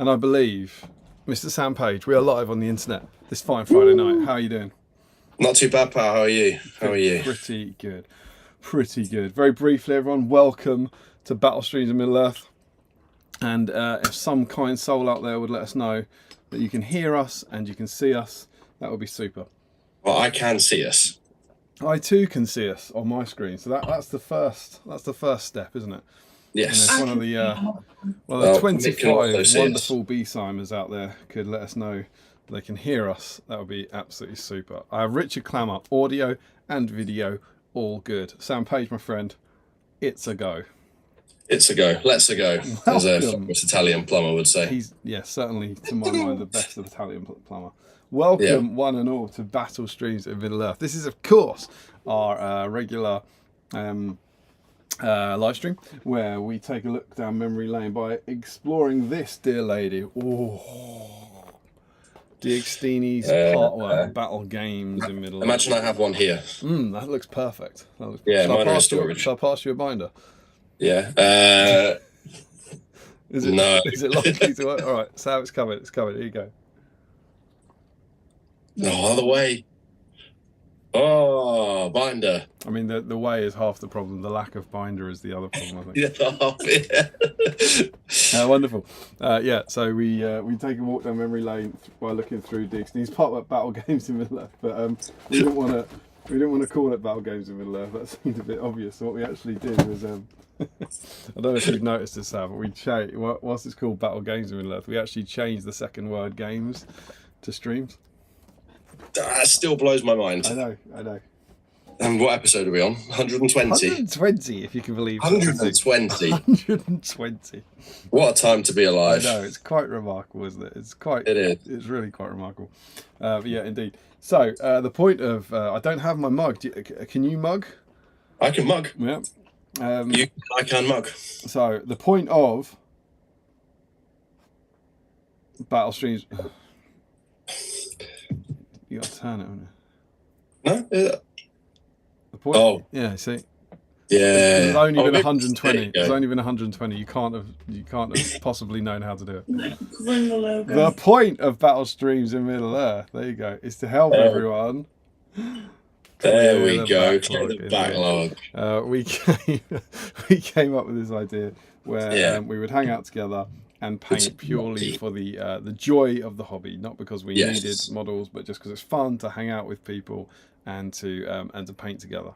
And I believe, Mr. Sam Page, we are live on the internet this fine Friday night. How are you doing? Not too bad, pal. How are you? How are you? Pretty good. Pretty good. Very briefly, everyone, welcome to Battle Streams of Middle-earth. And if some kind soul out there would let us know that you can hear us and you can see us, that would be super. Well, I can see us. I too can see us on my screen. So that's the first step, isn't it? Yes. And if one of the 25 wonderful BSIMers out there could let us know they can hear us, that would be absolutely super. I have Richard Clammer, audio and video, all good. Sam Page, my friend, it's a go. It's a go. Let's a go, as a famous Italian plumber would say. He's, certainly, to my mind, the best of Italian plumber. Welcome, one and all, to Battle Streams of Middle-earth. This is, of course, our regular live stream where we take a look down memory lane by exploring this, dear lady. Oh, DXD's Partwork Battle Games in Middle-earth. Imagine I have one here. That looks perfect. Mine are in storage. Shall I pass you a binder? Yeah. Is it, no. Is it likely to work? All right, Sam, it's coming. It's coming. Here you go. No other way. Oh, binder. I mean, the way is half the problem. The lack of binder is the other problem, I think. Wonderful. So we take a walk down memory lane by looking through DXD's Partwork Battle Games in Middle-earth, but we didn't want to call it Battle Games in Middle-earth. That seemed a bit obvious. So what we actually did was, I don't know if you've noticed this, Sam, but whilst it's called Battle Games in Middle-earth, we actually changed the second word games to streams. That still blows my mind. I know. And what episode are we on? 120? 120, if you can believe it. 120. 120. What a time to be alive. I know, it's quite remarkable, isn't it? It is. It's really quite remarkable. But yeah, indeed. So, the point of... I don't have my mug. Can you mug? I can mug. Yeah. I can mug. So, the point of battle streams. You got to turn it, haven't you? No. The point. Oh. Yeah. See. Yeah. There's only been 120. There you There's go. only been 120. You can't have possibly known how to do it. Bring the logo. The point of battle streams in Middle Earth, there you go, is to help everyone. There we go. Clear the backlog. We came up with this idea where we would hang out together and paint purely for the joy of the hobby, not because we needed models, but just because it's fun to hang out with people and to paint together.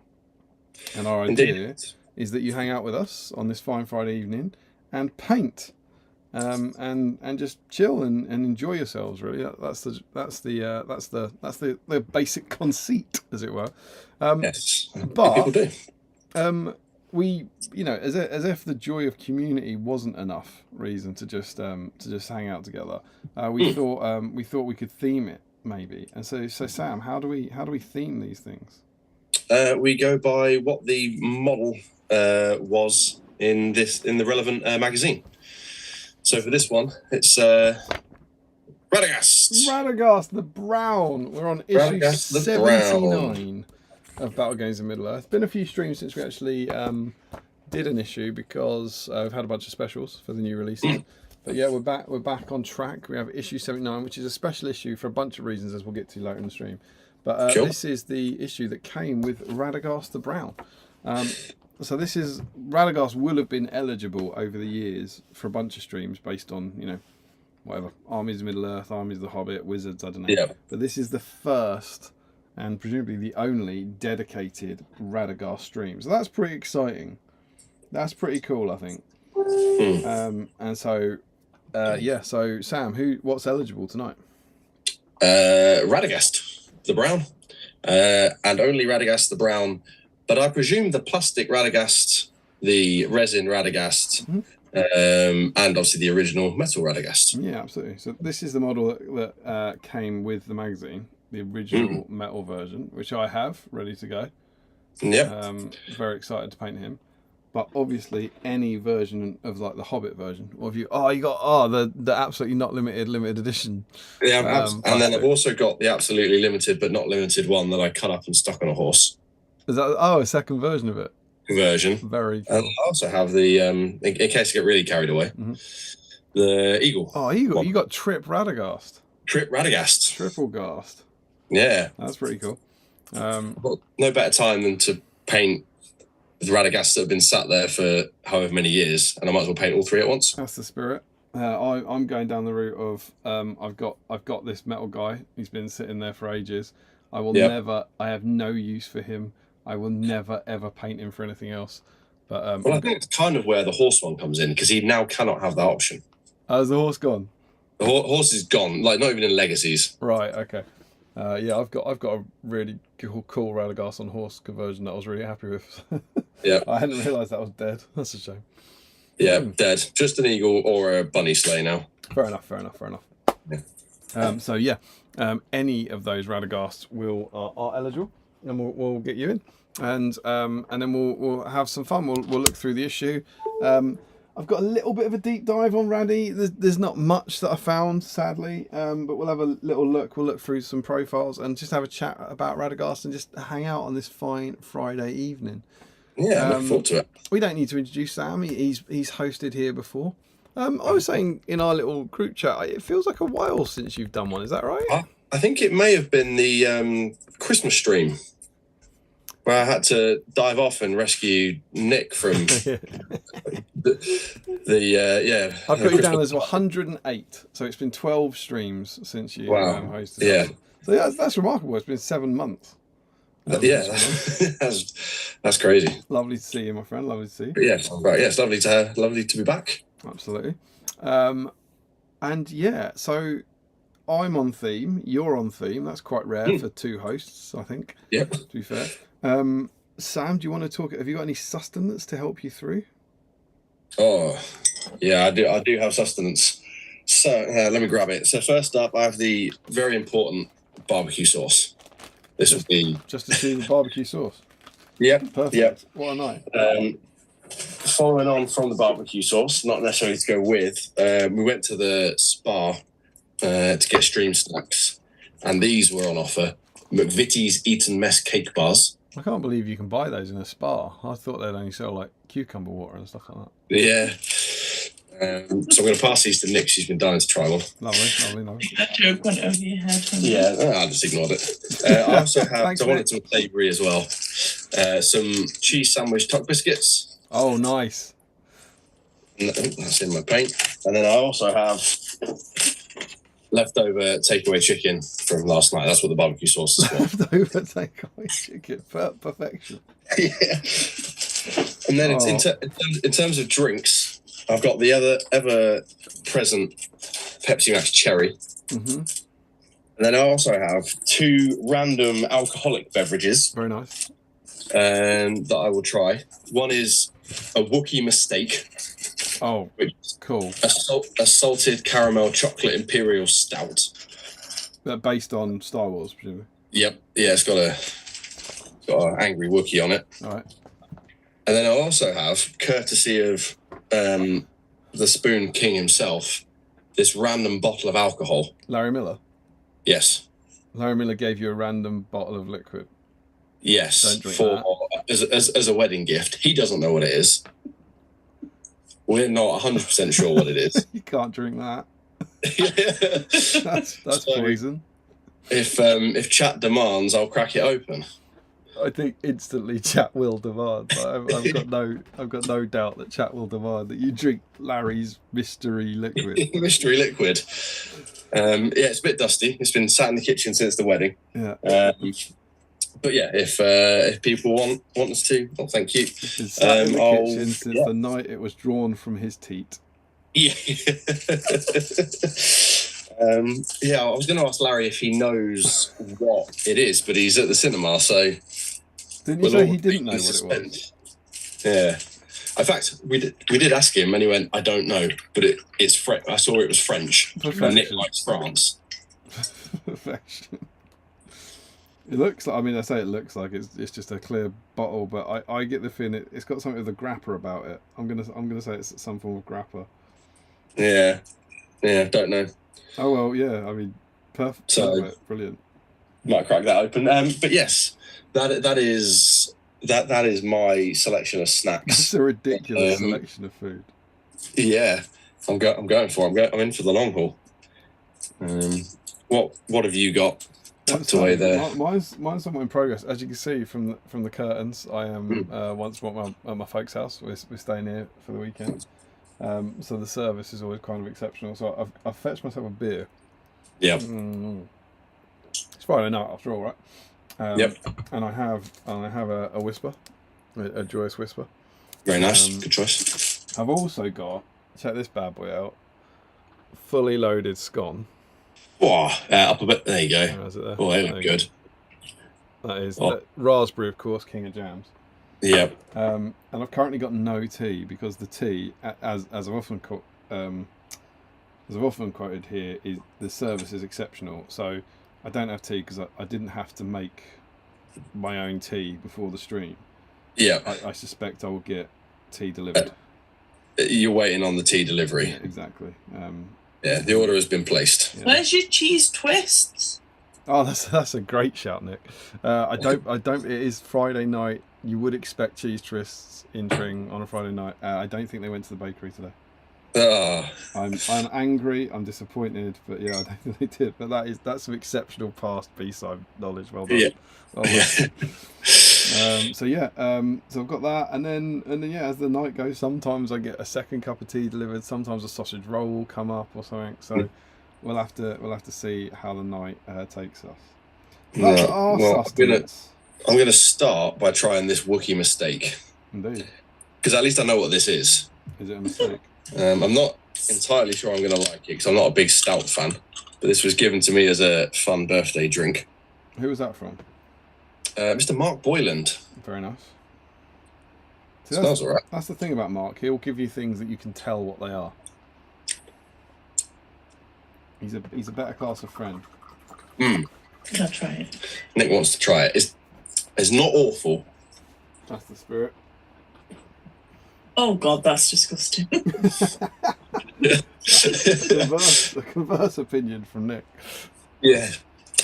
And our idea is that you hang out with us on this fine Friday evening and paint, and just chill and enjoy yourselves. Really, that's the basic conceit, as it were. Yes, but people do. We, as if the joy of community wasn't enough reason to just hang out together. We thought we could theme it maybe. And so Sam, how do we theme these things? We go by what the model was in the relevant magazine. So for this one, it's Radagast. Radagast the Brown. We're on issue 79 of Battle Games in Middle Earth. It's been a few streams since we actually did an issue because we've had a bunch of specials for the new releases. But yeah, we're back on track. We have issue 79, which is a special issue for a bunch of reasons, as we'll get to later in the stream. But this is the issue that came with Radagast the Brown. So this is Radagast will have been eligible over the years for a bunch of streams based on whatever Armies of Middle Earth, Armies of the Hobbit, Wizards, I don't know. Yeah. But this is the first and presumably the only dedicated Radagast stream. So that's pretty exciting. That's pretty cool, I think. And so so Sam, what's eligible tonight? Radagast the Brown, and only Radagast the Brown, but I presume the plastic Radagast, the resin Radagast, and obviously the original metal Radagast. Yeah, absolutely. So this is the model that came with the magazine, the original metal version, which I have ready to go. Yeah. Very excited to paint him. But obviously, any version of like the Hobbit version, or if you got the absolutely not limited edition. Yeah, and then I've also got the absolutely limited but not limited one that I cut up and stuck on a horse. Is that a second version of it? Version. Very cool. And I also have the in case I get really carried away, the eagle. Oh, eagle! You got Trip Radagast. Trip Radagast. Triple Gast. Yeah, that's pretty cool. Well, no better time than to paint the Radagasts that have been sat there for however many years, and I might as well paint all three at once. That's the spirit. I'm going down the route of I've got this metal guy. He's been sitting there for ages. I will never. I have no use for him. I will never ever paint him for anything else. But I think it's kind of where the horse one comes in, because he now cannot have that option. Has the horse gone? The horse is gone. Like, not even in Legacies. Right. Okay. I've got a really cool Radagast on horse conversion that I was really happy with. Yeah. I hadn't realised that was dead. That's a shame. Yeah, dead. Just an eagle or a bunny sleigh now. Fair enough. Yeah. Any of those Radagasts are eligible, and we'll get you in, and then we'll have some fun. We'll look through the issue. I've got a little bit of a deep dive on Raddy. There's not much that I found, sadly, but we'll have a little look. We'll look through some profiles and just have a chat about Radagast and just hang out on this fine Friday evening. Yeah, I look forward to it. We don't need to introduce Sam. He's hosted here before. I was saying in our little group chat, it feels like a while since you've done one. Is that right? I think it may have been the Christmas stream where I had to dive off and rescue Nick from the I've got you down as 108, so it's been 12 streams since you hosted. Yeah. So that's remarkable. It's been 7 months. That's crazy. Lovely to see you, my friend. Lovely to see you. Yeah, right. Yeah, it's lovely to be back. Absolutely. And yeah, so I'm on theme. You're on theme. That's quite rare for two hosts, I think. Yep. To be fair. Sam, do you want to talk? Have you got any sustenance to help you through? Oh, yeah, I do have sustenance. So let me grab it. So first up, I have the very important barbecue sauce. This would be just to see the barbecue sauce. Yep. Perfect. Yep. What a night. Following on from the barbecue sauce, not necessarily to go with, we went to the spa to get stream snacks, and these were on offer. McVitie's Eton Mess cake bars. I can't believe you can buy those in a spa. I thought they'd only sell like cucumber water and stuff like that. Yeah. So I'm going to pass these to Nick. She's been dying to try one. Lovely. That joke went over your head. Yeah, I just ignored it. I also have, Thanks, I wanted some savoury as well. Some cheese sandwich tuck biscuits. Oh, nice. That's in my paint. And then I also have leftover takeaway chicken from last night. That's what the barbecue sauce is for. Leftover takeaway chicken. Perfection. Yeah. And then in terms of drinks, I've got the ever-present Pepsi Max Cherry. Mm-hmm. And then I also have 2 random alcoholic beverages. Very nice. That I will try. One is a Wookiee Mistake. Oh, cool. A salted caramel chocolate imperial stout. They're based on Star Wars, presumably. Yep. Yeah, it's got an angry Wookiee on it. All right. And then I also have, courtesy of the Spoon King himself, this random bottle of alcohol. Larry Miller? Yes. Larry Miller gave you a random bottle of liquid. Yes. Don't drink that. As a wedding gift. He doesn't know what it is. We're not 100% sure what it is. You can't drink that. Yeah. That's poison. If chat demands, I'll crack it open. I think instantly chat will demand. I've got no doubt that chat will demand that you drink Larry's mystery liquid. Mystery liquid. Yeah, it's a bit dusty. It's been sat in the kitchen since the wedding. Yeah. But yeah, if people want us to, well, thank you. It's been sat in the kitchen since the night it was drawn from his teat. Yeah. Yeah, I was going to ask Larry if he knows what it is, but he's at the cinema, so... Didn't you say he didn't know what it was? Yeah. In fact, we did ask him, and he went, "I don't know, but it's French. I saw it was French." And Nick likes France. Perfection. It looks like, I mean, I say it looks like it's just a clear bottle, but I get the feeling it's got something with a grappa about it. I'm gonna say it's some form of grappa. Yeah, don't know. Oh well, yeah. I mean, perfect. So, brilliant. Might crack that open. But yes, that is my selection of snacks. It's a ridiculous selection of food. Yeah, I'm going for it. I'm in for the long haul. What have you got tucked away there? Mine's somewhat in progress. As you can see from the curtains, I am once more at my folks' house. We're staying here for the weekend. So the service is always kind of exceptional. So I've fetched myself a beer. Yeah. It's Friday night after all, right? Yep. And I have a whisper, a joyous whisper. Very nice. Good choice. I've also got, check this bad boy out, fully loaded scone. Oh, up a bit. There you go. Is it there? Oh, they look good. That is raspberry, of course, king of jams. Yep. And I've currently got no tea because the tea, as I've often quoted here, is the service is exceptional. So I don't have tea because I didn't have to make my own tea before the stream. Yeah. I suspect I will get tea delivered. You're waiting on the tea delivery. Yeah, exactly. Yeah, the order has been placed. Yeah. Where's your cheese twists? Oh, that's a great shout, Nick. I don't. It is Friday night. You would expect cheese twists entering on a Friday night. I don't think they went to the bakery today. I'm angry. I'm disappointed, but yeah, I don't think they did. But that's some exceptional past BSIME knowledge. Well done. Yeah. Well done. So I've got that, and then yeah, as the night goes, sometimes I get a second cup of tea delivered. Sometimes a sausage roll will come up or something. So we'll have to see how the night takes us. That's our sustenance. I'm gonna start by trying this Wookiee Mistake. Indeed. Because at least I know what this is. Is it a mistake? I'm not entirely sure I'm going to like it because I'm not a big stout fan. But this was given to me as a fun birthday drink. Who was that from? Mr. Mark Boyland. Very nice. See, smells alright. That's the thing about Mark. He'll give you things that you can tell what they are. He's a better class of friend. I'll try it. Nick wants to try it. It's not awful. That's the spirit. Oh God, that's disgusting. A converse opinion from Nick. Yeah.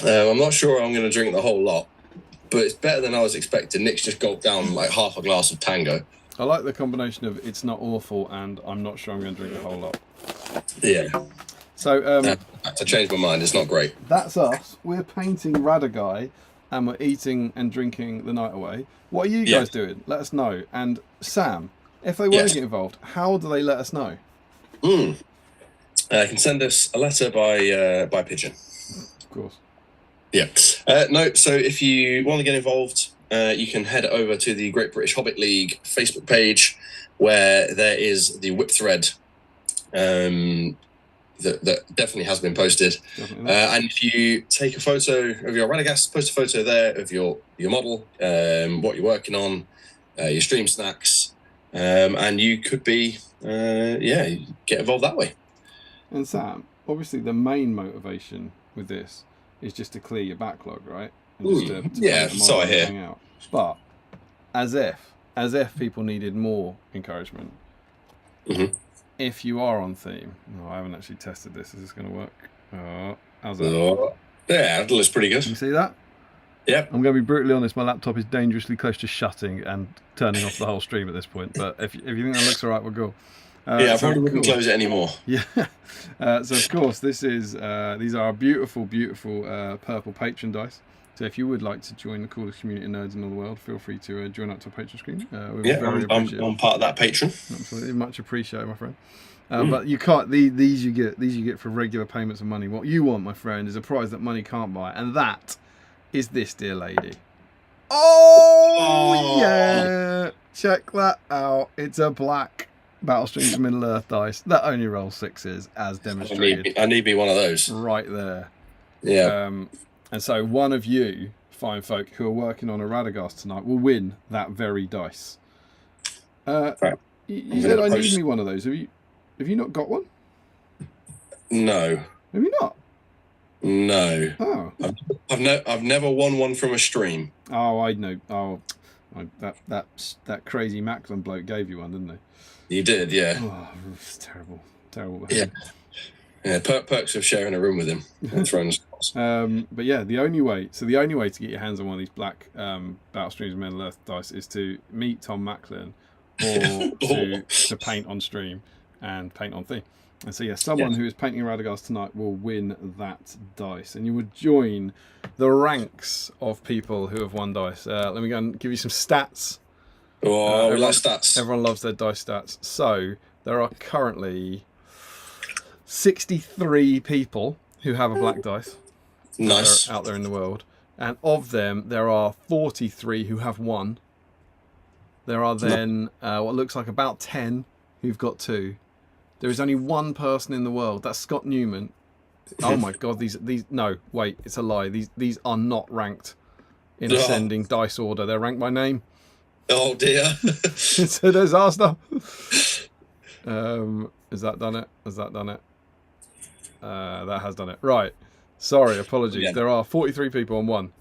I'm not sure I'm going to drink the whole lot, but it's better than I was expecting. Nick's just gulped down like half a glass of Tango. I like the combination of it's not awful and I'm not sure I'm going to drink the whole lot. Yeah. So to change my mind, it's not great. That's us. We're painting Radagast and we're eating and drinking the night away. What are you guys doing? Let us know. And Sam, if they want to get involved, how do they let us know? Can send us a letter by pigeon. Of course. Yeah. No, so if you want to get involved, you can head over to the Great British Hobbit League Facebook page, where there is the whip thread that definitely has been posted. And if you take a photo of your Radagast, post a photo there of your model, what you're working on, your stream snacks, and you could be, get involved that way. And Sam, obviously the main motivation with this is just to clear your backlog, right? And just to so I hear. hang out. But as if people needed more encouragement, if you are on theme, I haven't actually tested this. Is this going to work? How's that? Yeah, that looks pretty good. Can you see that? Yep. I'm going to be brutally honest. My laptop is dangerously close to shutting and turning off the whole stream at this point. But if you think that looks all right, we'll go. I probably wouldn't close it anymore. Yeah. So of course, these are our beautiful, beautiful purple patron dice. So if you would like to join the coolest community of nerds in all the world, feel free to join up to our Patreon screen. I'm part of that patron. Absolutely, much appreciated, my friend. But you can't. These you get for regular payments of money. What you want, my friend, is a prize that money can't buy, and that is this dear lady. Oh yeah! Check that out. It's a black Battlestream from Middle Earth dice that only rolls sixes, as demonstrated. I need me one of those. Right there. Yeah. And so one of you fine folk who are working on a Radagast tonight will win that very dice. Right. You said I need me one of those. Have you not got one? No. Have you not? No. Oh. I've never won one from a stream. Oh, I know. Oh, that crazy Macklin bloke gave you one, didn't he? You did, yeah. Oh, it's terrible. Terrible. Yeah. Yeah, perks of sharing a room with him. But yeah, the only way to get your hands on one of these black Battlestreams of Middle Earth dice is to meet Tom Macklin or to paint on stream and paint on theme. And so someone who is painting Radagast tonight will win that dice, and you would join the ranks of people who have won dice. Let me go and give you some stats. Oh, we like stats. Everyone loves their dice stats. So there are currently 63 people who have a black dice. Nice. Out there in the world. And of them, there are 43 who have one. There are then what looks like about 10 who've got two. There is only one person in the world. That's Scott Newman. Oh my God! These. No, wait. It's a lie. These are not ranked in ascending dice order. They're ranked by name. Oh dear. It's a disaster. Has that done it? Has that done it? That has done it. Right. Sorry. Apologies. Yeah. There are 43 people on one.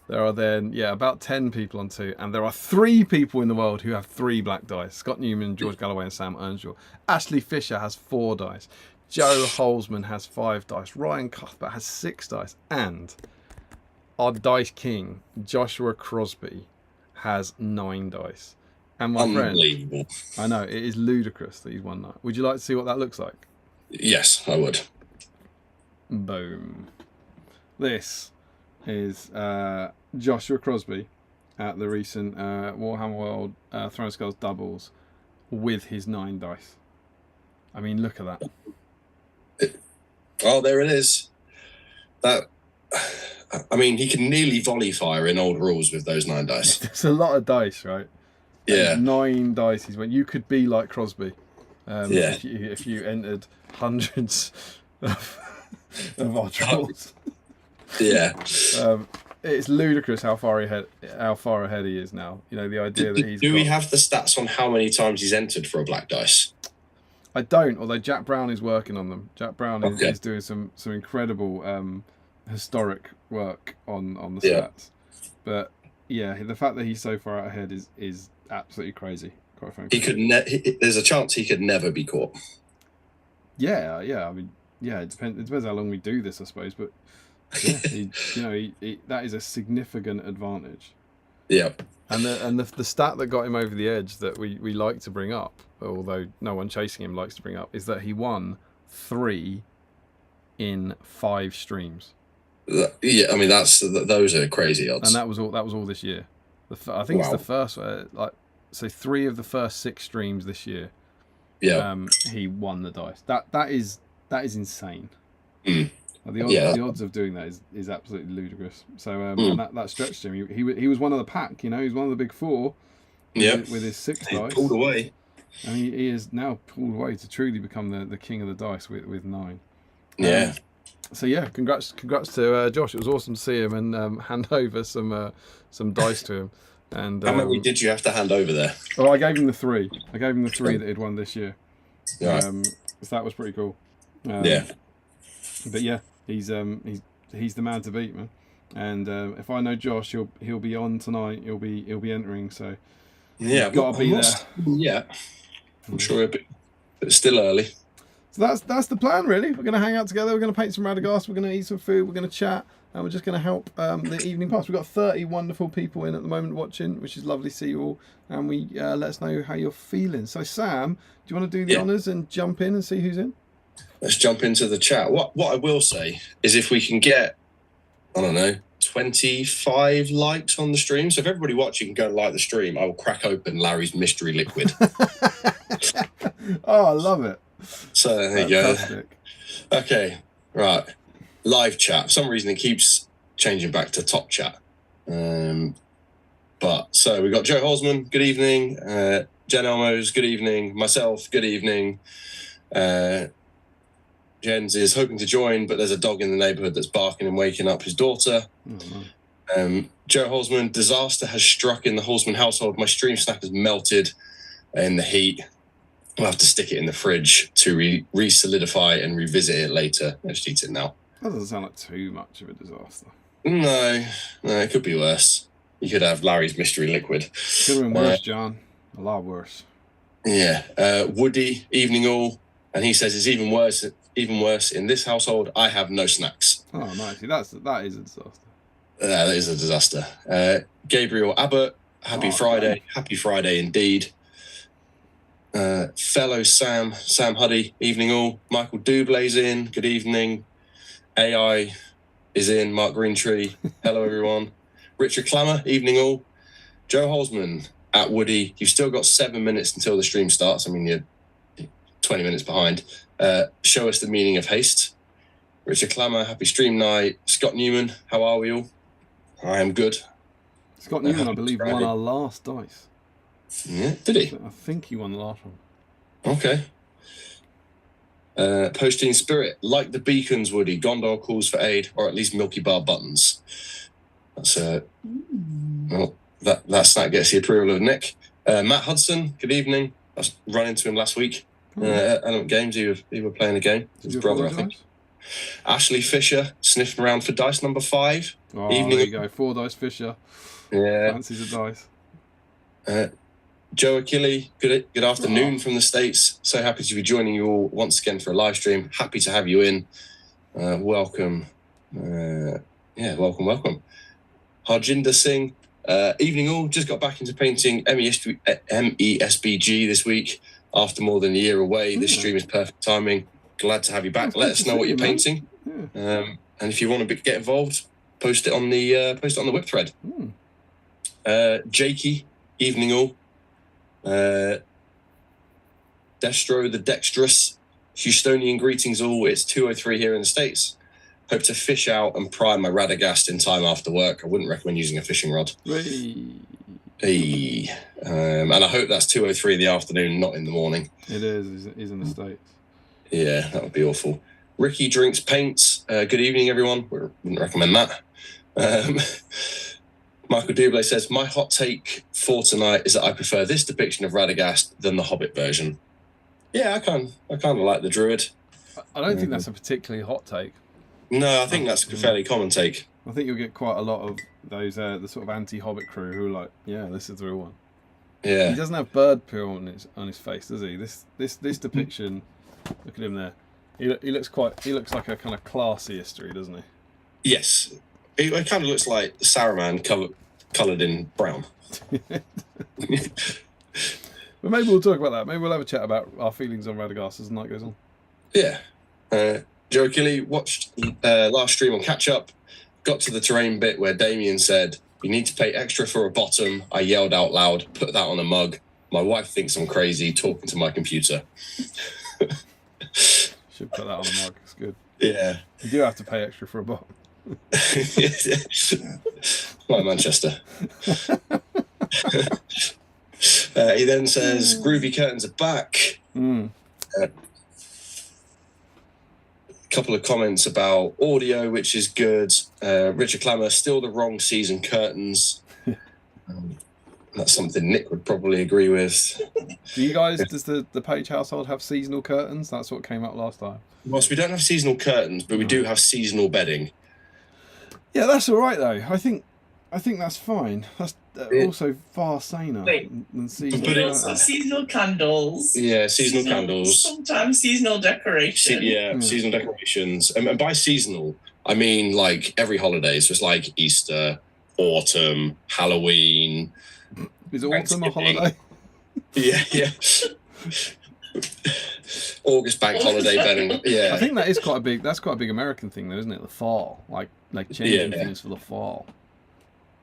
There are then, about 10 people on two. And there are 3 people in the world who have 3 black dice. Scott Newman, George Galloway, and Sam Earnshaw. Ashley Fisher has 4 dice. Joe Holzman has 5 dice. Ryan Cuthbert has 6 dice. And our dice king, Joshua Crosby, has 9 dice. And my friend, I know, it is ludicrous that he's won that. Would you like to see what that looks like? Yes, I would. Boom. This is Joshua Crosby at the recent Warhammer World Throne of Skulls doubles with his 9 dice. I mean, look at that. Oh, there it is. That. I mean, he can nearly volley fire in old rules with those 9 dice. There's a lot of dice, right? Yeah. 9 dice is when you could be like Crosby. If you entered hundreds of our trolls. Yeah. It's ludicrous how far ahead he is now. You know, the idea that he's. Do we have the stats on how many times he's entered for a black dice? I don't, although Jack Brown is working on them. Jack Brown is doing some incredible historic work on the stats. But yeah, the fact that he's so far out ahead is absolutely crazy. Quite frankly, He could. There's a chance he could never be caught. Yeah. I mean, yeah. It depends how long we do this, I suppose. But yeah, that is a significant advantage. Yeah. And the stat that got him over the edge that we like to bring up, although no one chasing him likes to bring up, is that he won 3 in 5 streams. Yeah, I mean those are crazy odds. And that was all this year. I think it's the first so 3 of the first 6 streams this year. Yeah. He won the dice. That is insane. Mm. The odds of doing that is absolutely ludicrous. So and that stretched him. He was one of the pack. He was one of the big 4. With his 6 dice. Pulled away. And he is now pulled away to truly become the king of the dice with 9. Yeah. So yeah, congrats to Josh. It was awesome to see him and hand over some dice to him. And how many did you have to hand over there? Well, I gave him the 3. I gave him the 3 that he'd won this year. Right. So that was pretty cool. Yeah. But yeah, he's the man to beat, man. And if I know Josh, he'll be on tonight. He'll be entering. So yeah, got to be there. Yeah, I'm sure it'll be, but it's still early. So that's the plan, really. We're going to hang out together. We're going to paint some Radagast. We're going to eat some food. We're going to chat, and we're just going to help the evening pass. We've got 30 wonderful people in at the moment watching, which is lovely to see you all. And we let us know how you're feeling. So Sam, do you want to do the honours and jump in and see who's in? Let's jump into the chat. What I will say is if we can get, I don't know, 25 likes on the stream. So if everybody watching can go and like the stream, I will crack open Larry's mystery liquid. Oh, I love it. So there you go. Okay, right. Live chat. For some reason it keeps changing back to top chat. But so we got Joe Holzman, good evening. Jen Elmos, good evening. Myself, good evening. Jens is hoping to join, but there's a dog in the neighbourhood that's barking and waking up his daughter. Joe Holzman, disaster has struck in the Holzman household. My stream snack has melted in the heat. I'll have to stick it in the fridge to re-solidify and revisit it later. I just eat it now. That doesn't sound like too much of a disaster. No, it could be worse. You could have Larry's mystery liquid. Could have been worse, John. A lot worse. Yeah. Woody, evening all. And he says it's even worse in this household. I have no snacks. Oh, nice. That is a disaster. That is a disaster. Gabriel Abbott, happy Friday. Okay. Happy Friday indeed. Fellow Sam Huddy, evening all. Michael Dublay's in, good evening. AI is in, Mark Greentree, hello everyone. Richard Clammer, evening all. Joe Holzman at Woody, you've still got 7 minutes until the stream starts. I mean, you're 20 minutes behind. Show us the meaning of haste. Richard Clammer, happy stream night. Scott Newman, how are we all? I am good. Scott Newman, I believe, won our last dice. Yeah, did he? I think he won the last one. Okay. Posting Spirit, like the beacons, Woody. Gondor calls for aid, or at least Milky Bar buttons. That's well, that snack gets the approval of Nick. Matt Hudson, good evening. I was running into him last week. Element Games, he were playing a game. His brother, I think. Ashley Fisher, sniffing around for dice number 5. Oh, evening. There you go. 4 dice Fisher. Yeah. Fancies a dice. Joe Achille, good afternoon from the States. So happy to be joining you all once again for a live stream. Happy to have you in. Welcome. Welcome. Harjinder Singh, evening all. Just got back into painting MESBG this week after more than a year away. This stream is perfect timing. Glad to have you back. Let us know what you're painting. Yeah. And if you want to get involved, post it on the whip thread. Jakey, evening all. Destro the Dexterous, Houstonian greetings all. It's 2:03 here in the States. Hope to fish out and pry my Radagast in time after work. I wouldn't recommend using a fishing rod. Hey. And I hope that's 2:03 in the afternoon, not in the morning. It is in the States. Yeah, that would be awful. Ricky drinks paints. Good evening, everyone. Wouldn't recommend that. Michael Dublé says, my hot take for tonight is that I prefer this depiction of Radagast than the Hobbit version. Yeah, I kind of like the Druid. I don't think that's a particularly hot take. No, I think that's a fairly common take. I think you'll get quite a lot of those, the sort of anti-Hobbit crew who are like, yeah, this is the real one. Yeah. He doesn't have bird poo on his face, does he? This depiction, look at him there. He looks like a kind of classy history, doesn't he? Yes. It kind of looks like Saruman coloured in brown. But maybe we'll talk about that. Maybe we'll have a chat about our feelings on Radagast as the night goes on. Yeah. Joe Kelly watched last stream on Catch Up, got to the terrain bit where Damien said, "You need to pay extra for a bottom." I yelled out loud, "Put that on a mug. My wife thinks I'm crazy talking to my computer." Should put that on a mug. It's good. Yeah. You do have to pay extra for a bottom. Like Manchester. He then says, "Groovy curtains are back." A couple of comments about audio, which is good. Richard Clammer, still the wrong season curtains. That's something Nick would probably agree with. Do you guys, does the Page household have seasonal curtains? That's what came up last time. Whilst we don't have seasonal curtains, but we do have seasonal bedding. Yeah, that's all right though. I think that's fine. That's also far saner than seasonal. But also seasonal candles. Yeah, seasonal candles. Sometimes seasonal decorations. Seasonal decorations. And by seasonal, I mean like every holiday. So it's like Easter, autumn, Halloween. Is autumn a holiday? Yeah. August bank holiday bedding. Yeah. I think that's quite a big American thing though, isn't it? The fall. Like changing things for the fall.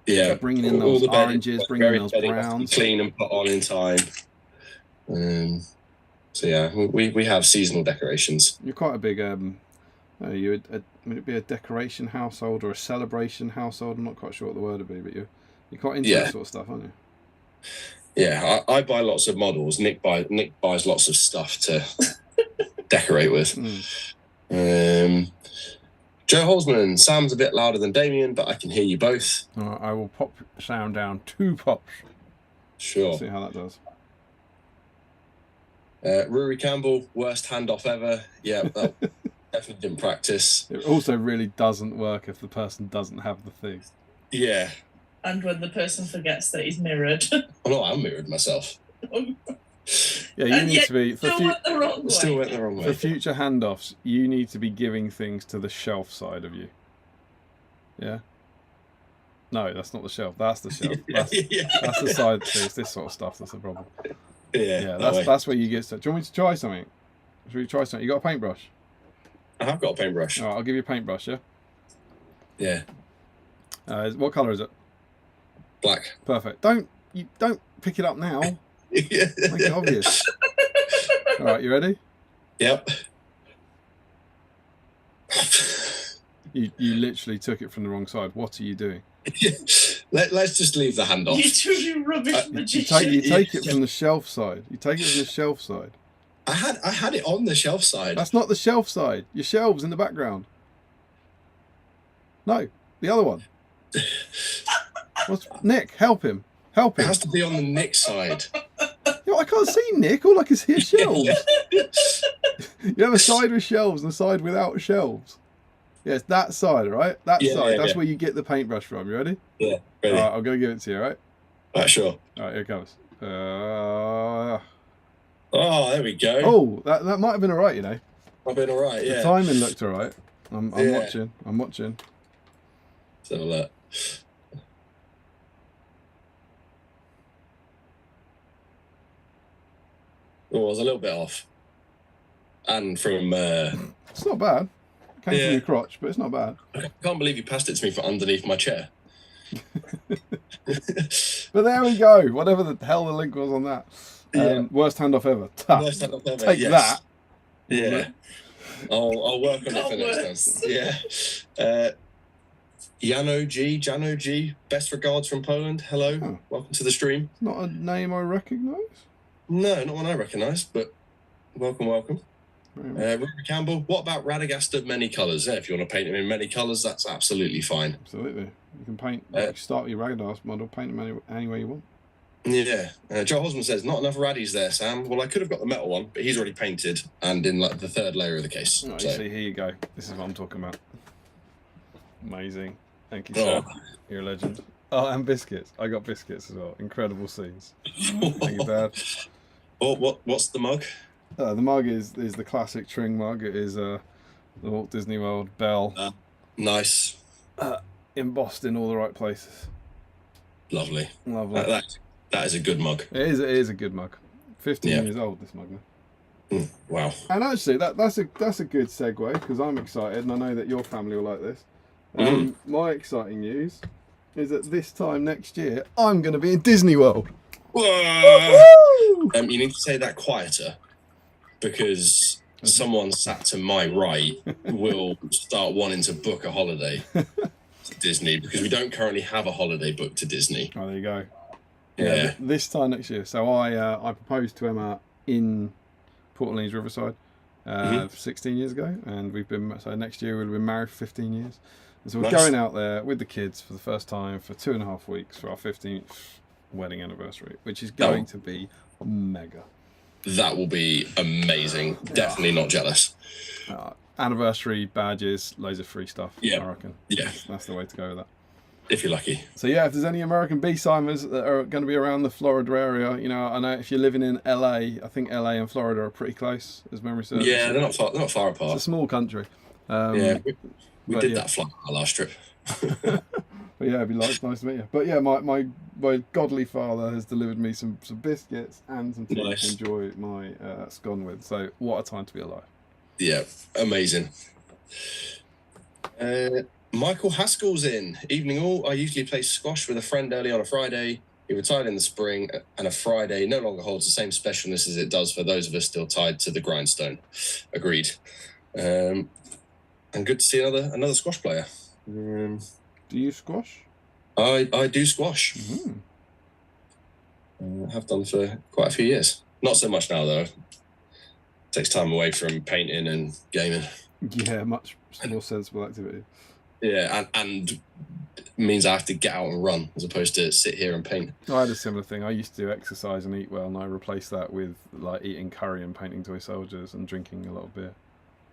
Yeah. Like bringing in those oranges, bringing in those browns. Clean and put on in time. So yeah, we have seasonal decorations. You're quite a big would it be a decoration household or a celebration household? I'm not quite sure what the word would be, but you're quite into that sort of stuff, aren't you? Yeah, I buy lots of models. Nick buys lots of stuff to decorate with. Joe Holzman, Sam's a bit louder than Damien, but I can hear you both. I will pop sound down 2 pops. Sure. See how that does. Rory Campbell, worst handoff ever. Yeah, that definitely didn't practice. It also really doesn't work if the person doesn't have the thing. Yeah. And when the person forgets that he's mirrored. Oh no, I'm mirrored myself. Yeah, you need to be still went the wrong way. For future handoffs, you need to be giving things to the shelf side of you. Yeah. No, that's not the shelf. That's the shelf. That's the side. It's this sort of stuff that's the problem. Yeah. That's where you get stuff. Do you want me to try something? Should we try something? You got a paintbrush? I have got a paintbrush. All right, I'll give you a paintbrush. Yeah. Yeah. What colour is it? Black. Perfect. Don't pick it up now. Make it obvious. All right, you ready? Yep. You literally took it from the wrong side. What are you doing? Let's just leave the hand off. You truly rubbish magician. You take it from the shelf side. You take it from the shelf side. I had it on the shelf side. That's not the shelf side. Your shelves in the background. No, the other one. Nick, help him. Help him. It has to be on the Nick side. Yo, I can't see Nick. All I can see is shelves. You have a side with shelves and a side without shelves. Yes, that side, right? That side. That's where you get the paintbrush from. You ready? Yeah, ready. All right, I'm going to give it to you, all right? All right, sure. All right, here it comes. Oh, there we go. Oh, that might have been all right, you know. I've been all right, yeah. The timing looked all right. I'm watching. I'm watching. So look. Oh, I was a little bit off. And from... It's not bad. It came from your crotch, but it's not bad. I can't believe you passed it to me from underneath my chair. But there we go. Whatever the hell the link was on that. Worst handoff ever. Worst handoff ever. Take that. Yeah. I'll work on it for next time. Yeah. Jano G, best regards from Poland. Hello. Oh. Welcome to the stream. Not a name I recognise. No, not one I recognise, but welcome. Rory Campbell, what about Radagast of many colours? If you want to paint him in many colours, that's absolutely fine. Absolutely. You can paint, start your Radagast model, paint him any way you want. Yeah. Joe Hosman says, not enough raddies there, Sam. Well, I could have got the metal one, but he's already painted and in like the 3rd layer of the case. Oh, so. You see, here you go. This is what I'm talking about. Amazing. Thank you, Sam. You're a legend. Oh, and biscuits. I got biscuits as well. Incredible scenes. Thank you, Dad. Oh, what's the mug? The mug is the classic Tring mug. It is the Walt Disney World bell. Nice. Embossed in all the right places. Lovely. Lovely. That is a good mug. It is a good mug. 15 years old, this mug now. Wow. And actually, that's a good segue, because I'm excited, and I know that your family will like this. My exciting news is that this time next year, I'm going to be in Disney World. You need to say that quieter, because someone sat to my right will start wanting to book a holiday to Disney, because we don't currently have a holiday booked to Disney. Oh, there you go. Yeah. This time next year. So I proposed to Emma in Port Orleans Riverside 16 years ago, and so next year we'll have been married for 15 years. And so we're going out there with the kids for the first time for 2.5 weeks for our 15th wedding anniversary, which is going to be mega. That will be amazing. Definitely not jealous. Anniversary badges, loads of free stuff. Yeah. I reckon. Yeah. That's the way to go with that. If you're lucky. So yeah, if there's any American BSIMers that are going to be around the Florida area, I know if you're living in LA, I think LA and Florida are pretty close, as memory serves. Yeah, they're not far apart. It's a small country. We did that flight on our last trip. But yeah, it'd be nice to meet you. But yeah, my godly father has delivered me some biscuits and some tea to enjoy my scone with. So what a time to be alive. Yeah, amazing. Michael Haskell's in. Evening all. I usually play squash with a friend early on a Friday. He retired in the spring, and a Friday no longer holds the same specialness as it does for those of us still tied to the grindstone. Agreed. And good to see another squash player. Do you squash? I do squash. I have done for quite a few years. Not so much now, though. Takes time away from painting and gaming. Yeah, much more sensible activity. Yeah, and means I have to get out and run as opposed to sit here and paint. I had a similar thing. I used to exercise and eat well, and I replaced that with like eating curry and painting toy soldiers and drinking a lot of beer.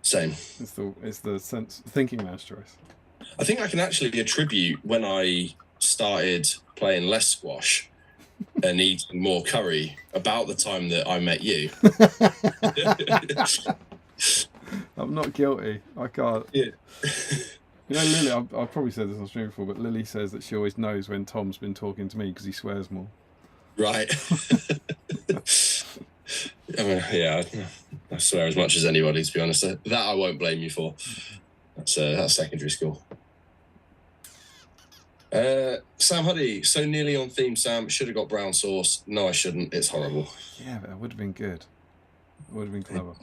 Same. It's the thinking man's choice. I think I can actually attribute when I started playing less squash and eating more curry about the time that I met you. I'm not guilty. I can't. Yeah. Lily, I've probably said this on stream before, but Lily says that she always knows when Tom's been talking to me because he swears more. Right. I mean, yeah, I swear as much as anybody, to be honest. That I won't blame you for. That's secondary school. Sam Huddy, so nearly on theme, Sam. Should have got brown sauce. No, I shouldn't. It's horrible. Yeah, but it would have been good. It would have been clever.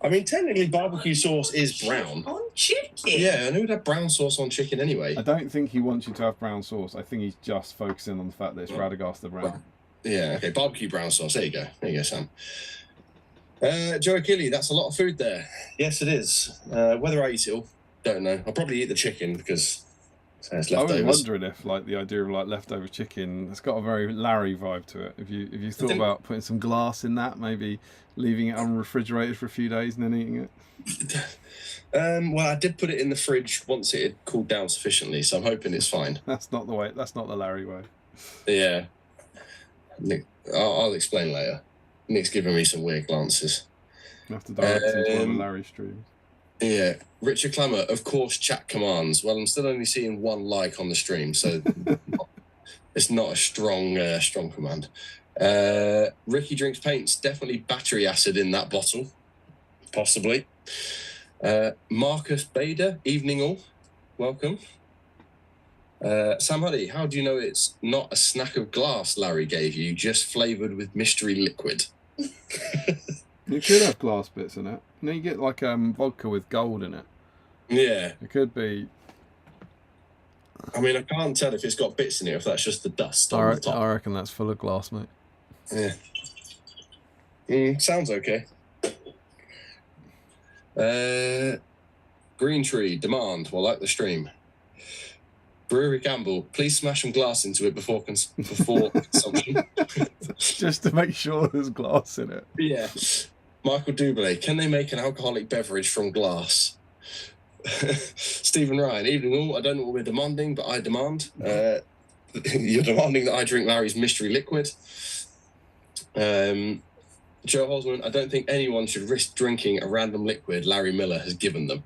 I mean, technically, barbecue sauce is brown. On chicken? Yeah, and who would have brown sauce on chicken anyway? I don't think he wants you to have brown sauce. I think he's just focusing on the fact that it's Radagast the brown. Yeah, okay, barbecue brown sauce. There you go, Sam. Joe Achille, that's a lot of food there. Yes, it is. Whether I eat it all, don't know. I'll probably eat the chicken because it's leftovers. I was wondering if, like, the idea of like leftover chicken, it's got a very Larry vibe to it. If you thought about putting some glass in that, maybe leaving it unrefrigerated for a few days and then eating it. Well, I did put it in the fridge once it had cooled down sufficiently, so I'm hoping it's fine. That's not the way. That's not the Larry way. Yeah. Nick, I'll explain later. Nick's giving me some weird glances. You have to direct into one of the Larry streams. Yeah. Richard Clammer, of course, chat commands. Well, I'm still only seeing one like on the stream, so it's not a strong command. Ricky drinks paints. Definitely battery acid in that bottle. Possibly. Marcus Bader, evening all. Welcome. Sam Huddy, how do you know it's not a snack of glass Larry gave you, just flavoured with mystery liquid? It could have glass bits in it. You get like vodka with gold in it. Yeah. It could be. I mean, I can't tell if it's got bits in it, or if that's just the dust on the top. I reckon that's full of glass, mate. Yeah. Sounds okay. Green Tree, demand, well, like the stream. Brewery Gamble, please smash some glass into it before consumption. Just to make sure there's glass in it. Yeah. Michael Dublé, can they make an alcoholic beverage from glass? Stephen Ryan, evening all. I don't know what we're demanding, but I demand. You're demanding that I drink Larry's mystery liquid. Joe Holzman, I don't think anyone should risk drinking a random liquid Larry Miller has given them.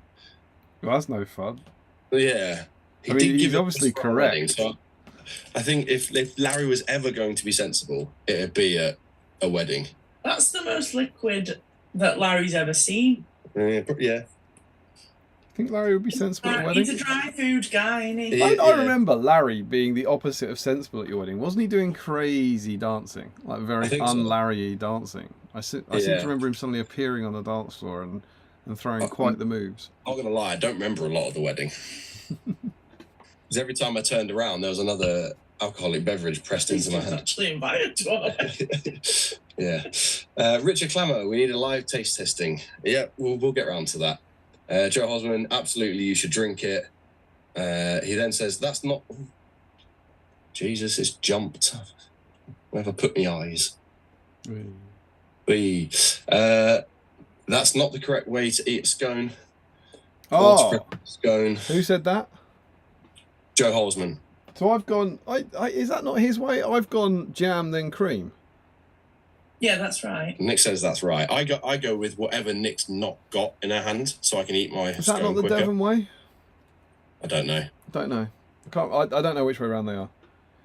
Well, that's no fun. Yeah. I mean, he's obviously correct. Wedding, so I think if Larry was ever going to be sensible, it'd be a wedding. That's the most liquid that Larry's ever seen. Yeah. I think Larry would be sensible at a wedding. He's a dry food guy, isn't he? I remember Larry being the opposite of sensible at your wedding. Wasn't he doing crazy dancing? Like very un-Larry-y dancing? I seem to remember him suddenly appearing on the dance floor and throwing quite the moves. I'm not going to lie, I don't remember a lot of the wedding. Because every time I turned around, there was another alcoholic beverage pressed into my hand. Actually invited to it. Yeah. Richard Clammer, we need a live taste testing. Yeah, we'll get around to that. Joe Hosman, absolutely, you should drink it. He then says, that's not... Jesus, it's jumped. Where have I put my eyes? That's not the correct way to eat a scone. Scone. Who said that? Joe Holzman. So I've gone... is that not his way? I've gone jam, then cream. Yeah, that's right. Nick says that's right. I go with whatever Nick's not got in her hand, so I can eat my. Is that not the Devon way? I don't know. I don't know which way around they are.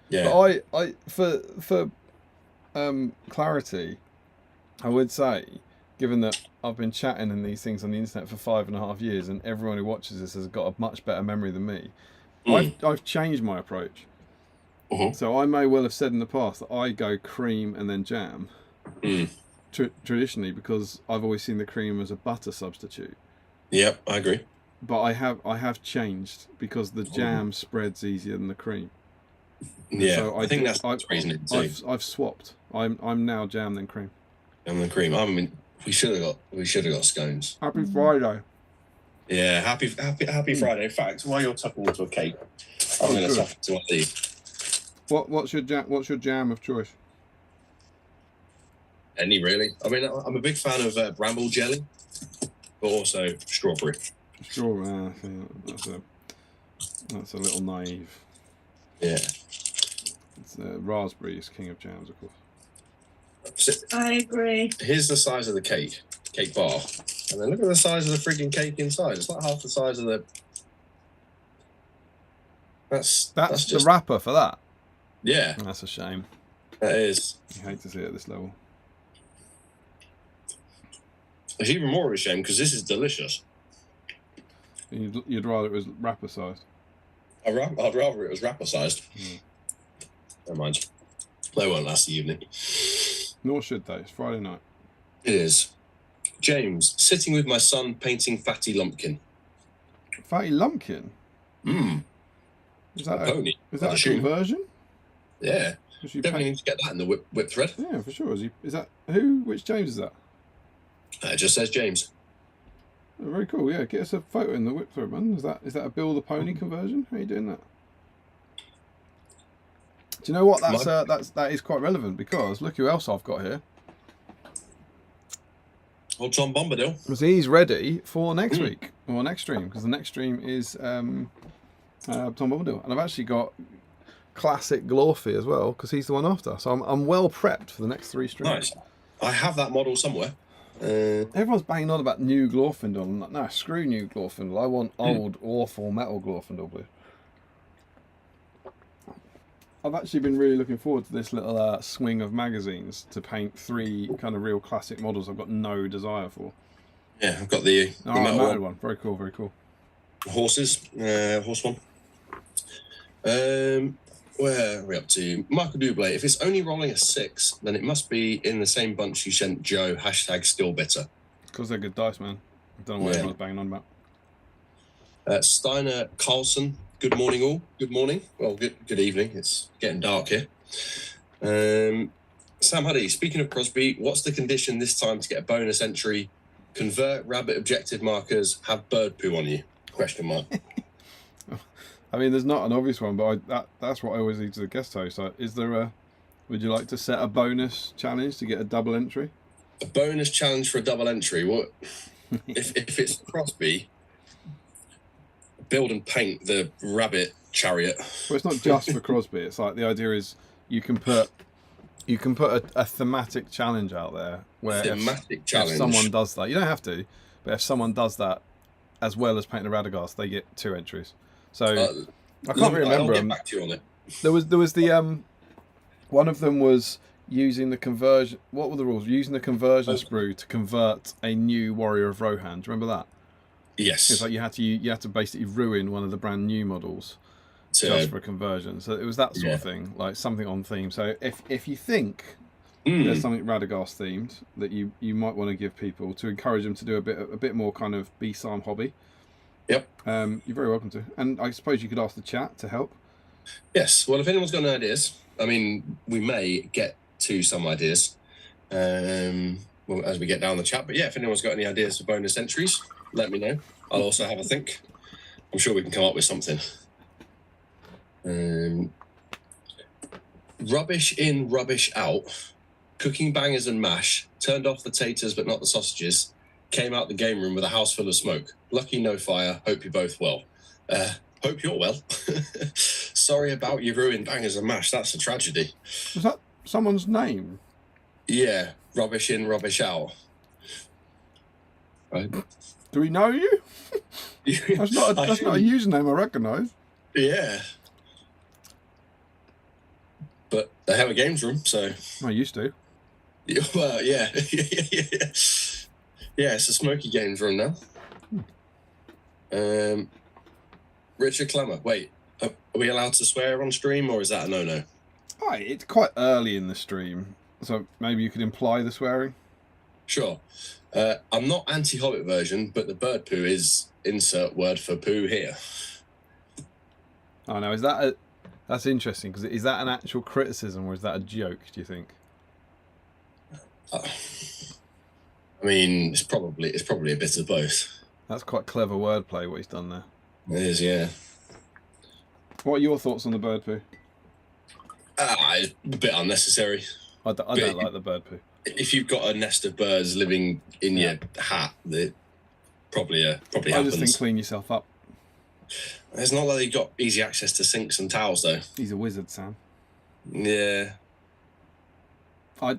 Yeah. But for clarity, I would say, given that I've been chatting in these things on the internet for 5.5 years, and everyone who watches this has got a much better memory than me, I've changed my approach. So I may well have said in the past that I go cream and then jam. Traditionally, because I've always seen the cream as a butter substitute. Yep, I agree. But I have changed because the jam spreads easier than the cream. Yeah, so I think that's the reason. I've swapped. I'm now jam then cream. Jam then cream. I mean, we should have got scones. Happy Friday. Yeah, happy Friday. In fact, while you're tucking into a cake, I'm going to tuck into one of these. What's your jam of choice? Any really? I mean, I'm a big fan of bramble jelly, but also strawberry. Strawberry, I think that's a little naive. Yeah. It's raspberry is king of jams, of course. So, I agree. Here's the size of the cake bar, and then look at the size of the freaking cake inside. It's like half the size of the. That's just the wrapper for that. Yeah. That's a shame. That is. You hate to see it at this level. It's even more of a shame because this is delicious. You'd rather it was wrapper sized. I'd rather it was wrapper sized. Never mind. They won't last the evening. Nor should they. It's Friday night. It is. James, sitting with my son painting Fatty Lumpkin. Fatty Lumpkin? Is that a pony? Is that a conversion? Yeah. Definitely need to get that in the whip thread. Yeah, for sure. Is that who? Which James is that? It just says James. Oh, very cool. Yeah, get us a photo in the whip thread, man. Is that a Bill the Pony conversion? How are you doing that? Do you know what? That is quite relevant because look who else I've got here. Old Tom Bombadil. Because he's ready for next week or next stream because the next stream is Tom Bombadil, and I've actually got classic Glorfy as well because he's the one after. So I'm well prepped for the next 3 streams. Nice. I have that model somewhere. Everyone's banging on about new Glorfindel. I'm like, no, screw new Glorfindel. I want old, awful metal Glorfindel, please. I've actually been really looking forward to this little swing of magazines to paint 3 kind of real classic models I've got no desire for. Yeah, I've got the metal one. Very cool, very cool. Horse one. Where are we up to? Michael Dublé. If it's only rolling a 6, then it must be in the same bunch you sent Joe. #still bitter. Because they're good dice, man. I don't know what everyone's banging on about. Steiner Carlson. Good morning, all. Good morning. Well, good evening. It's getting dark here. Sam Huddy. Speaking of Crosby, what's the condition this time to get a bonus entry? Convert rabbit objective markers. Have bird poo on you? ? I mean, there's not an obvious one, but that's what I always leave to the guest host. Is there would you like to set a bonus challenge to get a double entry? A bonus challenge for a double entry? What? if it's Crosby, build and paint the rabbit chariot. Well, it's not just for Crosby. It's like the idea is you can put You can put a thematic challenge out there where if someone does that, you don't have to, but if someone does that as well as painting a Radagast, they get 2 entries. So I can't remember. I'll get back to you on it. There was the one of them was using the conversion. What were the rules? Using the conversion sprue to convert a new Warrior of Rohan. Do you remember that? Yes. It's like you had to basically ruin one of the brand new models just for a conversion. So it was that sort of thing, like something on theme. So if you think there's something Radagast themed that you might want to give people to encourage them to do a bit more kind of BSIME hobby. Yep. You're very welcome to. And I suppose you could ask the chat to help. Yes. Well, if anyone's got any ideas, I mean, we may get to some ideas as we get down the chat. But yeah, if anyone's got any ideas for bonus entries, let me know. I'll also have a think. I'm sure we can come up with something. Rubbish in, rubbish out. Cooking bangers and mash. Turned off the taters but not the sausages. Came out the game room with a house full of smoke. Lucky no fire. Hope you're both well. Hope you're well. Sorry about your ruined bangers and mash. That's a tragedy. Was that someone's name? Yeah. Rubbish in, rubbish out. Right. Do we know you? That's not a username I recognise. Yeah. But they have a games room, so... I used to. Well, yeah. Yeah, it's a smoky games room now. Richard Clemmer, wait, are we allowed to swear on stream, or is that a no-no? Oh, it's quite early in the stream, so maybe you could imply the swearing. Sure. I'm not anti-Hobbit version, but the bird poo is insert word for poo here. Oh no, that's interesting, because is that an actual criticism or is that a joke, do you think? I mean, it's probably a bit of both. That's quite clever wordplay what he's done there. It is, yeah. What are your thoughts on the bird poo? It's a bit unnecessary. I don't like the bird poo. If you've got a nest of birds living in your hat, that probably happens. I just think clean yourself up. It's not like you've got easy access to sinks and towels, though. He's a wizard, Sam. Yeah. I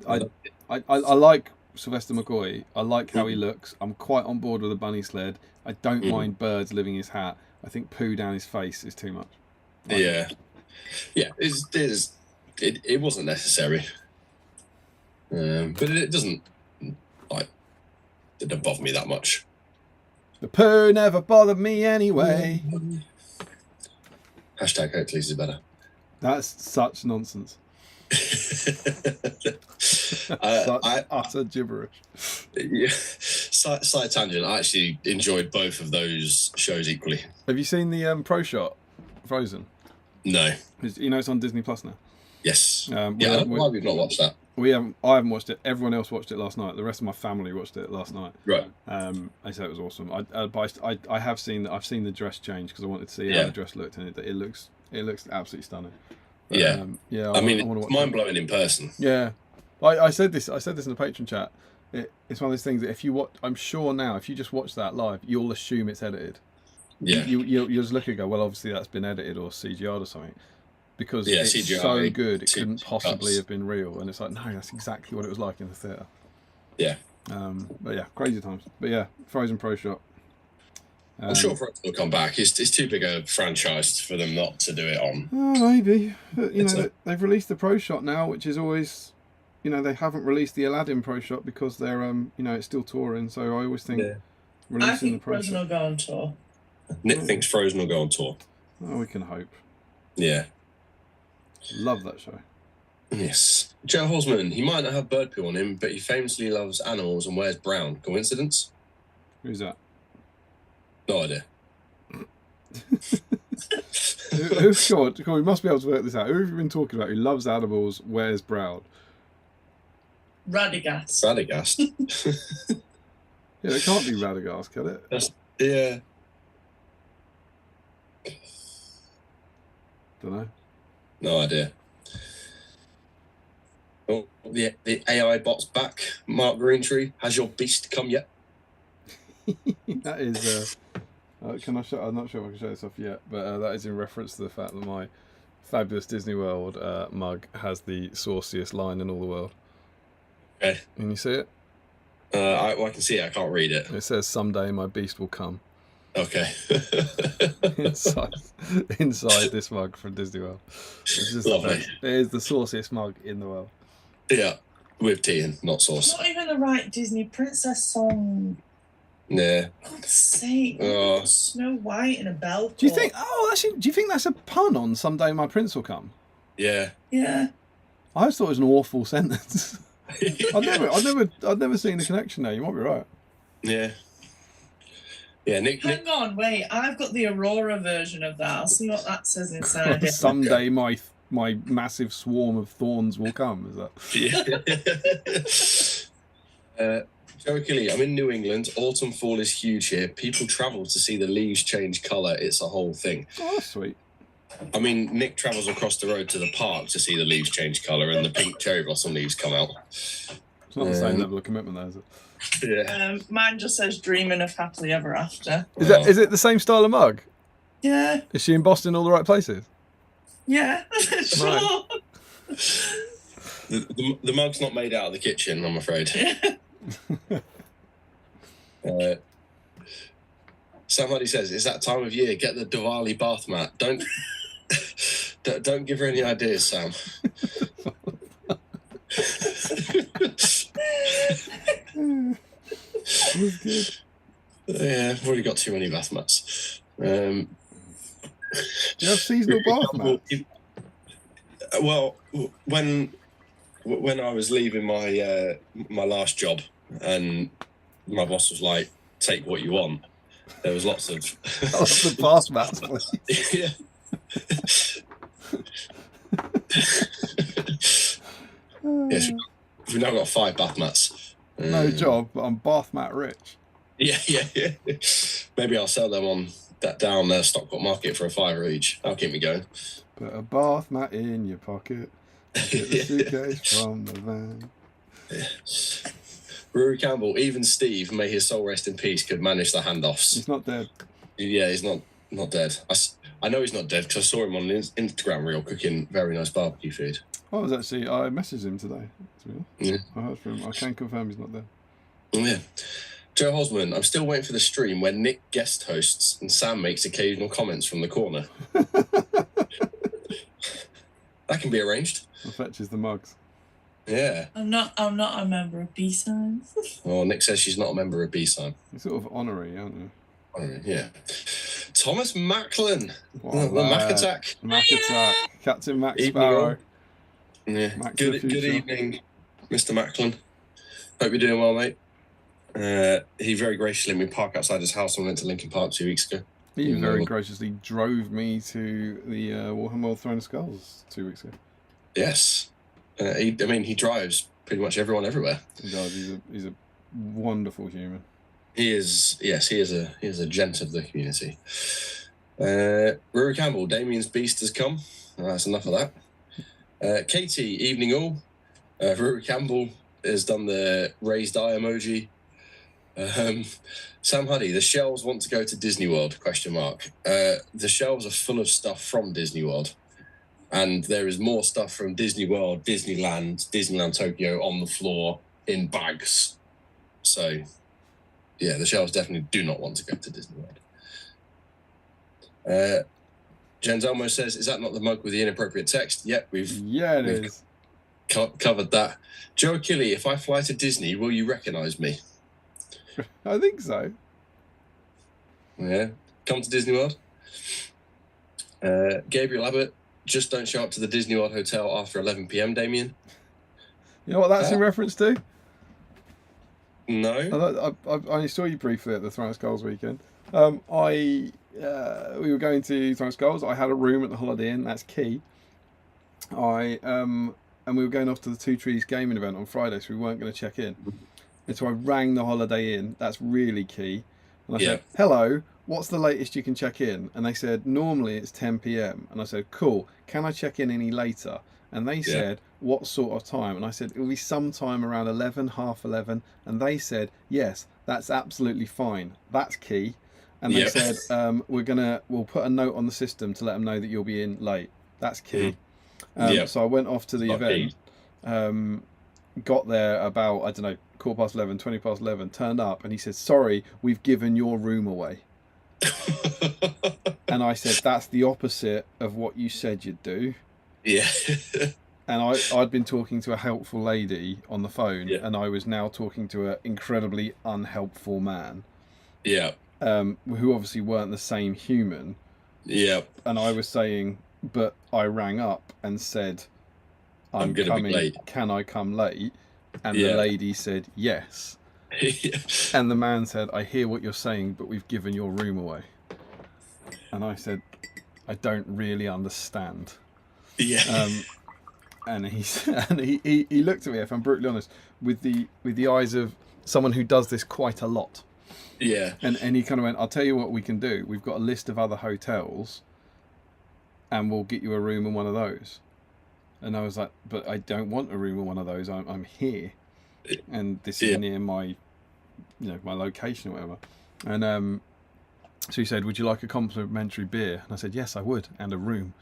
like Sylvester McCoy. I like how he looks. I'm quite on board with the bunny sled. I don't mind birds living in his hat. I think poo down his face is too much. Yeah. It wasn't necessary. But it doesn't bother me that much. The poo never bothered me anyway. Hashtag Hercules is better. That's such nonsense. Utter gibberish. Yeah. Side tangent. I actually enjoyed both of those shows equally. Have you seen the Pro Shot Frozen? No. You know it's on Disney Plus now. Yes. I don't know why we've not watched that. I haven't watched it. Everyone else watched it last night. The rest of my family watched it last night. Right. They said it was awesome. I have seen. I've seen the dress change because I wanted to see how the dress looked, and it looks absolutely stunning. But, I mean, it's mind blowing in person. Yeah. I said this in the Patreon chat. It's one of those things that if you watch, I'm sure now, if you just watch that live, you'll assume it's edited. Yeah. You'll just look and go, well, obviously that's been edited or CGI'd or something. Because it's CGI, so good, it couldn't possibly have been real. And it's like, no, that's exactly what it was like in the theatre. Yeah. But yeah, crazy times. But yeah, Frozen Pro Shot. I'm sure Frozen will come back. It's too big a franchise for them not to do it on. Oh, maybe. But, they've released the Pro Shot now, which is always, they haven't released the Aladdin Pro Shot because they're, it's still touring. So I always think releasing the Pro Frozen Shot. will go on tour. Nick thinks Frozen will go on tour. Oh, we can hope. Yeah. Love that show. Yes. Joe Holzman, he might not have bird poo on him, but he famously loves animals and wears brown. Coincidence? Who's that? No idea. Who's God? We must be able to work this out. Who have you been talking about who loves animals, wears brown? Radagast. Radagast. Yeah, it can't be Radagast, can it? Yeah. Don't know. No idea. Oh, the AI bot's back. Mark Greentree, has your beast come yet? That is. Can I show? I'm not sure if I can show this off yet, but that is in reference to the fact that my fabulous Disney World mug has the sauciest line in all the world. Okay. Can you see it? I can see it. I can't read it. It says, "Someday my beast will come." Okay. inside this mug from Disney World. It's just Lovely. It is the sauciest mug in the world. Yeah, with tea and not sauce. Not even the right Disney princess song. Yeah. God's sake. Snow White and a bell. Do you think? Oh, actually, do you think that's a pun on "Someday my prince will come"? Yeah. Yeah. I always thought it was an awful sentence. I've never seen the connection there. You might be right. Yeah. Yeah, Nick. Hang on, wait. I've got the Aurora version of that. I'll see what that says inside it. Someday my massive swarm of thorns will come. Is that? Yeah. Joe Achille, I'm in New England. Autumn, fall is huge here. People travel to see the leaves change colour. It's a whole thing. Oh, that's sweet. I mean, Nick travels across the road to the park to see the leaves change colour and the pink cherry blossom leaves come out. It's not the same level of commitment, though, is it? Yeah. Mine just says "dreaming of happily ever after." Is it the same style of mug? Yeah. Is she embossed in all the right places? Yeah. Sure. The mug's not made out of the kitchen, I'm afraid. Somebody says, "It's that time of year. Get the Diwali bath mat. Don't give her any ideas, Sam." That was good. Yeah, I've already got too many bath mats. Do you have seasonal bath mats? Well, when I was leaving my my last job, and my boss was like, "Take what you want," there was lots of bath mats, please. Yeah. Yes, we've now got 5 bath mats. No job, but I'm bath mat rich. Yeah. Maybe I'll sell them on that down there Stockport Market for $5 each. That'll keep me going. Put a bath mat in your pocket. Get the suitcase from the van. Rory Campbell, even Steve, may his soul rest in peace, could manage the handoffs. He's not dead. Yeah, he's not dead. I know he's not dead because I saw him on an Instagram reel cooking very nice barbecue food. I messaged him today. Yeah. I heard from him. I can confirm he's not dead. Yeah. Joe Hosman, I'm still waiting for the stream where Nick guest hosts and Sam makes occasional comments from the corner. That can be arranged. I'll fetches the mugs. Yeah. I'm not a member of BSIME. Well, Nick says she's not a member of BSIME. You're sort of honorary, aren't you? Honorary, yeah. Thomas Macklin. Wow, the Mac Attack. Mac Attack. Captain Mac Sparrow. Yeah. Good evening, Mr. Macklin. Hope you're doing well, mate. He very graciously let me park outside his house when we went to Lincoln Park 2 weeks ago. He very graciously drove me to the Warhammer World Throne of Skulls 2 weeks ago. Yes. He drives pretty much everyone everywhere. He does. He's a wonderful human. He is. Yes, he is a gent of the community. Rory Campbell, Damien's beast has come. That's enough of that. Katie, evening all. Rory Campbell has done the raised eye emoji. Sam Huddy, the shelves want to go to Disney World? ? The shelves are full of stuff from Disney World, and there is more stuff from Disney World, Disneyland Tokyo on the floor in bags. So, yeah, the shelves definitely do not want to go to Disney World. Jens Elmo says, "Is that not the mug with the inappropriate text?" Yep, we've covered that. Joe Achille, if I fly to Disney, will you recognise me? I think so. Yeah. Come to Disney World. Gabriel Abbott, just don't show up to the Disney World Hotel after 11 p.m, Damien. You know what that's in reference to? No. I only saw you briefly at the Throne of Skulls weekend. We were going to Throne of Skulls. I had a room at the Holiday Inn. That's key. And we were going off to the Two Trees gaming event on Friday, so we weren't going to check in. And so I rang the Holiday Inn. That's really key. And I said, "Hello, what's the latest you can check in?" And they said, "Normally it's 10 p.m. And I said, "Cool, can I check in any later?" And they said, "What sort of time?" And I said, "It'll be sometime around 11, half 11. And they said, "Yes, that's absolutely fine." That's key. And they said, we'll put a note on the system to let them know that you'll be in late." That's key. Yeah. So I went off to the Not event, got there about, I don't know, 11:15, 11:20, turned up, and he said, "Sorry, we've given your room away." And I said, "That's the opposite of what you said you'd do." Yeah. And I'd been talking to a helpful lady on the phone, Yeah. and I was now talking to an incredibly unhelpful man. Yeah. Who obviously weren't the same human. Yeah. And I was saying, but I rang up and said, I'm gonna coming, be late. Can I come late? And Yeah. the lady said, yes. And the man said, I hear what you're saying, but we've given your room away. And I said, I don't really understand. Yeah. And he looked at me, if I'm brutally honest, with the eyes of someone who does this quite a lot. Yeah. And he kind of went, I'll tell you what we can do. We've got a list of other hotels, and we'll get you a room in one of those. And I was like, but I don't want a room in one of those. I'm here, and this is near my, my location or whatever. And so he said, would you like a complimentary beer? And I said, yes, I would, and a room.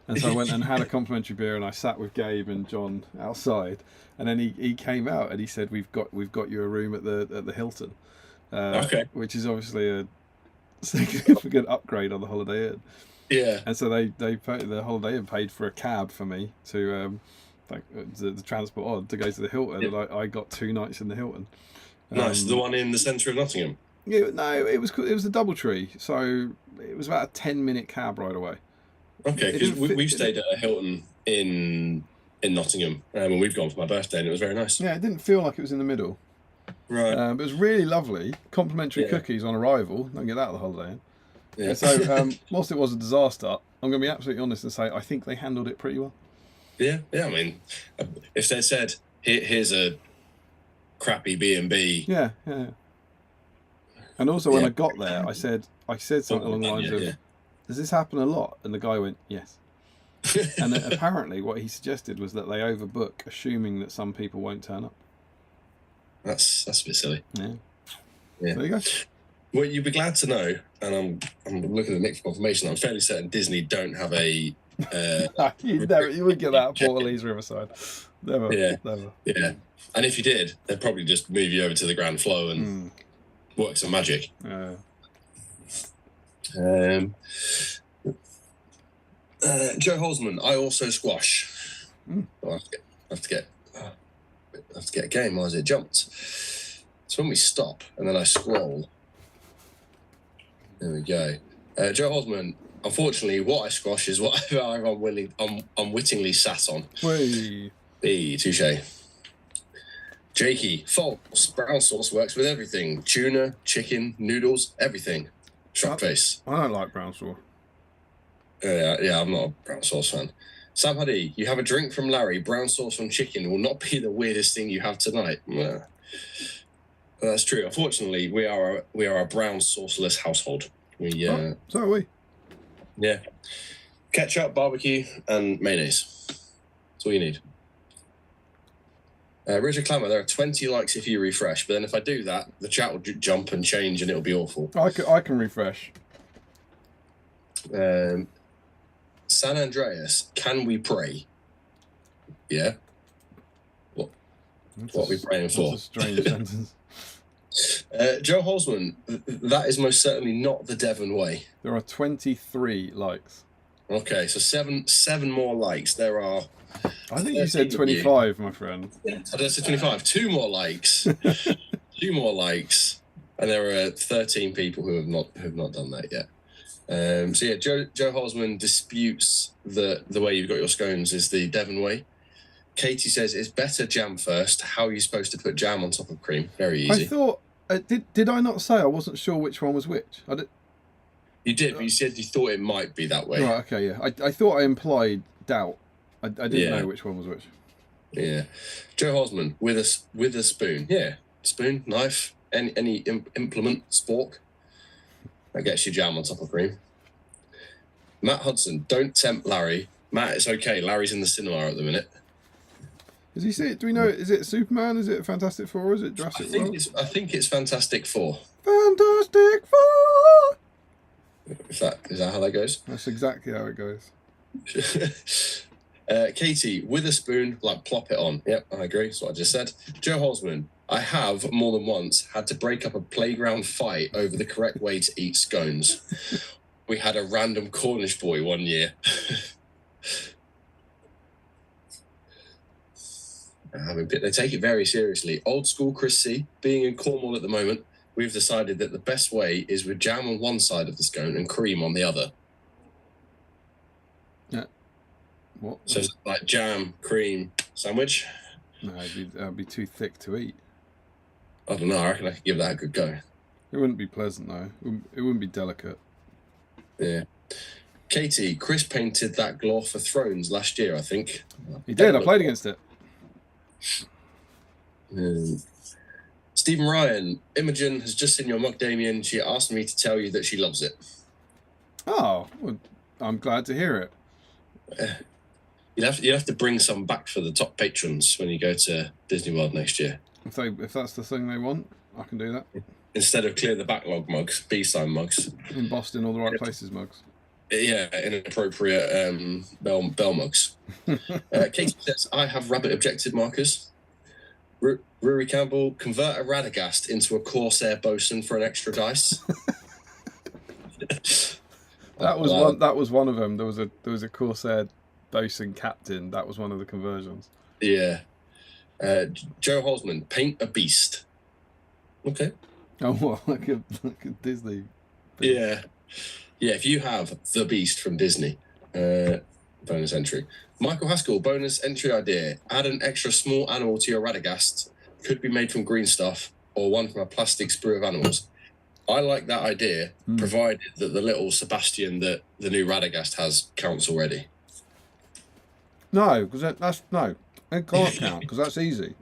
And so I went and had a complimentary beer, and I sat with Gabe and John outside. And then he came out and he said, we've got you a room at the Hilton. Okay. Which is obviously a significant upgrade on the Holiday Inn. Yeah. And so they paid, the Holiday Inn paid for a cab for me to the transport on to go to the Hilton, and I got 2 nights in the Hilton. Nice. The one in the centre of Nottingham. Yeah, no, it was the DoubleTree, so it was about a 10-minute cab ride away. Okay, because we've stayed at a Hilton in Nottingham, and we've gone for my birthday, and it was very nice. Yeah, it didn't feel like it was in the middle. Right. But it was really lovely. Complimentary cookies on arrival. Don't get that at the Holiday Inn. Yeah. So, whilst it was a disaster, I'm going to be absolutely honest and say I think they handled it pretty well. Yeah. I mean, if they said, here's a crappy B&B. Yeah. And also, when I got there, I said something along the lines of, does this happen a lot? And the guy went, yes. And then apparently what he suggested was that they overbook, assuming that some people won't turn up. That's a bit silly. Yeah. Yeah. There you go. Well, you'd be glad to know, and I'm looking at the next confirmation. I'm fairly certain Disney don't have a. You would get that at Portalease Riverside. Never. Yeah. Never. Yeah. And if you did, they'd probably just move you over to the Grand Flow and work some magic. Joe Holzman, I also squash. I have to get a game. Why is it jumped? So when we stop and then I scroll, there we go. Joe Holzman, unfortunately, what I squash is what I've unwittingly sat on. Whey. Hey, touche. Jakey, false. Brown sauce works with everything. Tuna, chicken, noodles, everything. Shock face. I don't like brown sauce. Yeah, I'm not a brown sauce fan. Sam Huddy, you have a drink from Larry. Brown sauce on chicken will not be the weirdest thing you have tonight. That's true. Unfortunately, we are a brown sauceless household. So are we. Yeah. Ketchup, barbecue, and mayonnaise. That's all you need. Richard Clammer, there are 20 likes if you refresh, but then if I do that, the chat will jump and change and it'll be awful. I can refresh. San Andreas, can we pray? Yeah. What are we praying for? That's a strange sentence. Joe Holzman, that is most certainly not the Devon way. There are 23 likes. Okay, so seven more likes. There are. I think you said 25, my friend. I did say 25. 2 more likes. 2 more likes, and there are 13 people who have not done that yet. So yeah, Joe Holzman disputes the way you've got your scones is the Devon way. Katie says it's better jam first. How are you supposed to put jam on top of cream? Very easy. I thought did I not say I wasn't sure which one was which? You did, but you said you thought it might be that way. Right. Okay. Yeah. I thought I implied doubt. I didn't know which one was which. Yeah. Joe Holzman with a spoon. Yeah. Spoon, knife, any implement, spork. That gets you jam on top of cream. Matt Hudson, don't tempt Larry. Matt, it's okay. Larry's in the cinema at the minute. Does he see it? Do we know? Is it Superman? Is it Fantastic Four? Is it Jurassic World? I think it's Fantastic Four. Fantastic Four. Is that how that goes? That's exactly how it goes. Katie, with a spoon, like plop it on. Yep, I agree. That's what I just said. Joe Holzman, I have more than once had to break up a playground fight over the correct way to eat scones. We had a random Cornish boy one year. They take it very seriously. Old school Chris C. Being in Cornwall at the moment, we've decided that the best way is with jam on one side of the scone and cream on the other. Yeah. What? So it's like jam, cream, sandwich? No, that'd be too thick to eat. I don't know. I reckon I could give that a good go. It wouldn't be pleasant, though. It wouldn't be delicate. Yeah. Katie, Chris painted that glove for Thrones last year, I think. He did. I played against it. Stephen Ryan, Imogen has just seen your mug, Damien. She asked me to tell you that she loves it. Oh, well, I'm glad to hear it. You'd have to bring some back for the top patrons when you go to Disney World next year. If that's the thing they want, I can do that. Instead of clear the backlog mugs, BSIME mugs. In Boston, all the right places mugs. Yeah, inappropriate bell mugs. Katie says, I have rabbit objective markers. Rory Campbell, convert a Radagast into a Corsair bosun for an extra dice. That was one of them. There was a Corsair bosun captain. That was one of the conversions. Yeah. Joe Holzman, paint a beast. Okay. Oh, well, like a Disney beast. Yeah. Yeah, if you have the beast from Disney, bonus entry. Michael Haskell, bonus entry idea. Add an extra small animal to your Radagast. Could be made from green stuff or one from a plastic sprue of animals. I like that idea, provided that the little Sebastian that the new Radagast has counts already. No, because that's no. It can't count because that's easy.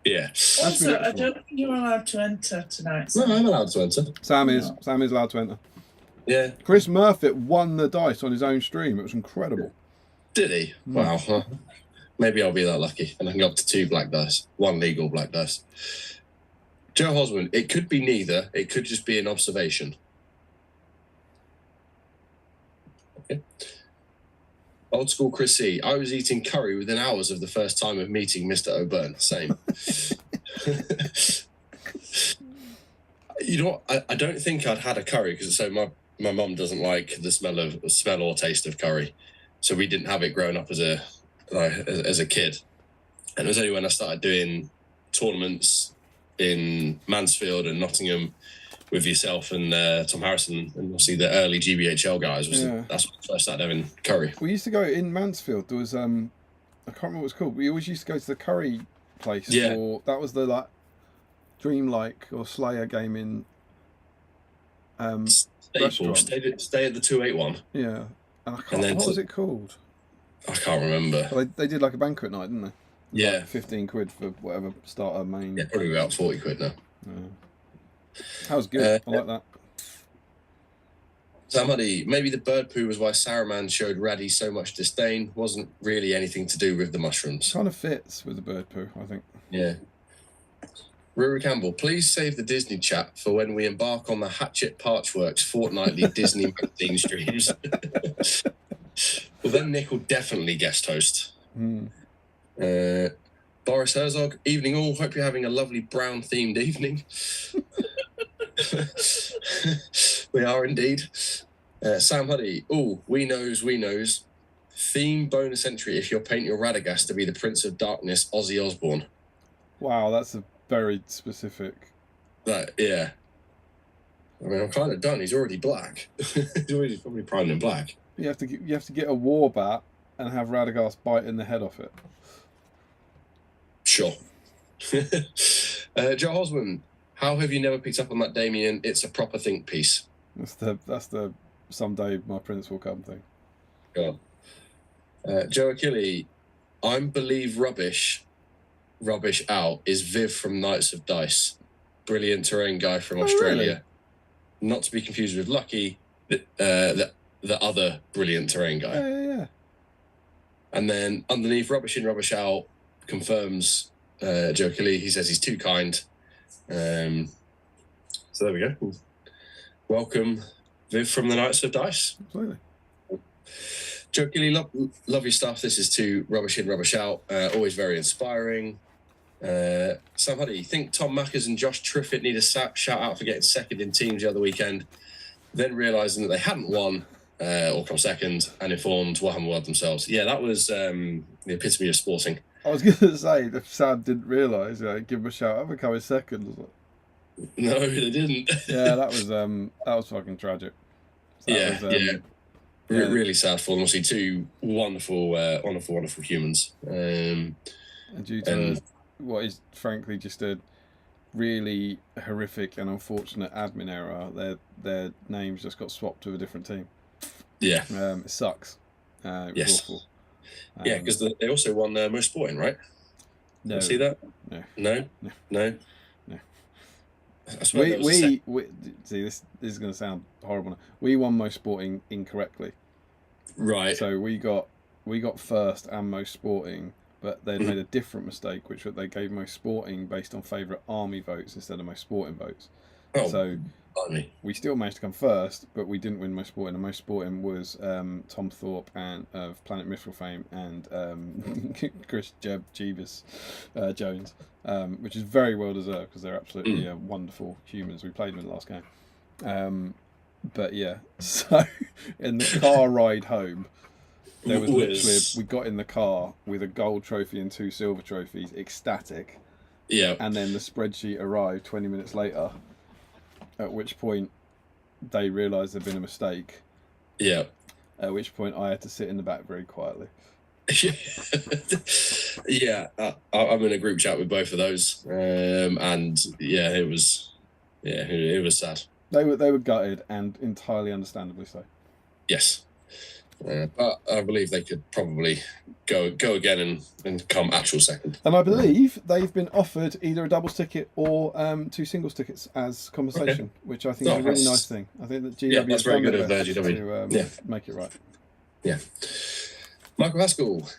Yeah. Also, I don't think you're allowed to enter tonight. No, I'm allowed to enter. Sam is allowed to enter. Yeah. Chris Murfitt won the dice on his own stream. It was incredible. Did he? Wow. Huh. Maybe I'll be that lucky and I can go up to 2 black dice. 1 legal black dice. Joe Hosman, it could be neither. It could just be an observation. Okay. Old school Chris C. I was eating curry within hours of the first time of meeting Mr. O'Byrne. Same. You know what? I don't think I'd had a curry because my mum doesn't like the smell or taste of curry. So we didn't have it growing up as a kid. And it was only when I started doing tournaments in Mansfield and Nottingham with yourself and Tom Harrison and obviously the early GBHL guys. That's when I first started having curry. We used to go in Mansfield. There was I can't remember what it was called. We always used to go to the curry place. Yeah. That was the Dreamlike or Slayer gaming restaurant. Stay at the 281. Yeah. And what was it called? I can't remember. Well, they did like a banquet night, didn't they? Yeah. Like 15 quid for whatever starter main. Yeah, probably about 40 quid now. Yeah. That was good. I like that. Somebody, maybe the bird poo was why Saruman showed Raddy so much disdain. Wasn't really anything to do with the mushrooms. Kind of fits with the bird poo, I think. Yeah. Rory Campbell, please save the Disney chat for when we embark on the Hatchet Parchworks fortnightly Disney magazine streams. Well, then Nick will definitely guest host. Boris Herzog, evening all. Hope you're having a lovely brown themed evening. We are indeed. Sam Huddy, we knows. Theme bonus entry if you'll paint your Radagast to be the Prince of Darkness, Ozzy Osbourne. Wow, that's a very specific. Yeah. I mean, I'm kind of done. He's already black. He's probably primed in black. You have to get a war bat and have Radagast biting the head off it. Sure. Joe Osmond, how have you never picked up on that, Damien? It's a proper think piece. That's the someday my prince will come thing. God. Joe Achille, I'm believe rubbish out is Viv from Knights of Dice. Brilliant terrain guy from Australia. Really? Not to be confused with Lucky, the other brilliant terrain guy. Yeah. And then underneath Rubbish in, Rubbish out confirms Joe Achille. He says he's too kind. So there we go. Welcome, Viv from the Knights of Dice. Absolutely. Joe Gilly, love your stuff. This is too rubbish in, rubbish out. Always very inspiring. Sam Huddy, think Tom Mackers and Josh Triffitt need a shout out for getting second in teams the other weekend, then realising that they hadn't won or come second and informed what happened with themselves. Yeah, that was the epitome of sporting. I was going to say, if Sam didn't realise, give him a shout out for coming second. No, they didn't. Yeah, that was fucking tragic. Really sad for them. Obviously, two wonderful humans. And due to what is frankly just a really horrific and unfortunate admin error, their names just got swapped to a different team. Yeah, it sucks. It was awful. Yeah, because they also won most sporting, right? No, you see that? No. We see this is going to sound horrible. We won most sporting incorrectly. Right. So we got first and most sporting, but they'd made a different mistake, which they gave most sporting based on favourite army votes instead of most sporting votes. Oh, so army. We still managed to come first, but we didn't win most sporting. And most sporting was Tom Thorpe and of Planet Mithril fame and Chris Jeebus Jones, which is very well deserved because they're absolutely wonderful humans. We played them in the last game. But yeah, so in the car ride home, there was literally we got in the car with a gold trophy and 2 silver trophies, ecstatic. Yeah. And then the spreadsheet arrived 20 minutes later, at which point they realised there'd been a mistake. Yeah. At which point I had to sit in the back very quietly. Yeah, I'm in a group chat with both of those, and yeah, it was sad. They were gutted, and entirely understandably so. Yes, but I believe they could probably go again and come actual second. And I believe they've been offered either a doubles ticket or 2 singles tickets as compensation, which I think is a really nice thing. I think that GW that's very good of GW to make it right. Yeah. Michael Haskell,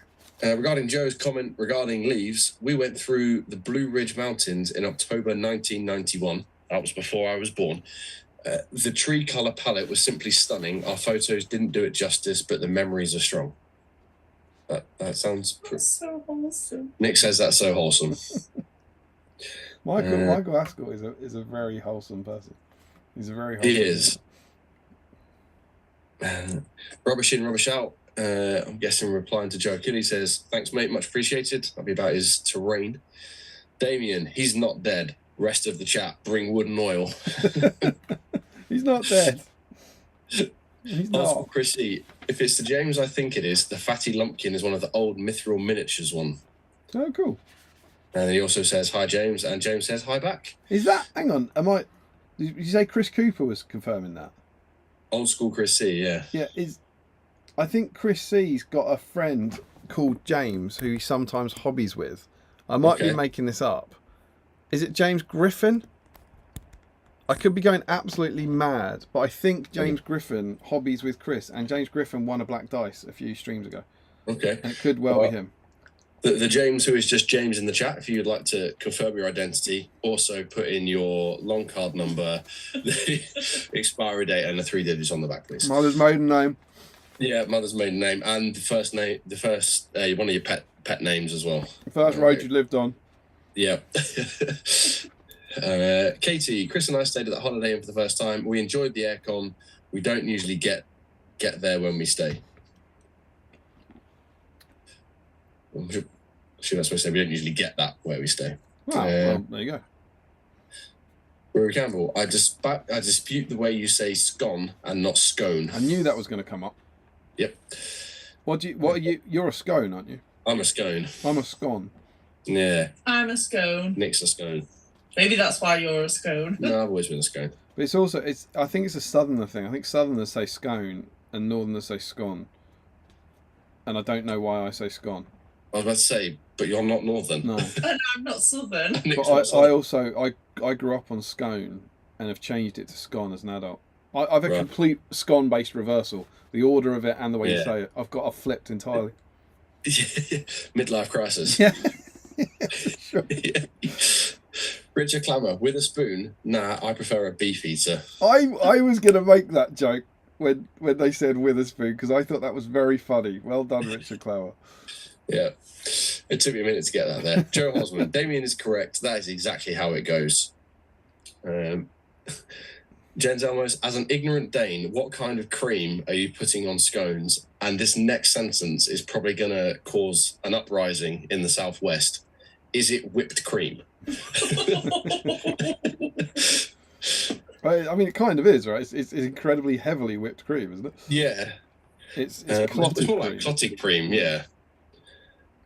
regarding Joe's comment regarding leaves, we went through the Blue Ridge Mountains in October 1991. That was before I was born. The tree colour palette was simply stunning. Our photos didn't do it justice, but the memories are strong. That sounds... That's so wholesome. Nick says that's so wholesome. Michael Haskell is a very wholesome person. He's a very wholesome He is. Rubbish in, rubbish out. I'm guessing replying to Joe Kelly says, thanks mate, much appreciated. That'll be about his terrain. Damien, he's not dead. Rest of the chat, bring wood and oil. He's not dead. He's not. Chrissy, if it's the James I think it is, the Fatty Lumpkin is one of the old Mithril miniatures one. Oh, cool. And he also says, hi James, and James says, hi back. Is that, hang on, did you say Chris Cooper was confirming that? Old school Chris C, yeah. Yeah, I think Chris C's got a friend called James who he sometimes hobbies with. I might be making this up. Is it James Griffin? I could be going absolutely mad, but I think James Griffin hobbies with Chris, and James Griffin won a black dice a few streams ago. Okay. And it could well be him. The James who is just James in the chat, if you'd like to confirm your identity, also put in your long card number, the expiry date, and the 3 digits on the back, please. Mother's maiden name. Yeah, mother's maiden name, and the first one of your pet names as well. The first road you lived on. Yeah. Katie, Chris and I stayed at that Holiday Inn for the first time. We enjoyed the aircon. We don't usually get there when we stay. She was supposed to say we don't usually get that where we stay. Well, there you go. Rory Campbell, I dispute the way you say scone and not scone. I knew that was going to come up. Yep. What are you? You're a scone, aren't you? I'm a scone. I'm a scone. Yeah. I'm a scone. Nick's a scone. Maybe that's why you're a scone. No, I've always been a scone. But it's also I think it's a southerner thing. I think southerners say scone and northerners say scone. And I don't know why I say scone. I was about to say, but you're not northern. No. No, I'm not southern. But I grew up on scone and have changed it to scone as an adult. I've a complete scone based reversal. The order of it and the way you say it. I've flipped entirely. Midlife crisis. Yeah. Sure. Yeah. Richard Clammer, with a spoon? Nah, I prefer a beef eater. I was going to make that joke when they said Witherspoon, because I thought that was very funny. Well done, Richard Clower. Yeah. It took me a minute to get that there. Joe Hosman, Damien is correct. That is exactly how it goes. Jens Elmos, as an ignorant Dane, what kind of cream are you putting on scones? And this next sentence is probably going to cause an uprising in the Southwest. Is it whipped cream? I mean, it kind of is, right? It's incredibly heavily whipped cream, isn't it? Yeah. It's It's clotted more cream. like clotted cream, yeah.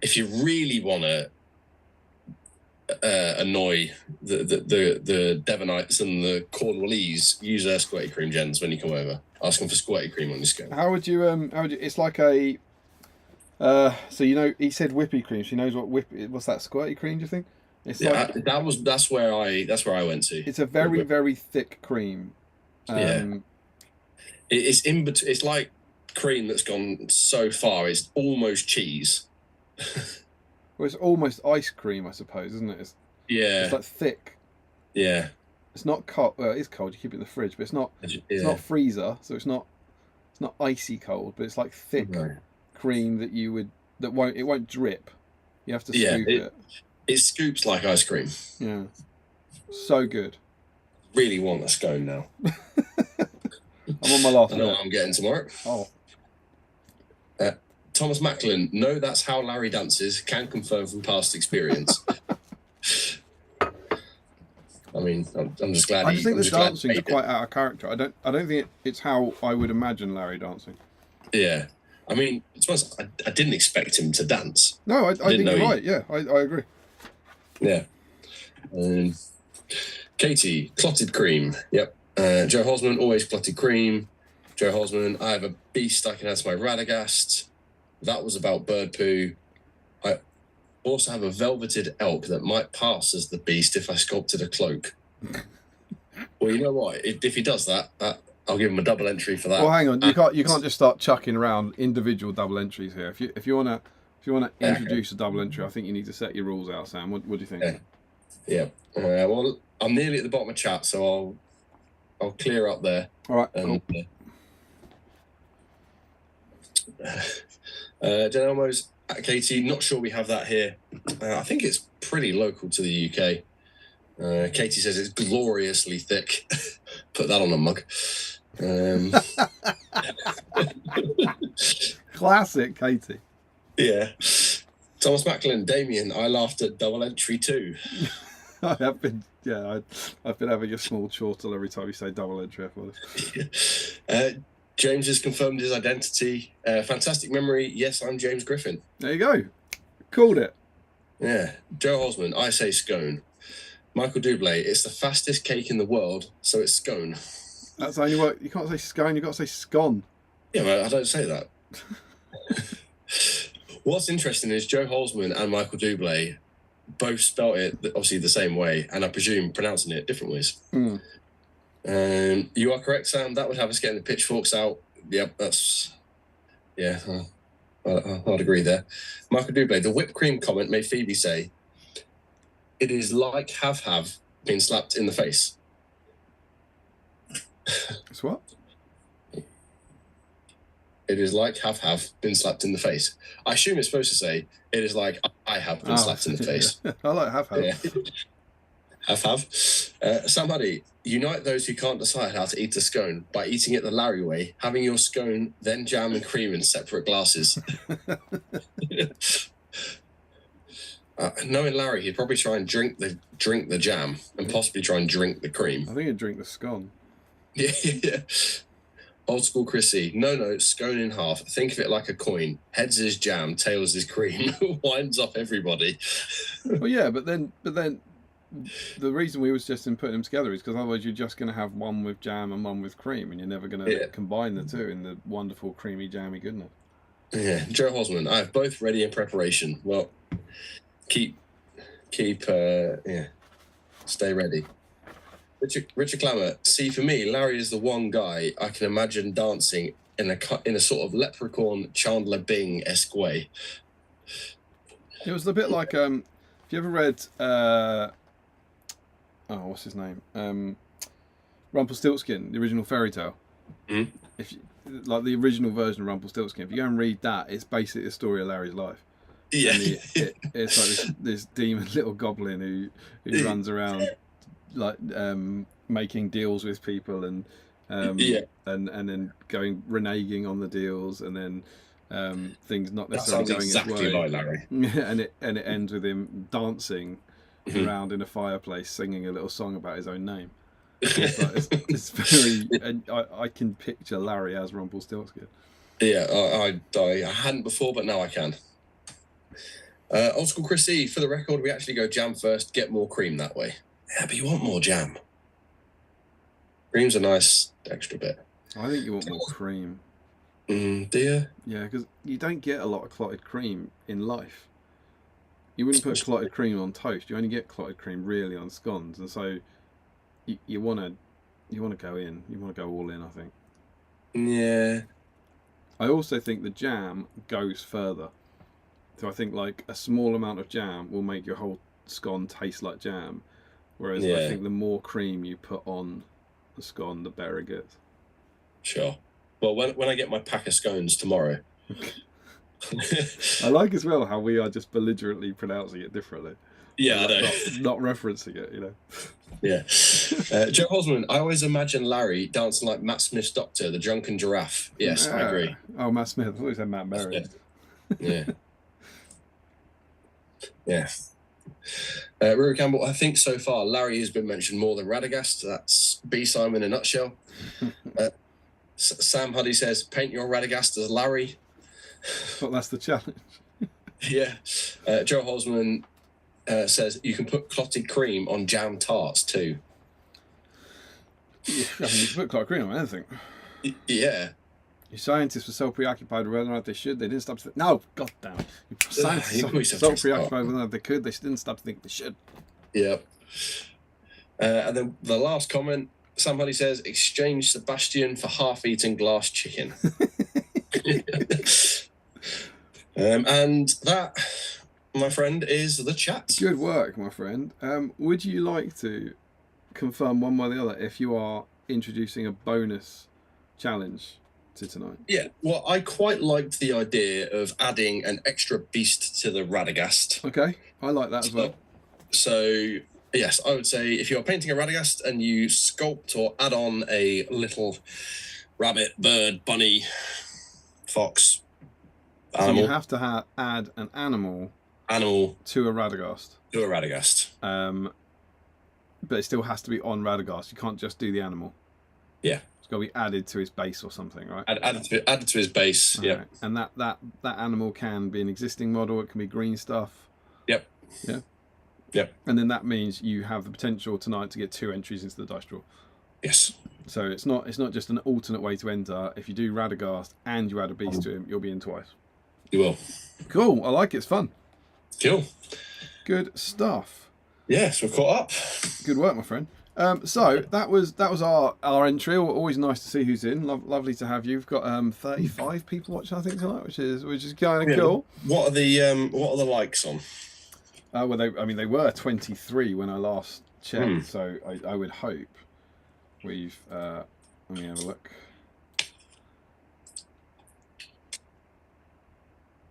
If you really want to annoy the Devonites and the Cornwallese, use squirty cream, Jens, when you come over. Ask them for squirty cream on your scone. How would you? It's like a. So he said whippy cream. She knows what what's that? Squirty cream? Do you think? It's like, that's where I went to. It's a very very thick cream. It's in between. It's like cream that's gone so far. It's almost cheese. Well, it's almost ice cream, I suppose, isn't it? It's like thick. Yeah. It's not cold. Well, it is cold. You keep it in the fridge, but it's not. It's not freezer, so it's not icy cold. But it's like thick cream that it won't drip. You have to scoop it. It scoops like ice cream. Yeah. So good. Really want a scone now. I'm on my last. I know what I'm getting tomorrow. Oh. Thomas Macklin, no, that's how Larry dances. Can confirm from past experience. I mean, I'm just glad. I just think the dancing is quite out of character. I don't think it's how I would imagine Larry dancing. Yeah, I mean, I didn't expect him to dance. No, I think you're right. Yeah, I agree. Yeah. Katie, clotted cream. Yep. Joe Hosman, always clotted cream. Joe Hosman, I have a beast I can add to my Radagast. That was about bird poo. I also have a velveted elk that might pass as the beast if I sculpted a cloak. Well, you know what? If he does that, I'll give him a double entry for that. Well, hang on. You can't just start chucking around individual double entries here. If you wanna introduce a double entry, I think you need to set your rules out, Sam. What do you think? Yeah. Well, I'm nearly at the bottom of chat, so I'll clear up there. All right. Cool. Jen Elmo's, Katie, not sure we have that here. I think it's pretty local to the UK. Katie says it's gloriously thick. Put that on a mug. Classic, Katie. Yeah. Thomas Macklin, Damien, I laughed at double entry too. I have been, I've been having a small chortle every time you say double entry. James has confirmed his identity. Fantastic memory. Yes, I'm James Griffin. There you go. Called it. Yeah. Joe Hosman, I say scone. Michael Dublé, it's the fastest cake in the world, so it's scone. That's only what you can't say scone. You got to say scone. Yeah, but I don't say that. What's interesting is Joe Hosman and Michael Dublé both spelt it obviously the same way, and I presume pronouncing it different ways. You are correct, Sam. That would have us getting the pitchforks out. Yep, I'd agree there. Michael Dublé, the whipped cream comment made Phoebe say, "It is like have been slapped in the face." It's what? It is like have been slapped in the face. I assume it's supposed to say, it is like I have been slapped in the face. I like have. Yeah. Have. Somebody, unite those who can't decide how to eat a scone by eating it the Larry way, having your scone, then jam and cream in separate glasses. Knowing Larry, he'd probably try and drink the jam and possibly try and drink the cream. I think he'd drink the scone. Yeah. Old school Chrissy, no, scone in half. Think of it like a coin. Heads is jam, tails is cream. Winds up everybody. Well, yeah, but then the reason we were suggesting putting them together is because otherwise you're just going to have one with jam and one with cream, and you're never going to combine the two in the wonderful creamy jammy goodness. Yeah, Joe Hosman, I have both ready in preparation. Well, keep stay ready. Richard Clammer, see, for me, Larry is the one guy I can imagine dancing in a sort of leprechaun Chandler Bing-esque way. It was a bit like have you ever read what's his name? Rumpelstiltskin, the original fairy tale. if you, like the original version of Rumpelstiltskin, if you go and read that, it's basically the story of Larry's life. Yeah. And it's like this demon little goblin who runs around like making deals with people and then going reneging on the deals, and then things not necessarily going exactly his way. Like Larry. and it ends with him dancing around in a fireplace, singing a little song about his own name. It's very. And I can picture Larry as Rumpelstiltskin. Yeah, I hadn't before, but now I can. Old School Chris E, for the record, we actually go jam first, get more cream that way. Yeah, but you want more jam. Cream's a nice extra bit. I think you want more cream. Do you? Yeah, because you don't get a lot of clotted cream in life. You wouldn't put clotted cream on toast. You only get clotted cream really on scones, and so you want to go in. You want to go all in, I think. Yeah. I also think the jam goes further. So I think like a small amount of jam will make your whole scone taste like jam, whereas I think the more cream you put on the scone, the better it gets. Sure. Well, when I get my pack of scones tomorrow. I like as well how we are just belligerently pronouncing it differently. Yeah, like, I know. Not referencing it, you know. Yeah. Joe Hosman, I always imagine Larry dancing like Matt Smith's Doctor, the drunken giraffe. Yes, I agree. Oh, Matt Smith. I thought you said Matt Berry. Yeah. Yeah. Rory Campbell, I think so far Larry has been mentioned more than Radagast. That's BSIME in a nutshell. Sam Huddy says, paint your Radagast as Larry. Well, that's the challenge. Yeah. Joe Hosman says, you can put clotted cream on jam tarts too. Yeah, I mean, you can put clotted cream on anything. Yeah. Your scientists were so preoccupied with whether or not they should, they didn't stop to think. No, goddamn. Scientists were so preoccupied with whether or not they could, they didn't stop to think they should. Yeah. And then the last comment, somebody says, exchange Sebastian for half-eaten glass chicken. And that, my friend, is the chat. Good work, my friend. Would you like to confirm one way or the other if you are introducing a bonus challenge to tonight? Yeah, well, I quite liked the idea of adding an extra beast to the Radagast. Okay, I like that as well. So, yes, I would say if you're painting a Radagast and you sculpt or add on a little rabbit, bird, bunny, fox, animal. So you have to add an animal to a Radagast. To a Radagast. But it still has to be on Radagast. You can't just do the animal. Yeah. It's got to be added to his base or something, right? Added to his base, yeah. Right. And that animal can be an existing model. It can be green stuff. Yep. Yeah. Yep. And then that means you have the potential tonight to get 2 entries into the dice draw. Yes. So it's not just an alternate way to enter. If you do Radagast and you add a beast to him, you'll be in twice. You will. Cool. I like it. It's fun. Cool. Good stuff. Yes, we're caught up. Good work, my friend. So that was our entry. Always nice to see who's in. Lovely to have you. We've got 35 people watching, I think, tonight, which is kind of cool. What are the likes on? Well, they were 23 when I last checked. So I would hope we've. Let me have a look.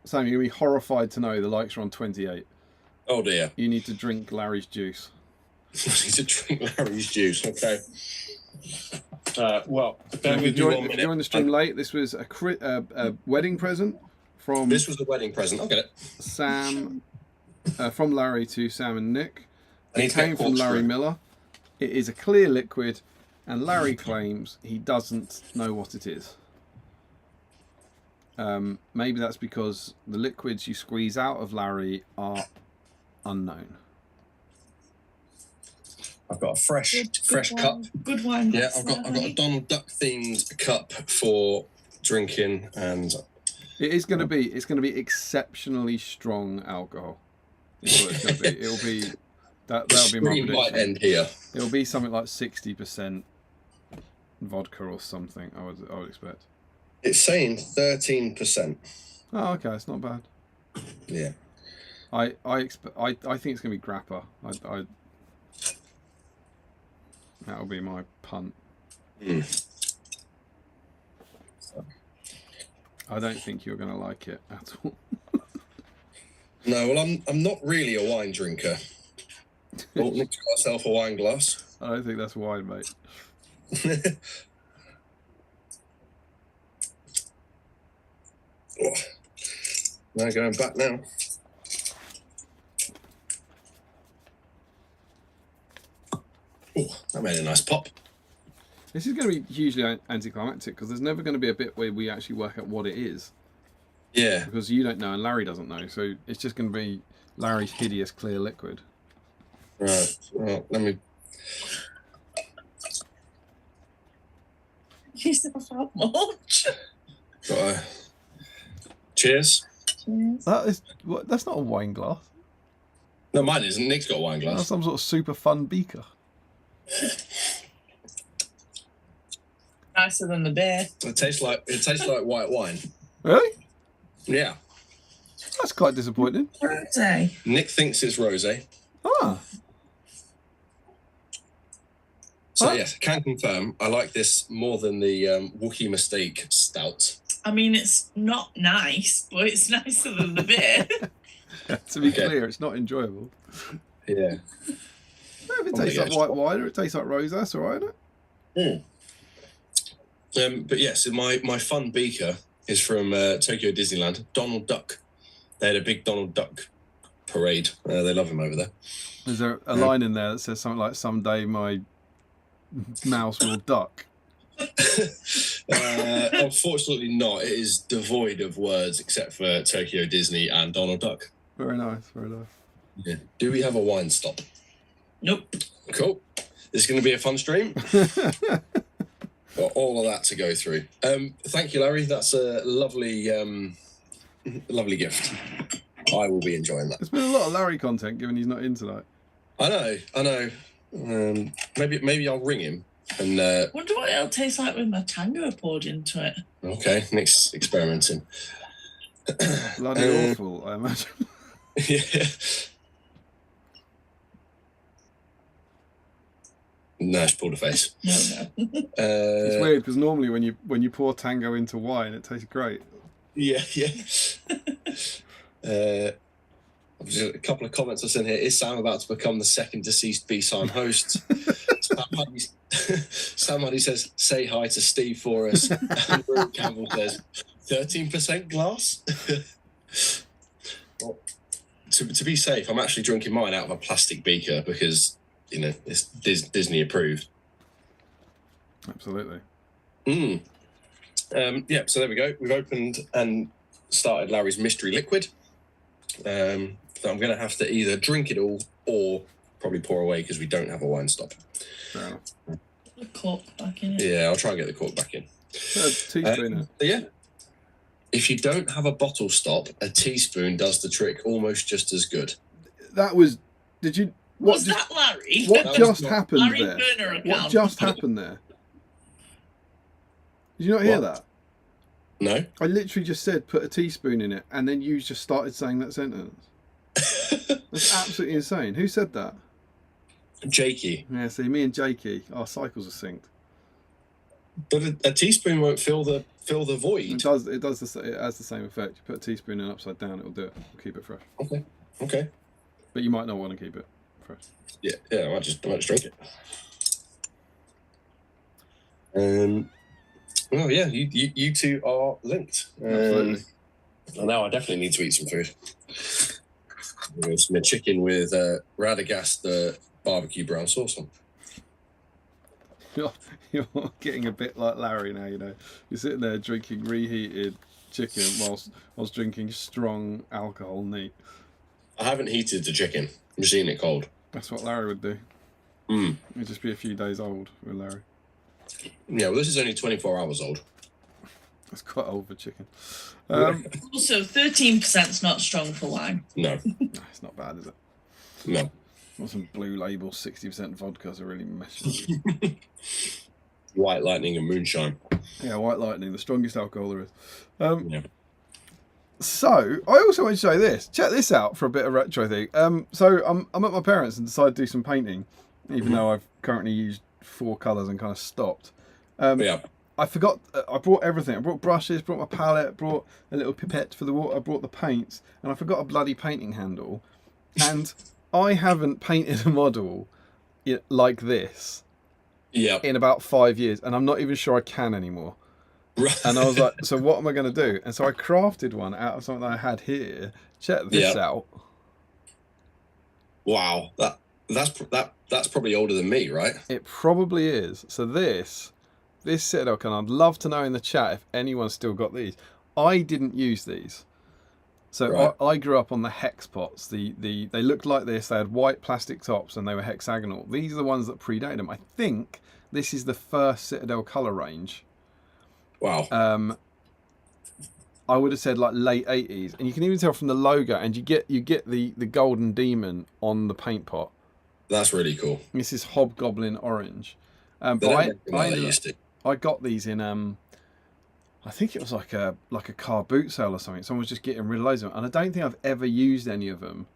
Sam, you're gonna be horrified to know the likes are on 28. Oh dear. You need to drink Larry's juice. I need to drink Larry's juice. Okay. Well, if you joined the stream late, this was a wedding present from. This was a wedding present. I'll get it. Sam, from Larry to Sam and Nick. It came from Larry Miller. It is a clear liquid, and Larry claims he doesn't know what it is. Maybe that's because the liquids you squeeze out of Larry are unknown. I've got a fresh cup. Good wine. Yeah, I've got a Donald Duck themed cup for drinking, and it's going to be exceptionally strong alcohol. Is what it's going to be. It'll be that'll be my prediction. Might end here. It'll be something like 60% vodka or something. I would expect. It's saying 13%. Oh, okay, it's not bad. Yeah. I think it's gonna be grappa. That'll be my punt. I don't think you're going to like it at all. No, well, I'm not really a wine drinker. Oh, Nick's got herself a wine glass. I don't think that's wine, mate. Oh. Now going back now. Oh, that made a nice pop. This is going to be hugely anticlimactic because there's never going to be a bit where we actually work out what it is. Yeah. Because you don't know and Larry doesn't know, so it's just going to be Larry's hideous clear liquid. Right. Well, let me. You never felt much. Cheers. Cheers. That's not a wine glass. No, mine isn't. Nick's got a wine glass. That's some sort of super fun beaker. Nicer than the beer. It tastes like white wine. Really? Yeah. That's quite disappointing. Rosé. Nick thinks it's rosé. Ah. So Huh? yes, can confirm I like this more than the Wookiee Mistake Stout. I mean, it's not nice, but it's nicer than the beer. To be clear, it's not enjoyable. Yeah. If it tastes like white wine or it tastes like rosé, that's all right, isn't it? But yes, my fun beaker is from Tokyo Disneyland. Donald Duck. They had a big Donald Duck parade. They love him over there. Is there a line in there that says something like, "Someday my mouse will duck"? Unfortunately not. It is devoid of words except for Tokyo Disney and Donald Duck. Very nice, very nice. Yeah. Do we have a wine stop? Nope. Cool. This is going to be a fun stream. Got all of that to go through. Thank you, Larry. That's a lovely, lovely gift. I will be enjoying that. There's been a lot of Larry content, given he's not in tonight. I know. Maybe I'll ring him and. Wonder what it'll taste like with my tango poured into it. Okay, Nick's experimenting. Bloody awful, I imagine. Yeah. No, she pulled a face. No. It's weird because normally when you pour tango into wine, it tastes great. Yeah. A couple of comments I've seen here. Is Sam about to become the second deceased BSIME host? Sam Huddy says, say hi to Steve for us. Andrew Campbell says, 13% glass? Well, to be safe, I'm actually drinking mine out of a plastic beaker because, you know, it's Disney approved. Absolutely. Yeah, so there we go. We've opened and started Larry's mystery liquid. So I'm going to have to either drink it all or probably pour away because we don't have a wine stop. Fair enough. Put the cork back in it. Yeah, I'll try and get the cork back in. A teaspoon. Yeah. If you don't have a bottle stop, a teaspoon does the trick almost just as good. That was. Did you? What Was that Larry? What That just was happened Larry there? Burner account. What just happened there? Did you not hear What? that? No? I literally just said put a teaspoon in it, and then you just started saying that sentence. That's absolutely insane. Who said that? Jakey. Yeah, see, me and Jakey, our cycles are synced. But a teaspoon won't fill the It void. does. It has the same effect. You put a teaspoon in upside down, it'll do it. It'll keep it fresh. Okay. But you might not want to keep it fresh. Yeah, I might just drink it. Well, yeah, you two are linked. Absolutely. And now I definitely need to eat some food. Some chicken with Radagast barbecue brown sauce on. You're getting a bit like Larry now, you know. You're sitting there drinking reheated chicken whilst drinking strong alcohol neat. I haven't heated the chicken. I'm just eating it cold. That's what Larry would do. It'd just be a few days old with Larry. Yeah, well, this is only 24 hours old. That's quite old for chicken. Also, 13%'s not strong for wine. No, It's not bad, is it? no. Or some Blue Label 60% vodkas are really messy. White lightning and moonshine. Yeah, White Lightning, the strongest alcohol there is. Yeah. So, I also want to say this. Check this out for a bit of retro thing. So, I'm at my parents' and decided to do some painting, even though I've currently used 4 colours and kind of stopped. Yeah. I forgot. I brought everything. I brought brushes, brought my palette, brought a little pipette for the water. I brought the paints, and I forgot a bloody painting handle. And I haven't painted a model like this in about 5 years, and I'm not even sure I can anymore. Right. And I was like, so what am I going to do? And so I crafted one out of something that I had here. Check this out. Wow, that's probably older than me, right? It probably is. So this Citadel can. I'd love to know in the chat if anyone's still got these. I didn't use these. So I grew up on the hex pots. They looked like this. They had white plastic tops and they were hexagonal. These are the ones that predate them. I think this is the first Citadel color range. Wow. I would have said like late 80s, and you can even tell from the logo, and you get the golden demon on the paint pot. That's really cool. This is Hobgoblin Orange. But I got these in I think it was like a car boot sale or something. Someone was just getting rid of loads of them, and I don't think I've ever used any of them.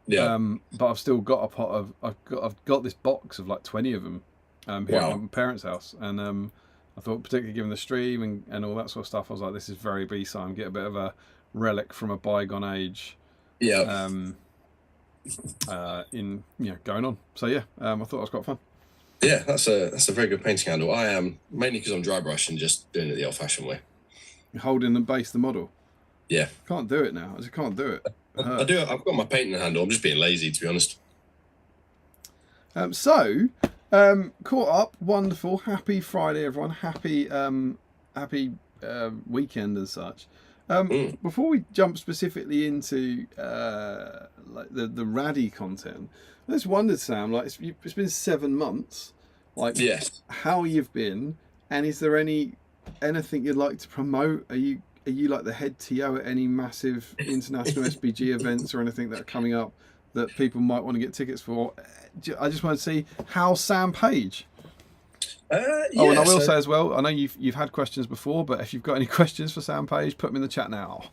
Yeah. But I've still got a pot of. I've got this box of like 20 of them here at my parents' house, and I thought, particularly given the stream and all that sort of stuff, I was like, this is very BSIME. Get a bit of a relic from a bygone age. Yeah. In going on. So yeah, I thought it was quite fun. Yeah, that's a very good painting handle. I am mainly because I'm dry brushing, just doing it the old-fashioned way. You're holding and base the model. Yeah. Can't do it now. I just can't do it. I do. I've got my painting handle. I'm just being lazy, to be honest. Caught up, wonderful, happy Friday, everyone. Happy weekend and such. Before we jump specifically into like the Raddy content, I just wondered, Sam, like it's been 7 months, like yes, how you've been, and is there anything you'd like to promote? Are you like the head TO at any massive international SBG events or anything that are coming up that people might want to get tickets for? I just want to see how's Sam Page. And I will say as well, I know you've had questions before, but if you've got any questions for Sam Page, put them in the chat now.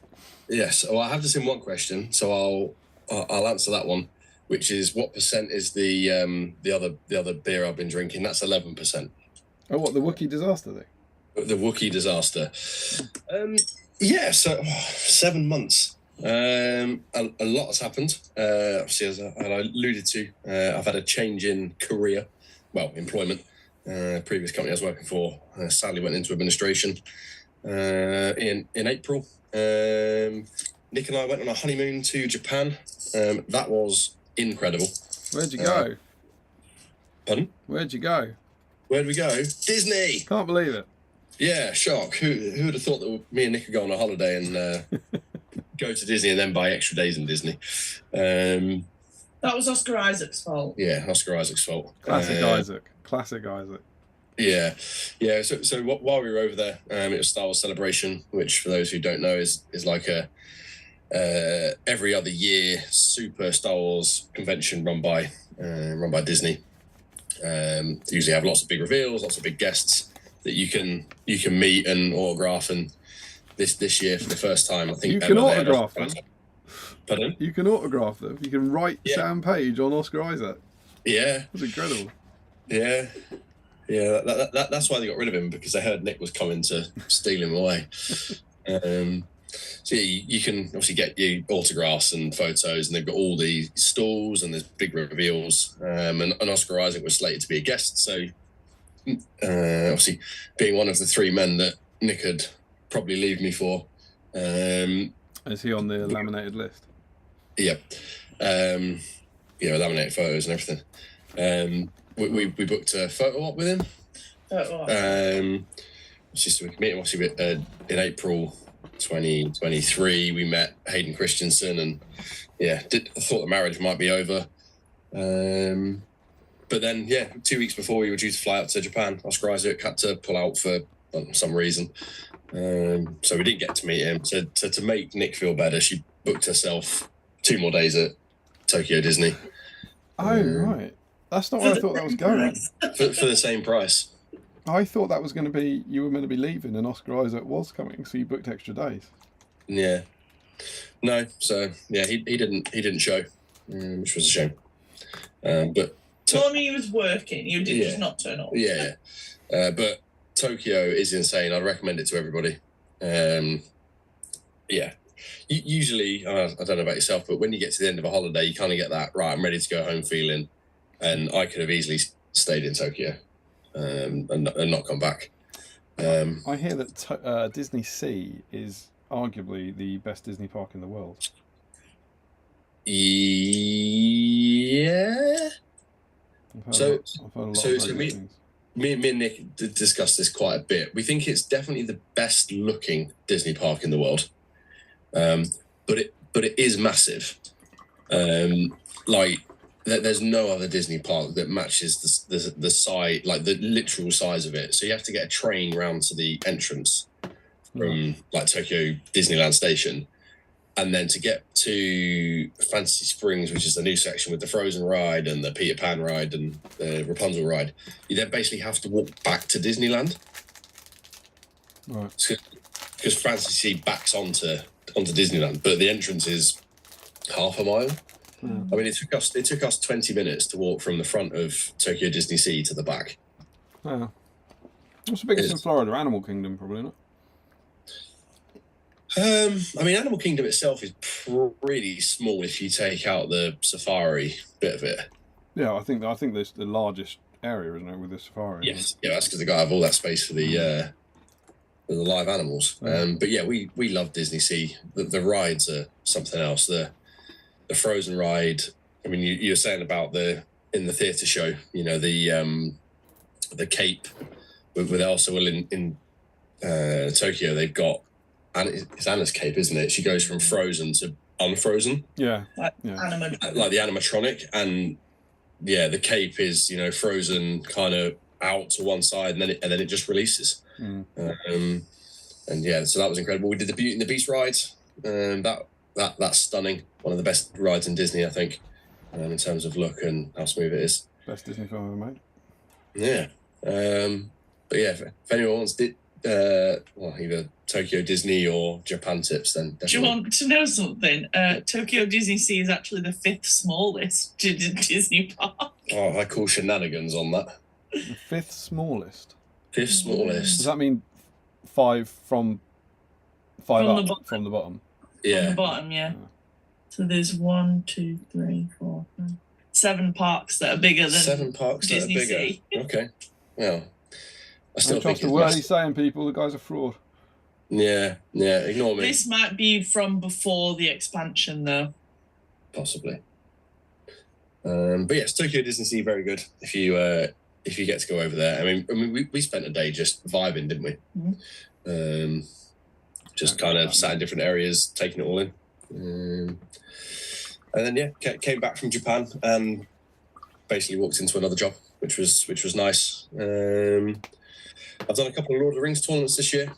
Yes, well, I have just in one question, so I'll answer that one, which is what percent is the other beer I've been drinking? That's 11%. Oh, what, the Wookiee disaster thing? The Wookiee disaster. Yeah, so 7 months. A lot has happened. Obviously, as I alluded to, I've had a change in career, employment. Previous company I was working for sadly went into administration in April. Nick and I went on a honeymoon to Japan. That was incredible. Where'd you go? Pardon? Where'd you go? Where'd we go? Disney. Can't believe it. Yeah, shock. Who would have thought that me and Nick could go on a holiday and go to Disney and then buy extra days in Disney? That was Oscar Isaac's fault. Yeah, Oscar Isaac's fault. Classic Isaac. Classic Isaac. Yeah. So while we were over there, it was Star Wars Celebration, which for those who don't know is like a every other year super Star Wars convention run by Disney. Usually have lots of big reveals, lots of big guests that you can meet and autograph. And this year for the first time, I think you can autograph them. Pardon? You can autograph them. You can write Sam Page on Oscar Isaac. Yeah, that's incredible. Yeah. That's why they got rid of him, because they heard Nick was coming to steal him away. So you can obviously get your autographs and photos, and they've got all the stalls and there's big reveals. And Oscar Isaac was slated to be a guest, so obviously being one of the 3 men that Nick had probably leave me for. Is he on the laminated list? Yeah. Laminated photos and everything. We booked a photo op with him. So we could meet him obviously in April 2023. We met Hayden Christensen, and I thought the marriage might be over. But then 2 weeks before we were due to fly out to Japan, Oscar Isaac had to pull out for some reason. So we didn't get to meet him. So to make Nick feel better, she booked herself 2 more days at Tokyo Disney. Oh, right. That's not where I thought that was going. For the same price. I thought that was going to be, you were meant to be leaving and Oscar Isaac was coming, so you booked extra days. Yeah. No, so he didn't show, which was a shame. But he was working. You did just not turn up. Yeah. But Tokyo is insane. I'd recommend it to everybody. Yeah. Usually, I don't know about yourself, but when you get to the end of a holiday, you kind of get that, right, I'm ready to go home feeling. And I could have easily stayed in Tokyo and not come back. I hear that Disney Sea is arguably the best Disney park in the world. Yeah. I've heard a lot of things. Me and Nick discussed this quite a bit. We think it's definitely the best looking Disney park in the world, but it is massive. Like there's no other Disney park that matches the size, like the literal size of it. So you have to get a train round to the entrance from like Tokyo Disneyland Station, and then to get to Fantasy Springs, which is the new section with the Frozen ride and the Peter Pan ride and the Rapunzel ride, you then basically have to walk back to Disneyland. Right. Because Fantasy backs onto Disneyland, but the entrance is half a mile. I mean, it took us 20 minutes to walk from the front of Tokyo Disney Sea to the back. Yeah. What's the biggest in Florida? Animal Kingdom, probably not. I mean, Animal Kingdom itself is pretty small if you take out the safari bit of it. Yeah, I think there's the largest area, isn't it, with the safari? Yes, yeah, that's because they got to have all that space for the live animals. But yeah, we love Disney Sea. The rides are something else. The Frozen ride. I mean, you were saying about in the theatre show, you know, the Cape with Elsa. Well, in Tokyo, they've got. And it's Anna's Cape, isn't it? She goes from frozen to unfrozen. Yeah. Like the animatronic. And yeah, the Cape is, you know, frozen kind of out to one side and then it just releases. And yeah, so that was incredible. We did the Beauty and the Beast ride. That's stunning. One of the best rides in Disney, I think, in terms of look and how smooth it is. Best Disney film ever made. Yeah. But yeah, if anyone wants either Tokyo Disney or Japan tips, then definitely. Do you want to know something? Tokyo Disney Sea is actually the 5th smallest Disney park. Oh, I call shenanigans on that. The 5th smallest? 5th smallest. Does that mean 5 from up from the bottom? Yeah. From the bottom, yeah. So there's 1, 2, 3, 4, 5, 7 parks that are bigger than 7 parks Disney that are bigger. Sea. Okay. Well, I still think the word he's saying, people. The guy's a fraud. Yeah, ignore me. This might be from before the expansion, though. Possibly. But yes, Tokyo Disney Sea, very good. If you get to go over there, I mean, we spent a day just vibing, didn't we? Mm-hmm. Just kind of sat in different areas, taking it all in. And then yeah, came back from Japan and basically walked into another job, which was nice. I've done a couple of Lord of the Rings tournaments this year.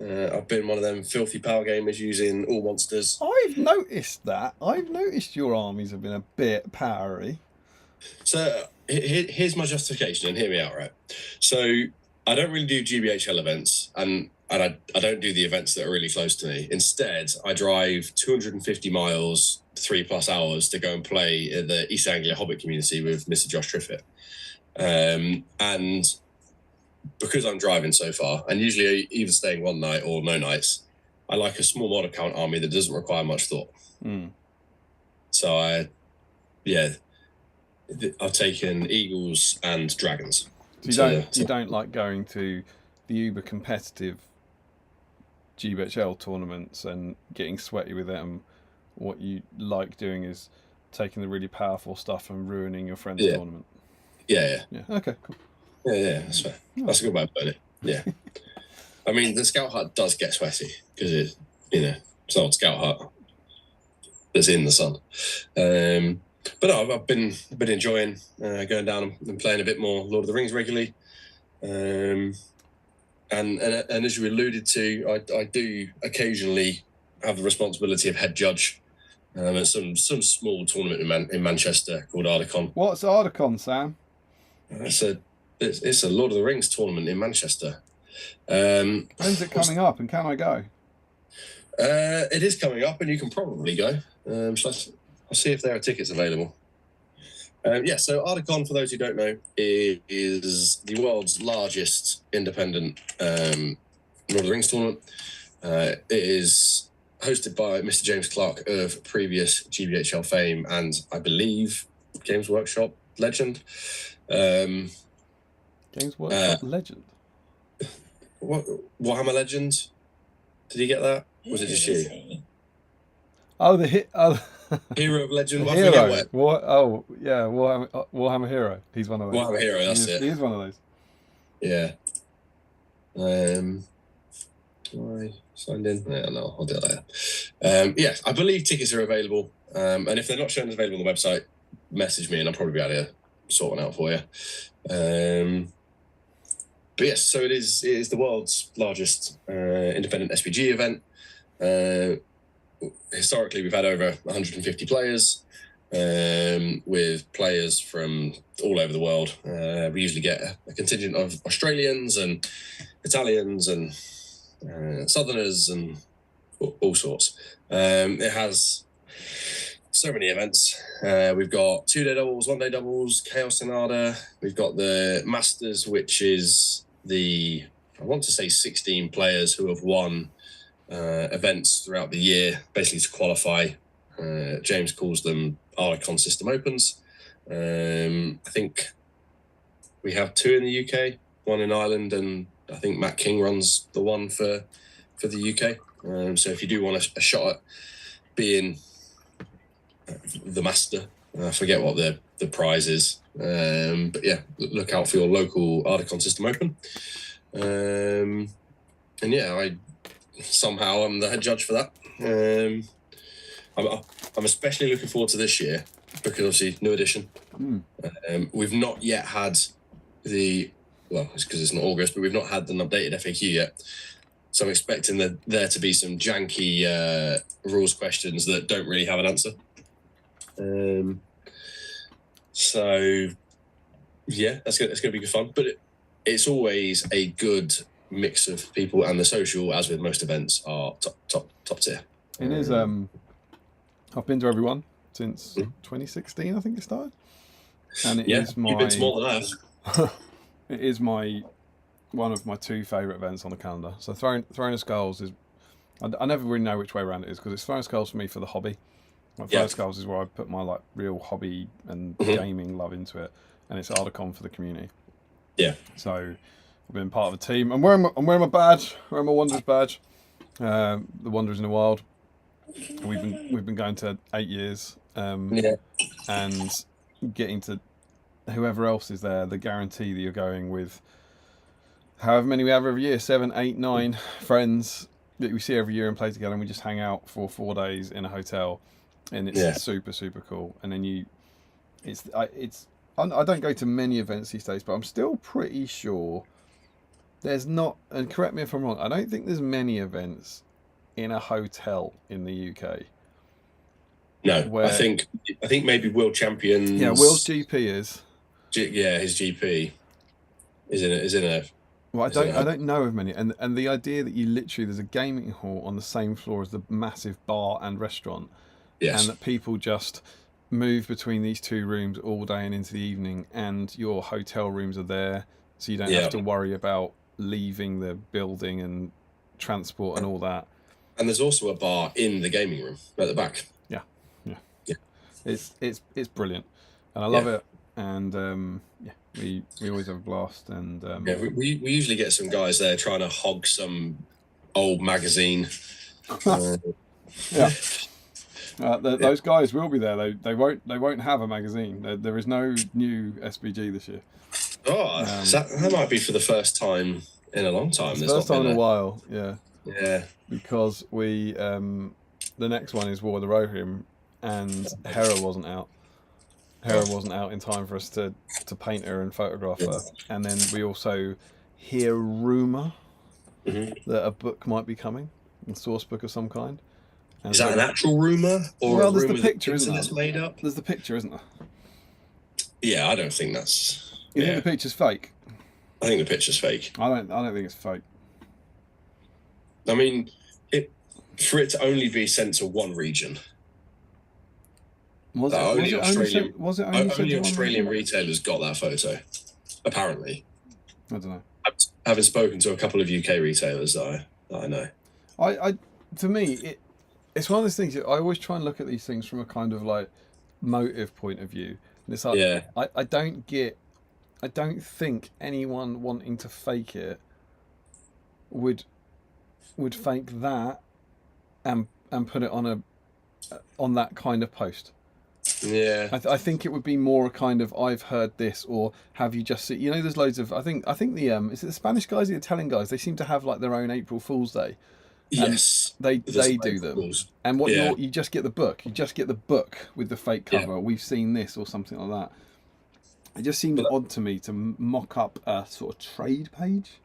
I've been one of them filthy power gamers using all monsters. I've noticed that. I've noticed your armies have been a bit powery. So here's my justification, and hear me out, right? So I don't really do GBHL events, and I don't do the events that are really close to me. Instead, I drive 250 miles, 3+ hours to go and play at the East Anglia Hobbit community with Mr. Josh Triffitt. And because I'm driving so far, and usually either staying one night or no nights, I like a small model count army that doesn't require much thought. So I've taken eagles and dragons. So you don't like going to the uber competitive GBHL tournaments and getting sweaty with them. What you like doing is taking the really powerful stuff and ruining your friend's tournament. Yeah. Okay, cool. Yeah, that's fair. That's a good way of putting it. Yeah. I mean, the Scout Hut does get sweaty because it's an old Scout Hut that's in the sun. But no, I've been enjoying going down and playing a bit more Lord of the Rings regularly. And as you alluded to, I do occasionally have the responsibility of head judge at some small tournament in Manchester called Articon. What's Articon, Sam? It's a Lord of the Rings tournament in Manchester. When's it coming up, and can I go? It is coming up, and you can probably go. I'll see if there are tickets available. So Articon, for those who don't know, is the world's largest independent Lord of the Rings tournament. It is hosted by Mr. James Clark of previous GBHL fame and, I believe, Games Workshop legend. Games Workshop legend? Warhammer legend? Did you get that? Was it just you? Oh, Hero of legend. Hero. Warhammer Hero. He's one of those. Warhammer Hero, that's it. He is one of those. Yeah. I signed in? Yeah, no, I'll do it later. I believe tickets are available. And if they're not shown as available on the website, message me and I'll probably be able to sort one out for you. But yes, so it is the world's largest independent SBG event. Historically, we've had over 150 players, with players from all over the world. We usually get a contingent of Australians and Italians and Southerners and all sorts. It has so many events. We've got 2-day doubles, 1-day doubles, Chaos Sonata. We've got the Masters, which is I want to say 16 players who have won events throughout the year, basically to qualify. James calls them Articon System Opens. I think we have 2 in the UK, 1 in Ireland, and I think Matt King runs the one for the UK. So if you do want a shot at being the master, I forget what the prize is. But yeah, look out for your local Articon System Open. And yeah, I somehow I'm the head judge for that. I'm especially looking forward to this year because obviously new edition. We've not yet had it's because it's not August, but we've not had an updated FAQ yet. So I'm expecting there to be some janky rules questions that don't really have an answer. So yeah, that's going to be good fun. But it's always a good mix of people, and the social, as with most events, are top tier. It is. I've been to everyone since 2016, I think it started, and you've been to more than I have. It is one of my 2 favourite events on the calendar. So Throne of Skulls is, I never really know which way around it is, because it's Throne of Skulls for me for the hobby. Throne of Skulls is where I put my real hobby and gaming love into it, and it's Articon for the community. Yeah. So I've been part of a team. I'm wearing my badge, wearing my Wanderers badge. The Wanderers in the Wild. We've been going to 8 years. And getting to whoever else is there, the guarantee that you're going with however many we have every year, 7, 8, 9 friends that we see every year and play together, and we just hang out for 4 days in a hotel, and it's super, super cool. And then I don't go to many events these days, but I'm still pretty sure there's not, and correct me if I'm wrong, I don't think there's many events in a hotel in the UK. No, I think maybe World Champions. Yeah, Will's GP is. His GP is in a. Well, I don't know of many, and the idea that there's a gaming hall on the same floor as the massive bar and restaurant, and that people just move between these 2 rooms all day and into the evening, and your hotel rooms are there, so you don't have to worry about leaving the building and transport and all that. And there's also a bar in the gaming room at the back. Yeah. It's brilliant, and I love it. And we always have a blast. And we usually get some guys there trying to hog some old magazine. Those guys will be there. They won't have a magazine. There is no new SBG this year. That might be for the first time in a long time. First time in a while, yeah. Yeah. Because we the next one is War of the Rohirrim, and Hera wasn't out. Hera wasn't out in time for us to paint her and photograph her. And then we also hear rumour that a book might be coming, a source book of some kind. And is that an actual rumour? Or there's the picture, isn't there? Made up? There's the picture, isn't there? Yeah, I don't think that's... You think the picture's fake? I think the picture's fake. I don't think it's fake. I mean, for it to only be sent to one region, Was only Australian only Australian retailers got that photo, apparently. I don't know. Having spoken to a couple of UK retailers that I know. For me, it's one of those things. I always try and look at these things from a kind of like motive point of view. And it's like I don't think anyone wanting to fake it would fake that and put it on that kind of post. Yeah, I think it would be more a kind of I've heard this, or have you just seen? There's loads of I think the is it the Spanish guys, the Italian guys? They seem to have like their own April Fool's Day. Yes, they do them. Fools. And you just get the book. You just get the book with the fake cover. We've seen this or something like that. It just seems odd to me to mock up a sort of trade page.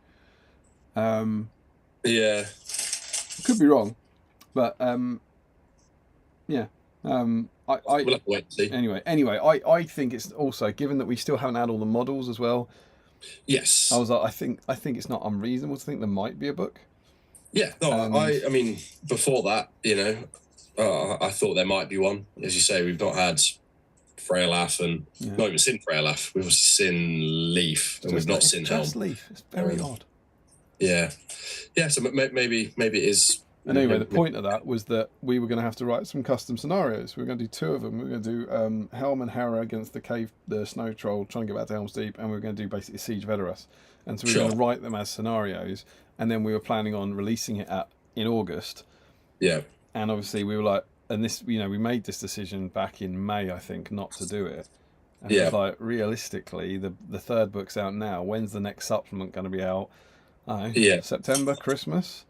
Could be wrong, but we'll have to wait and see. Anyway, I think it's also, given that we still haven't had all the models as well. Yes, I was like, I think it's not unreasonable to think there might be a book. Yeah, no, I mean, before that, I thought there might be one. As you say, we've not had Freylaf and not even seen Freylaf. We've seen Leaf and we've not seen Helm. Just Leaf. It's very odd. Yeah. So maybe it is. And anyway, the point of that was that we were going to have to write some custom scenarios. We were going to do 2 of them. We were going to do Helm and Hera against the Snow Troll, trying to get back to Helm's Deep, and we were going to do basically Siege of Edoras. And so we were going to write them as scenarios, and then we were planning on releasing it in August. Yeah. And obviously we were like, and this, we made this decision back in May, I think, not to do it. And it was like, realistically, the 3rd book's out now. When's the next supplement going to be out? September, Christmas,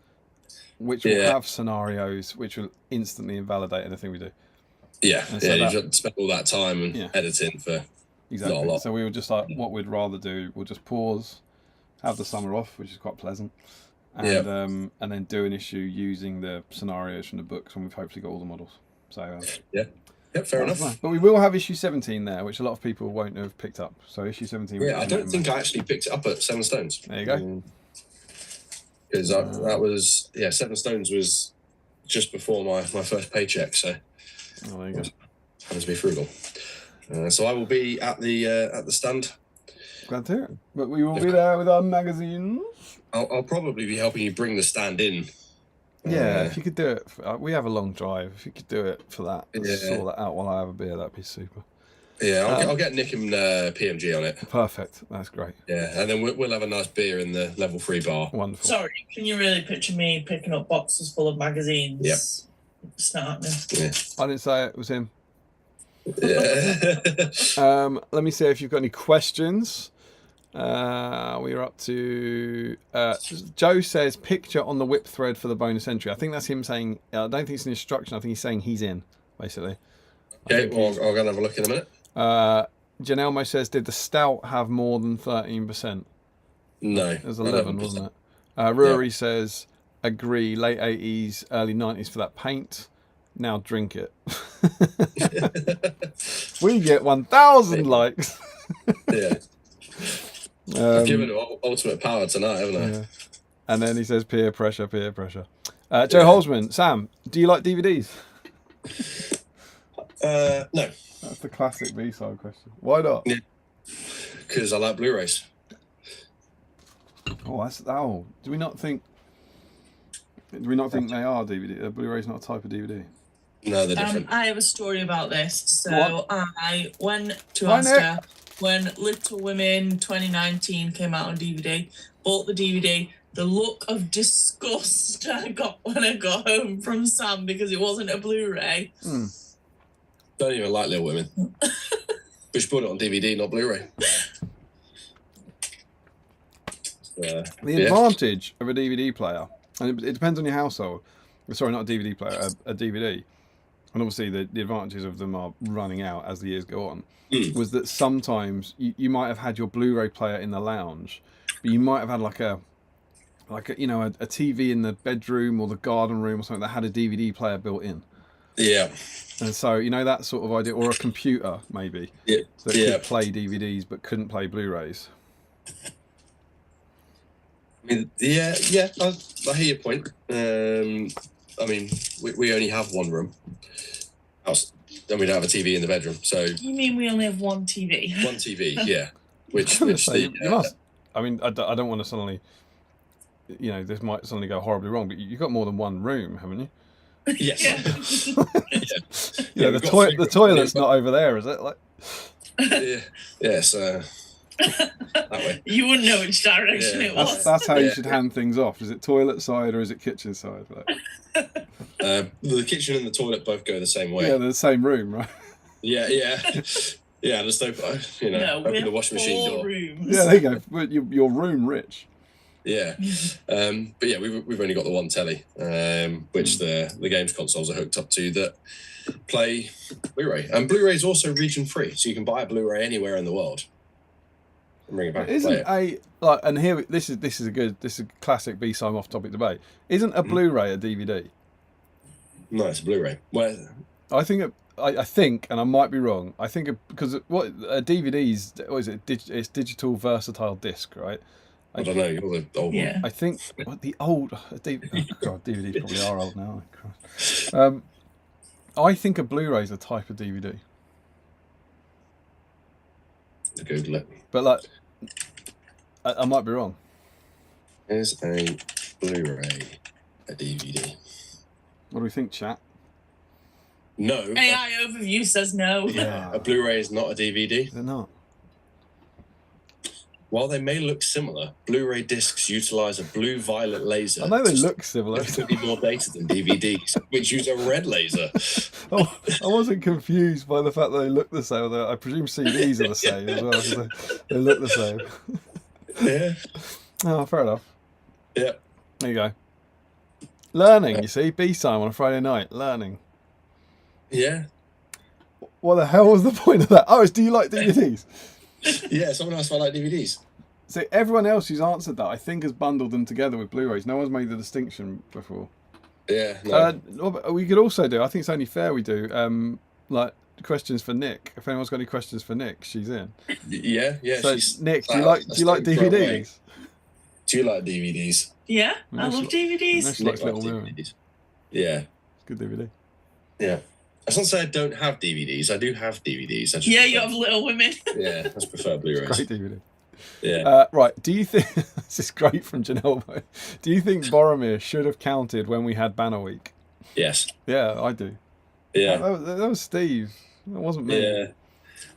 which will have scenarios which will instantly invalidate anything we do. Yeah, and so you've got to spend all that time and editing for not a lot. So we were just like, what we'd rather do, we'll just pause, have the summer off, which is quite pleasant, and then do an issue using the scenarios from the books when we've hopefully got all the models. So fair enough. Fine. But we will have issue 17 there, which a lot of people won't have picked up. So issue 17. Yeah, I don't think I actually picked it up at Seven Stones. There you go. Because that was 7 Stones was just before my first paycheck, so there you go. Having to be frugal. So I will be at the stand. Glad to hear it. But we will be there with our magazines. I'll probably be helping you bring the stand in. Yeah, if you could do it. We have a long drive. If you could do it for that, sort that out while I have a beer, that'd be super. Yeah, I'll get Nick and PMG on it. Perfect. That's great. Yeah, and then we'll have a nice beer in the level 3 bar. Wonderful. Sorry, can you really picture me picking up boxes full of magazines? Yep. It's not happening. Yeah. I didn't say it was him. Yeah. Let me see if you've got any questions. We're up to Joe says picture on the whip thread for the bonus entry. I think that's him saying. I don't think it's an instruction. I think he's saying he's in, basically. Okay, well, I'll go and have a look in a minute. Janelmo says, did the stout have more than 13%? No. It was 11, wasn't it? Rory says, agree, late 80s, early 90s for that paint. Now drink it. We get 1,000 likes. Yeah. I've given it ultimate power tonight, haven't I? Yeah. And then he says, peer pressure, peer pressure. Joe Holzman, Sam, do you like DVDs? No. That's the classic B-side question. Why not? Because I like Blu-rays. Do we not think they are DVD? Blu-ray's not a type of DVD. No, they're different. I have a story about this. So I went to Asda when Little Women 2019 came out on DVD, bought the DVD. The look of disgust I got when I got home from Sam because it wasn't a Blu-ray. Don't even like Little Women. We should put it on DVD, not Blu-ray. The advantage of a DVD player, and it depends on your household. Sorry, not a DVD player, a DVD. And obviously the advantages of them are running out as the years go on. Was that sometimes you might have had your Blu-ray player in the lounge, but you might have had like a TV in the bedroom or the garden room or something that had a DVD player built in. Yeah. And so, that sort of idea, or a computer maybe, that could play DVDs but couldn't play Blu-rays. I mean, I hear your point. I mean, we only have one room. and we don't have a TV in the bedroom. So you mean we only have one TV? One TV, yeah. Which you must. I mean, I don't want to suddenly, this might suddenly go horribly wrong, but you've got more than one room, haven't you? Yes. Yeah. The toilet's not over there, is it? Like. Yes. That way. You wouldn't know which direction it was. That's how you should hand things off. Is it toilet side or is it kitchen side? Like? The kitchen and the toilet both go the same way. Yeah, they're the same room, right? Yeah. Just open the washing machine door. Rooms. Yeah, there you go. But you're room rich. Yeah, but yeah, we've only got the one telly, which the games consoles are hooked up to that play Blu-ray, and Blu-ray is also region free, so you can buy a Blu-ray anywhere in the world. And bring it back. And here this is a classic BSIME off-topic debate. Isn't a Blu-ray a DVD? No, it's a Blu-ray. Well, I think, and I might be wrong. I think because what a DVD's it's digital versatile disc, right? I don't know. You're the old one. I think the old DVDs probably are old now. I think a Blu-ray is a type of DVD. Google it. But I might be wrong. Is a Blu-ray a DVD? What do we think, chat? No. AI overview says no. Yeah, a Blu-ray is not a DVD. They're not. While they may look similar, Blu-ray discs utilize a blue-violet laser. I know they look similar. Significantly more data than DVDs, which use a red laser. Oh, I wasn't confused by the fact that they look the same. I presume CDs are the same as well, because they look the same. Yeah. Oh, fair enough. Yeah. There you go. Learning, you see, BSIME on a Friday night. Learning. Yeah. What the hell was the point of that? Oh, it's do you like DVDs? Yeah, someone asked if I like DVDs. So everyone else who's answered that, I think, has bundled them together with Blu-rays. No one's made the distinction before. Yeah. No. We could also do, I think it's only fair we do, like questions for Nick. If anyone's got any questions for Nick, she's in. Yeah. So Nick, do you like DVDs? Do you like DVDs? Yeah, I love DVDs. Nick likes Little Women. Yeah. Good DVD. Yeah. That's not to say I don't have DVDs. I do have DVDs. You have Little Women. Yeah, I just prefer Blu-rays. Great DVD. Yeah. Right. Do you think this is great from Janelle? Do you think Boromir should have counted when we had Banner Week? Yes. Yeah, I do. Yeah. That was Steve. That wasn't me. Yeah.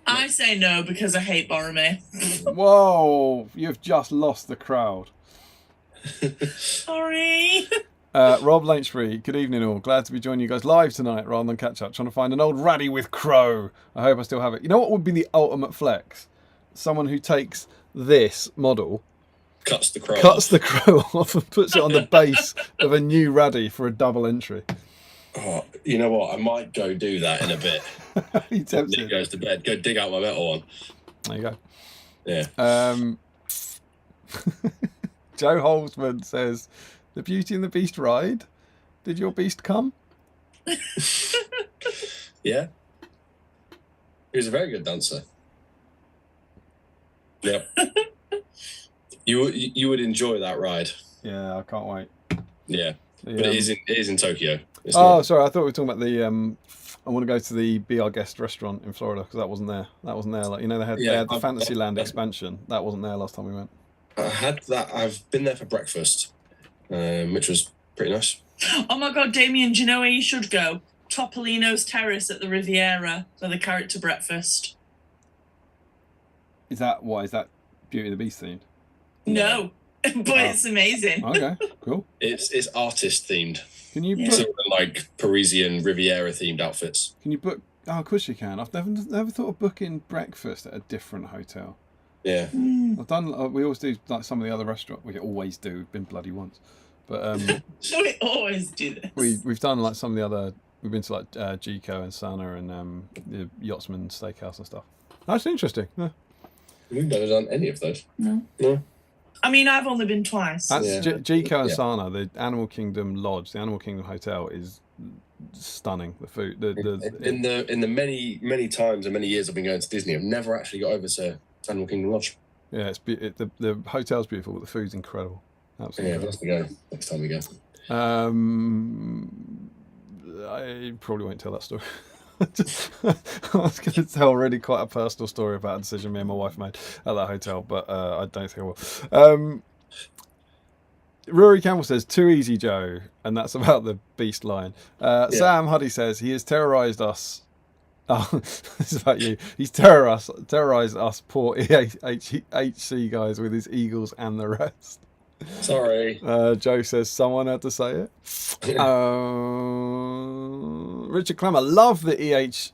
I say no because I hate Boromir. Whoa! You've just lost the crowd. Sorry. Rob Lanchbury, good evening all. Glad to be joining you guys live tonight rather than catch up. Trying to find an old Raddy with Crow. I hope I still have it. You know what would be the ultimate flex? Someone who takes this model, cuts the crow off and puts it on the base of a new Raddy for a double entry. Oh, you know what? I might go do that in a bit. You tempted. Nick goes to bed. Go dig out my metal one. There you go. Yeah. Joe Holzman says, "The Beauty and the Beast ride. Did your beast come?" Yeah. He was a very good dancer. Yep. You would enjoy that ride. Yeah, I can't wait. Yeah. But it is in Tokyo. Sorry, I thought we were talking about the. I want to go to the Be Our Guest restaurant in Florida because that wasn't there. Like they had the Fantasyland expansion. That wasn't there last time we went. I had that. I've been there for breakfast, which was pretty nice. Oh my God, Damien, do you know where you should go? Topolino's Terrace at the Riviera for the character breakfast. Is that Beauty and the Beast themed? No, but it's amazing. Okay, cool. It's artist themed. Can you book like Parisian Riviera themed outfits? Can you book? Oh, of course you can. I've never thought of booking breakfast at a different hotel. Yeah. I've done. We always do like some of the other restaurants. We always do. We've been bloody once, but we always do this. We've done like some of the other. We've been to like Gico and Sana and the Yachtsman Steakhouse and stuff. That's interesting. Yeah. We've never done any of those. No. I mean, I've only been twice. That's Gico and Sana, the Animal Kingdom Lodge, the Animal Kingdom Hotel is stunning. The food, in the many times and many years I've been going to Disney, I've never actually got over to Animal Kingdom Lodge. Yeah, the hotel's beautiful, but the food's incredible. Absolutely. Yeah, that's the go. Next time we go. I probably won't tell that story. I was going to tell really quite a personal story about a decision me and my wife made at that hotel, but I don't think I will. Rory Campbell says, too easy, Joe, and that's about the beast line. Sam Huddy says, he has terrorised us. Oh, this is about you. He's terrorised us poor HC guys with his Eagles and the rest. Sorry. Joe says, someone had to say it. Richard Clemmer, love the EH.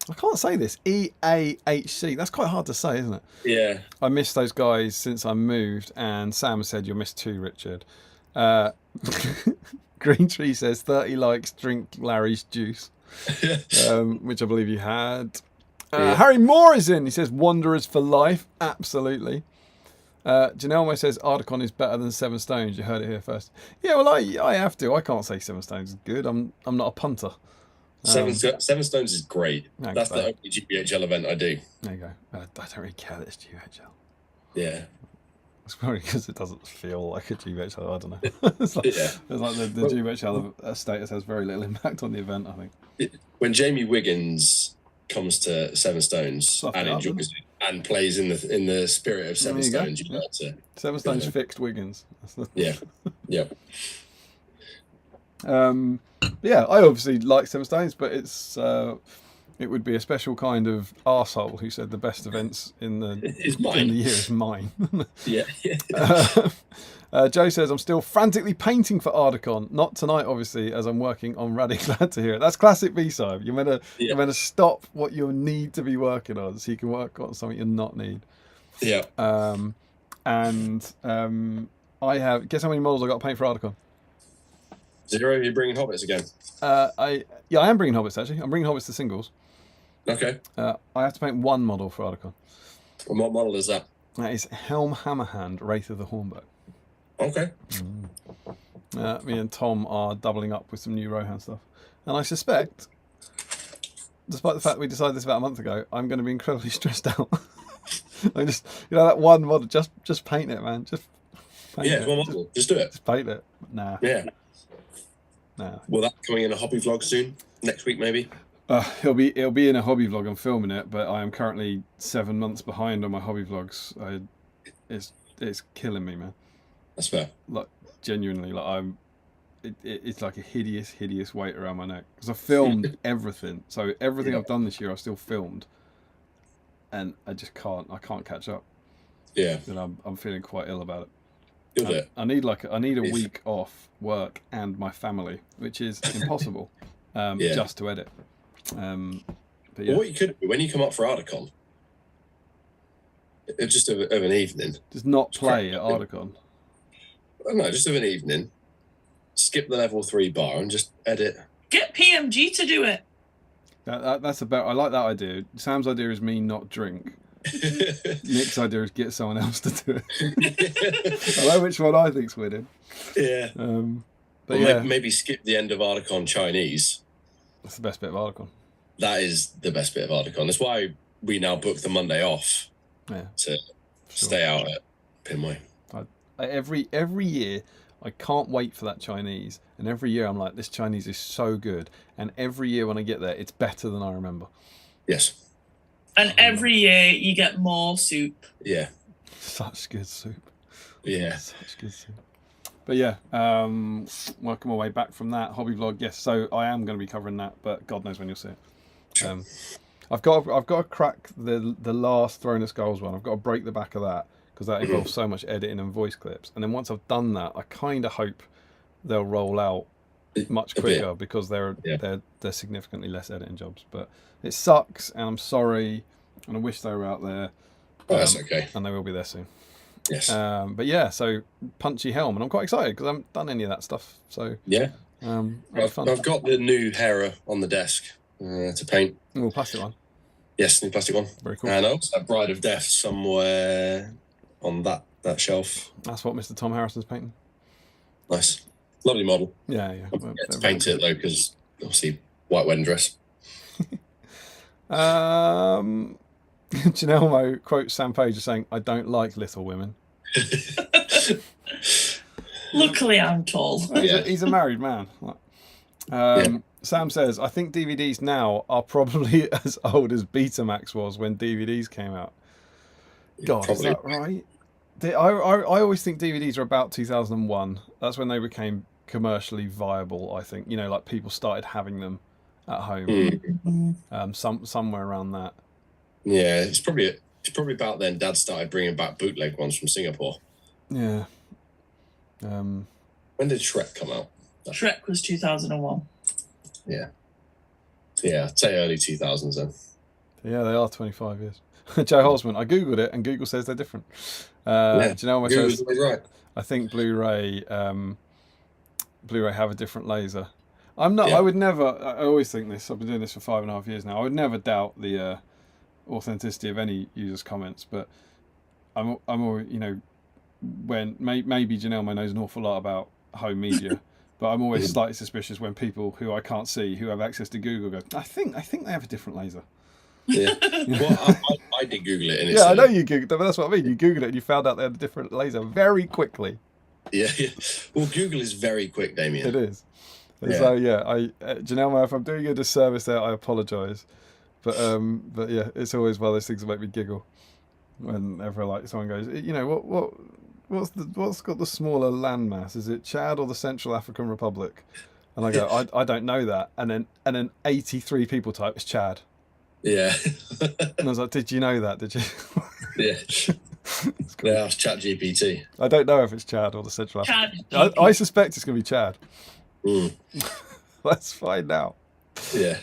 I can't say this. EAHC. That's quite hard to say, isn't it? Yeah. I missed those guys since I moved, and Sam said you'll miss too, Richard. Green Tree says 30 likes, drink Larry's juice, which I believe you had. Harry Moore is in. He says Wanderers for life. Absolutely. Janelle says Articon is better than Seven Stones. You heard it here first. Yeah, well, I have to. I can't say Seven Stones is good. I'm not a punter. Seven Stones is great. That's the only GBHL event I do. There you go. I don't really care that it's GBHL. Yeah. It's probably because it doesn't feel like a GBHL. I don't know. It's like the GBHL status has very little impact on the event, I think. When Jamie Wiggins comes to Seven Stones and enjoys it and plays in the spirit of Seven Stones, you know to Seven Stones fixed Wiggins. Yeah. Yeah, I obviously like Seven Stones, but it would be a special kind of arsehole who said the best events in the year is mine. Yeah. Joe says, I'm still frantically painting for Articon. Not tonight, obviously, as I'm working on Radagast. Glad to hear it. That's classic B-side. You're meant to stop what you need to be working on so you can work on something you not need. Yeah. I have, guess how many models I got to paint for Articon? 0. You're bringing Hobbits again? I am bringing Hobbits, actually. I'm bringing Hobbits to singles. Okay. I have to paint one model for Articon. And what model is that? That is Helm Hammerhand, Wraith of the Hornbow. Okay. Me and Tom are doubling up with some new Rohan stuff. And I suspect, despite the fact we decided this about a month ago, I'm going to be incredibly stressed out. I just, that one model, just paint it, man. Just paint it. One model. Just do it. Just paint it. Nah. Yeah. Nah. Will that coming in a hobby vlog soon? Next week, maybe? It'll be in a hobby vlog. I'm filming it, but I am currently 7 months behind on my hobby vlogs. It's killing me, man. That's fair. Like genuinely, like it's like a hideous weight around my neck because I filmed everything. So everything I've done this year, I've still filmed, and I just can't catch up. Yeah. And I'm feeling quite ill about it. You'll do it. I need a week off work and my family, which is impossible. Just to edit. But yeah. Well, what you could do when you come up for Articon, just of an evening, just not play at Articon. No, just of an evening. Skip the level 3 bar and just edit. Get PMG to do it. That's about. I like that idea. Sam's idea is me not drink. Nick's idea is get someone else to do it. I know which one I think's winning. Yeah. But maybe skip the end of Articon Chinese. That's the best bit of Articon. That is the best bit of Articon. That's why we now book the Monday off. Yeah. To stay out at Pinway. Every year, I can't wait for that Chinese, and every year I'm like, this Chinese is so good, and every year when I get there, it's better than I remember. Yes. And every year you get more soup. Yeah. Such good soup. Yeah. Such good soup. But yeah, working my way back from that hobby vlog. Yes, so I am going to be covering that, but God knows when you'll see it. I've got to crack the last Throne of Skulls one. I've got to break the back of that because that involves so much editing and voice clips. And then once I've done that, I kind of hope they'll roll out much quicker because they're significantly less editing jobs. But it sucks, and I'm sorry, and I wish they were out there. Oh, that's okay. And they will be there soon. Yes. But yeah, so Punchy Helm, and I'm quite excited because I haven't done any of that stuff. So yeah, I've got the new Hera on the desk to paint. Oh, plastic one. Yes, new plastic one. Very cool. And also a Bride of Death somewhere on that shelf. That's what Mr. Tom Harrison's painting. Nice, lovely model. Yeah. Well, to paint it though, because obviously white wedding dress. Janelle Mo quotes Sam Page as saying, "I don't like little women." Luckily, I'm tall. He's a married man. Sam says, I think DVDs now are probably as old as Betamax was when DVDs came out. God, probably. Is that right? I always think DVDs are about 2001. That's when they became commercially viable, I think. You know, like people started having them at home. Somewhere around that. Yeah, it's probably about then Dad started bringing back bootleg ones from Singapore. Yeah. When did Shrek come out? Shrek was 2001. Yeah. Yeah, I'd say early 2000s then. Yeah, they are 25 years. Joe Holzman, I googled it and Google says they're different. Do you know what Google's always right. I think Blu-ray have a different laser. I'm not. Yeah. I would never. I always think this. I've been doing this for 5.5 years now. I would never doubt the authenticity of any user's comments, but I'm always, you know, when maybe Janelle knows an awful lot about home media, but I'm always slightly suspicious when people who I can't see, who have access to Google, go, I think they have a different laser. Yeah. Well, I did Google it. And yeah, I know you Googled it, but that's what I mean. You Googled it and you found out they had a different laser very quickly. Yeah. Well, Google is very quick, Damien. It is. And so Janelle, if I'm doing you a disservice there, I apologise. But yeah, it's always one of those things that make me giggle whenever like someone goes, you know, what's got the smaller landmass? Is it Chad or the Central African Republic? And I go, I don't know that. And then 83 people type it's Chad. Yeah. And I was like, did you know that? Did you? Yeah. Cool. Yeah, it's Chat GPT. I don't know if it's Chad or the Central African. I suspect it's going to be Chad. Let's find out. Yeah.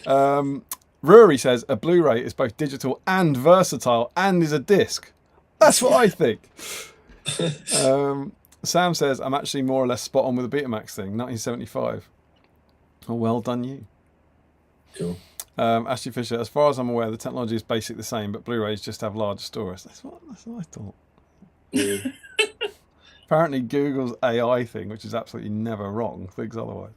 Rory says a Blu-ray is both digital and versatile and is a disc. That's what I think. Sam says I'm actually more or less spot on with the Betamax thing, 1975. Oh, well done you. Cool. Ashley Fisher, as far as I'm aware, the technology is basically the same, but Blu-rays just have larger storage. That's what I thought. Yeah. Apparently Google's AI thing, which is absolutely never wrong, thinks otherwise.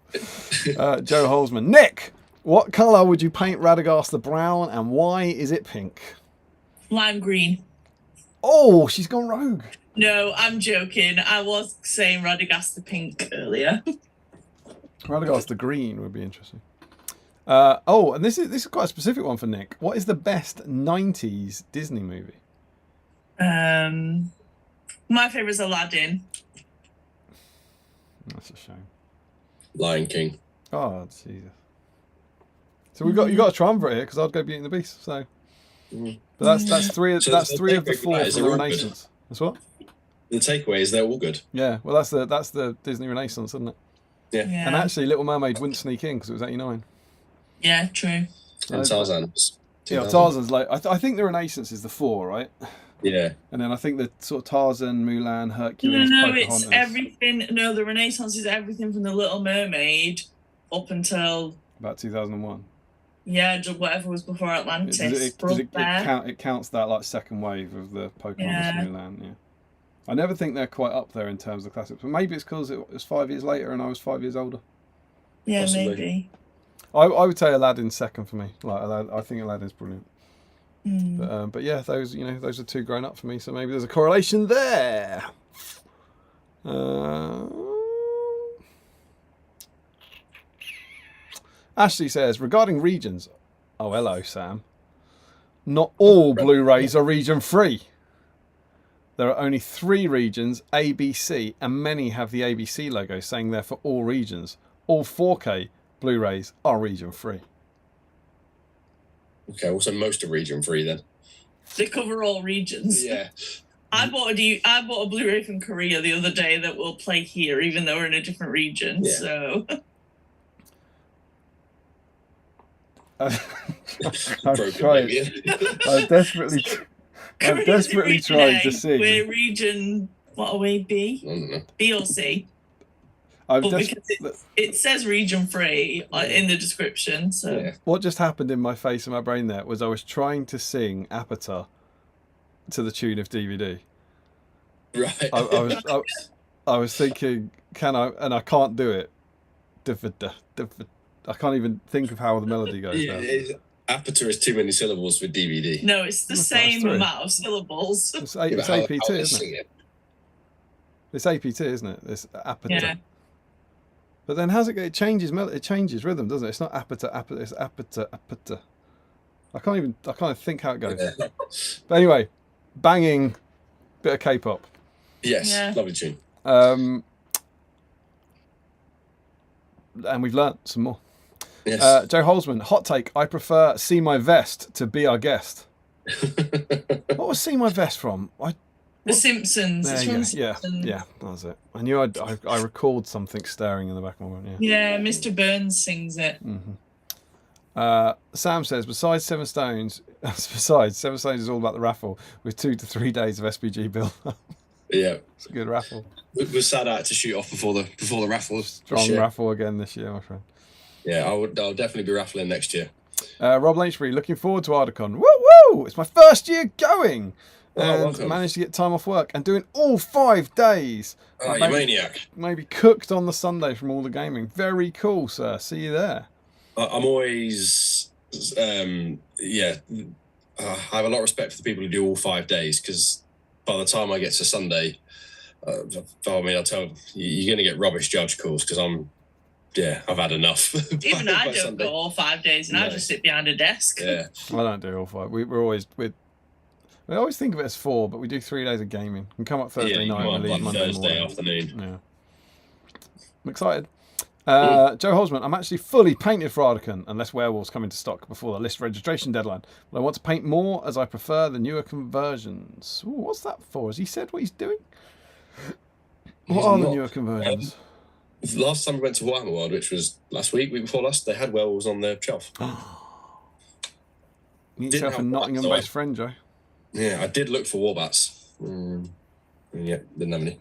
Joe Holzman. Nick, what colour would you paint Radagast the Brown and why is it pink? Lime green. Oh, she's gone rogue. No, I'm joking. I was saying Radagast the pink earlier. Radagast the green would be interesting. And this is quite a specific one for Nick. What is the best 90s Disney movie? My favourite is Aladdin. That's a shame. Lion King. Oh, Jesus. So you got a triumvirate here because I'd go Beauty and the Beast. So, but that's three of the four from the Renaissance. Good. That's what. The takeaway is they're all good. Yeah, well that's the Disney Renaissance, isn't it? Yeah. And actually, Little Mermaid wouldn't sneak in because it was 89. Yeah, true. And Tarzan's. Yeah, Tarzan's like I think the Renaissance is the 4, right? Yeah. And then I think the sort of Tarzan, Mulan, Hercules. No, it's everything. No, the Renaissance is everything from the Little Mermaid up until about 2001. Yeah, whatever was before Atlantis. It counts that like second wave of the Pocahontas, Mulan. Yeah. I never think they're quite up there in terms of classics, but maybe it's because it was 5 years later and I was 5 years older. Yeah, possibly. Maybe. I would say Aladdin's second for me. Like I think Aladdin's brilliant. But yeah, those are two grown up for me, so maybe there's a correlation there. Ashley says regarding regions. Oh, hello, Sam. Not all Blu-rays are region free. There are only 3 regions, A, B, C, and many have the ABC logo saying they're for all regions. All 4K Blu-rays are region free. Okay, well, so most are region free then. They cover all regions. Yeah. I bought a Blu-ray from Korea the other day that will play here, even though we're in a different region. Yeah. So. I'm desperately trying to sing. We're region, what are we, B? I don't know. B or C? Because it says region free in the description. So yeah. What just happened in my face and my brain there was I was trying to sing Apata to the tune of DVD. Right. I was thinking, can I? And I can't do it. I can't even think of how the melody goes. Yeah, Apata is too many syllables for DVD. No, it's the same amount of syllables. It's APT, isn't it? It's APT, isn't it? It's Apata. Yeah. But then how's it go? It changes rhythm, doesn't it? It's not apata, it's apata. I can't even think how it goes. Yeah. But anyway, banging bit of K-pop. Yes, Yeah. lovely tune. And we've learnt some more. Yes. Joe Holzman, hot take. I prefer See My Vest to Be Our Guest. What was See My Vest from? The Simpsons. There It's you from go. Simpsons. Yeah, that was it. I knew I recalled something staring in the back of my mind. Yeah, Mr. Burns sings it. Sam says, besides Seven Stones is all about the raffle with 2 to 3 days of SBG build. Yeah, It's a good raffle. We're sad out to shoot off before the raffle. Strong raffle again this year, my friend. Yeah, I'll definitely be raffling next year. Rob Lynchbury, looking forward to Articon. Woo woo! It's my first year going. And welcome. managed to get time off work and doing all 5 days. Oh, you maniac. Maybe cooked on the Sunday from all the gaming. Very cool, sir. See you there. I'm always, I have a lot of respect for the people who do all 5 days, because by the time I get to Sunday, I tell you, you're going to get rubbish judge calls, because I've had enough. Even I don't go all 5 days, and I just sit behind a desk. Yeah, I don't do all 5. We always think of it as 4, but we do 3 days of gaming. We come up Thursday night and leave Monday Thursday morning. afternoon. Yeah, I'm excited. Joe Holzman, I'm actually fully painted for Articon, unless werewolves come into stock before the list registration deadline. But I want to paint more, as I prefer the newer conversions. Ooh, what's that for? Has he said what he's doing? What are the newer conversions? Last time we went to Warhammer World, which was week before last, they had werewolves on their shelf. You need yourself a Nottingham-based friend, Joe. Yeah, I did look for warbats. Yeah, didn't have any.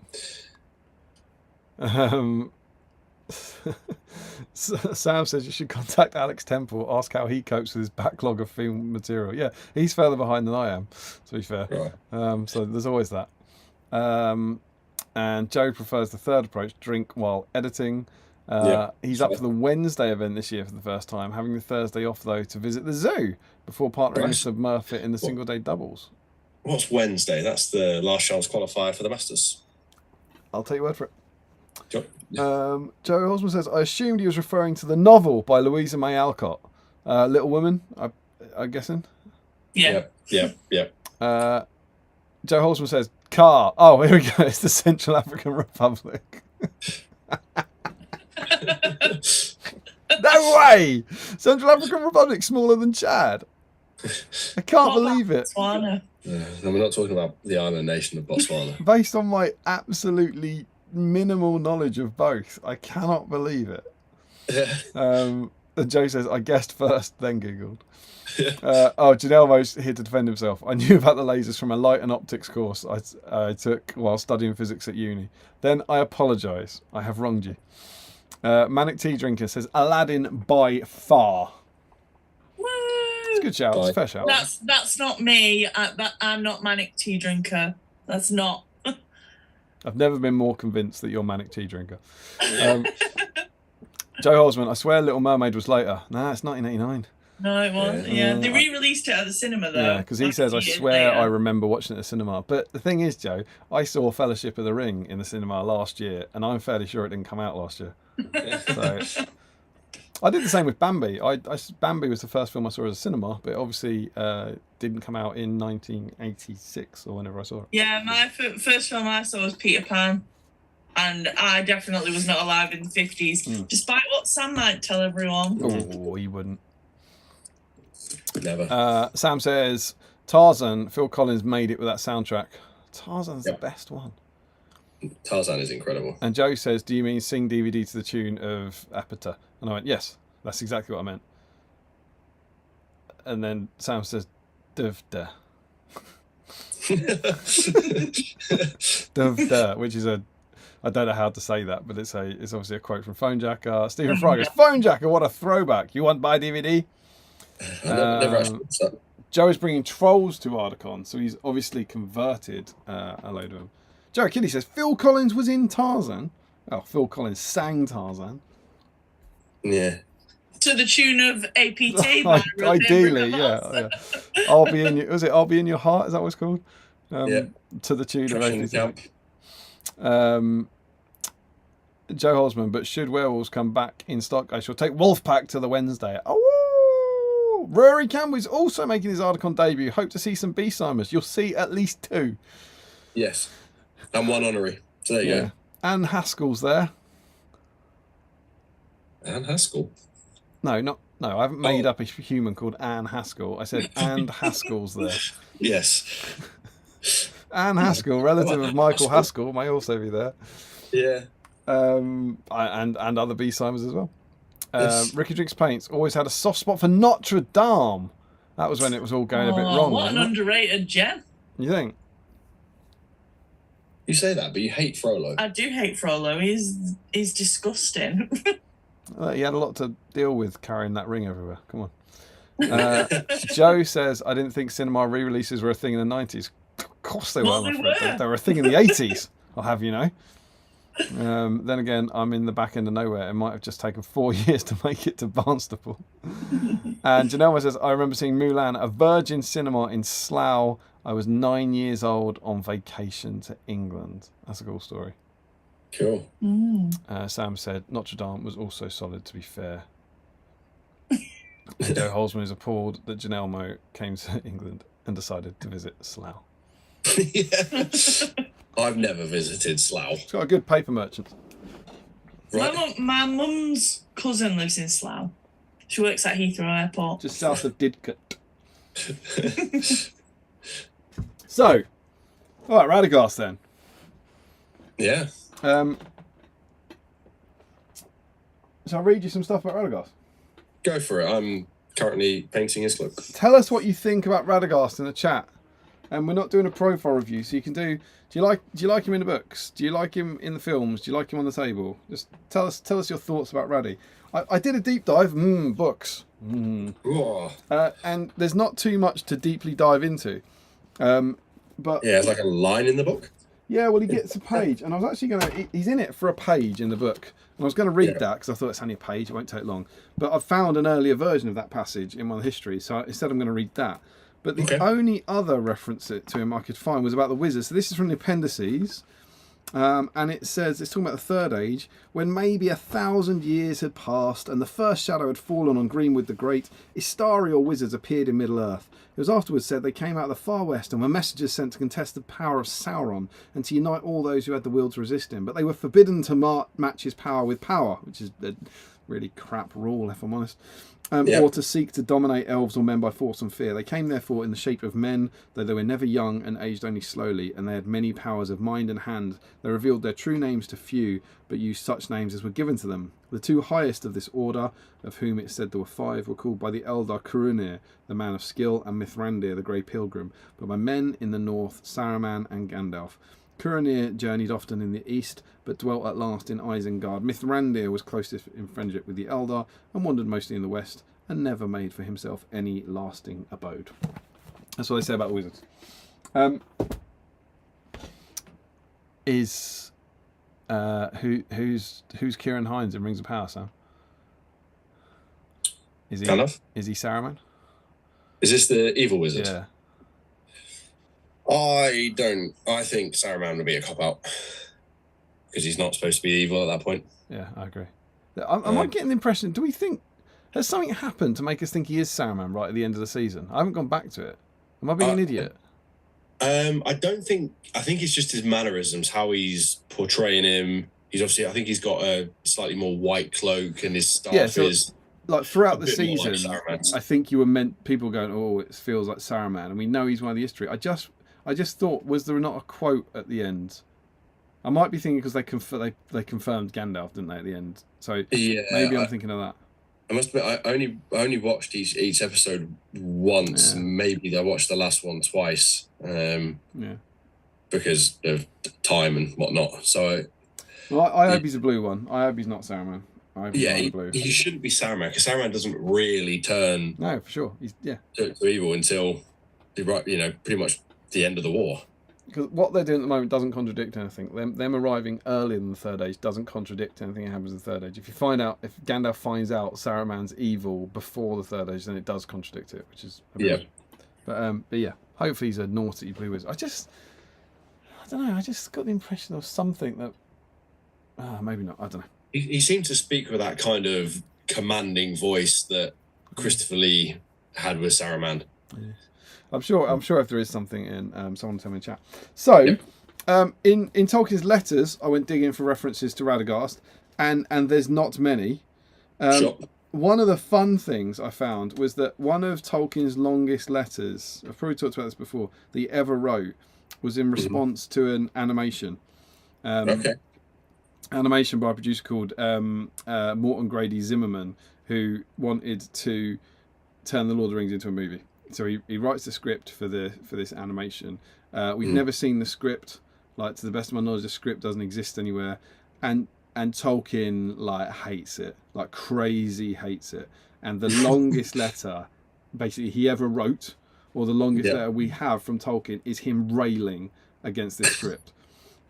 Sam says you should contact Alex Temple, ask how he copes with his backlog of film material. Yeah, he's further behind than I am, to be fair. Right. So there's always that. And Joe prefers the third approach, drink while editing. He's up for the Wednesday event this year for the first time, having the Thursday off, though, to visit the zoo before partnering with Murphy in the single-day doubles. What's Wednesday? That's the last chance qualifier for the Masters. I'll take your word for it. Sure. Joe Osmond says, I assumed he was referring to the novel by Louisa May Alcott. Little Women, I'm guessing. Yeah. Joe Holzman says, car. Oh, here we go. It's the Central African Republic. No way! Central African Republic smaller than Chad. I can't believe it. Botswana. No, we're not talking about the island nation of Botswana. Based on my absolutely minimal knowledge of both, I cannot believe it. And Joe says, I guessed first, then Googled. Janelmo's here to defend himself. I knew about the lasers from a light and optics course I took while studying physics at uni. Then I apologise. I have wronged you. Manic Tea Drinker says, Aladdin by far. It's a good shout. It's a fair shout. That's not me. I'm not Manic Tea Drinker. That's not. I've never been more convinced that you're Manic Tea Drinker. Joe Holzman, I swear Little Mermaid was later. Nah, it's 1989. No, it wasn't. Yeah, they re-released it at the cinema though. Yeah, because he says, I swear I remember watching it at the cinema. But the thing is, Joe, I saw Fellowship of the Ring in the cinema last year, and I'm fairly sure it didn't come out last year. So I did the same with Bambi. Bambi was the first film I saw as a cinema, but it obviously didn't come out in 1986 or whenever I saw it. Yeah, my first film I saw was Peter Pan, and I definitely was not alive in the 50s, despite what Sam might tell everyone. Oh, he wouldn't. Never. Sam says, Tarzan, Phil Collins made it with that soundtrack. Tarzan's the best one. Tarzan is incredible. And Joe says, do you mean sing DVD to the tune of Apata? And I went, yes, that's exactly what I meant. And then Sam says, Duvda. Duvda, which is I don't know how to say that, but it's obviously a quote from Phone Jacker. Stephen Fry goes, Phone Jacker, what a throwback. You want to buy DVD? Never actually watched that. Joe is bringing trolls to Articon, so he's obviously converted a load of them. Joe Kiddy says, Phil Collins was in Tarzan. Oh, Phil Collins sang Tarzan. Yeah. To the tune of APT. Ideally, yeah. I'll be in your. Was it I'll Be in Your Heart? Is that what it's called? To the tune of APT. Joe Holzman, but should werewolves come back in stock, I shall take Wolfpack to the Wednesday. Oh, Rory Campbell's also making his Articon debut. Hope to see some BSIMEs. You'll see at least 2. Yes. And 1 honorary. So there you go. Anne Haskell's there. Anne Haskell? No, I haven't made up a human called Anne Haskell. I said Anne Haskell's there. Yes. Anne Haskell, relative of Michael Haskell, may also be there. Yeah. And other BSIMEs as well. Yes. Ricky Drinks Paints always had a soft spot for Notre Dame. That was when it was all going a bit wrong. What an underrated gem. You think? You say that, but you hate Frollo. I do hate Frollo. He's disgusting. He had a lot to deal with carrying that ring everywhere. Come on. Joe says, I didn't think cinema re-releases were a thing in the 90s. Of course they were. They were a thing in the 80s, I'll have you know. Then again, I'm in the back end of nowhere. It might have just taken 4 years to make it to Barnstaple. And Janelle says, I remember seeing Mulan at a Virgin cinema in Slough. I was 9 years old on vacation to England. That's a cool story. Cool. Sam said, Notre Dame was also solid, to be fair. Joe Holzman is appalled that Janelle Moe came to England and decided to visit Slough. Yeah. I've never visited Slough. It's got a good paper merchant. Right. My mum's cousin lives in Slough. She works at Heathrow Airport. Just south of Didcot. So, all right, Radagast then. Yeah. Shall I read you some stuff about Radagast? Go for it. I'm currently painting his look. Tell us what you think about Radagast in the chat. And we're not doing a profile review, so you can do. Do you like him in the books? Do you like him in the films? Do you like him on the table? Just tell us your thoughts about Raddy. I did a deep dive. Books. And there's not too much to deeply dive into. But yeah, it's like a line in the book. Yeah, well, he gets a page, and I was actually he's in it for a page in the book, and I was going to read that because I thought it's only a page, it won't take long. But I've found an earlier version of that passage in one of the histories, so instead I'm going to read that. But the only other reference to him I could find was about the wizards. So this is from the appendices, and it says, it's talking about the Third Age, when maybe 1,000 years had passed and the first shadow had fallen on Greenwood the Great, Istari or wizards appeared in Middle-earth. It was afterwards said they came out of the far west and were messengers sent to contest the power of Sauron and to unite all those who had the will to resist him. But they were forbidden to match his power with power, which is a really crap rule, if I'm honest. Or to seek to dominate elves or men by force and fear. They came therefore in the shape of men, though they were never young and aged only slowly, and they had many powers of mind and hand. They revealed their true names to few, but used such names as were given to them. The two highest of this order, of whom it said there were 5, were called by the elder Curunir, the man of skill, and Mithrandir, the grey pilgrim, but by men in the north, Saruman and Gandalf. Curunir journeyed often in the east, but dwelt at last in Isengard. Mithrandir was closest in friendship with the Eldar, and wandered mostly in the west, and never made for himself any lasting abode. That's what they say about wizards. Who's Kieran Hines in Rings of Power, Sam? Is he Saruman? Is this the evil wizard? Yeah. I think Saruman would be a cop-out. Because he's not supposed to be evil at that point. Yeah, I agree. Am I getting the impression, do we think, has something happened to make us think he is Saruman right at the end of the season? I haven't gone back to it. Am I being an idiot? I think it's just his mannerisms, how he's portraying him. He's obviously, I think he's got a slightly more white cloak and his staff is... Like throughout the season, I think you were meant, people going, oh, it feels like Saruman, and we know he's one of the history. I just thought, was there not a quote at the end? I might be thinking because they confirmed Gandalf, didn't they, at the end? So maybe I'm thinking of that. I must admit, I only watched each episode once. Yeah. Maybe I watched the last one twice. Because of time and whatnot. So, I hope he's a blue one. I hope he's not Saruman. He shouldn't be Saruman because Saruman doesn't really turn. No, for sure. He's to evil until pretty much the end of the war. Because what they're doing at the moment doesn't contradict anything. Them arriving earlier than the Third Age doesn't contradict anything that happens in the Third Age. If Gandalf finds out Saruman's evil before the Third Age, then it does contradict it, which is But yeah, hopefully he's a naughty blue wizard. I don't know. I just got the impression there was something that Maybe not. I don't know. He seemed to speak with that kind of commanding voice that Christopher Lee had with Saruman. Yes. I'm sure if there is something in, someone will tell me in chat. So, Yep. in Tolkien's letters, I went digging for references to Radagast, and there's not many. Sure. One of the fun things I found was that one of Tolkien's longest letters, I've probably talked about this before, that he ever wrote, was in response to an animation. Okay. Animation by a producer called Morton Grady Zimmerman, who wanted to turn The Lord of the Rings into a movie. So he writes the script for this animation. We've never seen the script. Like, to the best of my knowledge, the script doesn't exist anywhere. And Tolkien like hates it, like crazy hates it. And the longest letter basically he ever wrote, or the longest letter we have from Tolkien, is him railing against this script.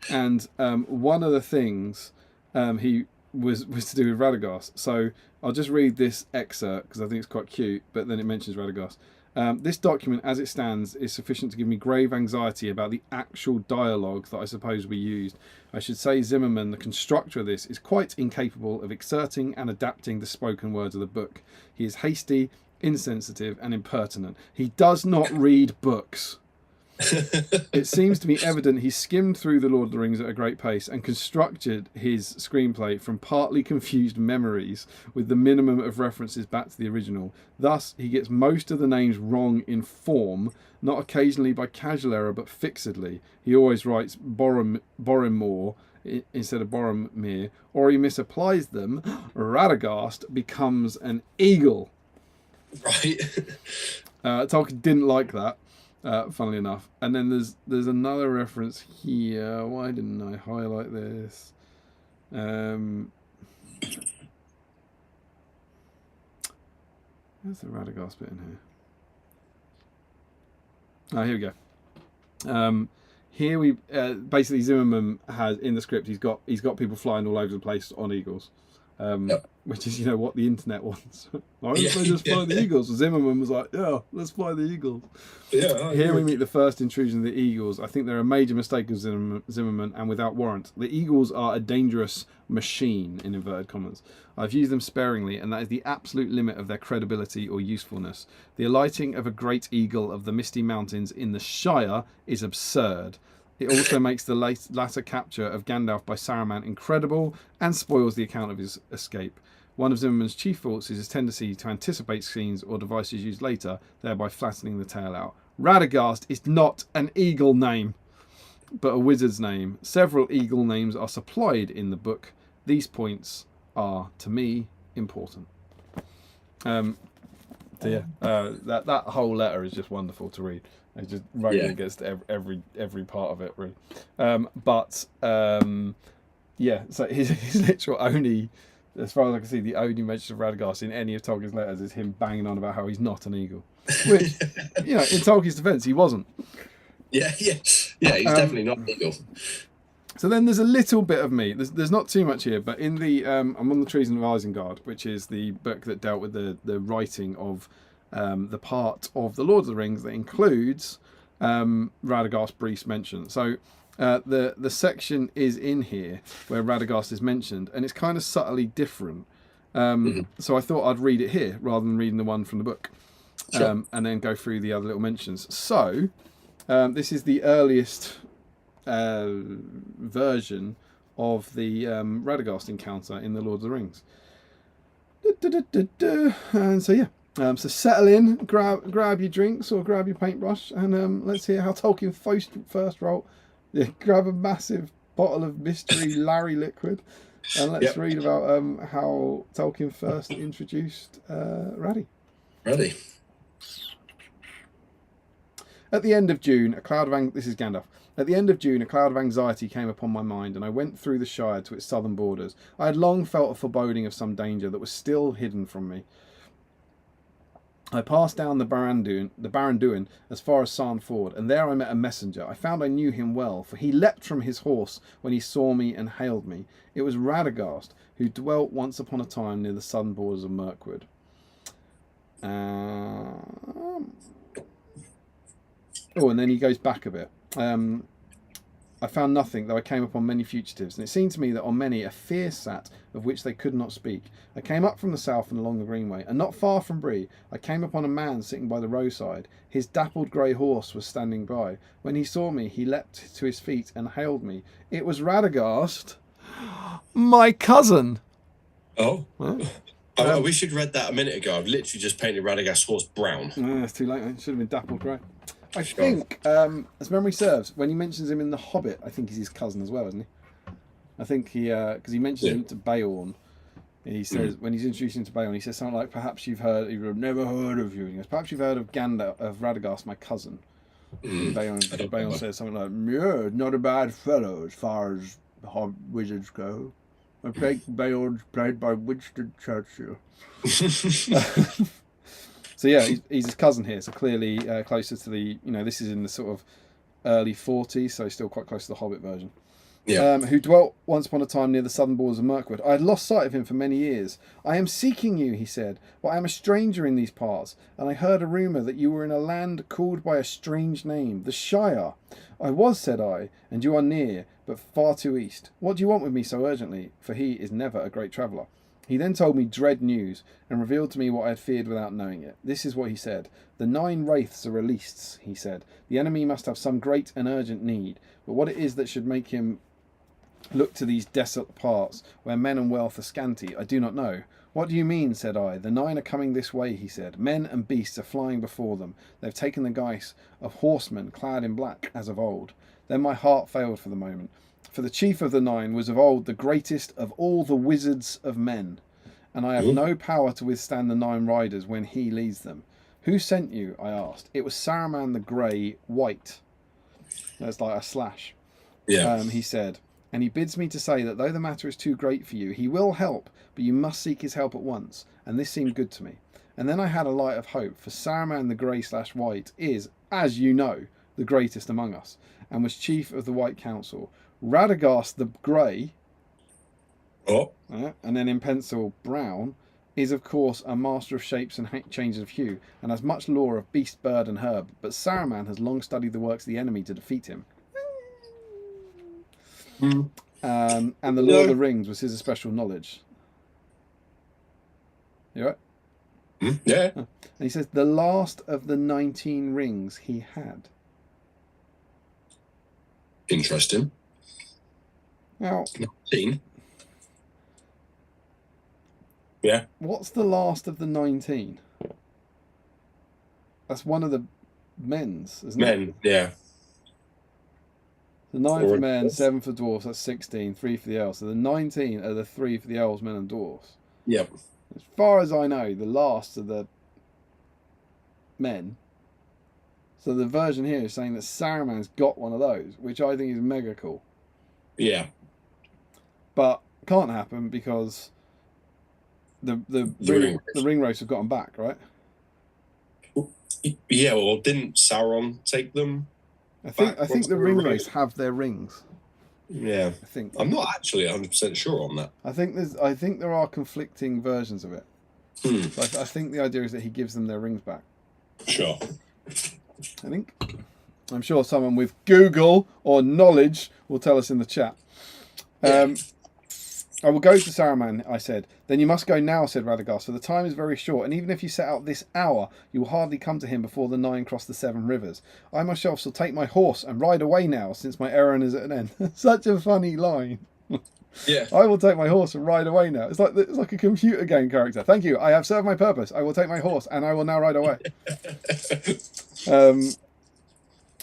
And one of the things he was to do with Radagast. So I'll just read this excerpt because I think it's quite cute, but then it mentions Radagast. This document, as it stands, is sufficient to give me grave anxiety about the actual dialogue that I suppose we used. I should say Zimmerman, the constructor of this, is quite incapable of exerting and adapting the spoken words of the book. He is hasty, insensitive, and impertinent. He does not read books. It seems to me evident he skimmed through The Lord of the Rings at a great pace and constructed his screenplay from partly confused memories with the minimum of references back to the original. Thus, he gets most of the names wrong in form, not occasionally by casual error but fixedly. He always writes Boromir instead of Boromir, or he misapplies them. Radagast becomes an eagle. Right. Tolkien didn't like that. Funnily enough, and then there's another reference here. Why didn't I highlight this? Where's the Radagast bit in here? Oh, here we go. Here we basically Zimmerman has in the script. He's got people flying all over the place on eagles. Which is, what the internet wants. Why don't they just fly the eagles? Zimmerman was like, yeah, let's fly the eagles. Yeah. Here we meet the first intrusion of the eagles. I think they're a major mistake of Zimmerman, and without warrant. The eagles are a dangerous machine, in inverted commas. I've used them sparingly, and that is the absolute limit of their credibility or usefulness. The alighting of a great eagle of the misty mountains in the Shire is absurd. It also makes the latter capture of Gandalf by Saruman incredible and spoils the account of his escape. One of Zimmerman's chief faults is his tendency to anticipate scenes or devices used later, thereby flattening the tale out. Radagast is not an eagle name, but a wizard's name. Several eagle names are supplied in the book. These points are, to me, important. That whole letter is just wonderful to read. It's just railing against every part of it, really. So his literal only, as far as I can see, the only mention of Radagast in any of Tolkien's letters is him banging on about how he's not an eagle. Which, in Tolkien's defence, he wasn't. Yeah, he's definitely not an eagle. So then there's a little bit of me. There's not too much here, but in the I'm on the Treason of Isengard, which is the book that dealt with the writing of the part of The Lord of the Rings that includes Radagast briefs mentioned. So the section is in here where Radagast is mentioned, and it's kind of subtly different. So I thought I'd read it here rather than reading the one from the book, Sure. and then go through the other little mentions. So this is the earliest version of the Radagast encounter in The Lord of the Rings. And so so settle in, grab your drinks or grab your paintbrush, and let's hear how Tolkien first wrote. Grab a massive bottle of mystery Larry liquid, and let's read about how Tolkien first introduced Raddy. Ready. At the end of June, this is Gandalf. At the end of June, a cloud of anxiety came upon my mind, and I went through the Shire to its southern borders. I had long felt a foreboding of some danger that was still hidden from me. I passed down the Barranduin as far as Sarn Ford, and there I met a messenger. I found I knew him well, for he leapt from his horse when he saw me and hailed me. It was Radagast, who dwelt once upon a time near the southern borders of Mirkwood. And then he goes back a bit. I found nothing, though I came upon many fugitives, and it seemed to me that on many a fear sat of which they could not speak. I came up from the south and along the greenway, and not far from Bree I came upon a man sitting by the roadside. His dappled grey horse was standing by. When he saw me, he leapt to his feet and hailed me. It was Radagast, my cousin. Oh. Huh? I wish you'd read that a minute ago. I've literally just painted Radagast's horse brown. It's too late. It should have been dappled grey. I think, as memory serves, when he mentions him in The Hobbit, I think he's his cousin as well, isn't he? I think he, because he mentions him to Beorn. He says, when he's introducing him to Beorn, he says something like, perhaps you've heard, you've never heard of you. He goes, perhaps you've heard of Radagast, my cousin. Beorn says something like, yeah, not a bad fellow as far as wizards go. I think Beorn's played by Winston Churchill. So yeah, he's his cousin here, so clearly closer to the, this is in the sort of early 40s, so still quite close to the Hobbit version. Yeah. Who dwelt once upon a time near the southern borders of Mirkwood. I had lost sight of him for many years. I am seeking you, he said, but I am a stranger in these parts, and I heard a rumour that you were in a land called by a strange name, the Shire. I was, said I, and you are near, but far too east. What do you want with me so urgently? For he is never a great traveller. He then told me dread news, and revealed to me what I had feared without knowing it. This is what he said. The 9 wraiths are released, he said. The enemy must have some great and urgent need, but what it is that should make him look to these desolate parts, where men and wealth are scanty, I do not know. What do you mean, said I. The 9 are coming this way, he said. Men and beasts are flying before them. They've taken the guise of horsemen clad in black, as of old. Then my heart failed for the moment. For the chief of the 9 was of old the greatest of all the wizards of men, and I have no power to withstand the 9 riders when he leads them. Who sent you? I asked. It was Saruman the Grey, White. That's like a slash. Yeah. He said, and he bids me to say that though the matter is too great for you, he will help, but you must seek his help at once. And this seemed good to me. And then I had a light of hope, for Saruman the Grey/White is, as you know, the greatest among us, and was chief of the White Council. Radagast the Grey, and then in pencil brown, is of course a master of shapes and changes of hue, and has much lore of beast, bird, and herb. But Saruman has long studied the works of the enemy to defeat him. And the Lord of the Rings was his special knowledge. You right? Yeah. And he says the last of the 19 rings he had. Interesting. Now, 19. Yeah. What's the last of the 19? That's one of the men's, isn't it? Men, yeah. The 9 for men, 7 for dwarfs, that's 16, 3 for the elves. So the 19 are the 3 for the elves, men and dwarfs. Yep. As far as I know, the last of the men. So the version here is saying that Saruman's got one of those, which I think is mega cool. Yeah. But can't happen because the ring race have got them back, right? Yeah, well, didn't Sauron take them? I think the ring race have their rings. Yeah. I think. I'm not actually 100% sure on that. I think there are conflicting versions of it. So I think the idea is that he gives them their rings back. Sure. I think. I'm sure someone with Google or knowledge will tell us in the chat. I will go to Saruman, I said. Then you must go now, said Radagast, for the time is very short, and even if you set out this hour, you will hardly come to him before the 9 cross the 7 rivers. I myself shall take my horse and ride away now, since my errand is at an end. Such a funny line. Yeah. I will take my horse and ride away now. It's like a computer game character. Thank you. I have served my purpose. I will take my horse and I will now ride away.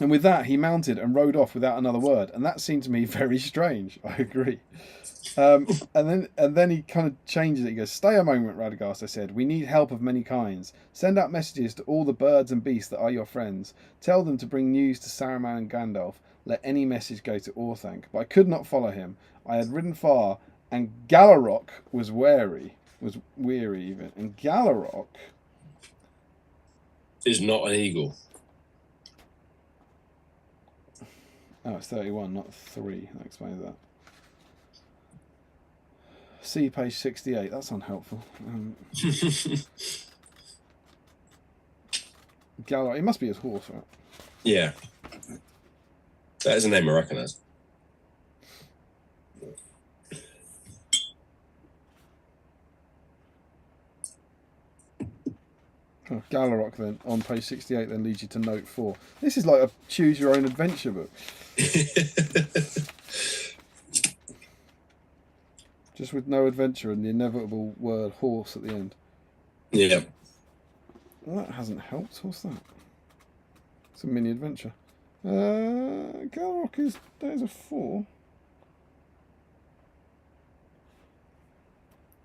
And with that, he mounted and rode off without another word, and that seemed to me very strange. I agree. And then he kind of changes it. He goes, "Stay a moment, Radagast," I said. "We need help of many kinds. Send out messages to all the birds and beasts that are your friends. Tell them to bring news to Saruman and Gandalf. Let any message go to Orthanc." But I could not follow him. I had ridden far, and Galarok was weary even. And Galarok is not an eagle. Oh, it's 31, not 3. That explains that. See page 68. That's unhelpful. Galar. It must be his horse, right? Yeah. That is a name I recognise. Oh, Galarok then, on page 68, then leads you to note 4. This is like a choose-your-own-adventure book. Just with no adventure and the inevitable word horse at the end. Yeah. Well, that hasn't helped. What's that? It's a mini adventure. Galarok is... There's a 4.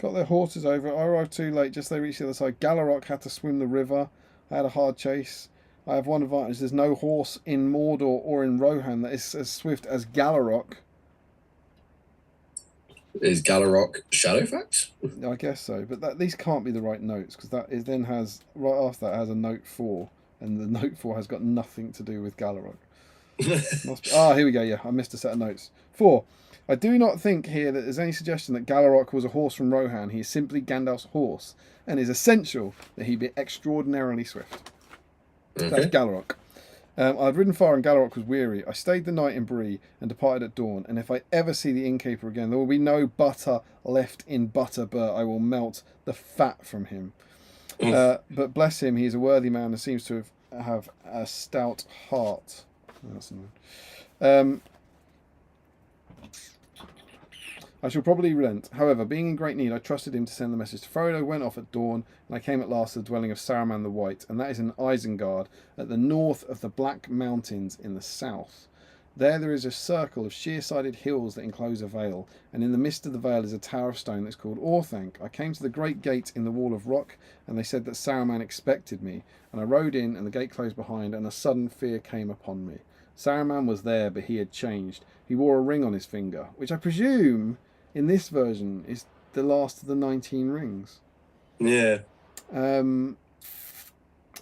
Got their horses over. I arrived too late, just as they reached the other side. Galarok had to swim the river. I had a hard chase. I have one advantage. There's no horse in Mordor or in Rohan that is as swift as Galarok. Is Galarok Shadowfax? I guess so, but these can't be the right notes, because then has, right after that, has a note 4, and the note 4 has got nothing to do with Galarok. Here we go, yeah, I missed a set of notes. 4. I do not think here that there's any suggestion that Galarok was a horse from Rohan. He is simply Gandalf's horse, and it is essential that he be extraordinarily swift. Okay. That's Galarok. I'd ridden far and Galarok was weary. I stayed the night in Bree and departed at dawn, and if I ever see the innkeeper again, there will be no butter left in Butterbur. I will melt the fat from him. But bless him, he is a worthy man and seems to have a stout heart. That's annoying. I shall probably relent. However, being in great need, I trusted him to send the message to Frodo, went off at dawn, and I came at last to the dwelling of Saruman the White, and that is in Isengard, at the north of the Black Mountains in the south. There is a circle of sheer-sided hills that enclose a vale, and in the midst of the vale is a tower of stone that is called Orthanc. I came to the great gate in the wall of rock, and they said that Saruman expected me, and I rode in, and the gate closed behind, and a sudden fear came upon me. Saruman was there, but he had changed. He wore a ring on his finger, which I presume, in this version, is the last of the 19 rings. Yeah.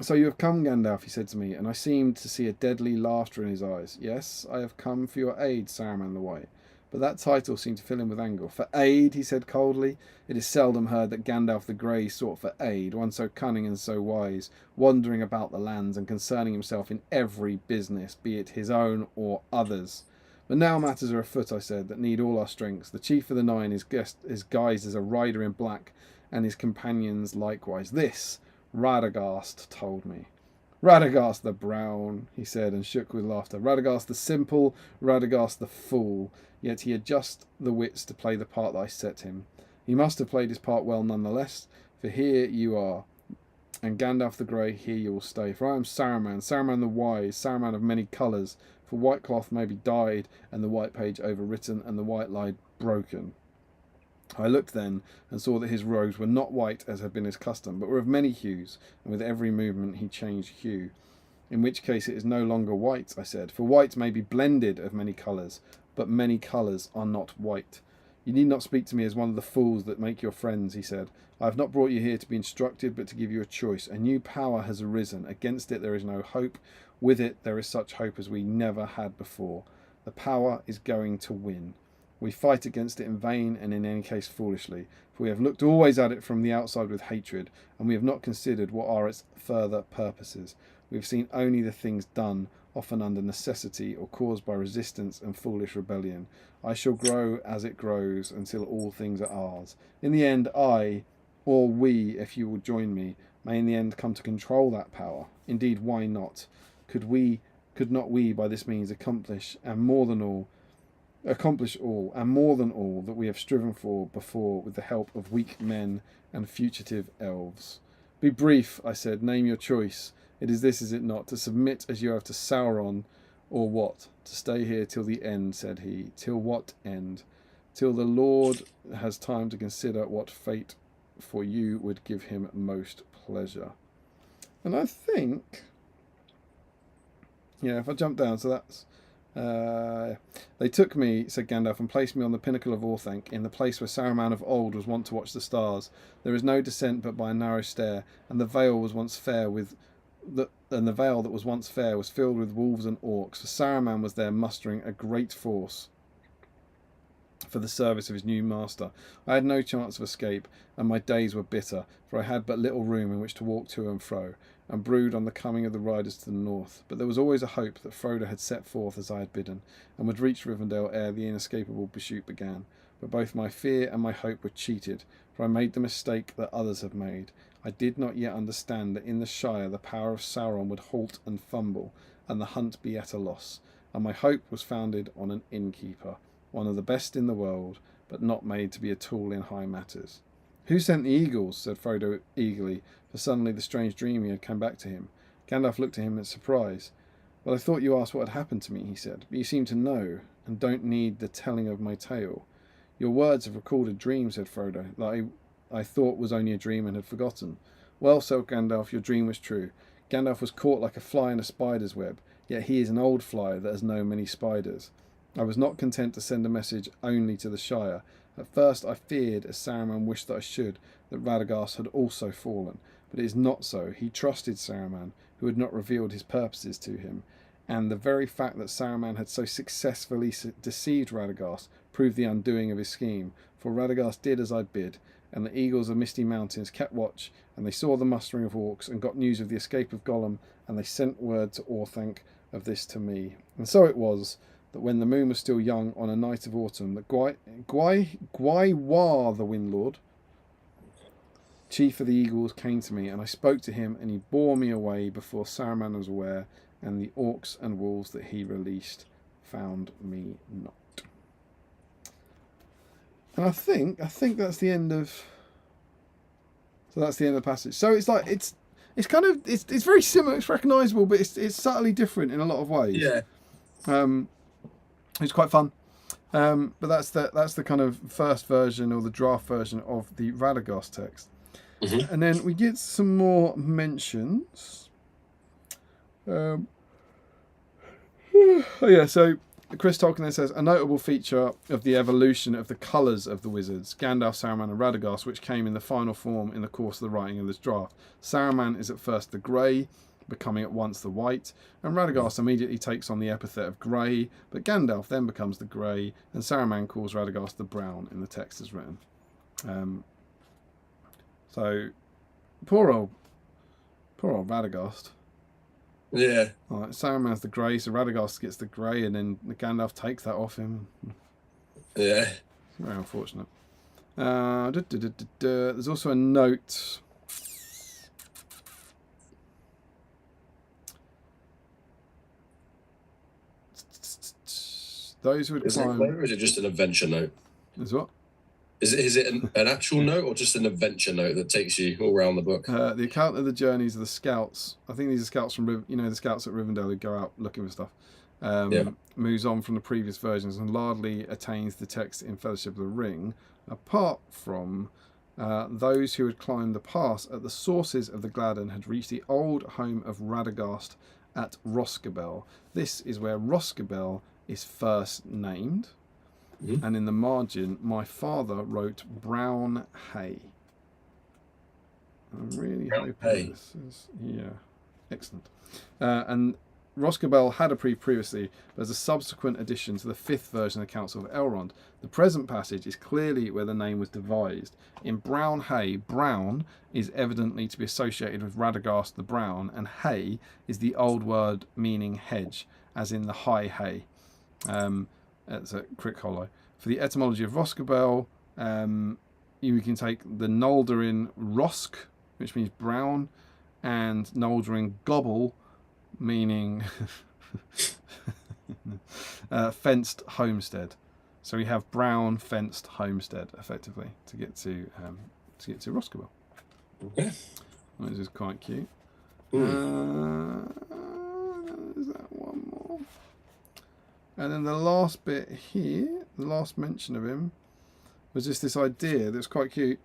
So you have come, Gandalf, he said to me, and I seemed to see a deadly laughter in his eyes. Yes, I have come for your aid, Saruman the White. But that title seemed to fill him with anger. For aid, he said coldly. It is seldom heard that Gandalf the Grey sought for aid, one so cunning and so wise, wandering about the lands and concerning himself in every business, be it his own or others. But now matters are afoot, I said, that need all our strengths. The chief of the nine is guised as a rider in black, and his companions likewise. This, Radagast told me. Radagast the brown, he said, and shook with laughter. Radagast the simple, Radagast the fool. Yet he had just the wits to play the part that I set him. He must have played his part well nonetheless, for here you are. And Gandalf the Grey, here you will stay. For I am Saruman, Saruman the wise, Saruman of many colours. For white cloth may be dyed, and the white page overwritten, and the white line broken. I looked then, and saw that his robes were not white as had been his custom, but were of many hues, and with every movement he changed hue. In which case it is no longer white, I said, for white may be blended of many colours, but many colours are not white. You need not speak to me as one of the fools that make your friends, he said. I have not brought you here to be instructed, but to give you a choice. A new power has arisen. Against it there is no hope. With it there is such hope as we never had before. The power is going to win. We fight against it in vain and in any case foolishly, for we have looked always at it from the outside with hatred, and we have not considered what are its further purposes. We have seen only the things done, often under necessity or caused by resistance and foolish rebellion. I shall grow as it grows until all things are ours. In the end, I, or we, if you will join me, may in the end come to control that power. Indeed, why not? Could not we by this means accomplish more than all, and more than all that we have striven for before with the help of weak men and fugitive elves? Be brief, I said, name your choice. It is this, is it not, to submit as you have to Sauron, or what? To stay here till the end, said he. Till what end? Till the Lord has time to consider what fate for you would give him most pleasure. And I think, yeah, if I jump down, so that's, they took me, said Gandalf, and placed me on the pinnacle of Orthanc, in the place where Saruman of old was wont to watch the stars. There is no descent but by a narrow stair, and the vale was once fair and the vale that was once fair was filled with wolves and orcs, for Saruman was there mustering a great force for the service of his new master. I had no chance of escape, and my days were bitter, for I had but little room in which to walk to and fro, and brood on the coming of the riders to the north. But there was always a hope that Frodo had set forth as I had bidden, and would reach Rivendell ere the inescapable pursuit began. But both my fear and my hope were cheated, for I made the mistake that others have made. I did not yet understand that in the Shire the power of Sauron would halt and fumble, and the hunt be at a loss, and my hope was founded on an innkeeper, one of the best in the world, but not made to be a tool in high matters. Who sent the eagles? Said Frodo eagerly, for suddenly the strange dream he had come back to him. Gandalf looked at him in surprise. Well, I thought you asked what had happened to me, he said, but you seem to know, and don't need the telling of my tale. Your words have recalled a dream, said Frodo, that I thought was only a dream and had forgotten. Well, said Gandalf, your dream was true. Gandalf was caught like a fly in a spider's web, yet he is an old fly that has known many spiders. I was not content to send a message only to the Shire. At first I feared, as Saruman wished that I should, that Radagast had also fallen, but it is not so. He trusted Saruman, who had not revealed his purposes to him, and the very fact that Saruman had so successfully deceived Radagast proved the undoing of his scheme, for Radagast did as I bid, and the eagles of Misty Mountains kept watch, and they saw the mustering of orcs, and got news of the escape of Gollum, and they sent word to Orthanc of this to me. And so it was, that when the moon was still young on a night of autumn, that Gwaiwa the Windlord, chief of the eagles, came to me, and I spoke to him, and he bore me away before Saruman was aware, and the orcs and wolves that he released found me not. And I think that's the end of. So that's the end of the passage. So it's like it's kind of it's very similar, it's recognisable, but it's subtly different in a lot of ways. Yeah. It's quite fun. But that's the kind of first version or the draft version of the Radagast text. Mm-hmm. And then we get some more mentions. Oh yeah, so Chris Tolkien then says, a notable feature of the evolution of the colours of the wizards, Gandalf, Saruman and Radagast, which came in the final form in the course of the writing of this draft. Saruman is at first the grey, becoming at once the white, and Radagast immediately takes on the epithet of grey, but Gandalf then becomes the grey, and Saruman calls Radagast the brown in the text as written. So, poor old Radagast. Yeah. Right, Saruman's the grey, so Radagast gets the grey, and then Gandalf takes that off him. Yeah. It's very unfortunate. There's also a note. Those who would climb. Or is it just an adventure note? Is what? Is it an actual note or just an adventure note that takes you all around the book? The account of the journeys of the scouts. I think these are scouts from the scouts at Rivendell who go out looking for stuff. Moves on from the previous versions and largely attains the text in Fellowship of the Ring, apart from those who had climbed the pass at the sources of the Gladden had reached the old home of Radagast at Roscabel. This is where Roscabel is first named. Mm-hmm. And in the margin, my father wrote Brown Hay. I'm really hoping this is... Yeah, excellent. And Roscabel had a previously, but as a subsequent addition to the 5th version of the Council of Elrond. The present passage is clearly where the name was devised. In Brown Hay, brown is evidently to be associated with Radagast the Brown, and hay is the old word meaning hedge, as in the high hay. That's a Crick Hollow. For the etymology of Roscabel, you can take the Noldorin Rosk, which means brown, and Noldorin Gobble, meaning fenced homestead. So we have brown fenced homestead, effectively, to get to Roscabel. Okay, this is quite cute. Is that one more? And then the last bit here, the last mention of him, was just this idea that's quite cute.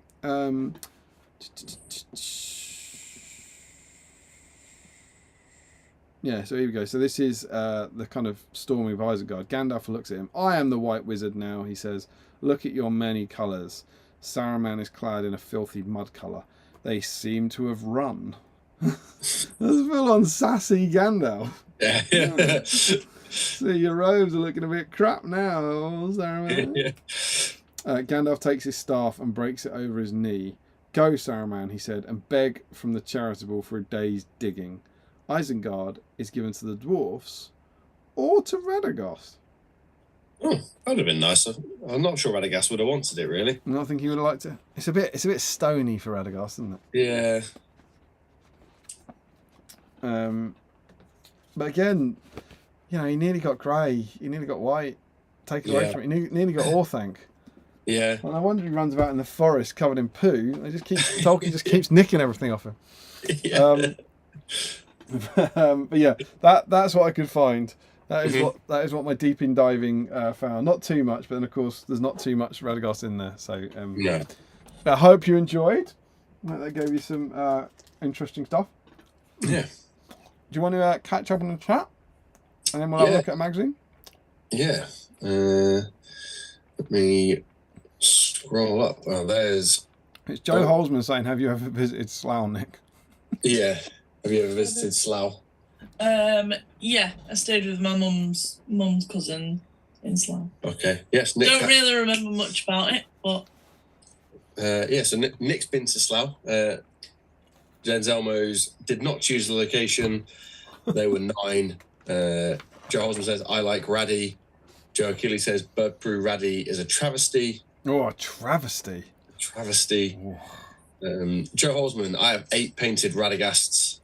Yeah, so here we go. So this is the kind of Storming of Isengard. Gandalf looks at him. I am the White Wizard now, he says. Look at your many colours. Saruman is clad in a filthy mud colour. They seem to have run. That's full on sassy Gandalf. Yeah. So your robes are looking a bit crap now, Saruman. Gandalf takes his staff and breaks it over his knee. Go, Saruman, he said, and beg from the charitable for a day's digging. Isengard is given to the dwarfs or to Radagast. Oh, that would have been nicer. I'm not sure Radagast would have wanted it, really. I don't think he would have liked it. It's a bit stony for Radagast, isn't it? Yeah. But again, you know, he nearly got grey. He nearly got white. Taken away from it. He nearly got Orthanc. Yeah. And I wonder if he runs about in the forest covered in poo. Tolkien just keeps nicking everything off him. Yeah. But yeah, that's what I could find. That is what my deep in diving found. Not too much, but then of course there's not too much Radagast in there. So Yeah. I hope you enjoyed. That gave you some interesting stuff. Yeah. Do you want to catch up on the chat, and then we'll have a look at a magazine? Yeah. Let me scroll up. Well, there's. It's Joe Holzman saying, "Have you ever visited Slough, Nick?" Yeah. Have you ever visited Slough? Yeah, I stayed with my mum's cousin in Slough. Okay. Yes. Nick Don't really remember much about it, but. So Nick's been to Slough. Jens Elmos did not choose the location. They were 9. Joe Holzman says, I like Raddy. Joe Achilles says, Bird Brew Raddy is a travesty. Oh, a travesty. Travesty. Joe Holzman, I have 8 painted Radagasts.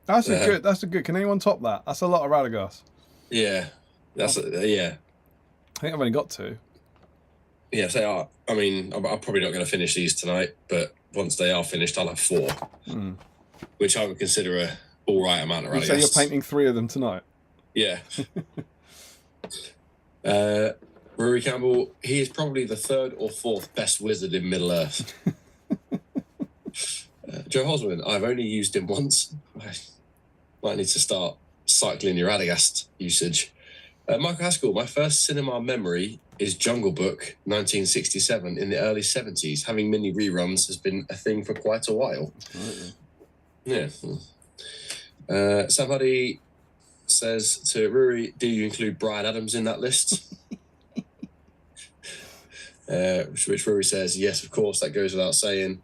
That's a good. Can anyone top that? That's a lot of Radagast. Yeah. Yeah. I think I've only got 2. Yes, they are. I mean, I'm probably not going to finish these tonight, but once they are finished, I'll have 4, which I would consider a all right amount of Radagasts. So you're painting 3 of them tonight? Yeah. Rory Campbell, he is probably the 3rd or 4th best wizard in Middle Earth. Joe Hosman, I've only used him once. I might need to start cycling your Radagast usage. Michael Haskell, my first cinema memory is Jungle Book 1967 in the early 70s. Having mini reruns has been a thing for quite a while. Yeah. Somebody says to Rory, do you include Bryan Adams in that list? Which Rory says, yes, of course, that goes without saying.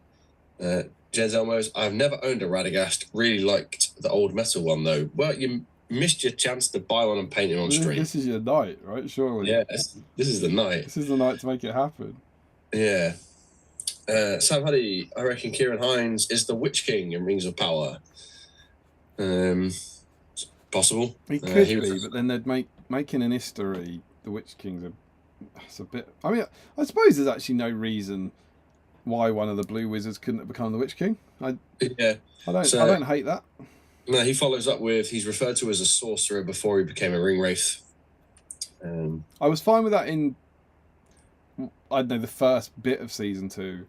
Jens Elmos, I've never owned a Radagast. Really liked the old metal one, though. Well, you missed your chance to buy one and paint it on stream. This is your night, right? Surely. Yeah, this is the night. This is the night to make it happen. Yeah. Sam Huddy, I reckon Kieran Hines is the Witch King in Rings of Power. Possible. He could be, but then they'd making an history. The Witch King's that's a bit. I mean, I suppose there's actually no reason why one of the Blue Wizards couldn't have become the Witch King. I don't hate that. No, he follows up with he's referred to as a sorcerer before he became a ring wraith. I was fine with that in I don't know the first bit of season 2.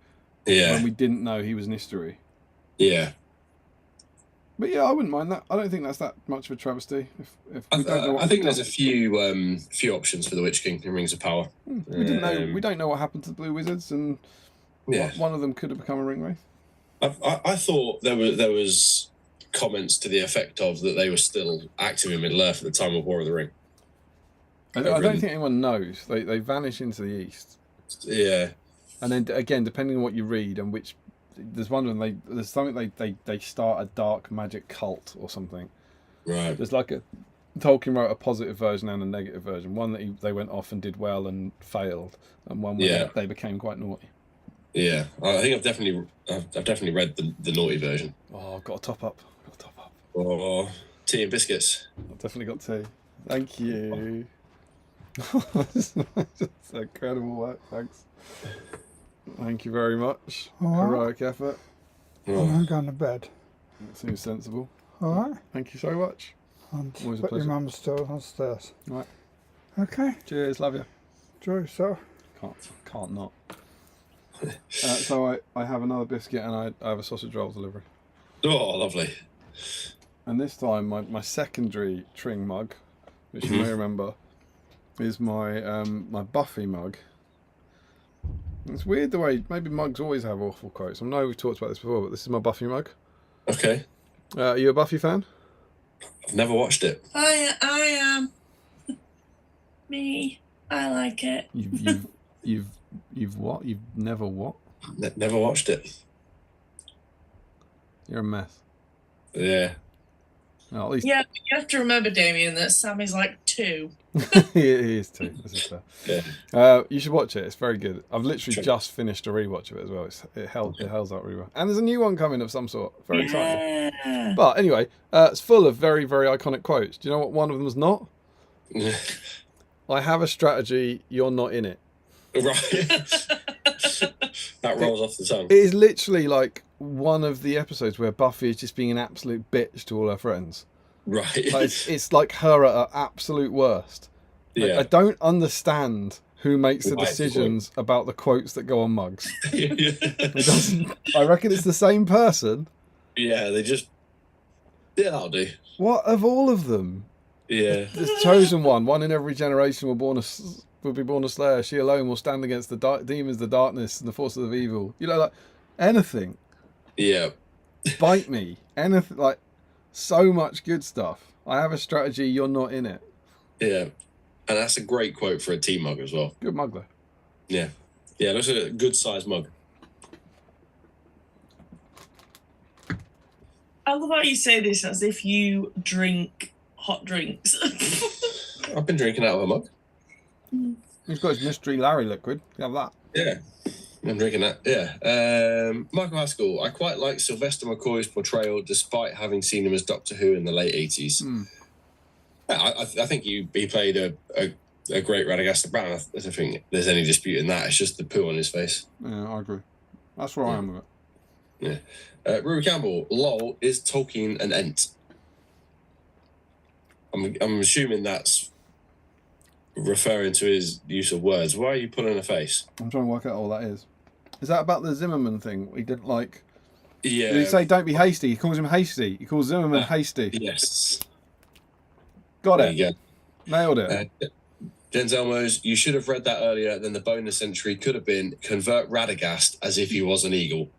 Yeah. When we didn't know he was an history. Yeah. But yeah, I wouldn't mind that. I don't think that's that much of a travesty. If we don't know I think there's a few options for the Witch King in Rings of Power. We didn't know. We don't know what happened to the Blue Wizards, and one of them could have become a ring wraith. I thought there was comments to the effect of that they were still active in Middle Earth at the time of War of the Ring. I don't think anyone knows. They vanish into the east. Yeah. And then again, depending on what you read and which, there's one of them. There's something they start a dark magic cult or something. Right. There's like Tolkien wrote a positive version and a negative version. One that they went off and did well and failed, and one where they became quite naughty. Yeah, I think I've definitely read the naughty version. Oh, I've got a top up. Oh, tea and biscuits. I've definitely got tea. Thank you. That's incredible work. Thanks. Thank you very much. Heroic effort. I'm going to bed. That seems sensible. All right. Thank you so much. And Always a but pleasure. your mum's still downstairs. All right. Okay. Cheers. Love you. Enjoy yourself. Can't not. So I have another biscuit and I have a sausage roll delivery. Oh, lovely. And this time my secondary Tring mug, which you may remember, is my my Buffy mug. It's weird the way maybe mugs always have awful quotes. I know we've talked about this before, but this is my Buffy mug. Okay. Are you a Buffy fan? I've never watched it. I am. Me. I like it. You've what? You've never what? Never watched it. You're a mess. Yeah. No, at least Yeah, but you have to remember, Damien, that Sammy's like 2. he is too. This is fair. Yeah. You should watch it. It's very good. I've literally just finished a rewatch of it as well. It holds up really well. And there's a new one coming of some sort. Very exciting. But anyway, it's full of very, very iconic quotes. Do you know what one of them's not? I have a strategy. You're not in it. Right. That rolls off the tongue. It is literally like one of the episodes where Buffy is just being an absolute bitch to all her friends. Right. Like, it's like her at her absolute worst. Yeah. I don't understand who makes the decisions about the quotes that go on mugs. It doesn't. I reckon it's the same person. Yeah, they just. Yeah, that'll do. What of all of them? Yeah. There's chosen one in every generation will be born a slayer. She alone will stand against the demons, the darkness, and the forces of evil. You know, like anything. Yeah. Bite me. Anything, like so much good stuff. I have a strategy. You're not in it. Yeah. And that's a great quote for a tea mug as well. Good mug though. Yeah. Yeah, that's a good sized mug. I love how you say this as if you drink hot drinks. I've been drinking out of a mug. He's got his Mystery Larry liquid. You have that. Yeah. I'm drinking that. Yeah. Michael Haskell. I quite like Sylvester McCoy's portrayal despite having seen him as Doctor Who in the late 80s. I think he played a great Radagast Brown. I don't think there's any dispute in that. It's just the poo on his face. Yeah, I agree. That's where I am with it. Yeah. Rory Campbell. Lol, is Tolkien an ent? I'm assuming that's referring to his use of words. Why are you pulling a face? I'm trying to work out what that is. Is that about the Zimmerman thing? He didn't like. Yeah. Did he say don't be hasty? He calls him hasty. He calls Zimmerman hasty. Yes. Got There it. you go. Nailed it. Jens Elmos, you should have read that earlier. Then the bonus entry could have been convert Radagast as if he was an eagle.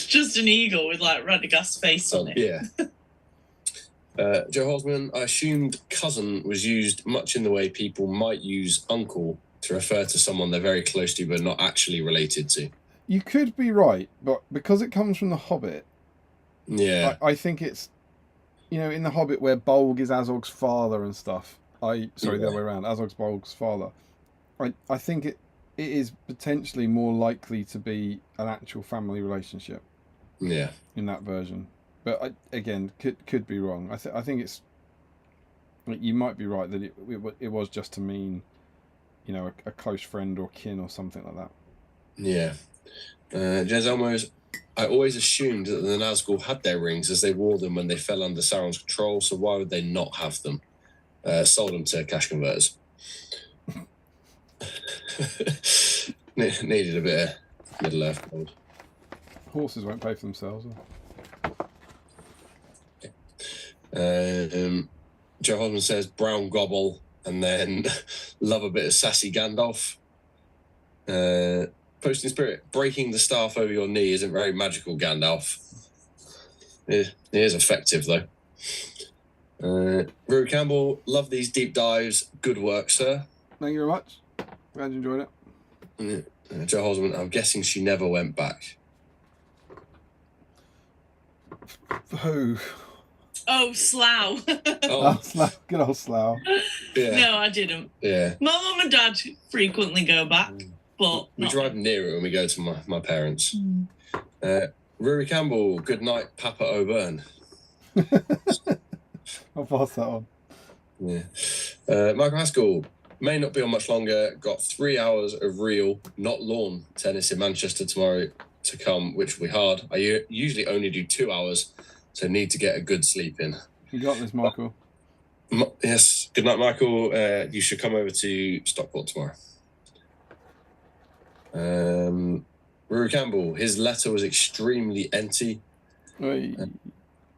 Just an eagle with like Radagast's face on it. Yeah. Joe Hosman, I assumed cousin was used much in the way people might use uncle to refer to someone they're very close to but not actually related to. You could be right, but because it comes from The Hobbit, yeah, I think it's, you know, in The Hobbit where Bolg is Azog's father and stuff. The other way around. Azog's Bolg's father. I think it is potentially more likely to be an actual family relationship. Yeah. In that version. But again, could be wrong. I think it's. You might be right that it was just to mean, you know, a close friend or kin or something like that. Yeah. Jez Elmos, I always assumed that the Nazgul had their rings as they wore them when they fell under Sauron's control. So why would they not have them? Sold them to cash converters. Needed a bit of Middle Earth gold. Horses won't pay for themselves. Joe Hosman says brown gobble and then love a bit of sassy Gandalf. Posting Spirit, breaking the staff over your knee isn't very magical, Gandalf. It is effective though. Rue Campbell, love these deep dives. Good work, sir. Thank you very much. Glad you enjoyed it. Joe Hosman, I'm guessing she never went back. Who? Oh, Slough. Slough. Good old Slough. Yeah. No, I didn't. Yeah. My mum and dad frequently go back, but we drive near it when we go to my parents. Rory Campbell, good night, Papa O'Byrne. I'll pass that on. Yeah. Michael Haskell, may not be on much longer. Got 3 hours of real, not lawn tennis in Manchester tomorrow to come, which will be hard. I usually only do 2 hours, so need to get a good sleep in. You got this, Michael. Yes. Good night, Michael. You should come over to Stockport tomorrow. Rory Campbell, his letter was extremely enty.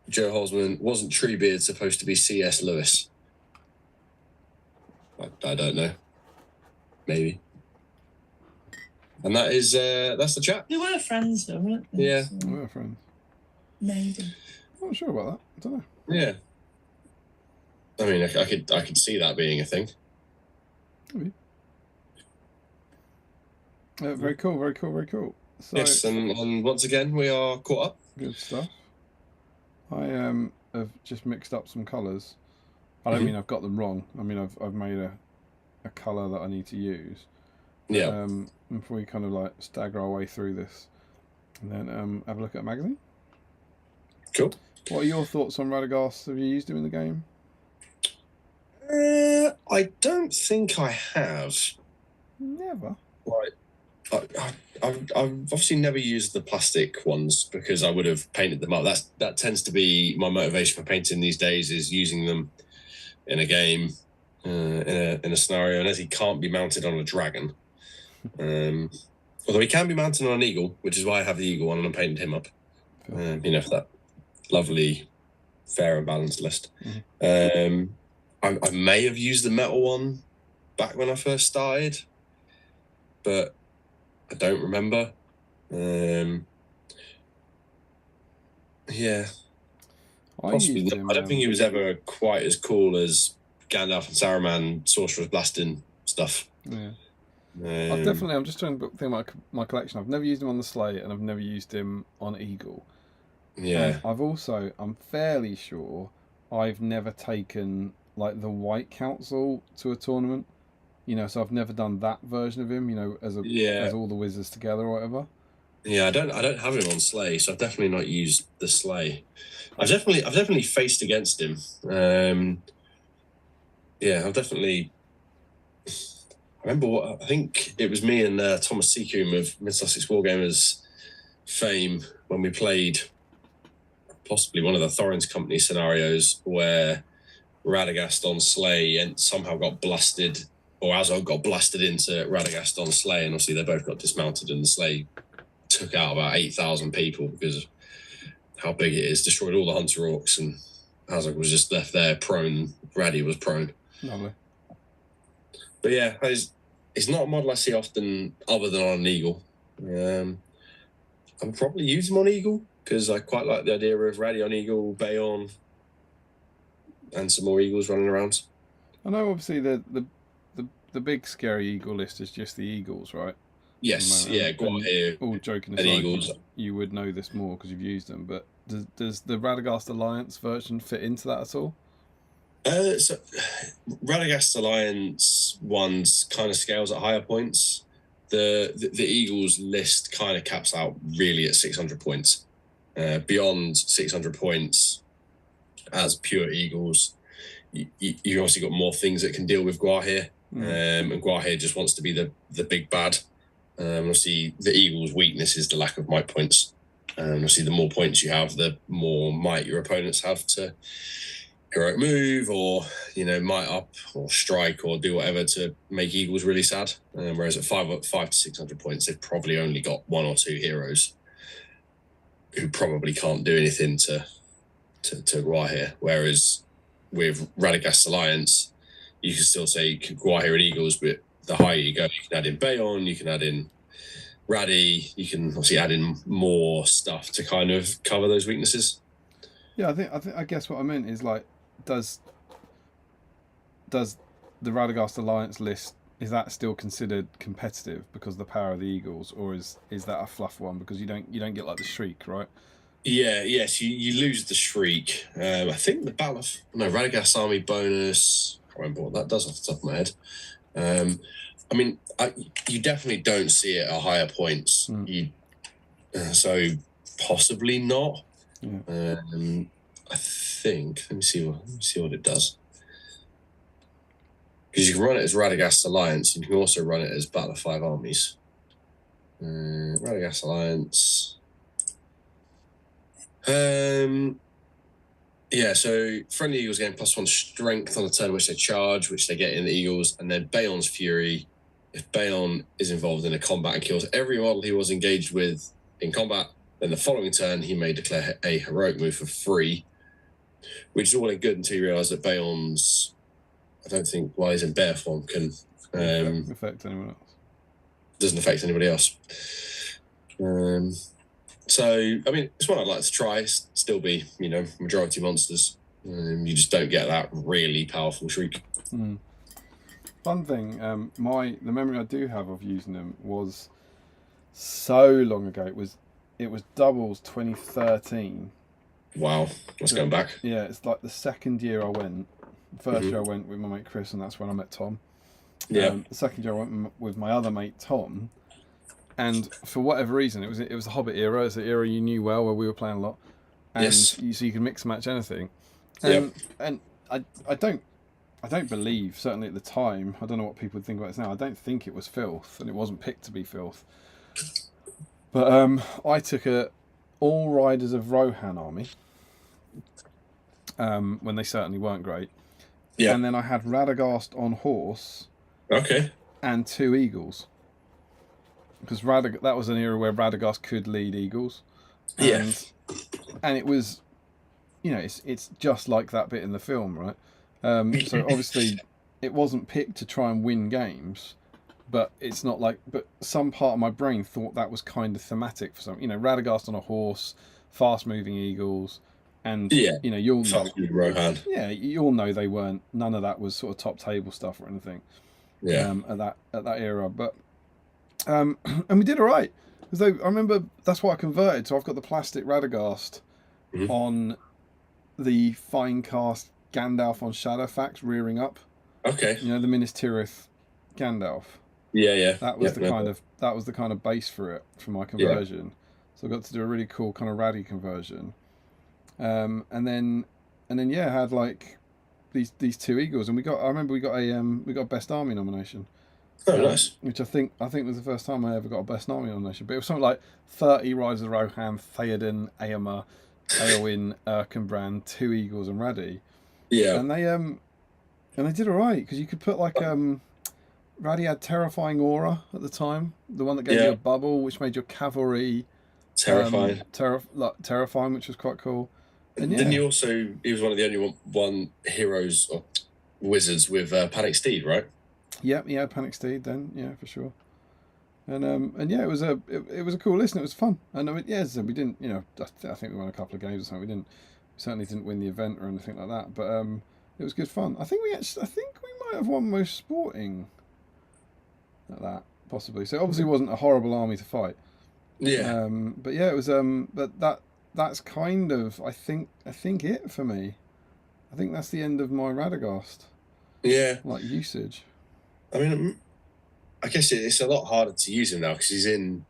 Joe Hosman, wasn't Treebeard supposed to be C.S. Lewis? I don't know. Maybe. And that is that's the chat. They were friends though, weren't they? Yeah. So We were friends. maybe. I'm not sure about that. I don't know. Yeah. I mean, I could see that being a thing. Maybe. Very cool, very cool, very cool. So, yes, and once again, we are caught up. Good stuff. I have just mixed up some colours. I don't mean I've got them wrong. I mean I've made a colour that I need to use. Yeah. Before we kind of like stagger our way through this, and then have a look at a magazine. Cool. What are your thoughts on Radagast? Have you used him in the game? I don't think I have. Never. Like, I've obviously never used the plastic ones because I would have painted them up. That tends to be my motivation for painting these days, is using them in a game, in a scenario. And as he can't be mounted on a dragon, although he can be mounted on an eagle, which is why I have the eagle on and I painted him up. For that lovely, fair and balanced list. I may have used the metal one back when I first started, but I don't remember. Yeah. Possibly not. I don't think he was ever quite as cool as Gandalf and Saruman, Sorcerer's Blasting stuff. Yeah. I'm just trying to think about my collection. I've never used him on the Slate, and I've never used him on Eagle. Yeah. And I'm fairly sure I've never taken like the White Council to a tournament. So I've never done that version of him, as all the wizards together or whatever. Yeah, I don't have him on Slay, so I've definitely not used the Slay. I've definitely faced against him. I've definitely. I remember I think it was me and Thomas Seacombe of Mid-Sussex Wargamers fame when we played possibly one of the Thorin's Company scenarios where Radagast on Slay and somehow got blasted, or Azog got blasted into Radagast on Slay, and obviously they both got dismounted, and the Slay took out about 8,000 people because of how big it is, destroyed all the Hunter Orcs, and Azog was just left there prone. Raddy was prone. Lovely. But yeah, it's not a model I see often other than on an Eagle. I'll probably use him on Eagle because I quite like the idea of Raddy on Eagle, Bayon, and some more Eagles running around. I know obviously the big scary Eagle list is just the Eagles, right? Yes, yeah, Guahir. All joking aside, Eagles. You would know this more because you've used them, but does the Radagast Alliance version fit into that at all? So Radagast Alliance ones kind of scales at higher points. The Eagles list kind of caps out really at 600 points. Beyond 600 points, as pure Eagles, you obviously got more things that can deal with Guahir, and Guahir just wants to be the big bad. Obviously, the Eagles' weakness is the lack of might points. Obviously, the more points you have, the more might your opponents have to heroic move or might up or strike or do whatever to make Eagles really sad. Whereas at 5 to 600 points, they've probably only got 1 or 2 heroes who probably can't do anything to Guahir. Whereas with Radagast Alliance, you can still say Guahir and Eagles, but the higher you go, you can add in Bayon, you can add in Raddy, you can obviously add in more stuff to kind of cover those weaknesses. Yeah, I guess what I meant is like, does the Radagast Alliance list, is that still considered competitive because of the power of the Eagles, or is that a fluff one because you don't get like the Shriek, right? Yes, you lose the Shriek. I think the Radagast Army bonus, I can't remember what that does off the top of my head. You definitely don't see it at higher points. So possibly not. Yeah. I think. Let me see what it does. Because you can run it as Radagast Alliance, and you can also run it as Battle of 5 Armies. Radagast Alliance. So friendly Eagles gain +1 strength on the turn in which they charge, which they get in the Eagles, and then Bayon's Fury. If Bayon is involved in a combat and kills every model he was engaged with in combat, then the following turn he may declare a heroic move for free, which is all in good until you realise that Bayon's, I don't think while he's in bear form can affect anyone else. Doesn't affect anybody else. It's one I'd like to try. Still be, majority monsters. You just don't get that really powerful Shriek. Fun thing, the memory I do have of using them was so long ago. It was it was doubles 2013. Wow, that's going back. Yeah, it's like the second year I went. The first year I went with my mate Chris, and that's when I met Tom. Yeah. The second year I went with my other mate Tom, and for whatever reason, it was the Hobbit era. It's the era you knew well, where we were playing a lot, and so you could mix and match anything. And I don't believe, certainly at the time, I don't know what people would think about this now. I don't think it was filth, and it wasn't picked to be filth. But I took all riders of Rohan army. When they certainly weren't great. Yeah. And then I had Radagast on horse. Okay. And 2 eagles. Because that was an era where Radagast could lead eagles. And it was, it's just like that bit in the film, right? So obviously it wasn't picked to try and win games, but it's not like, but some part of my brain thought that was kind of thematic for some, Radagast on a horse, fast moving eagles. And you'll know, Rohan. Yeah, you'll know they weren't. None of that was sort of top table stuff or anything. Yeah. At that era, but and we did all right. Because I remember that's what I converted. So I've got the plastic Radagast on the fine cast Gandalf on Shadowfax rearing up. Okay. The Minas Tirith Gandalf. Yeah. That was the kind of base for it for my conversion. So I got to do a really cool kind of ratty conversion. And then I had like these 2 eagles, and I remember we got a best army nomination. Oh, nice. Which I think was the first time I ever got a best army nomination. But it was something like 30 Riders of Rohan, Theoden, Éomer, Éowyn, Erkenbrand, 2 eagles, and Raddy. Yeah. And they did all right, because you could put like Raddy had Terrifying Aura at the time, the one that gave you a bubble, which made your cavalry terrifying, which was quite cool. And didn't he also? He was one of the only one heroes or wizards with Panic Steed, right? Yep, he had Panic Steed then, yeah, for sure. And it was a cool list, and it was fun. And we didn't, I think we won a couple of games or something. We certainly didn't win the event or anything like that. But it was good fun. I think we might have won most sporting at that, possibly. So it obviously wasn't a horrible army to fight. Yeah. But yeah, it was. But that's kind of I think it for me. I think that's the end of my Radagast. Yeah. Like usage. I mean, I guess it's a lot harder to use him now because he's in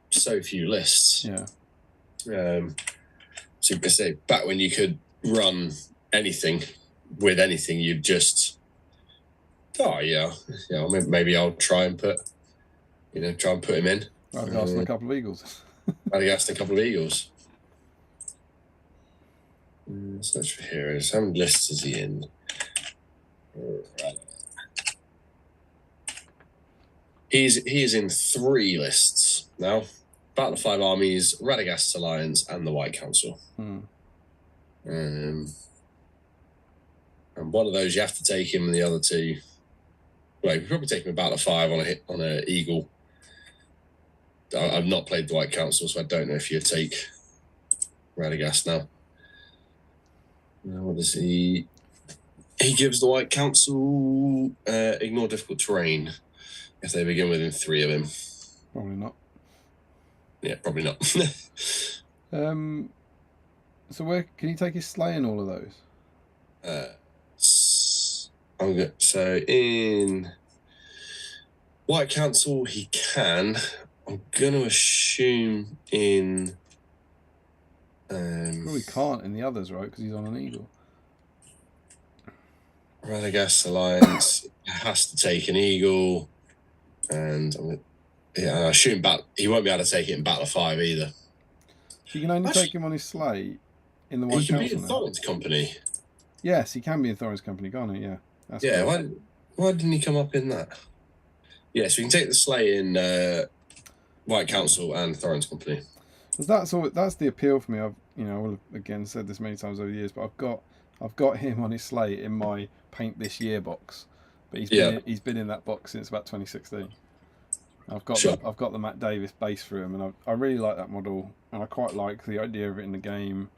so few lists. Yeah. So you could say back when you could run anything with anything, you'd just. Maybe I'll try and put him in. Radagast and a couple of eagles. Radagast and a couple of eagles. Search for heroes. How many lists is he in? He is in 3 lists now. Battle of 5 Armies, Radagast's Alliance, and the White Council. And one of those you have to take him, and the other 2. Well, you probably take him about a 5 on a eagle. I've not played the White Council, so I don't know if you take Radagast now. What does he? He gives the White Council ignore difficult terrain if they begin within 3 of him. Probably not. Yeah, probably not. So where can you take his sleigh in all of those? So in White Council, he can. I'm going to assume in. Probably can't in the others, right? Because he's on an eagle. Radagast Alliance has to take an eagle, and I assume he won't be able to take it in Battle of 5 either. So you can only take him on his sleigh in the White Council. He can be in Thorin's company. Yes, he can be in Thorin's company, can't he? Yeah. That's yeah. Cool. Why didn't he come up in that? Yeah, so we can take the sleigh in White Council and Thorin's company. That's the appeal for me. I will have again said this many times over the years, but I've got him on his sleigh in my Paint This Year box, but he's been in that box since about 2016. I've got the Matt Davis base for him, and I really like that model, and I quite like the idea of it in the game,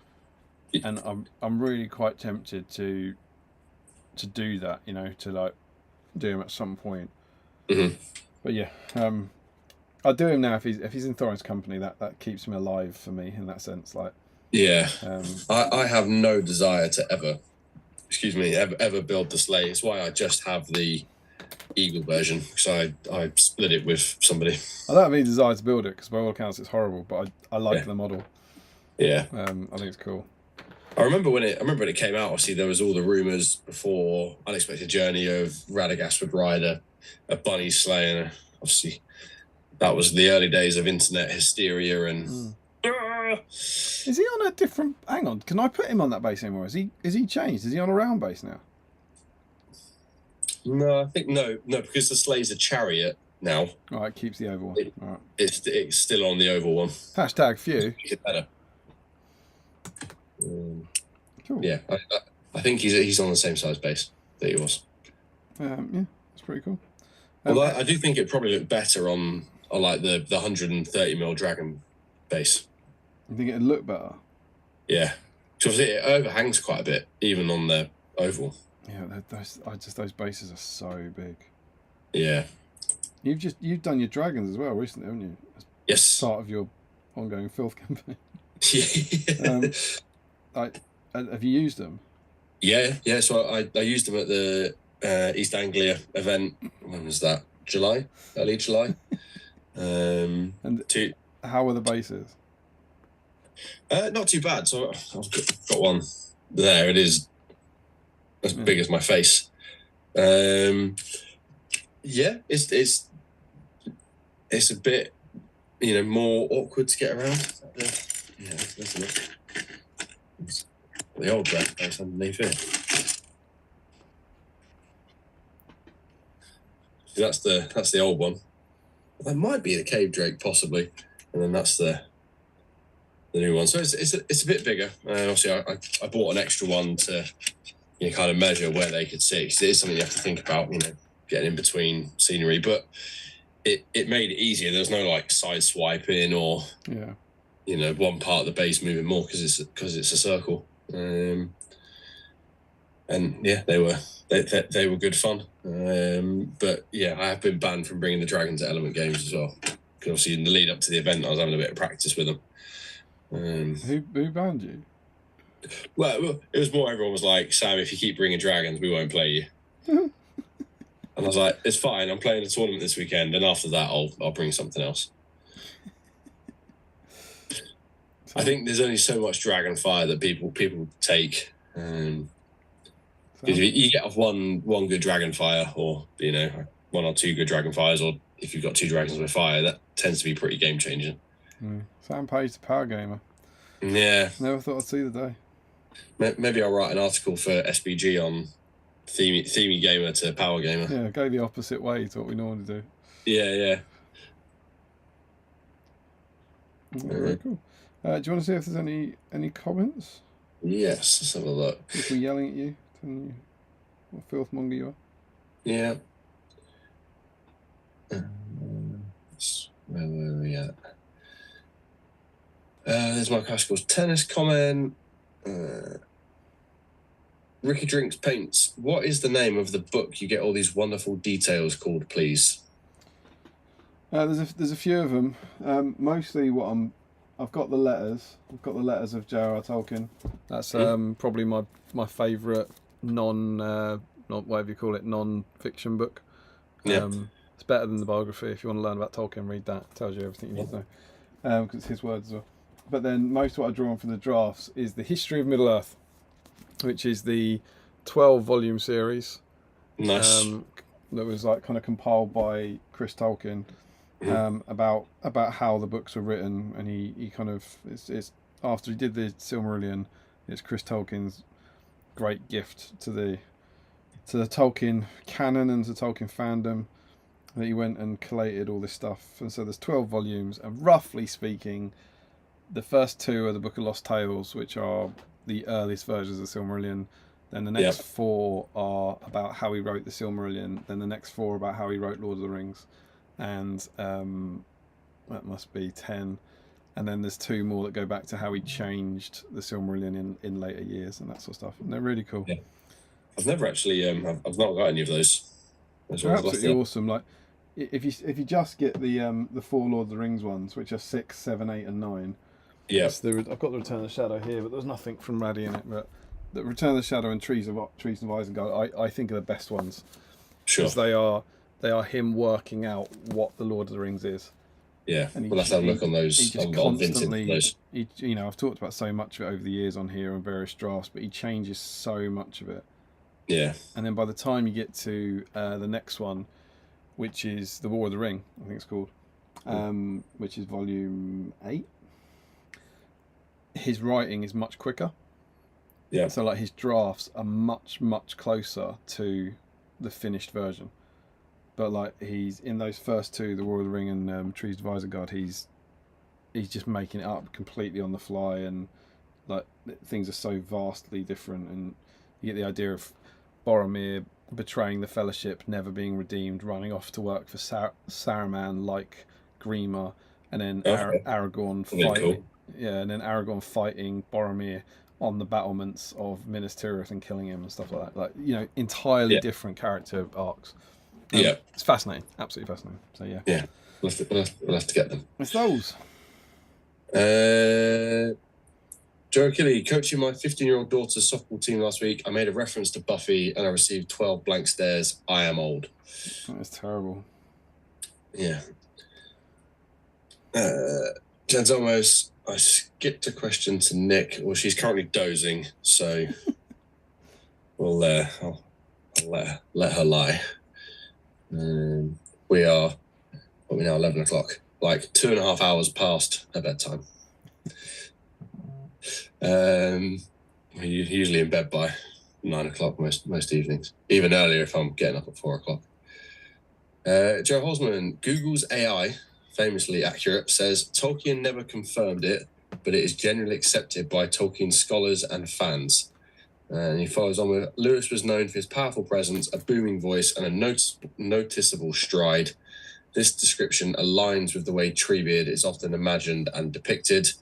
and I'm really quite tempted to do that, to like do him at some point. Mm-hmm. But yeah, I'd do him now if he's in Thorin's company. That keeps him alive for me in that sense. Like, yeah, I have no desire to ever build the sleigh. It's why I just have the Eagle version, because I split it with somebody. I don't have any desire to build it because by all accounts it's horrible, but I like the model. Yeah, I think it's cool. I remember when it came out. Obviously, there was all the rumors before Unexpected Journey of Radagast would ride a bunny sleigh, and obviously that was the early days of internet hysteria. And is he on a different? Hang on, can I put him on that base anymore? Is he changed? Is he on a round base now? No, I think no, because the sleigh's a chariot now. All right, keeps the oval one. All right. It's still on the oval one. Hashtag few. It's better. Cool. Yeah, I think he's on the same size base that he was. Yeah, that's pretty cool. Well, I do think it probably looked better on like the 130mm dragon base. You think it'd look better? Yeah, because it overhangs quite a bit, even on the oval. Yeah, those bases are so big. Yeah. You've done your dragons as well recently, haven't you? As yes. Part of your ongoing filth campaign. Have you used them? Yeah. So I used them at the East Anglia event. When was that? Early July. And how were the bases? Not too bad. So I've got one there. It is as big as my face. Yeah, it's a bit, more awkward to get around. Yeah, that's enough. The old draft base underneath it. So that's the old one. That might be the cave drake, possibly, and then that's the new one. So it's a bit bigger. Obviously, I bought an extra one to kind of measure where they could see. Because it is something you have to think about, getting in between scenery. But it made it easier. There was no like side swiping or one part of the base moving more because it's a circle. And yeah, they were good fun. But yeah, I have been banned from bringing the dragons to element games as well. Because obviously in the lead up to the event, I was having a bit of practice with them. Who banned you? Well, it was more everyone was like, Sam, if you keep bringing dragons, we won't play you. And I was like, it's fine. I'm playing a tournament this weekend, and after that, I'll bring something else. I think there's only so much dragon fire that people take. Because you get off one good dragon fire, or one or two good dragon fires, or if you've got two dragons with fire, that tends to be pretty game changing. Sam Page, the power gamer. Yeah. Never thought I'd see the day. Maybe I'll write an article for SBG on themey gamer to power gamer. Yeah, go the opposite way to what we normally do. Yeah. Very cool. Do you want to see if there's any comments? Yes, let's have a look. People yelling at you, telling you what filthmonger you are. Yeah. Where were we at? There's my classicals tennis comment. Ricky Drinks Paints. What is the name of the book you get all these wonderful details called, please? There's a few of them. Mostly I've got the letters. I've got the letters of J.R.R. Tolkien. That's probably my favourite not whatever you call it, non-fiction book. It's better than the biography. If you want to learn about Tolkien, read that. It tells you everything you need to know. Because it's his words as well. But then most of what I draw on from the drafts is the History of Middle-earth, which is the 12-volume series. Nice. That was like kind of compiled by Chris Tolkien. About how the books were written, and he kind of it's after he did the Silmarillion, it's Chris Tolkien's great gift to the Tolkien canon and to Tolkien fandom that he went and collated all this stuff. And so there's 12 volumes, and roughly speaking, the first two are the Book of Lost Tales, which are the earliest versions of Silmarillion. Then the next four are about how he wrote the Silmarillion. Then the next four are about how he wrote Lord of the Rings. And that must be 10. And then there's two more that go back to how he changed the Silmarillion in later years and that sort of stuff. And they're really cool. Yeah. I've never actually, I've not got any of those. They're absolutely awesome. Like, if you just get the 4 Lord of the Rings ones, which are 6, 7, 8, and 9. Yeah. I've got the Return of the Shadow here, but there's nothing from Raddy in it. But the Return of the Shadow and Trees of Isengard, I think are the best ones. Sure. Because they are him working out what the Lord of the Rings is. Yeah. We'll have to have a look on those. He just constantly, I've talked about so much of it over the years on here on various drafts, but he changes so much of it. Yeah. And then by the time you get to the next one, which is The War of the Ring, I think it's called, which is volume 8, his writing is much quicker. Yeah. So like his drafts are much, much closer to the finished version. But like he's in those first 2, The War of the Ring and Trees of Isengard, he's just making it up completely on the fly, and like things are so vastly different, and you get the idea of Boromir betraying the Fellowship, never being redeemed, running off to work for Saruman like Grima, and then Aragorn fighting. Cool. Yeah, and then Aragorn fighting Boromir on the battlements of Minas Tirith and killing him and stuff like that. Like, entirely different character arcs. It's fascinating, absolutely fascinating. So yeah, we'll have to get them. It's those. Joe Kelly, coaching my 15-year-old daughter's softball team last week, I made a reference to Buffy and I received 12 blank stares. I am old. That's terrible. Yeah. Jen Zomos, I skipped a question to Nick. Well, she's currently dozing, so I'll let her lie. We are, what are we now, 11 o'clock, like 2.5 hours past her bedtime. We're usually in bed by 9 o'clock most evenings, even earlier if I'm getting up at 4 o'clock. Joe Holzman, Google's AI, famously accurate, says Tolkien never confirmed it, but it is generally accepted by Tolkien scholars and fans. And he follows on with, Lewis was known for his powerful presence, a booming voice, and a noticeable stride. This description aligns with the way Treebeard is often imagined and depicted.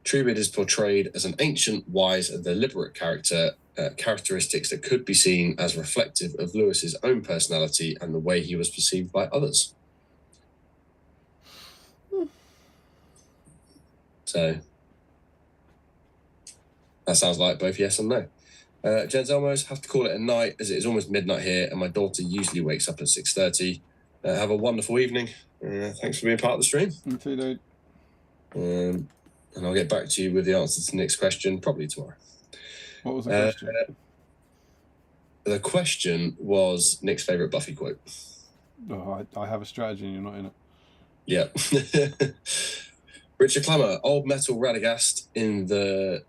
Treebeard is portrayed as an ancient, wise, and deliberate character, characteristics that could be seen as reflective of Lewis's own personality and the way he was perceived by others. So that sounds like both yes and no. Jen Zelmos, have to call it a night as it is almost midnight here and my daughter usually wakes up at 6:30. Have a wonderful evening. Thanks for being part of the stream. You too, dude. And I'll get back to you with the answer to the next question probably tomorrow. What was the question? The question was Nick's favourite Buffy quote. Oh, I have a strategy and you're not in it. Yeah. Richard Clemmer, Old Metal Radagast in the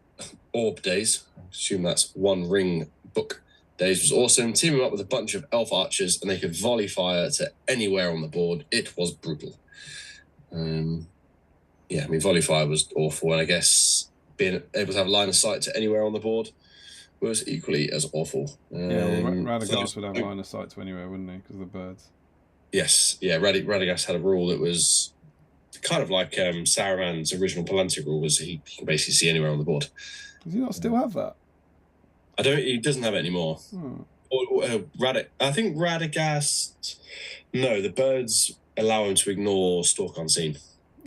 Orb days, I assume that's One Ring book days, was awesome. Teaming up with a bunch of elf archers and they could volley fire to anywhere on the board. It was brutal. Volley fire was awful, and I guess being able to have line of sight to anywhere on the board was equally as awful. Radagast would have line of sight to anywhere, wouldn't he, because of the birds? Yes, yeah. Radagast had a rule that was kind of like Saruman's original Palantir rule, was he can basically see anywhere on the board. Does he not still have that? He doesn't have it anymore. I think Radagast, no, the birds allow him to ignore Stalk Unseen.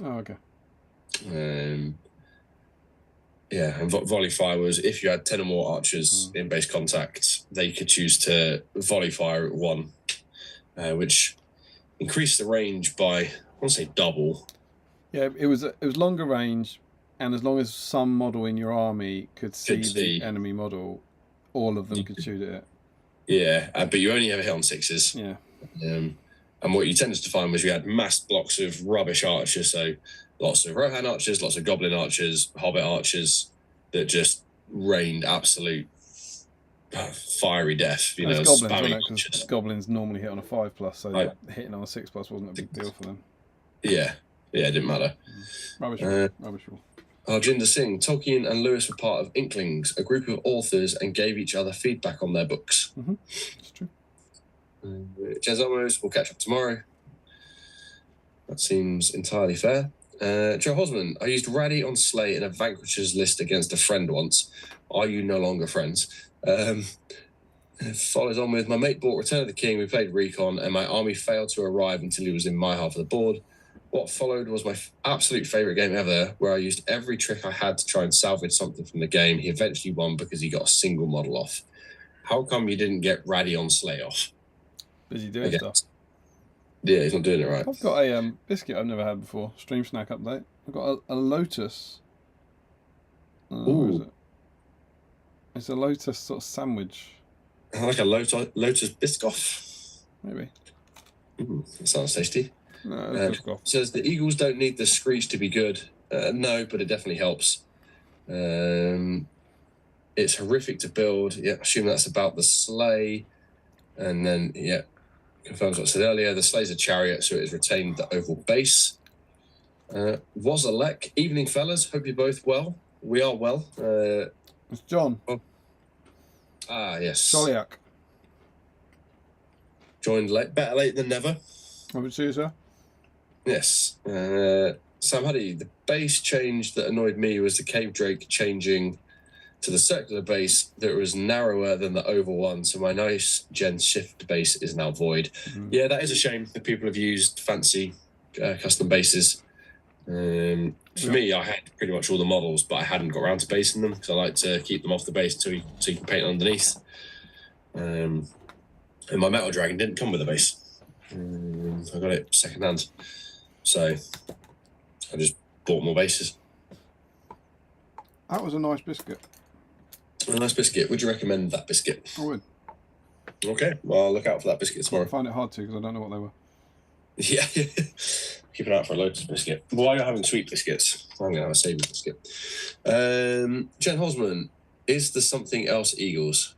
Oh, okay. And volley fire was if you had 10 or more archers in base contact, they could choose to volley fire at one, which increased the range by, I want to say double. Yeah, it was longer range, and as long as some model in your army could see the enemy model, all of them could shoot at it. Yeah, but you only ever hit on sixes. Yeah. And what you tended to find was you had mass blocks of rubbish archers, so lots of Rohan archers, lots of Goblin archers, Hobbit archers that just rained absolute fiery death. It's goblins, wasn't it? Because goblins normally hit on a 5+, so hitting on a 6+ wasn't a big deal for them. Yeah, it didn't matter. Rubbish rule. Arjinder Singh, Tolkien and Lewis were part of Inklings, a group of authors, and gave each other feedback on their books. Mm-hmm. It's true. Jez Amos, we'll catch up tomorrow. That seems entirely fair. Joe Hosman, I used Raddy on Slay in a Vanquishers list against a friend once. Are you no longer friends? Follows on with, my mate bought Return of the King, we played Recon, and my army failed to arrive until he was in my half of the board. What followed was my absolute favourite game ever, where I used every trick I had to try and salvage something from the game. He eventually won because he got a single model off. How come you didn't get Radion Slay off? Busy doing stuff. Yeah, he's not doing it right. I've got a biscuit I've never had before. Stream snack update. I've got a Lotus. Where is it? It's a Lotus sort of sandwich. I like a Lotus Biscoff. Maybe. That sounds tasty. No, says the Eagles don't need the Screech to be good. No, but it definitely helps. It's horrific to build. Yeah, I assume that's about the sleigh. And then, yeah, confirms what I said earlier. The sleigh's a chariot, so it has retained the oval base. Was a lek. Evening, fellas. Hope you're both well. We are well. It's John. Yes. Sholiak. Joined late. Better late than never. What would you say, sir? Yes. Sam Huddy, the base change that annoyed me was the Cave Drake changing to the circular base that was narrower than the oval one, so my nice Gen Shift base is now void. Yeah, that is a shame that people have used fancy custom bases. For me, I had pretty much all the models, but I hadn't got around to basing them because I like to keep them off the base so you can paint underneath. And my Metal Dragon didn't come with a base. I got it second hand. So I just bought more bases. That was a nice biscuit. A nice biscuit. Would you recommend that biscuit? I would. Okay, well, I'll look out for that biscuit tomorrow. I find it hard to because I don't know what they were. Yeah, keep an eye out for a Lotus biscuit. While you're having sweet biscuits, I'm going to have a savoury biscuit. Jen Hosman, is there something else Eagles?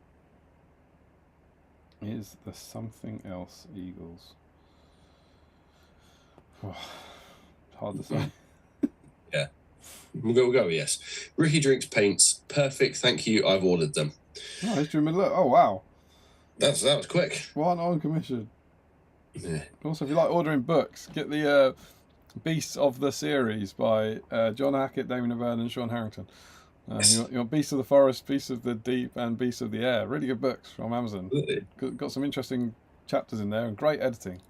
Is there something else Eagles? Oh, hard to say. Yeah. We'll go, yes. Ricky Drinks Paints. Perfect, thank you. I've ordered them. Oh, history middle. Oh, wow. That was quick. One on commission. Yeah. Also, if you like ordering books, get the Beasts of the Series by John Hackett, Damien O'Byrne, and Sean Harrington. Yes. You want Beasts of the Forest, Beasts of the Deep, and Beasts of the Air. Really good books from Amazon. Got some interesting chapters in there and great editing.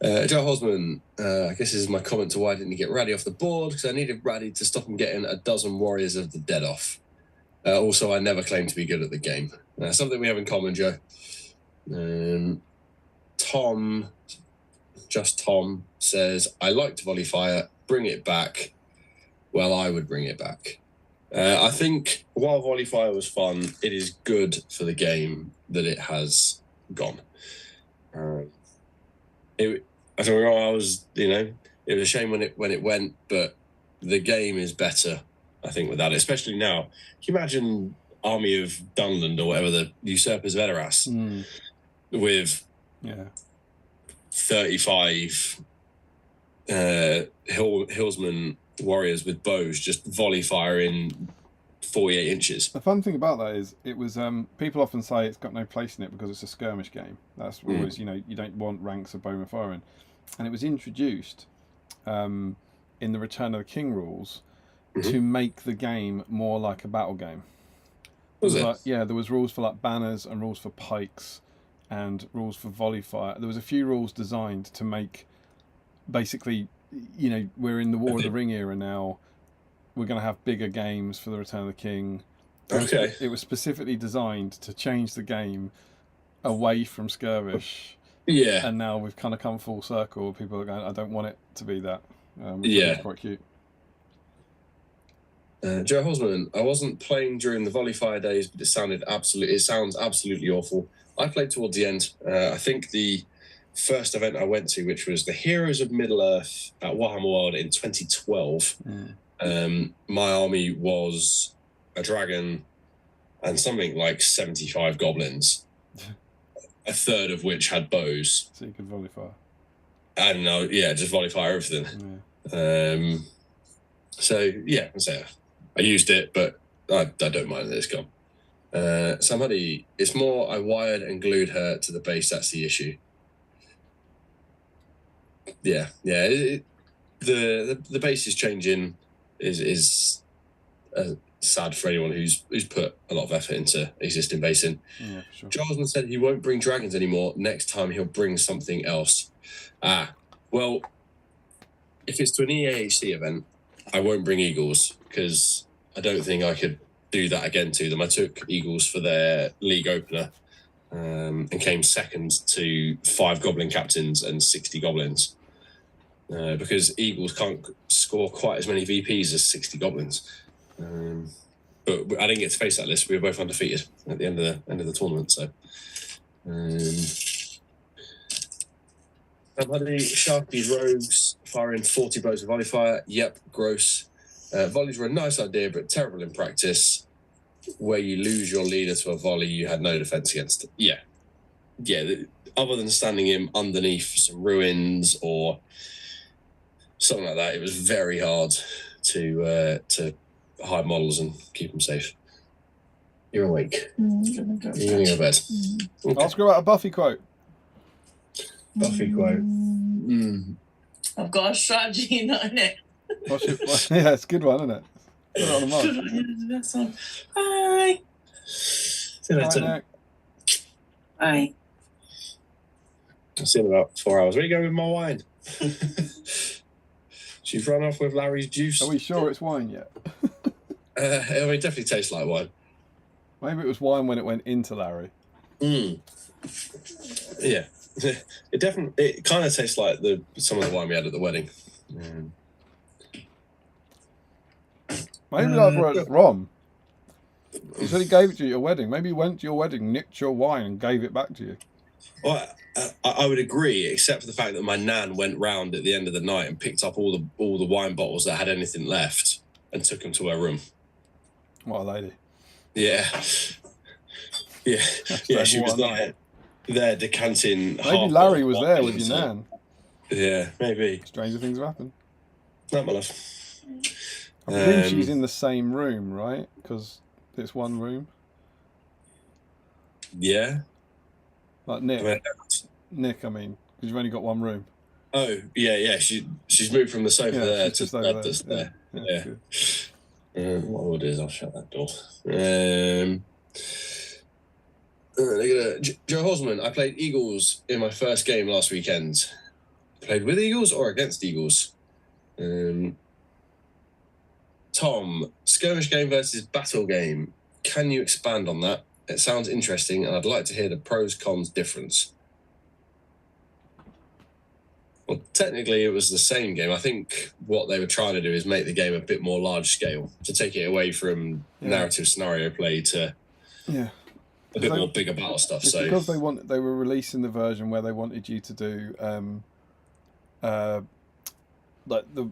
Joe Hosman, I guess this is my comment to why I didn't get Raddy off the board, because I needed Raddy to stop him getting a dozen Warriors of the Dead off. Also, I never claimed to be good at the game. Something we have in common, Joe. Tom says, I liked Volley Fire, bring it back. Well, I would bring it back. I think while Volley Fire was fun, it is good for the game that it has gone. I think I was, it was a shame when it went, but the game is better, I think, without it, especially now. Can you imagine Army of Dunland or whatever, the Usurpers of Edoras, with 35 Hillsman warriors with bows just volley fire in 48 inches. The fun thing about that is it was people often say it's got no place in it because it's a skirmish game. That's always, you don't want ranks of bowmen firing. And it was introduced in the Return of the King rules to make the game more like a battle game. Was it? Yeah, there was rules for like banners and rules for pikes and rules for volley fire. There was a few rules designed to make, basically, we're in the War of the Ring era now. We're going to have bigger games for the Return of the King. Okay. It was specifically designed to change the game away from skirmish. Yeah. And now we've kind of come full circle. People are going, I don't want it to be that. Which is quite cute. Joe Hosman, I wasn't playing during the volley fire days, but it sounds absolutely awful. I played towards the end. I think the first event I went to, which was the Heroes of Middle-earth at Warhammer World in 2012, my army was a dragon and something like 75 goblins, a third of which had bows. So you could volley fire. I don't know, just volley fire everything. Yeah. I used it, but I don't mind that it's gone. Somebody, it's more I wired and glued her to the base. That's the issue. The base is changing is sad for anyone who's put a lot of effort into existing basing. Yeah, for sure. Charlesman said he won't bring dragons anymore. Next time he'll bring something else. Well, if it's to an EAHC event, I won't bring eagles because I don't think I could do that again to them. I took eagles for their league opener and came second to 5 goblin captains and 60 goblins because eagles can't score quite as many VPs as 60 goblins. But I didn't get to face that list. We were both undefeated at the end of the tournament. So, Buddy, Sharkies, Rogues, firing 40 blows with volley fire. Yep, gross. Volleys were a nice idea, but terrible in practice. Where you lose your leader to a volley, you had no defense against it. Yeah. Other than standing him underneath some ruins or something like that, it was very hard to hide models and keep them safe. You're awake. You're going to go to bed. Okay. Ask her about a Buffy quote. Buffy quote. I've got a strategy, not in it. Yeah, it's a good one, isn't it? Put it on the mark. Bye. See you later. Bye. I'll see you in about 4 hours. Where are you going with my wine? She's run off with Larry's juice. Are we sure it's wine yet? It definitely tastes like wine. Maybe it was wine when it went into Larry. Yeah. It kind of tastes like some of the wine we had at the wedding. Maybe I've wrote it wrong. He said he gave it to you at your wedding. Maybe he went to your wedding, nicked your wine, and gave it back to you. Well, I would agree, except for the fact that my nan went round at the end of the night and picked up all the wine bottles that had anything left and took them to her room. What a lady. Yeah. She was there decanting. Maybe Larry was there with your nan. Yeah, maybe. Stranger things have happened. No, my love. I presume she's in the same room, right? Because it's one room. Yeah. Like Nick. Nick, I mean, because you've only got one room. Oh, yeah. She's moved from the sofa there to the bed that's there. Yeah. What I'll do is I'll shut that door. Joe Hosman, I played Eagles in my first game last weekend. Played with Eagles or against Eagles? Tom, skirmish game versus battle game. Can you expand on that? It sounds interesting, and I'd like to hear the pros cons difference. Well, technically, it was the same game. I think what they were trying to do is make the game a bit more large scale, to take it away from narrative scenario play to a bit more bigger battle stuff. It's because they were releasing the version where they wanted you to do like the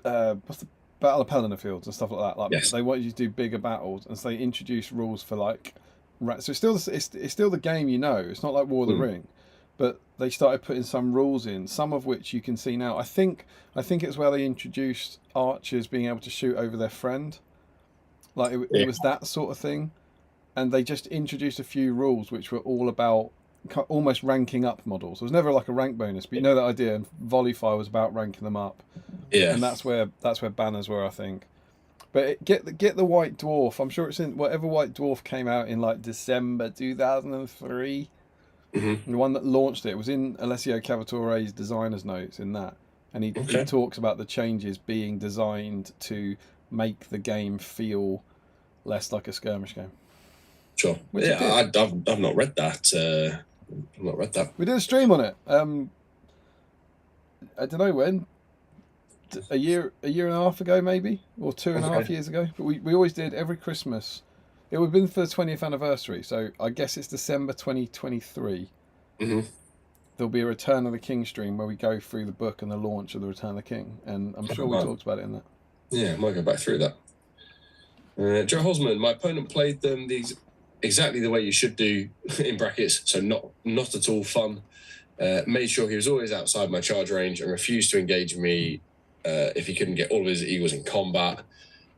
what's the Battle of Pelennor Fields and stuff like that. Like they wanted you to do bigger battles, and so they introduced rules for like. So it's still the game, It's not like War of the Ring, but they started putting some rules in, some of which you can see now. I think it's where they introduced archers being able to shoot over their friend. Like it was that sort of thing, and they just introduced a few rules which were all about almost ranking up models. There was never like a rank bonus, but you know that idea. And volley fire was about ranking them up. Yeah, and that's where banners were, I think. But get the White Dwarf. I'm sure it's in whatever White Dwarf came out in like December 2003. The one that launched it was in Alessio Cavatore's designer's notes in that, and he talks about the changes being designed to make the game feel less like a skirmish game. Sure. I've not read that. I've not read that. We did a stream on it. I don't know when. A year and a half ago, maybe, or 2.5 years ago. But we always did every Christmas. It would have been for the 20th anniversary, so I guess it's December 2023. There'll be a Return of the King stream where we go through the book and the launch of the Return of the King, and I'm sure we talked about it in that. Yeah, I might go back through that. Joe Hosman, my opponent played them exactly the way you should do, in brackets, so not at all fun. Made sure he was always outside my charge range and refused to engage me if he couldn't get all of his eagles in combat.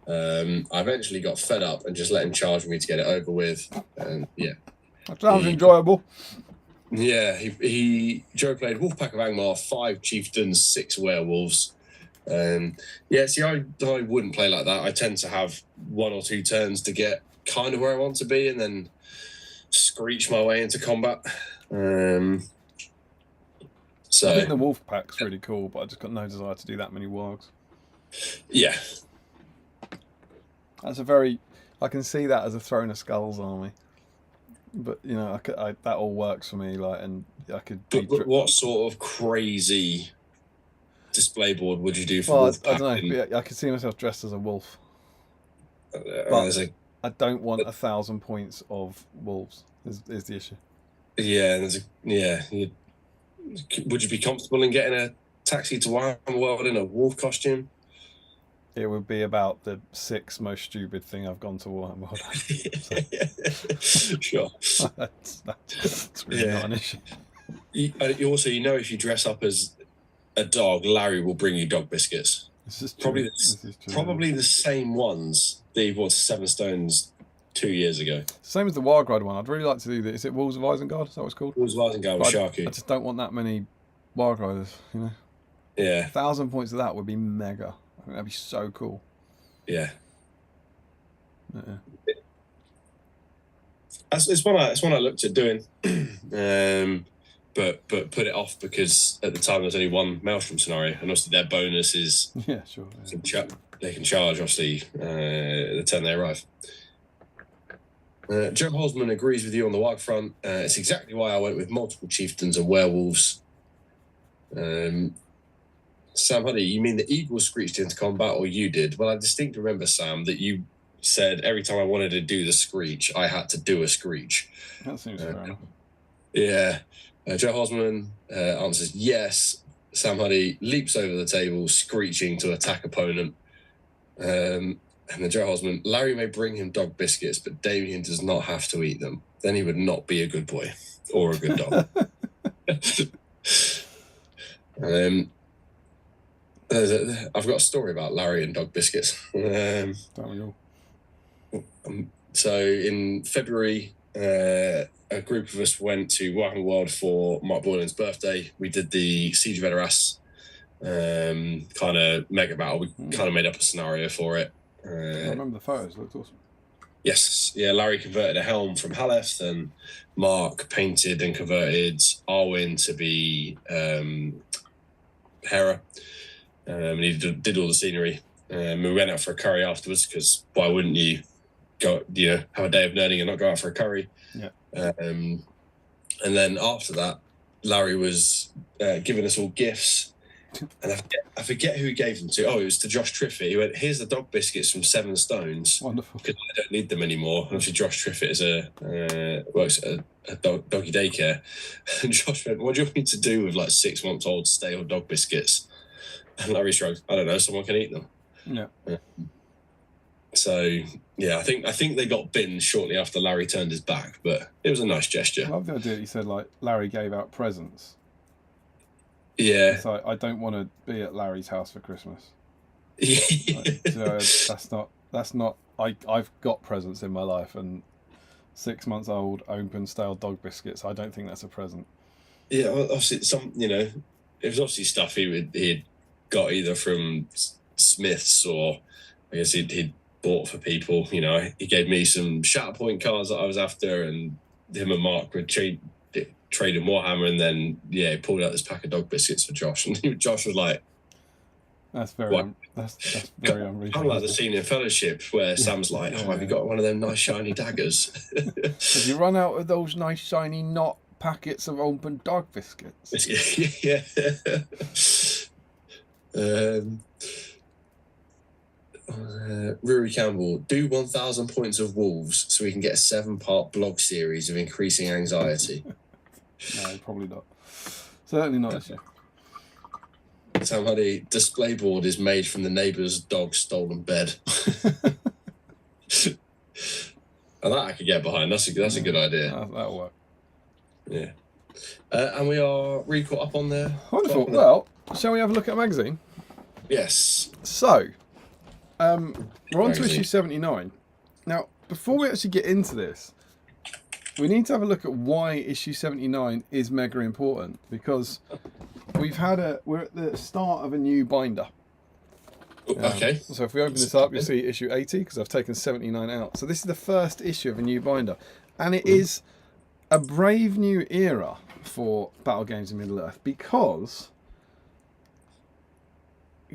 I eventually got fed up and just let him charge me to get it over with. And that sounds enjoyable. Yeah, Joe played Wolfpack of Angmar, 5 chieftains, 6 werewolves. Yeah, see, I wouldn't play like that. I tend to have 1 or 2 turns to get kind of where I want to be and then screech my way into combat. So I think the wolf pack's really cool, but I just got no desire to do that many wargs. Yeah. That's a very... I can see that as a Throne of Skulls army. But, you know, that all works for me, like, and I could... But what sort of crazy display board would you do for well, wolf I don't know. I could see myself dressed as a wolf. But I don't want 1,000 points of wolves, is the issue. Yeah, would you be comfortable in getting a taxi to Warhammer World in a wolf costume? It would be about the 6th most stupid thing I've gone to Warhammer World. Sure. That's really not an issue. You also, if you dress up as a dog, Larry will bring you dog biscuits. This is true. Probably the same ones that he bought to Seven Stones 2 years ago. Same as the Wild Ride one. I'd really like to do this. Is it Wolves of Isengard? Is that what it's called? Wolves of Isengard with Sharky. I just don't want that many Wild Riders, you know? Yeah. 1,000 points of that would be mega. I think that'd be so cool. Yeah. It's one I looked at doing, but put it off because at the time there's only one Maelstrom scenario, and obviously their bonus is yeah, sure. Yeah. They can charge obviously the turn they arrive. Joe Holzman agrees with you on the Warg front. It's exactly why I went with multiple chieftains and werewolves. Sam Huddy, you mean the Eagles screeched into combat, or you did? Well, I distinctly remember, Sam, that you said every time I wanted to do the screech, I had to do a screech. That seems fair enough. Yeah. Joe Hosman answers yes. Sam Huddy leaps over the table, screeching to attack opponent. And then Joe Hosman, Larry may bring him dog biscuits, but Damien does not have to eat them. Then he would not be a good boy or a good dog. I've got a story about Larry and dog biscuits. So in February, a group of us went to Warhammer World for Mark Boylan's birthday. We did the Siege of Edoras kind of mega battle. We kind of made up a scenario for it. I remember the photos. It looked awesome. Yes. Yeah, Larry converted a helm from Haleth, and Mark painted and converted Arwen to be Hera. And he did all the scenery. We went out for a curry afterwards because why wouldn't you go, have a day of nerding and not go out for a curry? Yeah. And then after that, Larry was giving us all gifts, and I forget who he gave them to. Oh, it was to Josh Triffitt. He went, "Here's the dog biscuits from Seven Stones." Wonderful. Because I don't need them anymore. And obviously, Josh Triffitt works at a doggy daycare. And Josh went, "What do you want me to do with like 6-month-old stale dog biscuits?" And Larry shrugged, "I don't know, someone can eat them." Yeah. So yeah, I think they got binned shortly after Larry turned his back, but it was a nice gesture. I love the idea that he said like Larry gave out presents. Yeah. It's like, I don't want to be at Larry's house for Christmas. That's not I've got presents in my life, and 6 months old open stale dog biscuits, I don't think that's a present. Yeah, well, obviously it was obviously stuff he'd got either from Smiths, or I guess he'd bought for people. He gave me some Shatterpoint cards that I was after, and him and Mark would trade in Warhammer, and then he pulled out this pack of dog biscuits for Josh, and Josh was like, "That's very that's very unreasonable." Kind of like the scene in Fellowship where Sam's like, "Oh, have you got one of them nice shiny daggers?" Have you run out of those nice shiny not packets of open dog biscuits? Yeah. Rory Campbell, do 1,000 points of Wolves so we can get a 7-part blog series of increasing anxiety. No, probably not. Certainly not this year. Sam Huddy, display board is made from the neighbour's dog's stolen bed. And that I could get behind. That's a good idea. That'll work. Yeah. And we are really caught up on there. Wonderful. Well, shall we have a look at a magazine? Yes. So, we're on to issue 79. Now, before we actually get into this, we need to have a look at why issue 79 is mega important, because we're at the start of a new binder, Okay. So if we open this up, you'll see issue 80, because I've taken 79 out. So this is the first issue of a new binder. And it is a brave new era for Battle Games in Middle-earth, because...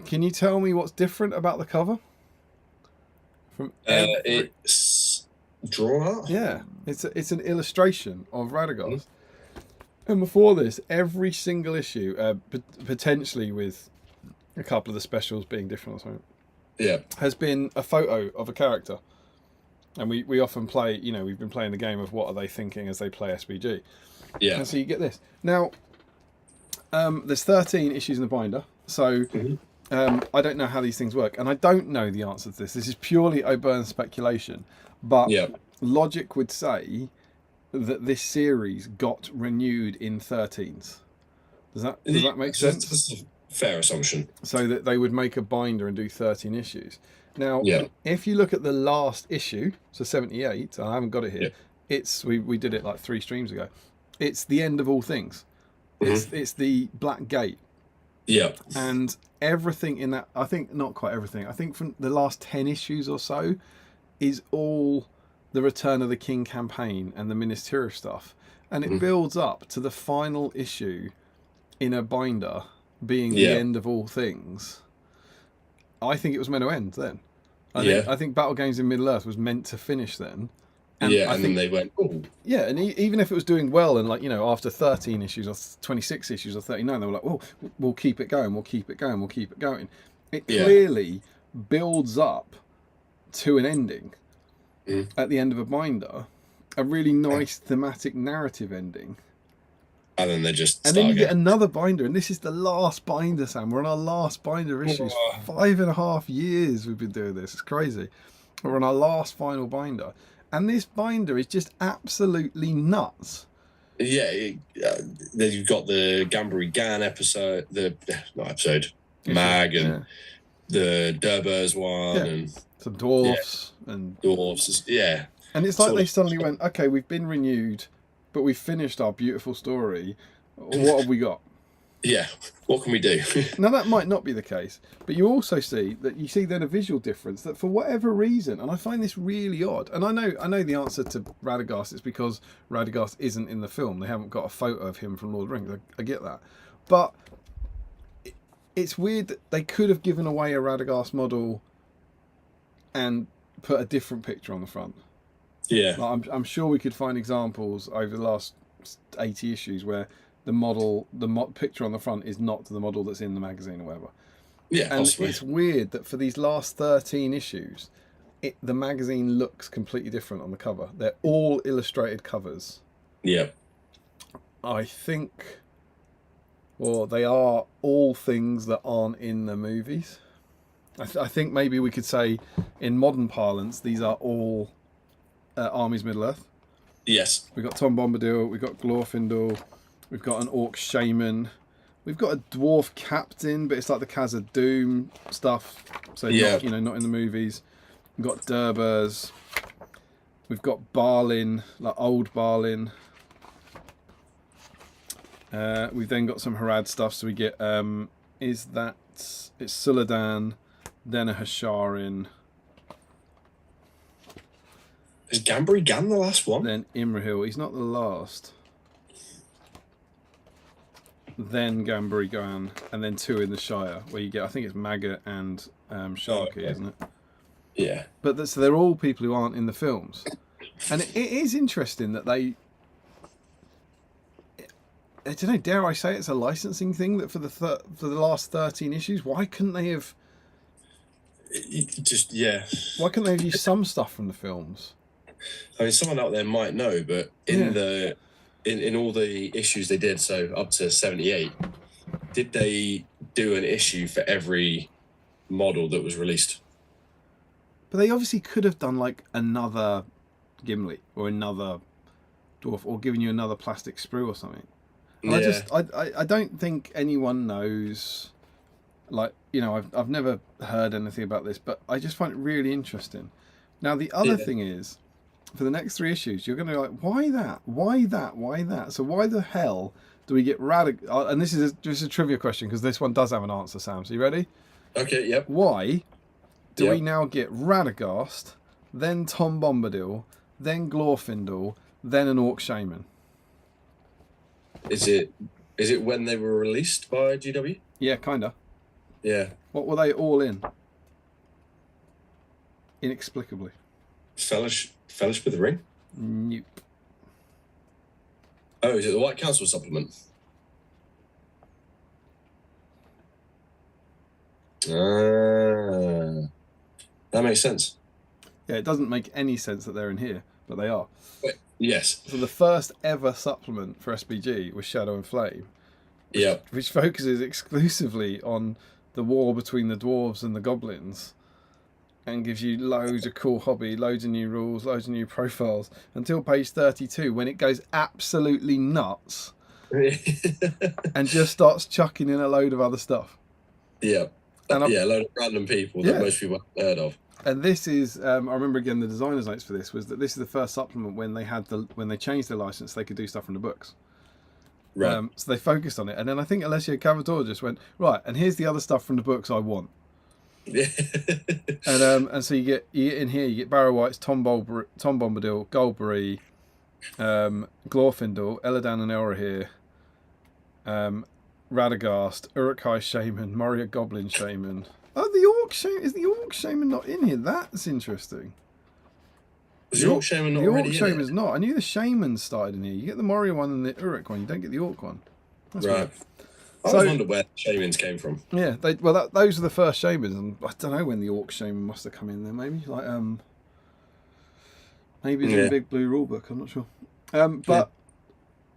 Can you tell me what's different about the cover? From it's drawn art? Yeah, it's an illustration of Radagast. And before this, every single issue, potentially with a couple of the specials being different or something, has been a photo of a character. And we often play, you know, we've been playing the game of what are they thinking as they play SBG. Yeah. And so you get this. Now, there's 13 issues in the binder, so I don't know how these things work, and I don't know the answer to this. This is purely O'Byrne speculation, but logic would say that this series got renewed in 13s. Does that make sense? That's a fair assumption. So that they would make a binder and do 13 issues. Now, if you look at the last issue, so 78, I haven't got it here. It's we did it like 3 streams ago. It's the end of all things. It's the Black Gate. Yeah. And everything in that, I think not quite everything. I think from the last 10 issues or so is all the Return of the King campaign and the ministerial stuff, and it builds up to the final issue in a binder being the end of all things. I think it was meant to end then. I think Battle Games in Middle-earth was meant to finish then. And I think, then they went, oh. Yeah, and even if it was doing well, and like, you know, after 13 issues or 26 issues or 39, they were like, oh, we'll keep it going, we'll keep it going, we'll keep it going. It clearly builds up to an ending at the end of a binder, a really nice thematic narrative ending. And then they just and then you get another binder, and this is the last binder, Sam. We're on our last binder issues. 5.5 years we've been doing this. It's crazy. We're on our last final binder. And this binder is just absolutely nuts. Yeah, then you've got the Gambari Gan episode, Mag, and the Durbers one, and some dwarfs and dwarfs. And it's like they suddenly went, okay, we've been renewed, but we've finished our beautiful story. What have we got? Yeah, what can we do? Now that might not be the case, but you also see then a visual difference that for whatever reason, and I find this really odd, and I know the answer to Radagast is because Radagast isn't in the film. They haven't got a photo of him from Lord of the Rings. I get that, but it's weird that they could have given away a Radagast model and put a different picture on the front. Yeah, like, I'm sure we could find examples over the last 80 issues where the picture on the front is not the model that's in the magazine or whatever. Yeah, and possibly. It's weird that for these last 13 issues, the magazine looks completely different on the cover. They're all illustrated covers. Yeah. I think, or they are all things that aren't in the movies. I think maybe we could say, in modern parlance, these are all Armies Middle-earth. Yes. We've got Tom Bombadil, we've got Glorfindel, we've got an Orc Shaman, we've got a Dwarf Captain, but it's like the Khazad-dûm stuff, so not in the movies. We've got Durbers, we've got Balin, like old Balin. We've then got some Harad stuff, so we get, it's Suladan, then a Hasharin. Is Gambari Gan the last one? Then Imrahil. He's not the last. Then Gambari Gan, and then 2 in the Shire, where you get, I think it's Maggot and Sharky, isn't it? Yeah. But so they're all people who aren't in the films. And it is interesting that they... I don't know, dare I say it's a licensing thing that for the last 13 issues, why couldn't they have... Why couldn't they have used some stuff from the films? I mean, someone out there might know, but in all the issues they did, so up to 78, did they do an issue for every model that was released? But they obviously could have done like another Gimli or another dwarf, or given you another plastic sprue or something. And I don't think anyone knows. Like, you know, I've never heard anything about this, but I just find it really interesting. Now the other thing is, for the next 3 issues, you're going to be like, why that? Why that? Why that? So why the hell do we get Radagast? And this is just a trivia question, because this one does have an answer, Sam. So you ready? Okay, yep. Why do Yep. we now get Radagast, then Tom Bombadil, then Glorfindel, then an Orc Shaman? Is it when they were released by GW? Yeah, kinda. Yeah. What were they all in? Inexplicably. Fellowship with the Ring? Nope. Oh, is it the White Council supplement? That makes sense. Yeah, it doesn't make any sense that they're in here, but they are. Wait, yes. So the first ever supplement for SBG was Shadow and Flame, which focuses exclusively on the war between the dwarves and the goblins, and gives you loads of cool hobby, loads of new rules, loads of new profiles, until page 32, when it goes absolutely nuts and just starts chucking in a load of other stuff. Yeah. And a load of random people that most people haven't heard of. And this is, I remember again, the designer's notes for this was that this is the first supplement when they changed their license, they could do stuff from the books. Right. So they focused on it, and then I think Alessio Cavator just went, right, and here's the other stuff from the books I want. And so you get in here, you get Barrow Whites, Tom Bombadil, Goldberry, Glorfindel, Elladan and Elrahir, Radagast, Uruk-hai Shaman, Moria Goblin Shaman. Oh, the Orc Shaman. Is the Orc Shaman not in here? That's interesting. Was the Orc Shaman not already in The Orc Shaman's not. I knew the Shamans started in here. You get the Moria one and the Uruk one. You don't get the Orc one. That's right. I always wondered where the Shamans came from. Yeah, those are the first Shamans, and I don't know when the Orc Shaman must have come in there. Maybe maybe it's in the Big Blue Rulebook. I'm not sure. But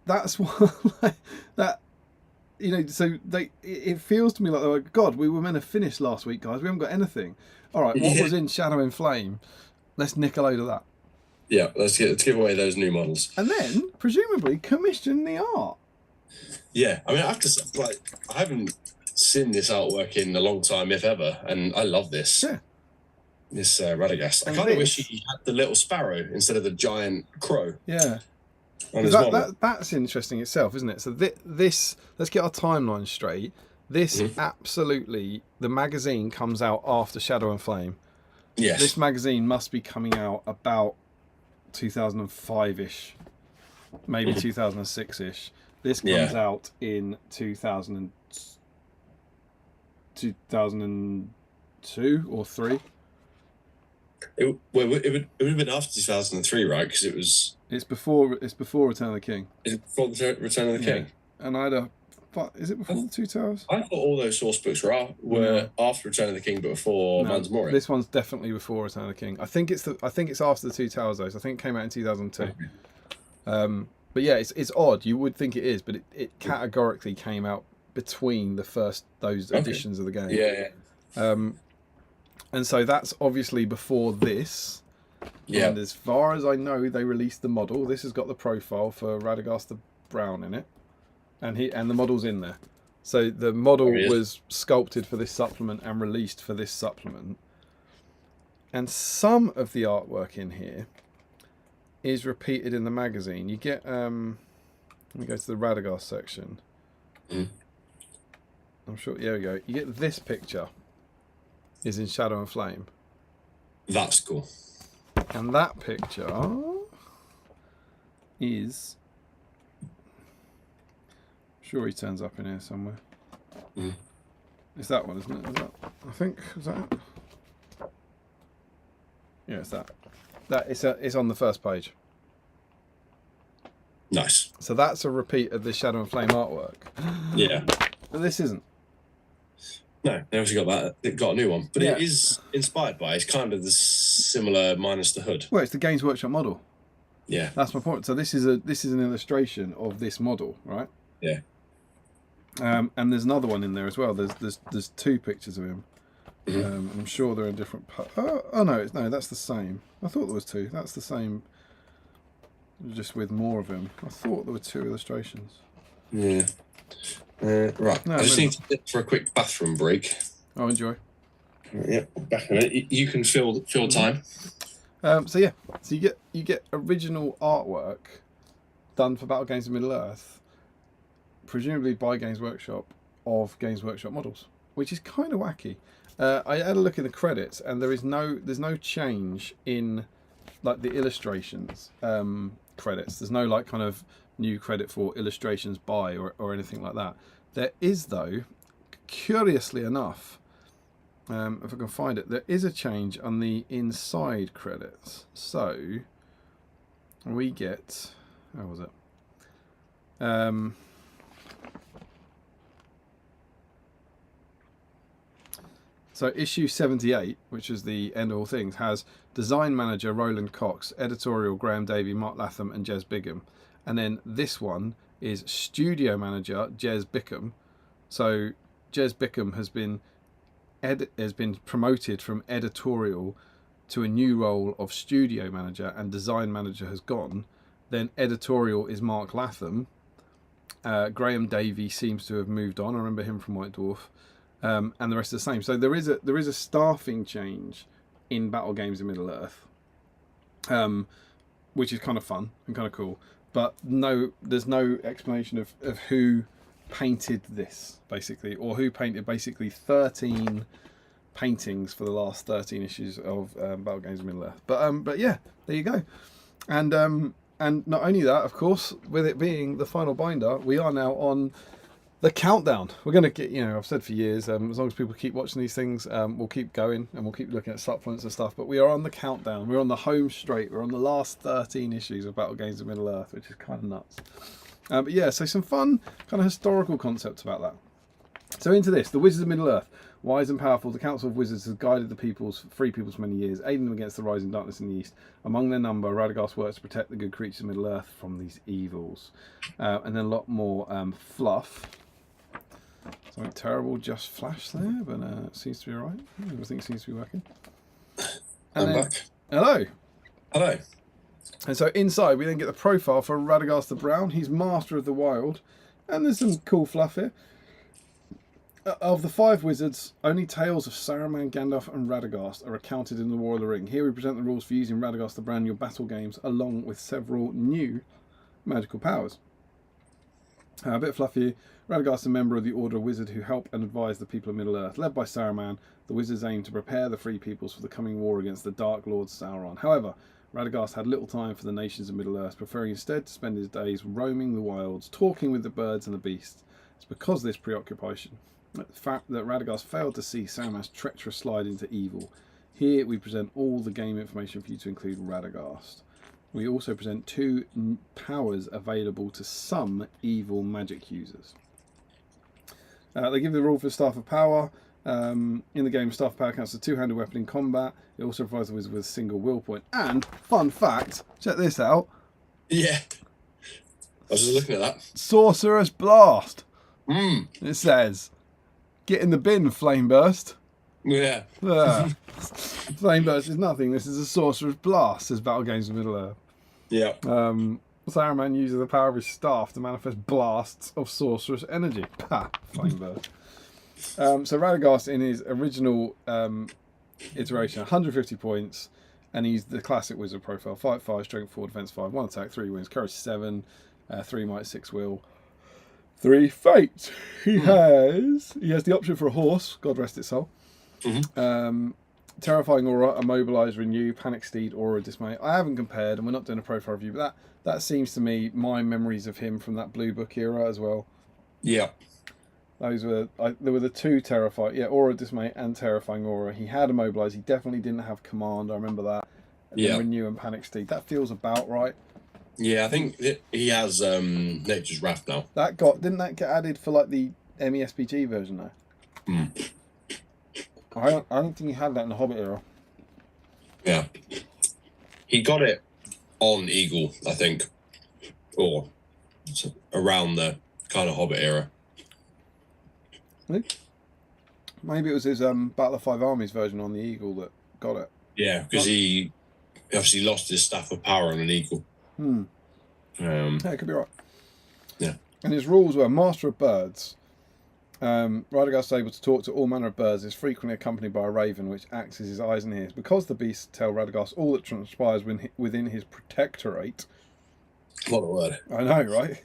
that's what that. You know, so it feels to me like, oh, God, we were meant to finish last week, guys. We haven't got anything. All right, what was in Shadow and Flame? Let's nick a load of that. Yeah, let's give away those new models. And then, presumably, commission the art. Yeah, I mean, I have to say, I haven't seen this artwork in a long time, if ever, and I love this. Yeah. This Radagast. I kind of wish he had the little sparrow instead of the giant crow. Yeah. That's interesting itself, isn't it? So this, let's get our timeline straight. This absolutely, the magazine comes out after Shadow and Flame. Yes. This magazine must be coming out about 2005-ish, maybe 2006-ish. This comes out in 2002 or 3. It would have been after 2003, right? Because it's before Return of the King. Is it before the Return of the King? And I had a. Is it before the Two Towers? I thought all those source books were after Return of the King, but before Mans Moria. This one's definitely before Return of the King. I think it's after the Two Towers though. So I think it came out in 2002. Okay. But yeah, it's odd. You would think it is, but it categorically came out between those editions of the game. Yeah. And so that's obviously before this. Yeah. And as far as I know, they released the model. This has got the profile for Radagast the Brown in it. And the model's in there. So the model was sculpted for this supplement and released for this supplement. And some of the artwork in here is repeated in the magazine. You get let me go to the Radagast section. I'm sure here we go. You get this picture is in Shadow and Flame. That's cool. And that picture is, sure he turns up in here somewhere. It's that one, isn't it? Is that, I think, is that it? Yeah, it's that. It's on the first page. Nice. So that's a repeat of the Shadow and Flame artwork. Yeah. But this isn't. No, they obviously got that. It got a new one, but it is inspired by. It's kind of the similar minus the hood. Well, it's the Games Workshop model. Yeah, that's my point. So this is an illustration of this model, right? Yeah. And there's another one in there as well. There's 2 pictures of him. I'm sure they're in different. No, that's the same. I thought there was 2. That's the same, just with more of him. I thought there were 2 illustrations. Yeah. Right. No, I just need to dip for a quick bathroom break. Oh, enjoy. Yeah, back in a minute. You can fill time. So you get original artwork done for Battle Games of Middle Earth, presumably by Games Workshop, of Games Workshop models, which is kind of wacky. I had a look in the credits, and there's no change in like the illustrations credits. There's no like kind of new credit for illustrations by or anything like that. There is though, curiously enough, if I can find it, there is a change on the inside credits. So we get, how was it? So issue 78, which is the end of all things, has design manager Roland Cox, editorial Graham Davey, Mark Latham and Jez Bigham. And then this one is studio manager Jez Bickham. So Jez Bickham has been promoted from editorial to a new role of studio manager, and design manager has gone. Then editorial is Mark Latham. Graham Davey seems to have moved on. I remember him from White Dwarf. And the rest are the same. So there is a staffing change in Battle Games in Middle Earth, which is kind of fun and kind of cool. But no, there's no explanation of who painted this basically, or who painted basically 13 paintings for the last 13 issues of Battle Games in Middle Earth. But yeah, there you go. And not only that, of course, with it being the final binder, we are now on the countdown. We're going to get, I've said for years, as long as people keep watching these things, we'll keep going and we'll keep looking at supplements and stuff. But we are on the countdown. We're on the home straight. We're on the last 13 issues of Battle Games of Middle Earth, which is kind of nuts. But yeah, so some fun kind of historical concepts about that. So into this, the Wizards of Middle Earth. Wise and powerful, the Council of Wizards has guided the free peoples for many years, aiding them against the rising darkness in the east. Among their number, Radagast works to protect the good creatures of Middle Earth from these evils. And then a lot more fluff. Something terrible just flashed there, but it seems to be alright. Everything seems to be working. I'm back. Hello. Hello. And so inside we then get the profile for Radagast the Brown. He's Master of the Wild. And there's some cool fluff here. Of the 5 wizards, only tales of Saruman, Gandalf and Radagast are recounted in the War of the Ring. Here we present the rules for using Radagast the Brown in your battle games, along with several new magical powers. A bit fluffy. Radagast is a member of the Order of Wizard who help and advise the people of Middle Earth. Led by Saruman, the wizards aim to prepare the free peoples for the coming war against the Dark Lord Sauron. However, Radagast had little time for the nations of Middle Earth, preferring instead to spend his days roaming the wilds, talking with the birds and the beasts. It's because of this preoccupation, the fact that Radagast failed to see Saruman's treacherous slide into evil. Here we present all the game information for you to include Radagast. We also present 2 powers available to some evil magic users. They give the rule for Staff of Power. In the game, Staff of Power counts as a 2-handed weapon in combat. It also provides the wizard with a single will point. And, fun fact, check this out. Yeah. I was just looking at that. Sorcerer's Blast. Mm. It says, get in the bin, Flame Burst. Yeah. Flame Burst is nothing. This is a Sorcerer's Blast, says Battle Games of Middle Earth. Yeah. Saruman uses the power of his staff to manifest blasts of sorcerous energy. Ha! Flame Burst. So Radagast, in his original iteration, 150 points, and he's the classic wizard profile. 5/5, strength 4, defense 5, 1 attack, 3 wins, courage 7, 3 might, 6 will, 3 fate. He has the option for a horse, God rest its soul. Mm-hmm. Terrifying Aura, Immobilize, Renew, Panic Steed, Aura, Dismay. I haven't compared, and we're not doing a profile review, but that seems to me my memories of him from that Blue Book era as well. Yeah. Those were there were the 2 Terrifying, Aura, Dismay, and Terrifying Aura. He had Immobilize. He definitely didn't have Command. I remember that. And then Renew and Panic Steed. That feels about right. Yeah, I think he has Nature's Wrath now. Didn't that get added for like the MESBG version though? Mm. I don't think he had that in the Hobbit era. Yeah. He got it on Eagle, I think. Or around the kind of Hobbit era. Maybe it was his Battle of 5 Armies version on the Eagle that got it. Yeah, because he obviously lost his Staff of Power on an Eagle. Yeah, it could be right. Yeah. And his rules were Master of Birds. Radagast is able to talk to all manner of birds, is frequently accompanied by a raven which acts as his eyes and ears. Because the beasts tell Radagast all that transpires within his protectorate. What a word. I know, right?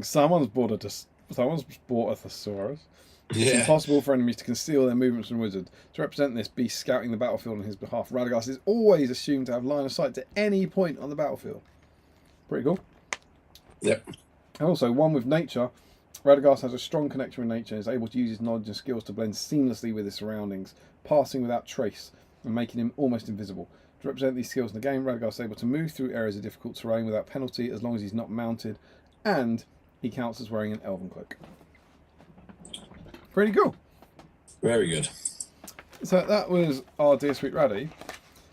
Someone's bought a thesaurus. It's impossible for enemies to conceal their movements from wizards. To represent this beast scouting the battlefield on his behalf, Radagast is always assumed to have line of sight to any point on the battlefield. Pretty cool. Yep. And also, one with nature, Radagast has a strong connection with nature and is able to use his knowledge and skills to blend seamlessly with his surroundings, passing without trace and making him almost invisible. To represent these skills in the game, Radagast is able to move through areas of difficult terrain without penalty as long as he's not mounted, and he counts as wearing an elven cloak. Pretty cool. Very good. So that was our Dear Sweet Raddy,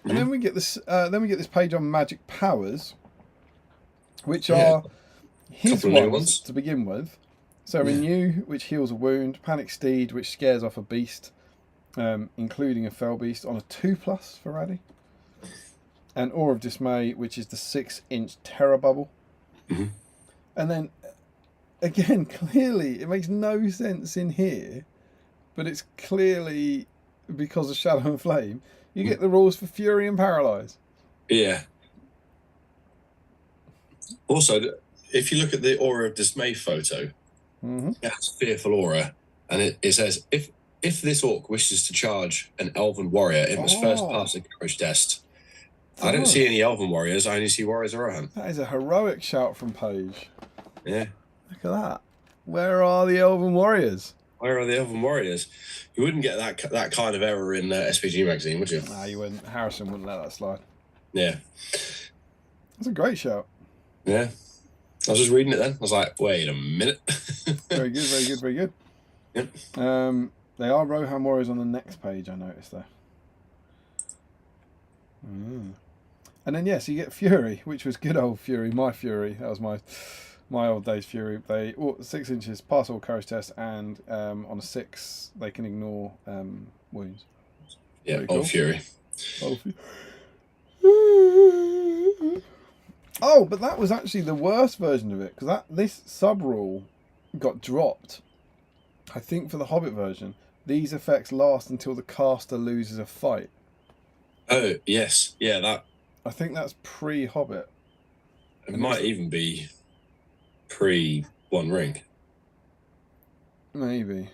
and then we get this. This page on magic powers, which are his ones to begin with. So Renew, which heals a wound; Panic Steed, which scares off a beast, including a fell beast, on a 2+ for Raddy; and Awe of Dismay, which is the 6-inch terror bubble. And then, again, clearly, it makes no sense in here, but it's clearly because of Shadow and Flame. You get the rules for Fury and Paralyze. Yeah. Also, if you look at the Aura of Dismay photo, it has Fearful Aura, and it says, if this orc wishes to charge an elven warrior, it must first pass a courage test. I don't see any elven warriors, I only see warriors of Rohan. That is a heroic shout from Paige. Yeah. Look at that. Where are the elven warriors? Where are the elven warriors? You wouldn't get that kind of error in SBG magazine, would you? Nah, you wouldn't. Harrison wouldn't let that slide. Yeah. That's a great shout. Yeah. I was just reading it then. I was like, wait a minute. Very good, very good, very good. Yep. They are Rohan warriors on the next page, I noticed, though. And then, yes, you get Fury, which was good old Fury, my Fury. That was my old days Fury. They 6 inches, pass all courage tests, and on a 6, they can ignore wounds. Yeah, Very old cool. Fury. Old Fury. Oh, but that was actually the worst version of it, because this sub-rule got dropped. I think for the Hobbit version, these effects last until the caster loses a fight. Oh, yes. Yeah, that... I think that's pre-Hobbit. It might even be pre-One Ring. Maybe.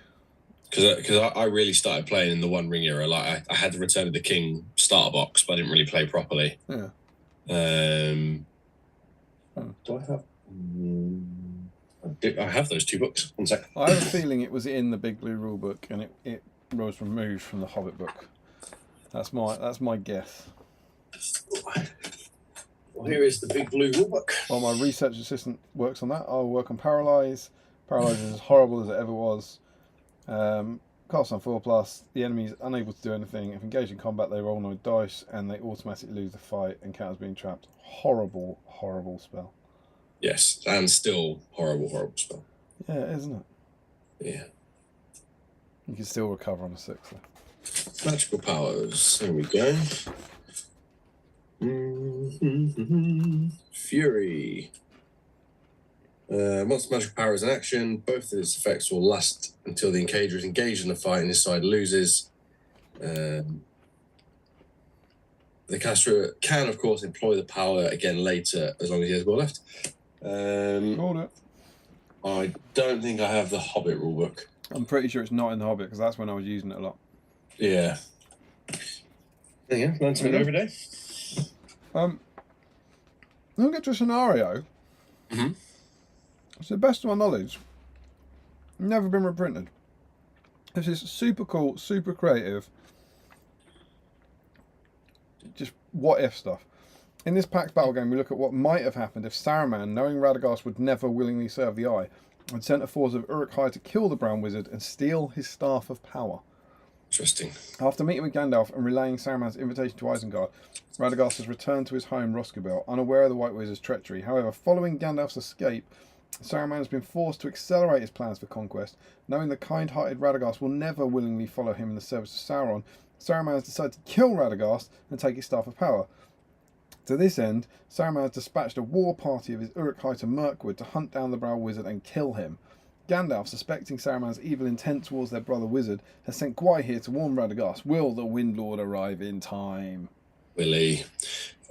Because I really started playing in the One Ring era. Like, I had the Return of the King starter box, but I didn't really play properly. Yeah. Do I have... I have those 2 books. One sec. I have a feeling it was in the Big Blue Rulebook, and it was removed from the Hobbit book. That's my guess. Well, here is the Big Blue Rulebook. While my research assistant works on that, I'll work on Paralyze. Paralyze is as horrible as it ever was. Cast on 4+, the enemy is unable to do anything. If engaged in combat, they roll no dice, and they automatically lose the fight and count as being trapped. Horrible, horrible spell. Yes, and still horrible spell. Yeah, isn't it? Yeah. You can still recover on a 6. Though. Magical powers. There we go. Fury. Once magical power is in action, both of its effects will last until the engager is engaged in the fight and his side loses. The caster can, of course, employ the power again later as long as he has more left. Got it. I don't think I have the Hobbit rulebook. I'm pretty sure it's not in the Hobbit, because that's when I was using it a lot. Yeah. There you go. Learn something every day. I'll get to a scenario. To the best of my knowledge, never been reprinted. This is super cool, super creative. Just what if stuff. In this Pax battle game, we look at what might have happened if Saruman, knowing Radagast would never willingly serve the Eye, had sent a force of Uruk-hai to kill the Brown Wizard and steal his Staff of Power. Interesting. After meeting with Gandalf and relaying Saruman's invitation to Isengard, Radagast has returned to his home, Roscabel, unaware of the White Wizard's treachery. However, following Gandalf's escape, Saruman has been forced to accelerate his plans for conquest. Knowing the kind-hearted Radagast will never willingly follow him in the service of Sauron, Saruman has decided to kill Radagast and take his Staff of Power. To this end, Saruman has dispatched a war party of his Uruk-hai to Mirkwood to hunt down the Brown Wizard and kill him. Gandalf, suspecting Saruman's evil intent towards their brother wizard, has sent Gwai here to warn Radagast. Will the Windlord arrive in time? Will he?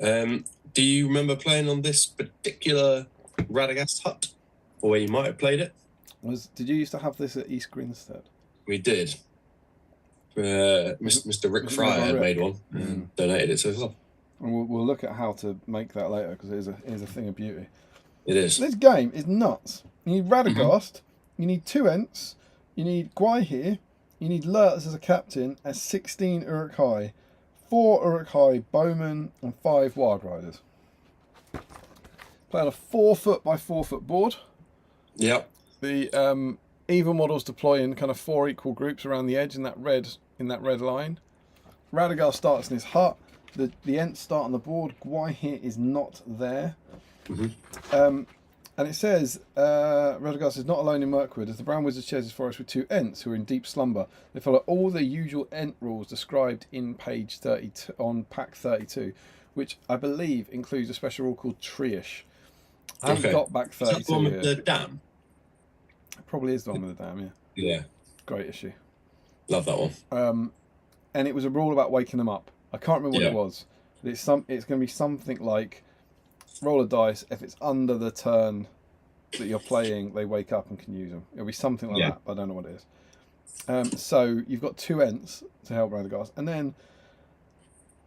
Do you remember playing on this particular Radagast hut? Or where you might have played it? Did you used to have this at East Grinstead? We did. Mr. Rick Fryer had made one and donated it to us. And we'll look at how to make that later because it is a thing of beauty. It is. This game is nuts. You need Radagast, you need 2 Ents, you need Gwaihir, you need Lurtz as a captain, and 16 Uruk-hai, 4 Uruk-hai bowmen, and 5 Wild Riders. Play on a 4-foot by 4-foot board. Yep. The evil models deploy in kind of 4 equal groups around the edge in that red line. Radagast starts in his hut. The Ents start on the board. Gwaihir is not there. And it says Radagast is not alone in Mirkwood, as the Brown Wizard shares his forest with 2 Ents who are in deep slumber. They follow all the usual Ent rules described in page 32 on pack 32, which I believe includes a special rule called Tree-ish. I haven't got back 32 Is that the one with the dam? It probably is the one with the dam, yeah. Yeah. Great issue. Love that one. And it was a rule about waking them up. I can't remember what it was. But it's going to be something like roll a dice. If it's under the turn that you're playing, they wake up and can use them. It'll be something like that, but I don't know what it is. So you've got 2 Ents to help Radagast. And then,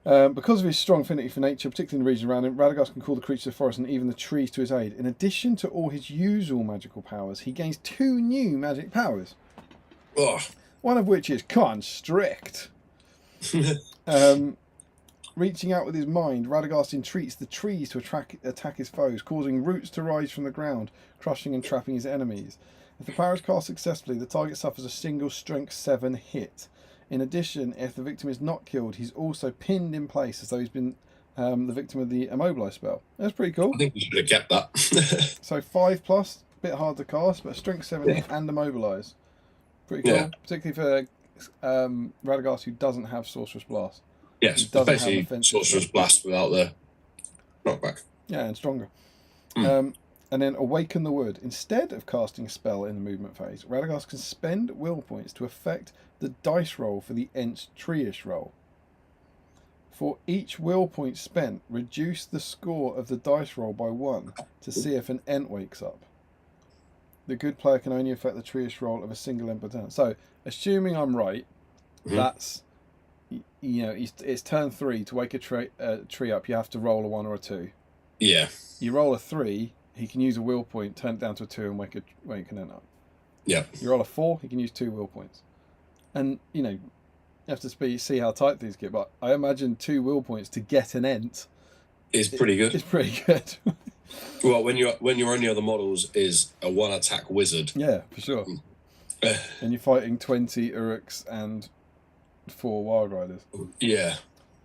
because of his strong affinity for nature, particularly in the region around him, Radagast can call the creatures of the forest and even the trees to his aid. In addition to all his usual magical powers, he gains 2 new magic powers. Oh. One of which is Constrict. Reaching out with his mind, Radagast entreats the trees to attack his foes, causing roots to rise from the ground, crushing and trapping his enemies. If the power is cast successfully, the target suffers a single strength 7 hit. In addition, if the victim is not killed, he's also pinned in place as though he's been the victim of the Immobilize spell. That's pretty cool. I think we should have kept that. So 5+, bit hard to cast, but a strength 7 hit and Immobilize. Pretty cool, particularly for Radagast who doesn't have Sorcerer's Blast. Yes, basically Sorcerer's Blast without the knockback. Yeah, and stronger. And then Awaken the Wood. Instead of casting a spell in the movement phase, Radagast can spend will points to affect the dice roll for the Ent's Tree-ish roll. For each will point spent, reduce the score of the dice roll by 1 to see if an Ent wakes up. The good player can only affect the Tree-ish roll of a single Ent per turn. So, assuming I'm right, that's... You know, it's turn 3 to wake a tree up. You have to roll a 1 or a 2. Yeah. You roll a 3, he can use a will point, turn it down to a 2, and wake an Ent up. Yeah. You roll a 4, he can use 2 will points. And you know, you have to see how tight these get. But I imagine 2 will points to get an Ent is pretty good. It's pretty good. Well, when your only other models is a 1-attack wizard. Yeah, for sure. And you're fighting 20 Uruks and 4 Wild Riders. Yeah.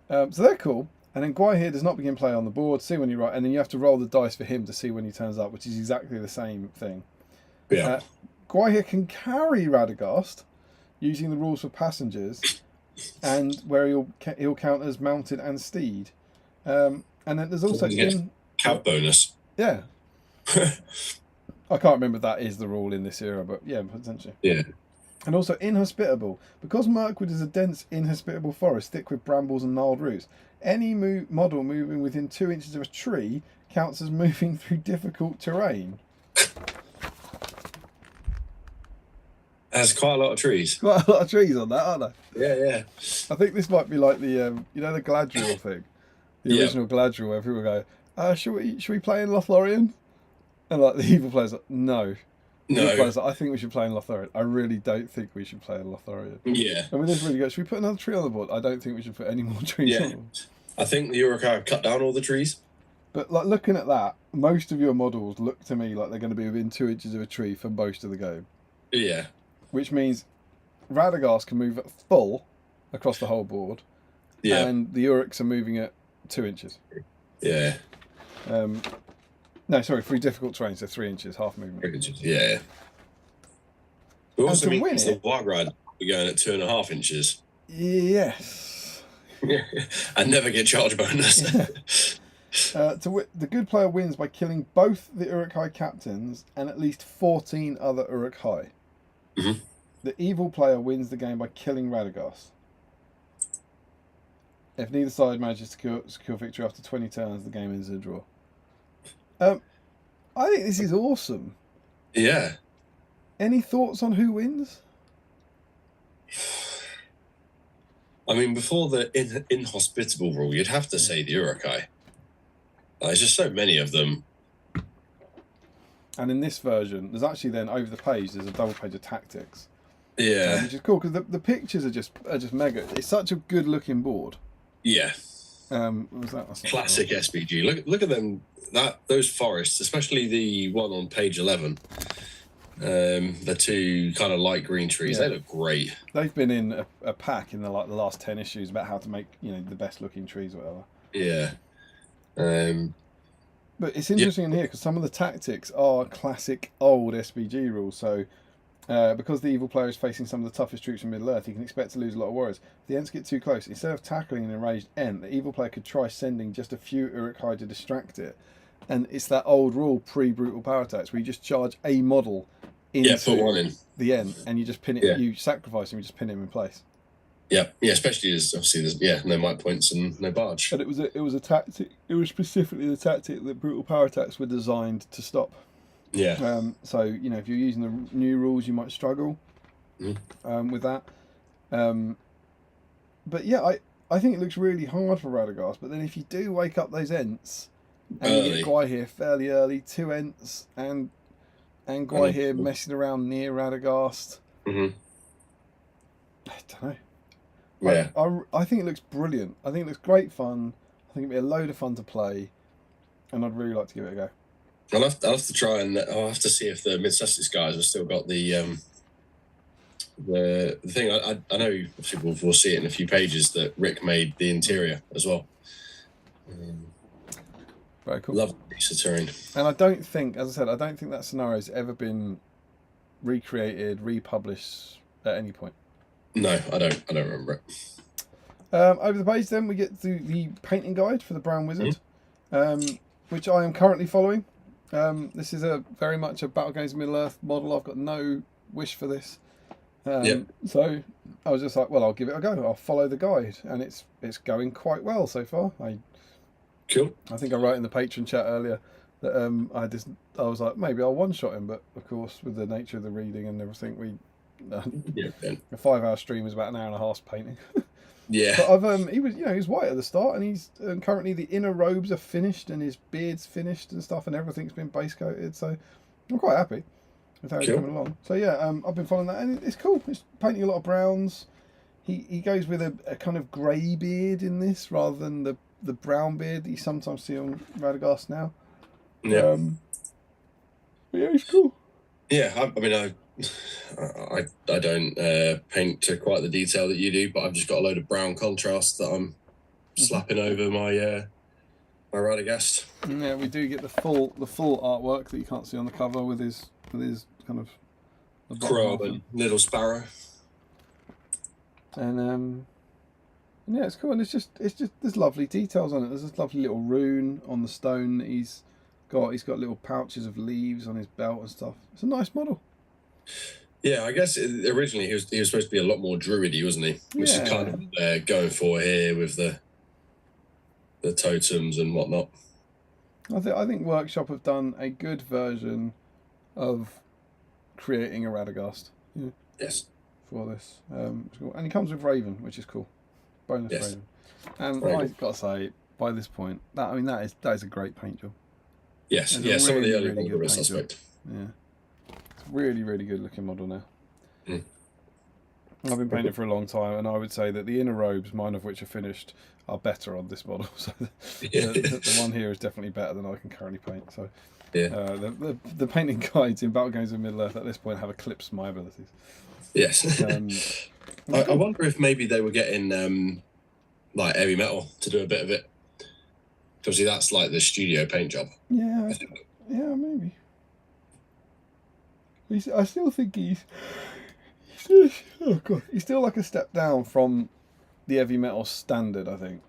So they're cool. And then Gwaihir does not begin play on the board, see when you right, and then you have to roll the dice for him to see when he turns up, which is exactly the same thing. Yeah. Gwaihir can carry Radagast using the rules for passengers, and where he'll count as mounted and steed. And then there's also cab bonus. Yeah. I can't remember if that is the rule in this era, but yeah, potentially. Yeah. And also inhospitable. Because Mirkwood is a dense, inhospitable forest thick with brambles and gnarled roots, any model moving within 2 inches of a tree counts as moving through difficult terrain. There's quite a lot of trees. Quite a lot of trees on that, aren't there? Yeah. I think this might be like the, you know, the Galadriel thing? The original Galadriel, where people go, should we play in Lothlorien? And like the evil players are like, no. Players like, I think we should play in Lothlorien. I really don't think we should play in Lothlorien. Yeah. And we didn't really go, should we put another tree on the board? I don't think we should put any more trees on the board. I think the Uruk-hai cut down all the trees. But like looking at that, most of your models look to me like they're going to be within 2 inches of a tree for most of the game. Yeah. Which means Radagast can move at full across the whole board. Yeah. And the Uruks are moving at 2 inches. Yeah. No, sorry, through difficult terrain, so 3 inches, half movement. 3 inches, yeah. It also means the Wild Rider will be going at 2.5 inches. Yes. And never get charge bonus. The good player wins by killing both the Uruk-hai captains and at least 14 other Uruk-hai. Mm-hmm. The evil player wins the game by killing Radagast. If neither side manages to secure victory after 20 turns, the game ends in a draw. I think this is awesome. Yeah. Any thoughts on who wins? I mean, before the inhospitable rule, you'd have to say the Urukai. There's just so many of them. And in this version, there's actually then over the page, there's a double page of tactics. Yeah. Which is cool because the pictures are just mega. It's such a good looking board. Yeah. What was that? Classic SBG. Look at them. Those forests, especially the one on page 11. The two kind of light green trees, they look great. They've been in a pack in the last 10 issues about how to make the best looking trees or whatever. Yeah. But it's interesting in here because some of the tactics are classic old SBG rules. So because the evil player is facing some of the toughest troops in Middle Earth, he can expect to lose a lot of warriors. If the Ents get too close, instead of tackling an enraged Ent, the evil player could try sending just a few Uruk-hai to distract it. And it's that old rule pre-brutal power attacks where you just charge a model into put one in the Ent and you just pin it, you sacrifice him, you just pin him in place. Yeah, especially as obviously there's no might points and no barge. But it was a tactic. It was specifically the tactic that brutal power attacks were designed to stop. Yeah. So if you're using the new rules, you might struggle with that. But yeah, I think it looks really hard for Radagast. But then if you do wake up those Ents and you get Gwai here fairly early, 2 Ents and Gwai here messing around near Radagast. I don't know. Yeah. I think it looks brilliant. I think it looks great fun. I think it'd be a load of fun to play, and I'd really like to give it a go. I'll have to try and I'll have to see if the Mid-Sussex guys have still got the thing. I know obviously we'll see it in a few pages that Rick made the interior as well. Very cool. Love the piece of terrain. And I don't think, as I said, I don't think that scenario's ever been recreated, republished at any point. No, I don't remember it. Over the page, then we get the painting guide for the Brown Wizard, which I am currently following. This is very much a Battle Games Middle Earth model. I've got no wish for this, so I was just like, well, I'll give it a go. I'll follow the guide, and it's going quite well so far. Cool. I think I wrote in the patron chat earlier that I was like, maybe I'll one shot him, but of course with the nature of the reading and everything, a 5-hour stream is about an hour and a half painting. But he was white at the start, and he's currently the inner robes are finished and his beard's finished and stuff, and everything's been base coated. So I'm quite happy with how he's coming along. So yeah, I've been following that, and it's cool. It's painting a lot of browns. He goes with a kind of grey beard in this rather than the brown beard that you sometimes see on Radagast now. Yeah. But yeah, it's cool. Yeah, I mean, I don't paint to quite the detail that you do, but I've just got a load of brown contrast that I'm slapping over my my Radagast. Yeah, we do get the full artwork that you can't see on the cover with his kind of crow and little sparrow. And yeah, it's cool, and it's just there's lovely details on it. There's this lovely little rune on the stone that he's got. He's got little pouches of leaves on his belt and stuff. It's a nice model. Yeah, I guess originally he was supposed to be a lot more druidy, wasn't he? Which is kind of what they're going for here with the totems and whatnot. I think Workshop have done a good version of creating a Radagast. Yes. For this, and he comes with Raven, which is cool. Bonus Raven. And I've got to say, by this point, that is a great paint job. Yes, some of the early ones were a suspect. Yeah. Really, really good looking model now. I've been painting for a long time, and I would say that the inner robes, mine of which are finished, are better on this model. So the one here is definitely better than I can currently paint. So the painting guides in Battle Games of Middle Earth at this point have eclipsed my abilities. Yes. I wonder if maybe they were getting like heavy metal to do a bit of it. Obviously, that's like the studio paint job. Yeah, maybe. I still think he's still like a step down from the heavy metal standard, I think.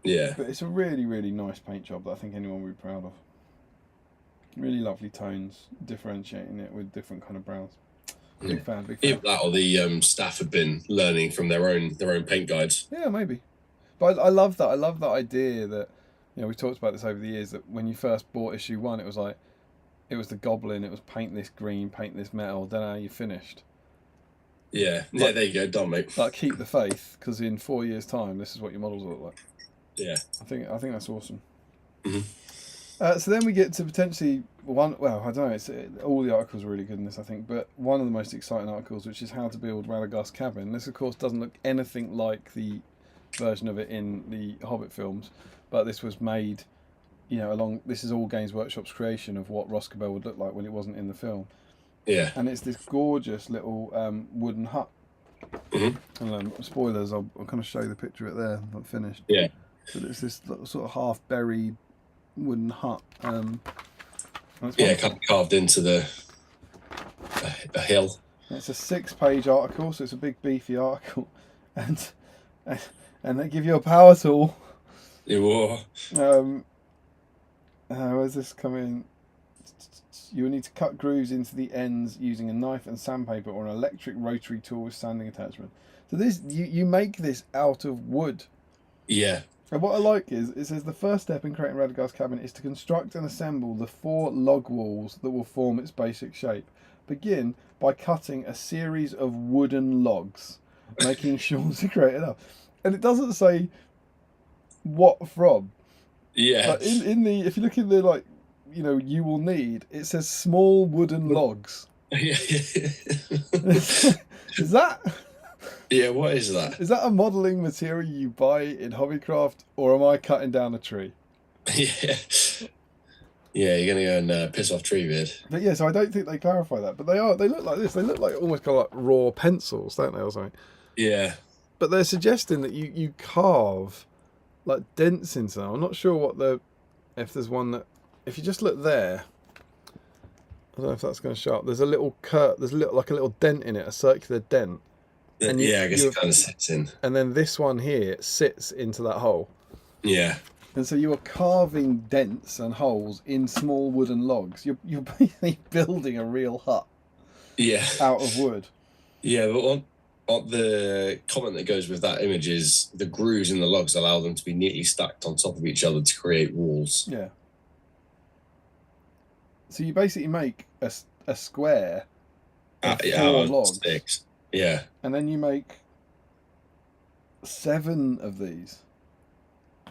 Yeah. But it's a really, really nice paint job that I think anyone would be proud of. Really lovely tones, differentiating it with different kind of browns. Big fan. Either that or the staff have been learning from their own paint guides. Yeah, maybe. But I love that. I love that idea that, we talked about this over the years, that when you first bought issue 1, it was like, it was the goblin, it was paint this green, paint this metal, don't know how you finished. Yeah. Yeah, there you go. Done, mate. Like, keep the faith, because in 4 years' time, this is what your models will look like. Yeah. I think that's awesome. Mm-hmm. So then we get to potentially one. Well, I don't know. All the articles are really good in this, I think. But one of the most exciting articles, which is how to build Radagast cabin. This, of course, doesn't look anything like the version of it in the Hobbit films, but this was made, this is all Games Workshop's creation of what Roscoe would look like when it wasn't in the film. Yeah. And it's this gorgeous little wooden hut. Mm-hmm. And spoilers, I'll kind of show you the picture of it there, not finished. Yeah. But it's this sort of half-buried wooden hut. Kind of carved into a hill. It's a 6-page article, so it's a big beefy article, and they give you a power tool. Where's this coming? You will need to cut grooves into the ends using a knife and sandpaper or an electric rotary tool with sanding attachment. So this you make this out of wood. Yeah. And what I like is, it says the first step in creating Radagast cabin is to construct and assemble the 4 log walls that will form its basic shape. Begin by cutting a series of wooden logs, making sure to create enough. And it doesn't say what from. Yeah. But if you look in the you will need, it says small wooden logs. Yeah. Is that? Yeah, what is that? Is that a modelling material you buy in Hobbycraft, or am I cutting down a tree? Yeah. Yeah, you're going to go and piss off Treebeard. But yeah, so I don't think they clarify that. But they look like this. They look like almost kind of like raw pencils, don't they, or something? Yeah. But they're suggesting that you carve like dents into them. I'm not sure if there's one that, if you just look there, I don't know if that's going to show up. There's a little there's a little dent in it, a circular dent. And I guess it kind of sits in. And then this one here sits into that hole. Yeah. And so you are carving dents and holes in small wooden logs. You're basically building a real hut. Yeah. Out of wood. Yeah, but what the comment that goes with that image is the grooves in the logs allow them to be neatly stacked on top of each other to create walls. Yeah. So you basically make a square of 4 logs. 6. Yeah. And then you make 7 of these.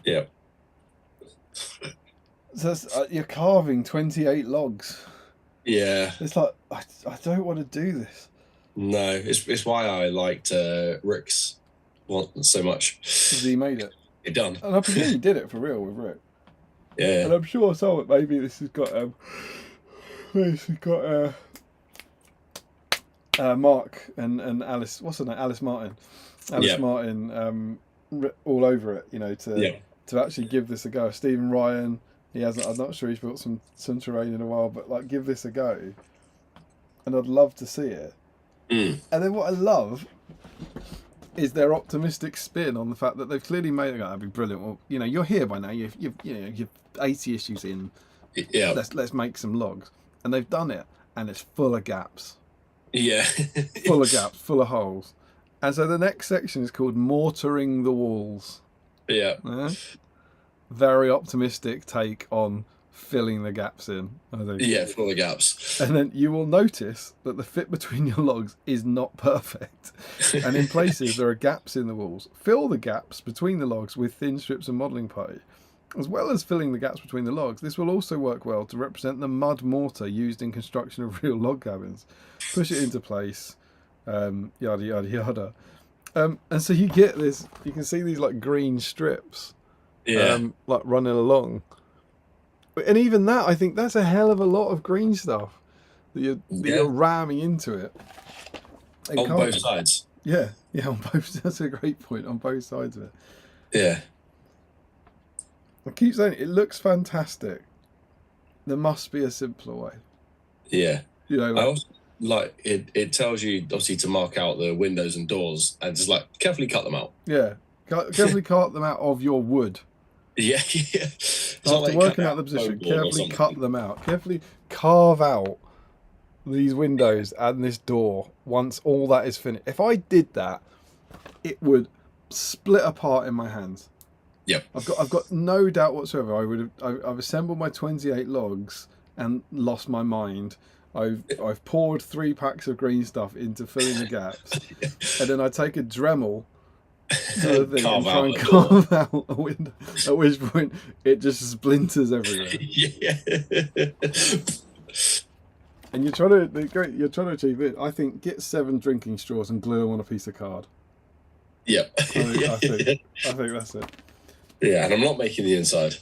Yeah. So you're carving 28 logs. Yeah. It's like, I don't want to do this. No, it's why I liked Rick's one so much. Because he made it. It done. And I presume he did it for real with Rick. Yeah. And I'm sure some of it, maybe this has got Mark and Alice, what's her name? Alice Martin. Martin all over it, to actually give this a go. Stephen Ryan, he hasn't, I'm not sure he's built some terrain in a while, but like give this a go. And I'd love to see it. Mm. And then what I love is their optimistic spin on the fact that they've clearly made it. That'd be brilliant. Well, you're here by now. You've 80 issues in. Yeah. Let's make some logs, and they've done it, and it's full of gaps. Yeah. Full of gaps, full of holes, and so the next section is called mortaring the walls. Yeah. Very optimistic take on filling the gaps in, I think. Yeah, full of gaps. And then you will notice that the fit between your logs is not perfect. And in places there are gaps in the walls. Fill the gaps between the logs with thin strips of modelling putty. As well as filling the gaps between the logs, this will also work well to represent the mud mortar used in construction of real log cabins. Push it into place, yada, yada, yada. And so you get this, you can see these like green strips, like running along. And even that, I think that's a hell of a lot of green stuff that you're ramming into it. On both sides. Yeah, on both. That's a great point, on both sides of it. Yeah. I keep saying it looks fantastic. There must be a simpler way. Yeah. I also like it tells you obviously to mark out the windows and doors and just like carefully cut them out. Yeah. Carefully cut them out of your wood. Yeah. After working out the position, carefully cut them out. Carefully carve out these windows and this door once all that is finished. If I did that, it would split apart in my hands. Yep. I've got no doubt whatsoever. I've assembled my 28 logs and lost my mind. I've poured 3 packs of green stuff into filling the gaps, and then I take a Dremel to the thing and try and carve out a window. At which point it just splinters everywhere. Yeah. And you're trying to achieve it. I think get 7 drinking straws and glue them on a piece of card. Yeah. I think that's it. Yeah, and I'm not making the inside.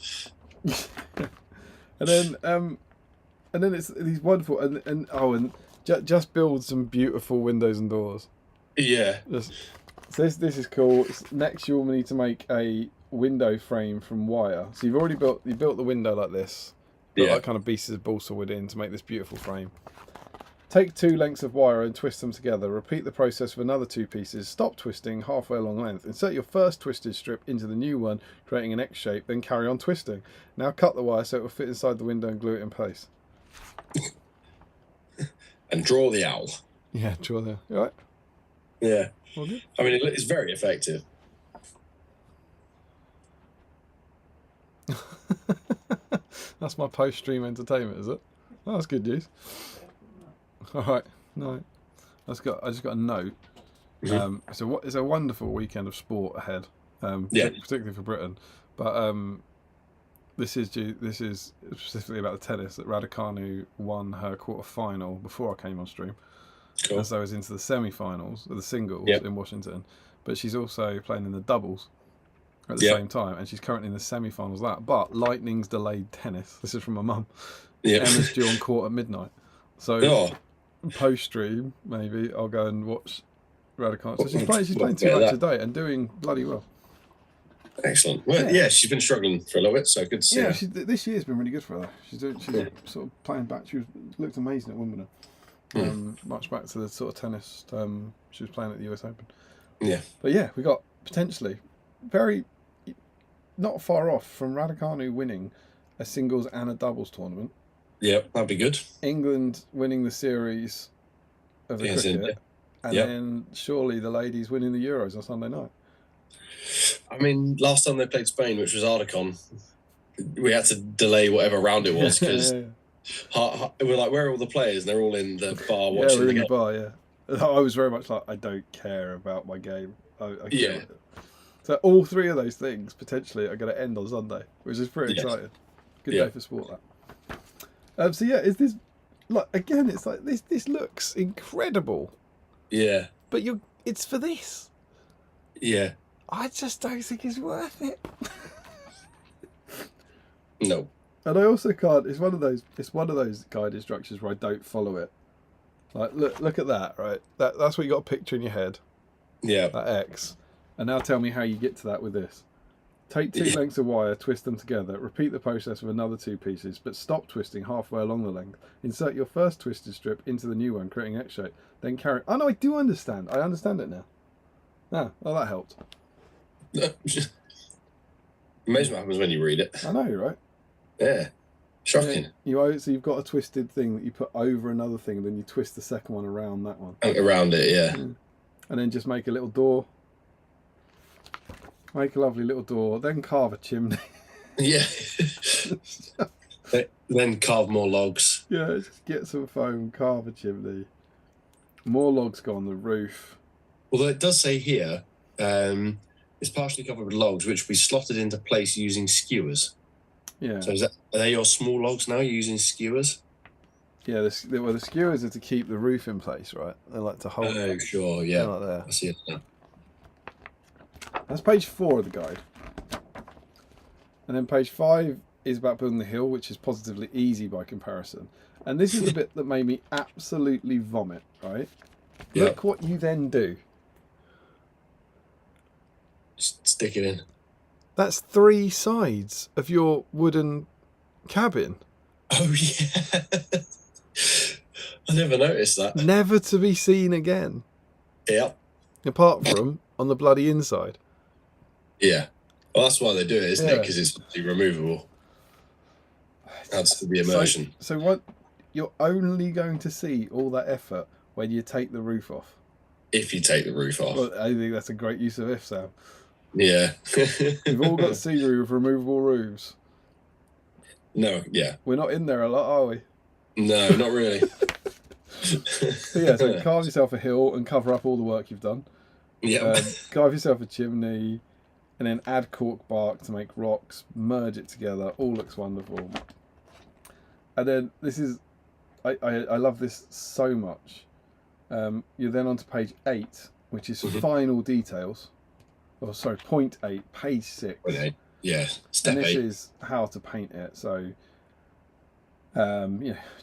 And then it's these wonderful and just build some beautiful windows and doors. Yeah. So this is cool. Next, you'll need to make a window frame from wire. So you've already built the window like this. Put like kind of pieces of balsa wood in to make this beautiful frame. Take 2 lengths of wire and twist them together. Repeat the process with another 2 pieces. Stop twisting halfway along length. Insert your first twisted strip into the new one, creating an X shape, then carry on twisting. Now cut the wire so it will fit inside the window and glue it in place. And draw the owl. Yeah, draw the... You all right? Yeah. All good? I mean, it's very effective. That's my post-stream entertainment, is it? Oh, that's good news. All right, no, I just got a note. Mm-hmm. It's a wonderful weekend of sport ahead, particularly for Britain. But this is specifically about the tennis. That Raducanu won her quarter-final before I came on stream, Cool. and so is into the semi-finals of the singles in Washington. But she's also playing in the doubles at the same time, and she's currently in the semi-finals of that. But Lightning's delayed tennis. This is from my mum. Emma's due on court at midnight. So post-stream, maybe I'll go and watch Radagast. So she's playing 2 matches a day and doing bloody well. Excellent. Well, yeah, she's been struggling for a little bit, so good to see her. This year's been really good for her. She's sort of playing back. She looked amazing at Wimbledon. Much back to the sort of tennis she was playing at the US Open. Yeah. But yeah, we got potentially very not far off from Raducanu winning a singles and a doubles tournament. Yeah, that'd be good. England winning the series of the cricket, and then surely the ladies winning the Euros on Sunday night. I mean, last time they played Spain, which was Articon, we had to delay whatever round it was because we're like, where are all the players? And they're all in the bar watching we're the in game. the bar, I was very much like, I don't care about my game. I care. So all 3 of those things potentially are going to end on Sunday, which is pretty exciting. Good day for sport, that. Is this like again? It's like this looks incredible. Yeah. But it's for this. Yeah. I just don't think it's worth it. No. And I also can't. It's one of those guided structures where I don't follow it. Like look at that, right? That's what you got to picture in your head. Yeah. That X. And now tell me how you get to that with this. Take 2 lengths of wire, twist them together. Repeat the process with another 2 pieces, but stop twisting halfway along the length. Insert your first twisted strip into the new one, creating an X shape. Then carry... Oh, no, I do understand. I understand it now. Ah, well, that helped. Amazing what happens when you read it. I know, right? Yeah. Shocking. Yeah, so you've got a twisted thing that you put over another thing, and then you twist the second one around that one. Around it, yeah. And then just make a little door. Make a lovely little door, then carve a chimney. Yeah. Then carve more logs. Yeah, just get some foam, carve a chimney. More logs go on the roof. Although it does say here, it's partially covered with logs, which we slotted into place using skewers. Yeah. So are they your small logs now? You're using skewers? Yeah, the skewers are to keep the roof in place, right? They like to hold. Oh, sure, yeah. Like there. I see it now. That's page 4 of the guide. And then page 5 is about building the hill, which is positively easy by comparison. And this is the bit that made me absolutely vomit, right? Look what you then do. Just stick it in. That's 3 sides of your wooden cabin. Oh, yeah. I never noticed that. Never to be seen again. Yeah. Apart from on the bloody inside. Yeah. Well, that's why they do it, isn't it? Because it's removable. Adds to the immersion. So what? You're only going to see all that effort when you take the roof off. If you take the roof off. Well, I think that's a great use of if, Sam. Yeah. We've all got scenery with removable roofs. No, yeah. We're not in there a lot, are we? No, not really. But yeah, so carve yourself a hill and cover up all the work you've done. Yeah. Carve yourself a chimney, and then add cork bark to make rocks. Merge it together. All looks wonderful. And then this is, I love this so much. You're then on to page 8, which is final details. Oh, sorry, point 8, page 6. Okay. Yeah, step and this 8. is how to paint it. So,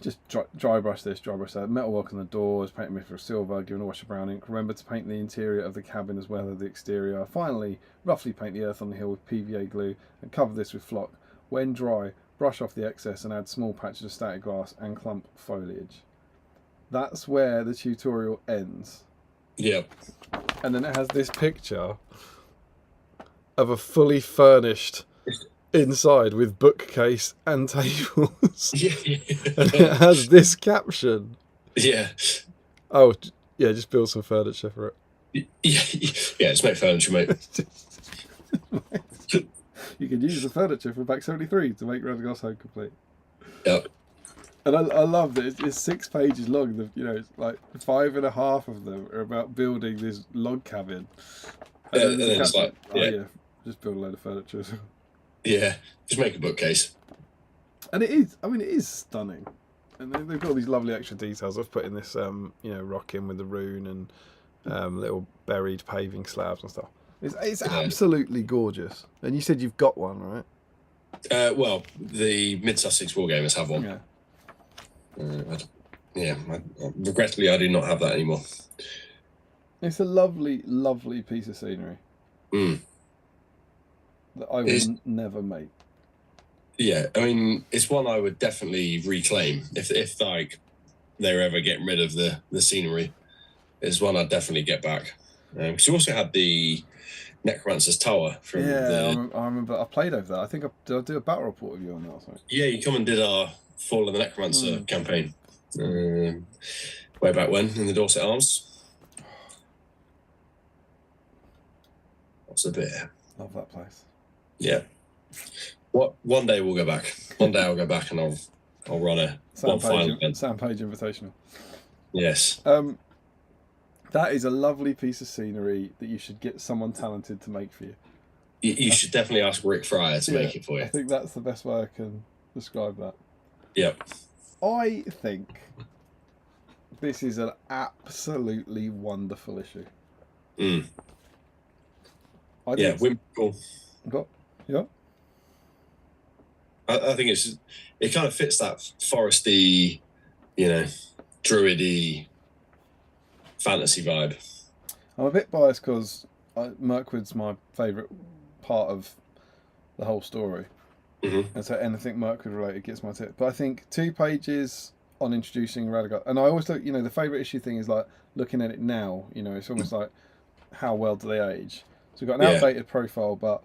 just dry brush this, dry brush that. Metalwork on the doors, paint them with silver, give it a wash of brown ink. Remember to paint the interior of the cabin as well as the exterior. Finally, roughly paint the earth on the hill with PVA glue and cover this with flock. When dry, brush off the excess and add small patches of static glass and clump foliage. That's where the tutorial ends. Yep. And then it has this picture of a fully furnished inside with bookcase and tables. Yeah. And it has this caption. Yeah. Oh, yeah, just build some furniture for it. Yeah, just make furniture, mate. You can use the furniture from back 73 to make Radagast home complete. Yep. And I love that it's 6 pages long. It's like 5.5 of them are about building this log cabin. And then it's like, just build a load of furniture. Yeah, just make a bookcase. And it is stunning. And they've got all these lovely extra details. I've put in this, rock in with the rune and little buried paving slabs and stuff. It's absolutely gorgeous. And you said you've got one, right? Well, the Mid-Sussex Wargamers have one. Yeah. Regrettably, I do not have that anymore. It's a lovely, lovely piece of scenery. That I would never make. Yeah, I mean, it's one I would definitely reclaim if like they were ever getting rid of the scenery. It's one I'd definitely get back. Because you also had the Necromancer's Tower from I remember I played over that. I think did I do a battle report of you on that or something? Yeah, you come and did our Fall of the Necromancer campaign way back when in the Dorset Arms. That's a bit. Love that place. Yeah. One day we'll go back. One day I'll go back and I'll run a final event. Soundpage Invitational. Yes. That is a lovely piece of scenery that you should get someone talented to make for you. You should definitely ask Rick Fryer to make it for you. I think that's the best way I can describe that. Yep. I think this is an absolutely wonderful issue. Whimsical. Yeah. I think it kind of fits that foresty, druidy fantasy vibe. I'm a bit biased because Mirkwood's my favourite part of the whole story. And so anything Mirkwood related gets my tip. But I think 2 pages on introducing Radagast, and I always look, the favourite issue thing is like looking at it now, it's almost like how well do they age? So we've got an outdated profile, but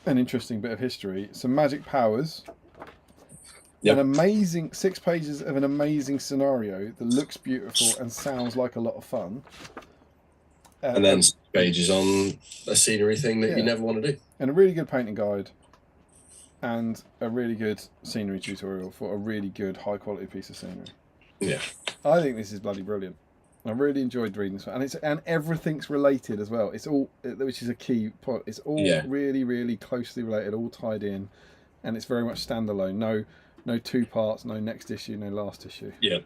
an interesting bit of history, some magic powers, an amazing 6 pages of an amazing scenario that looks beautiful and sounds like a lot of fun, and then pages on a scenery thing that you never want to do, and a really good painting guide, and a really good scenery tutorial for a really good high quality piece of scenery. Yeah, I think this is bloody brilliant. I really enjoyed reading this one, and everything's related as well. It's all, which is a key point. It's all really, really closely related, all tied in, and it's very much standalone. No 2 parts, no next issue, no last issue. Yeah.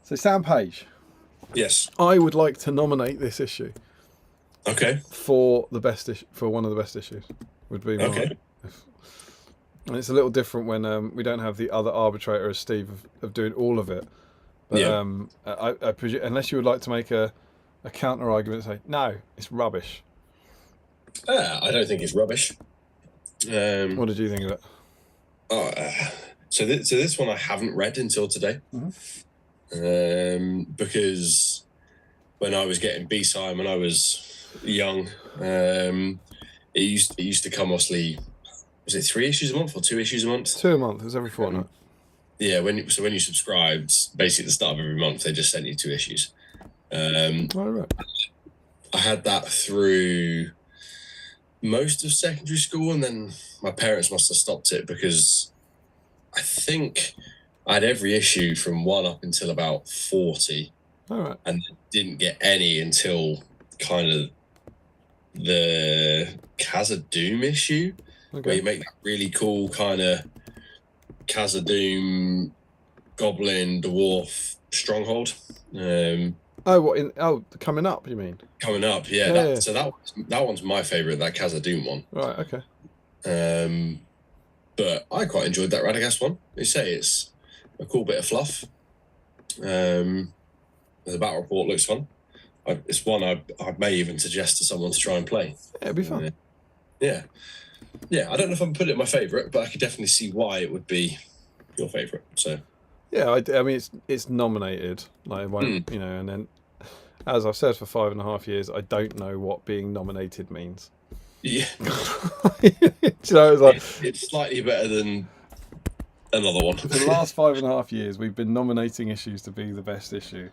So Sam Page. Yes. I would like to nominate this issue. Okay. For the best issue, for one of the best issues, would be mine. And it's a little different when we don't have the other arbitrator as Steve of doing all of it. But I presume, unless you would like to make a counter argument and say, no, it's rubbish. I don't think it's rubbish. What did you think of it? So this one I haven't read until today. Because when I was getting BSIME when I was young, it used to come mostly, was it 3 issues a month or 2 issues a month? 2 a month. It was every fortnight. Yeah, when you subscribed, basically at the start of every month, they just sent you 2 issues. Right. I had that through most of secondary school, and then my parents must have stopped it because think I had every issue from 1 up until about 40. All right. And didn't get any until kind of the Khazad-dûm issue, where you make that really cool kind of Khazad-dûm goblin dwarf stronghold. Coming up, you mean? Coming up, yeah. So that one's my favourite, that Khazad-dûm one. Right, okay. But I quite enjoyed that Radagast one. You say it's a cool bit of fluff. The battle report looks fun. It's one I may even suggest to someone to try and play. Yeah, it'd be fun. Yeah. I don't know if I can put it my favourite, but I could definitely see why it would be your favourite. So. Yeah, I mean it's nominated, like it won't, you know, and then as I've said for 5.5 years, I don't know what being nominated means. Yeah. You know, it's slightly better than another one. For the last 5.5 years, we've been nominating issues to be the best issue,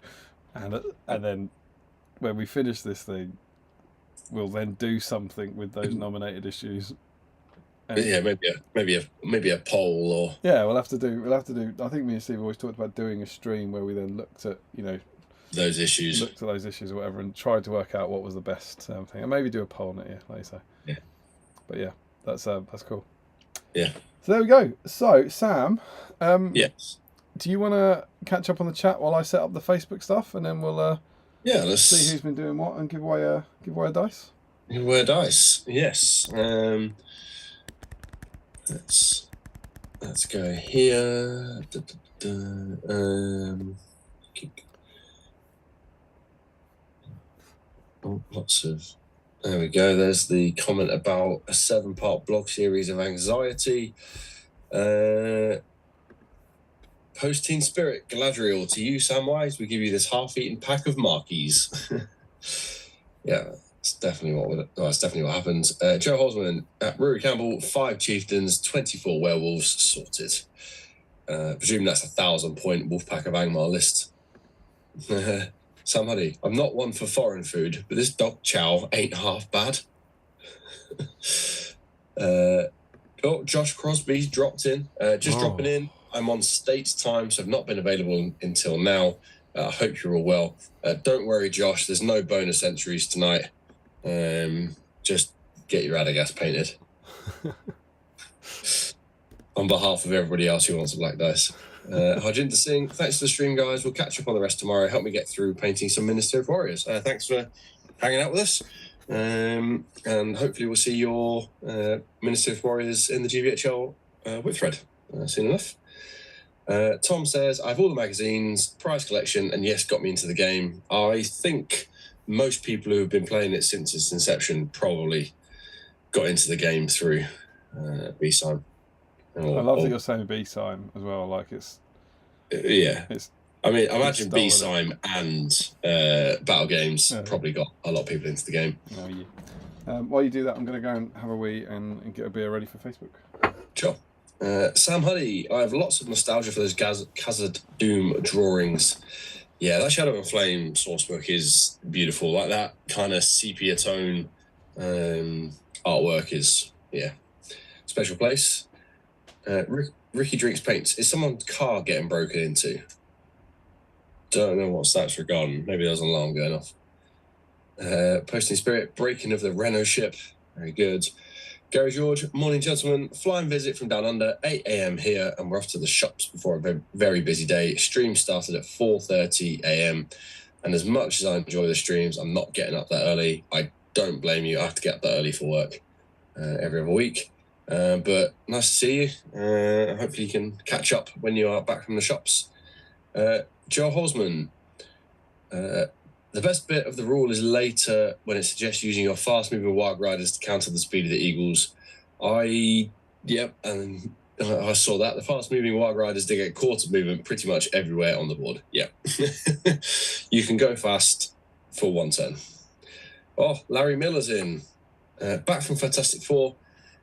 and then when we finish this thing, we'll then do something with those nominated issues. And yeah, maybe a poll or. Yeah, we'll have to do. I think me and Steve always talked about doing a stream where we then looked at, you know, those issues, or whatever, and tried to work out what was the best thing, and maybe do a poll on it. Yeah, like you say. Yeah. But yeah, that's cool. Yeah. So there we go. So Sam, yes. Do you want to catch up on the chat while I set up the Facebook stuff, and then we'll let's see who's been doing what and give away a dice. Give away a dice. Yes. Let's go here. Lots of. There we go. There's the comment about a 7-part blog series of anxiety. Post-teen spirit, Galadriel. To you, Samwise, we give you this half-eaten pack of Markies. Yeah, it's definitely what happens. Joe Hosman at Rory Campbell, 5 chieftains, 24 werewolves sorted. Presume that's 1,000-point Wolfpack of Angmar list. Sam Huddy, I'm not one for foreign food, but this dog chow ain't half bad. Josh Crosby's dropped in. Dropping in. I'm on States time, so I've not been available until now. I hope you're all well. Don't worry, Josh, there's no bonus entries tonight. Just get your Radagast painted. On behalf of everybody else who wants a black dice. Harjinder Singh, thanks for the stream, guys. We'll catch up on the rest tomorrow. Help me get through painting some Minister of Warriors. Thanks for hanging out with us. And hopefully we'll see your Minister of Warriors in the GBHL whip thread soon enough. Tom says, I have all the magazines, prize collection, and yes, got me into the game. I think most people who have been playing it since its inception probably got into the game through BSIME. I love that you're saying BSIME as well. Like it's. I mean, imagine BSIME and Battle Games probably got a lot of people into the game. Oh, yeah. While you do that, I'm going to go and have a wee and get a beer ready for Facebook. Sure. Sam Huddy, I have lots of nostalgia for those Khazad-dûm drawings. Yeah, that Shadow and Flame sourcebook is beautiful. Like that kind of sepia tone artwork is, special place. Ricky Drinks Paints. Is someone's car getting broken into? Don't know what that's regarding. Maybe there's an alarm going off. Posting Spirit, breaking of the Renault ship. Very good. Gary George, morning, gentlemen. Flying visit from down under, 8 a.m. here, and we're off to the shops before a very busy day. Stream started at 4:30 a.m. And as much as I enjoy the streams, I'm not getting up that early. I don't blame you. I have to get up that early for work every other week. But nice to see you. Hopefully you can catch up when you are back from the shops. Joe Hosman, the best bit of the rule is later when it suggests using your fast-moving Wild Riders to counter the speed of the Eagles. I saw that. The fast-moving Wild Riders, they get quarter movement pretty much everywhere on the board. Yeah. You can go fast for 1 turn. Oh, Larry Miller's in. Back from Fantastic Four.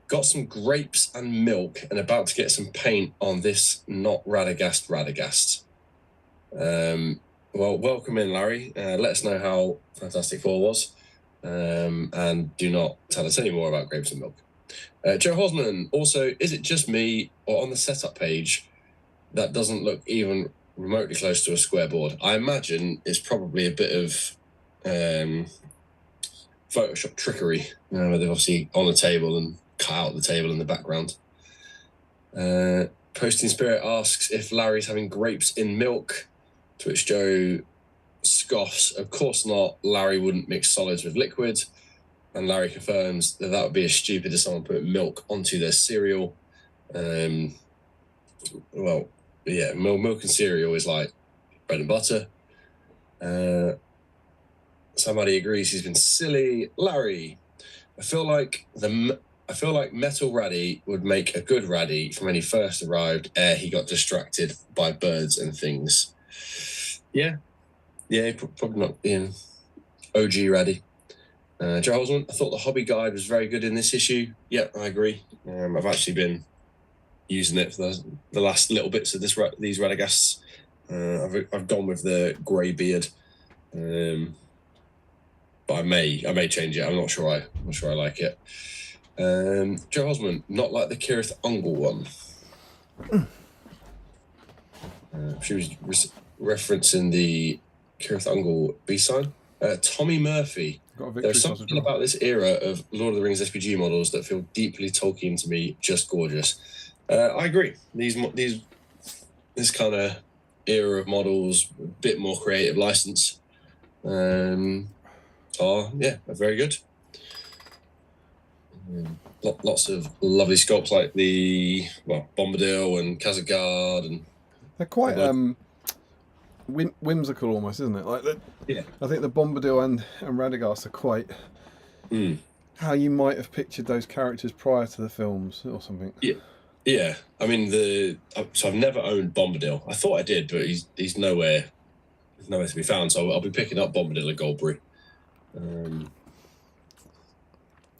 Got some grapes and milk and about to get some paint on this not Radagast. Well, welcome in, Larry. Let us know how Fantastic Four was. And do not tell us any more about grapes and milk. Joe Hosman, also, is it just me or on the setup page, that doesn't look even remotely close to a square board. I imagine it's probably a bit of Photoshop trickery, where they've obviously on the table and cut out the table in the background. Posting Spirit asks if Larry's having grapes in milk, to which Joe scoffs, of course not, Larry wouldn't mix solids with liquid. And Larry confirms that would be as stupid as someone put milk onto their cereal. Well, yeah, milk and cereal is like bread and butter. Somebody agrees he's been silly. Larry, I feel like Metal Raddy would make a good Raddy from when he first arrived ere he got distracted by birds and things. Yeah, probably not. Yeah, OG Raddy. Joe Osmond, I thought the hobby guide was very good in this issue. Yeah, I agree. I've actually been using it for the last little bits of these Radagasts. I've gone with the grey beard, but I may change it. I'm not sure I like it. Joe Osmond, not like the Kirith Ungol one. She was referencing the Kirith Ungol B-sign. Tommy Murphy. There's something about this era of Lord of the Rings SBG models that feel deeply Tolkien to me, just gorgeous. I agree. This kind of era of models, a bit more creative license, are very good. Lots of lovely sculpts like the Bombadil and Kazagard, and they're quite whimsical almost, isn't it? Like yeah, I think the Bombadil and Radagast are quite how you might have pictured those characters prior to the films or something. Yeah. I mean, so I've never owned Bombadil. I thought I did, but he's nowhere to be found. So I'll be picking up Bombadil at Goldbury.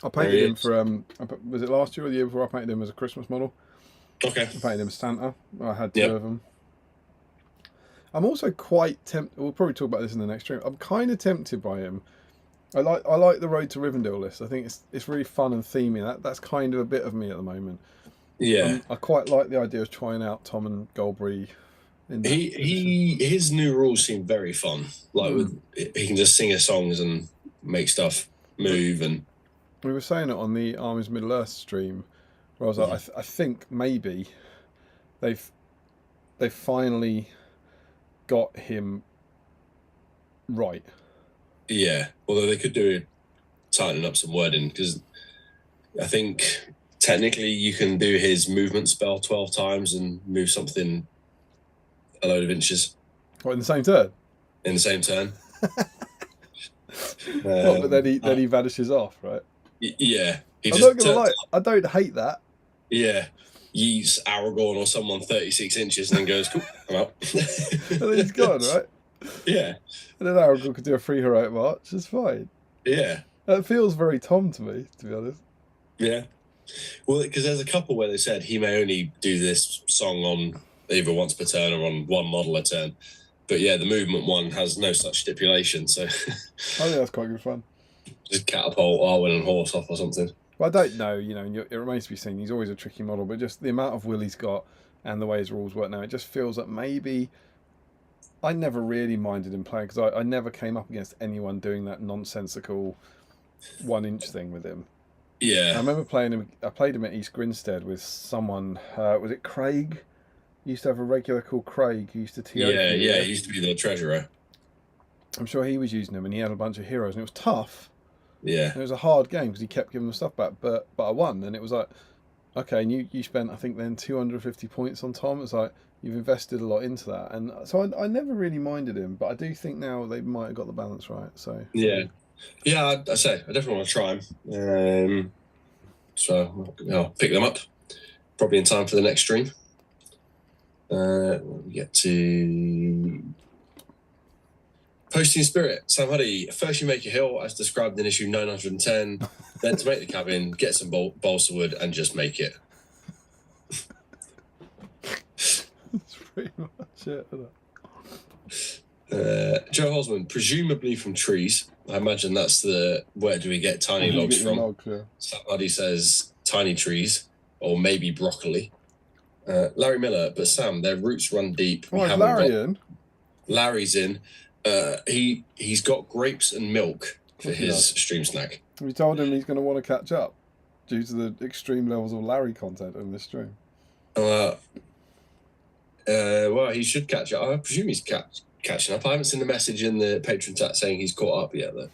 I painted him for was it last year or the year before? I painted him as a Christmas model. Okay. I painted him as Santa. I had two of them. I'm also quite tempted. We'll probably talk about this in the next stream. I'm kind of tempted by him. I like the Road to Rivendell list. I think it's really fun and themey. That's kind of a bit of me at the moment. Yeah. I quite like the idea of trying out Tom and Goldbury. His new rules seem very fun. Like he can just sing his songs and make stuff move. And we were saying it on the Armies Middle Earth stream, where I was like, I think maybe they've finally got him right. Yeah, although they could do tightening up some wording, because I think technically you can do his movement spell 12 times and move something a load of inches. What, in the same turn? In the same turn. But then he vanishes off, right? Yeah. I'm not gonna lie, I don't hate that. Yeah. Yeets Aragorn or someone 36 inches and then goes, cool, I'm out. And then he's gone, right? Yeah. And then Aragorn could do a free heroic march. It's fine. Yeah. That feels very Tom to me, to be honest. Yeah. Well, because there's a couple where they said he may only do this song on either once per turn or on one model a turn. But yeah, the movement one has no such stipulation. So I think that's quite good fun. Just catapult Arwen and Horse off or something. Well, I don't know, and it remains to be seen. He's always a tricky model, but just the amount of will he's got and the way his rules work now, it just feels that maybe I never really minded him playing, because I never came up against anyone doing that nonsensical 1-inch thing with him. Yeah. I remember playing him. I played him at East Grinstead with someone. Was it Craig? He used to have a regular called Craig who used to TO. Yeah, he used to be the treasurer. I'm sure he was using them, and he had a bunch of heroes, and it was tough. Yeah. And it was a hard game because he kept giving them stuff back, but I won, and it was like, okay, and you spent, I think, then 250 points on Tom. It's like, you've invested a lot into that, and so I never really minded him, but I do think now they might have got the balance right. So yeah, I definitely want to try him. So I'll pick them up probably in time for the next stream. We get to Posting Spirit. Sam Huddy, first you make a hill as described in issue 910, then to make the cabin, get some balsa wood and just make it. That's pretty much it, isn't it? Joe Hosman, presumably from trees. I imagine that's where do we get tiny logs from? Log, yeah. Sam Huddy says tiny trees, or maybe broccoli. Larry Miller, but Sam, their roots run deep. Oh, is Larry in? Larry's in. He's got grapes and milk for his stream snack. Have you told him he's going to want to catch up due to the extreme levels of Larry content in this stream? Well, he should catch up. I presume he's catching up. I haven't seen the message in the patron chat saying he's caught up yet, though.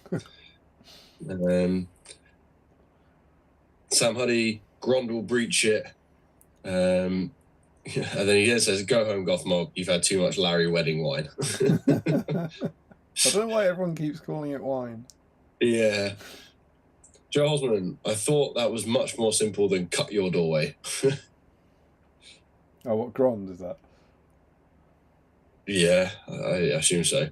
Sam Huddy, Grond will breach it. And then he says, "Go home, Gothmog. You've had too much Larry wedding wine." I don't know why everyone keeps calling it wine. Yeah. Joe Osman, I thought that was much more simple than cut your doorway. Oh, what Grond is that? Yeah, I assume so.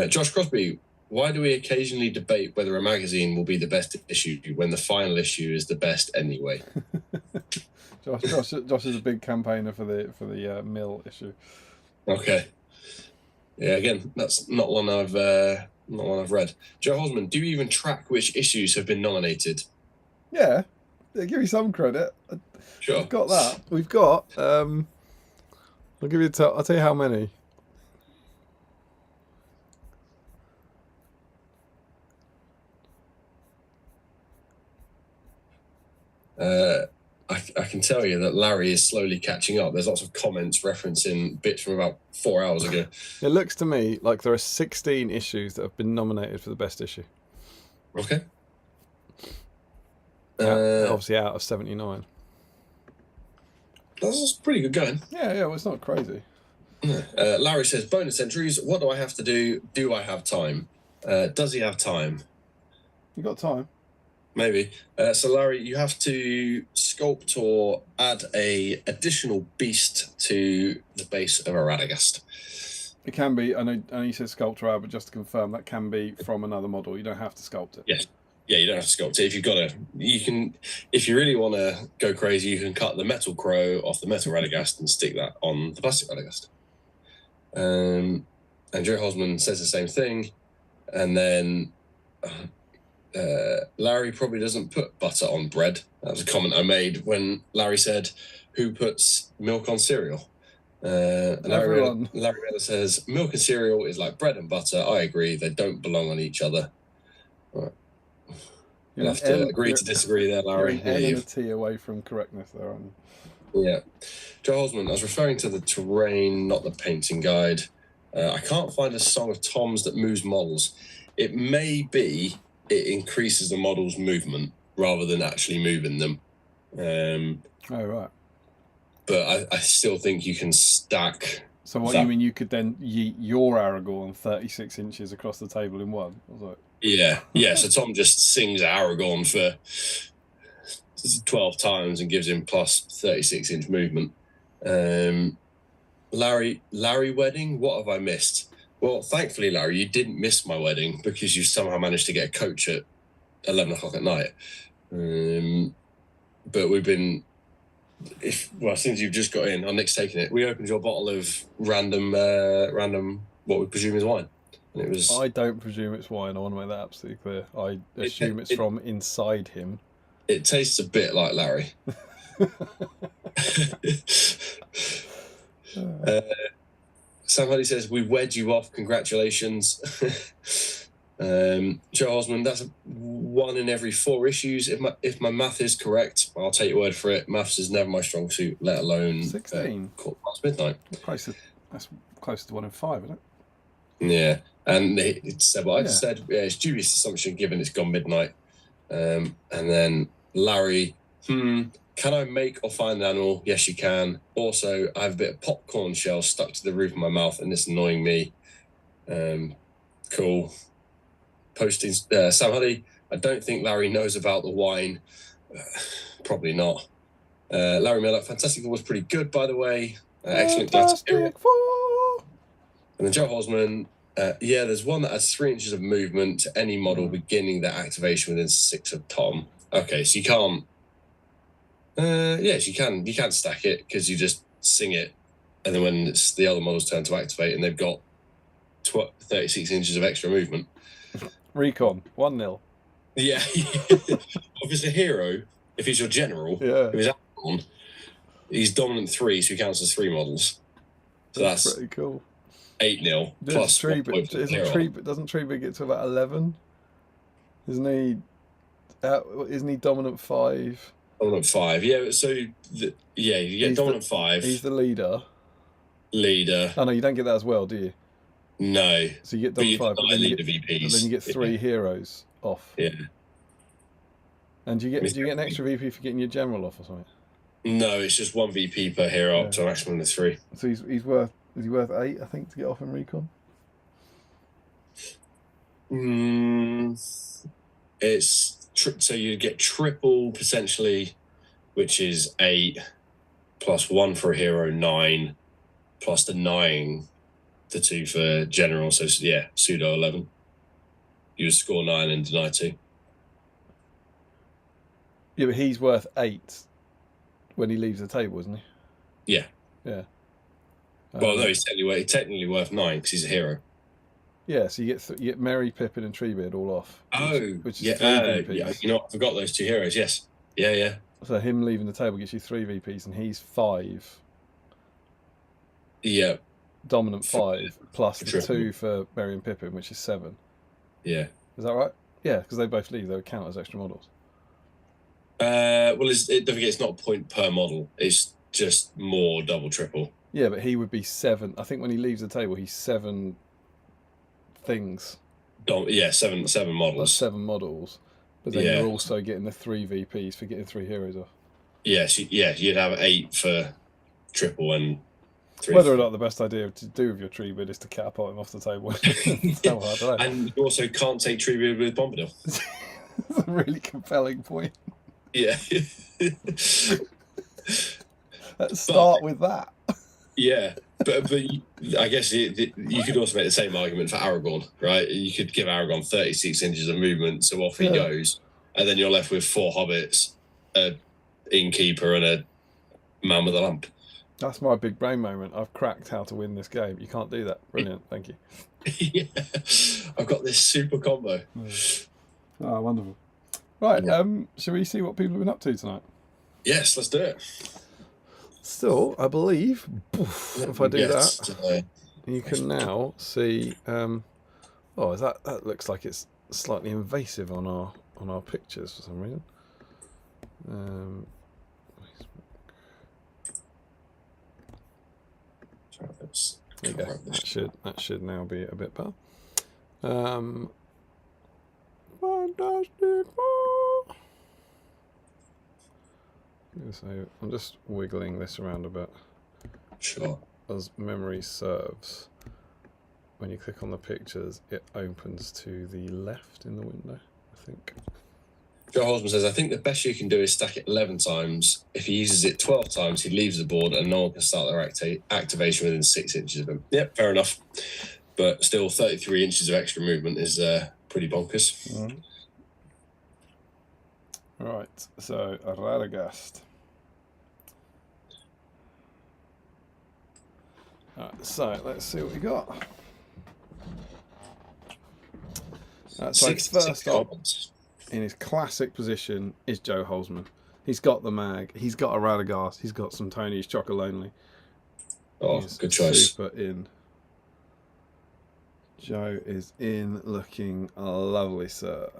Josh Crosby, why do we occasionally debate whether a magazine will be the best issue when the final issue is the best anyway? Josh is a big campaigner for the Mill issue. Okay. Yeah, again, that's not one I've read. Joe Hosman, do you even track which issues have been nominated? Yeah, give you some credit. Sure. We've got that. We've got. I'll give you. I'll tell you how many. I can tell you that Larry is slowly catching up. There's lots of comments referencing bits from about 4 hours ago. It looks to me like there are 16 issues that have been nominated for the best issue. Okay. Obviously out of 79. That's pretty good going. Yeah, well, it's not crazy. Larry says, bonus entries, what do I have to do? Do I have time? Does he have time? You got time. Maybe. So Larry, you have to sculpt or add a additional beast to the base of a Radagast. It can be, I know you said sculptor out, but just to confirm, that can be from another model. You don't have to sculpt it. Yes. Yeah, you don't have to sculpt it. If you've got if you really want to go crazy, you can cut the metal crow off the metal Radagast and stick that on the plastic Radagast. And Joe Hosman says the same thing. And then Larry probably doesn't put butter on bread. That was a comment I made when Larry said, "Who puts milk on cereal?" And Larry Miller says, "Milk and cereal is like bread and butter." I agree. They don't belong on each other. All right. You'll have to agree to disagree there, Larry. You're an N and a T away from correctness there, aren't you? Yeah. Joe Hosman, I was referring to the terrain, not the painting guide. I can't find a Song of Tom's that moves models. It may be it increases the model's movement rather than actually moving them. Oh, right. But I still think you can stack. So what you mean, you could then yeet your Aragorn 36 inches across the table in one? I was like, yeah. So Tom just sings Aragorn for 12 times and gives him plus 36-inch movement. Larry wedding, what have I missed? Well, thankfully, Larry, you didn't miss my wedding because you somehow managed to get a coach at 11 o'clock at night. But we've been, since you've just got in, Nick's taken it. We opened your bottle of random, what we presume is wine. And it was. I don't presume it's wine. I want to make that absolutely clear. I assume it's from inside him. It tastes a bit like Larry. Sam Huddy says, "We wed you off. Congratulations." Joe Osmond, that's 1 in every 4 issues. If my math is correct, I'll take your word for it. Maths is never my strong suit, let alone 16. Past midnight. That's close to 1 in 5, isn't it? Yeah, and it said what I said. Yeah, it's dubious assumption given it's gone midnight. And then Larry, can I make or find an animal? Yes, you can. Also, I have a bit of popcorn shell stuck to the roof of my mouth, and it's annoying me. Cool. Posting Sam Huddy, I don't think Larry knows about the wine. Probably not. Larry Miller, Fantastic Four was pretty good, by the way. Excellent. Fantastic Four. And then Joe Hosman, there's one that has 3 inches of movement to any model beginning their activation within 6 of Tom. Okay, so you can't. Yes, you can. You can stack it because you just sing it, and then when it's the other model's turn to activate, and they've got 36 inches of extra movement. Recon 1-0. Yeah. If it's a hero, if he's your general, if he's Articon, He's dominant 3, so he counts as 3 models. So that's pretty cool. 8-0 plus Tree, 1 point for the isn't hero. Tree, doesn't Tree get to about 11? Isn't he dominant 5? Dominant 5, yeah. So you get dominant 5. He's the leader. Leader. Oh no, you don't get that as well, do you? No. So you get dominant 5, but then you get 3 Yeah. heroes off. Yeah. And do you get an extra VP for getting your general off or something? No, it's just 1 VP per hero up to a maximum of 3. So is he worth 8, I think, to get off in recon? So you get triple potentially, which is 8 plus 1 for a hero, 9 plus the 9, the 2 for general. So yeah, pseudo 11. You would score 9 and deny 2. Yeah, but he's worth 8 when he leaves the table, isn't he? Yeah. Yeah. Well, no, he's technically worth 9 because he's a hero. Yeah, so you get Merry, Pippin, and Treebeard all off. Which is 3 VPs. Yeah, you know what? I forgot those 2 heroes. Yes. Yeah. So him leaving the table gets you 3 VPs, and he's 5. Yeah. Dominant 5 plus the triple. 2 for Merry and Pippin, which is 7. Yeah. Is that right? Yeah, because they both leave. They would count as extra models. Well, don't forget, it's not a point per model. It's just more double, triple. Yeah, but he would be 7. I think when he leaves the table, he's 7 things. Yeah, seven models. That's 7 models. But then you're also getting the 3 VPs for getting 3 heroes off. Yes, you'd have 8 for triple and 3. Whether or not the best idea to do with your Treebeard is to catapult him off the table. I don't know. And you also can't take Treebeard with Bombadil. That's a really compelling point. Yeah. Let's start with that. Yeah, but I guess you could also make the same argument for Aragorn, right? You could give Aragorn 36 inches of movement, so off he goes, and then you're left with 4 hobbits, a innkeeper, and a man with a lamp. That's my big brain moment. I've cracked how to win this game. You can't do that. Brilliant. Thank you. Yeah, I've got this super combo. Oh, wonderful. Right, shall we see what people have been up to tonight? Yes, let's do it. So, I believe, if I do that, you can now see. Oh, that looks like it's slightly invasive on our pictures for some reason. There you go. That should now be a bit better. Fantastic. So I'm just wiggling this around a bit. Sure. As memory serves, when you click on the pictures, it opens to the left in the window, I think. Joe Holzman says, I think the best you can do is stack it 11 times. If he uses it 12 times, he leaves the board and no one can start their activation within 6 inches of him. Yep, fair enough. But still, 33 inches of extra movement is pretty bonkers. Right, so Radagast. Right, so let's see what we got. So first up, in his classic position, is Joe Holzman. He's got the mag, he's got a Radagast, he's got some Tony's Chocolonely. Oh, good choice. Super in. Joe is in, looking lovely, sir.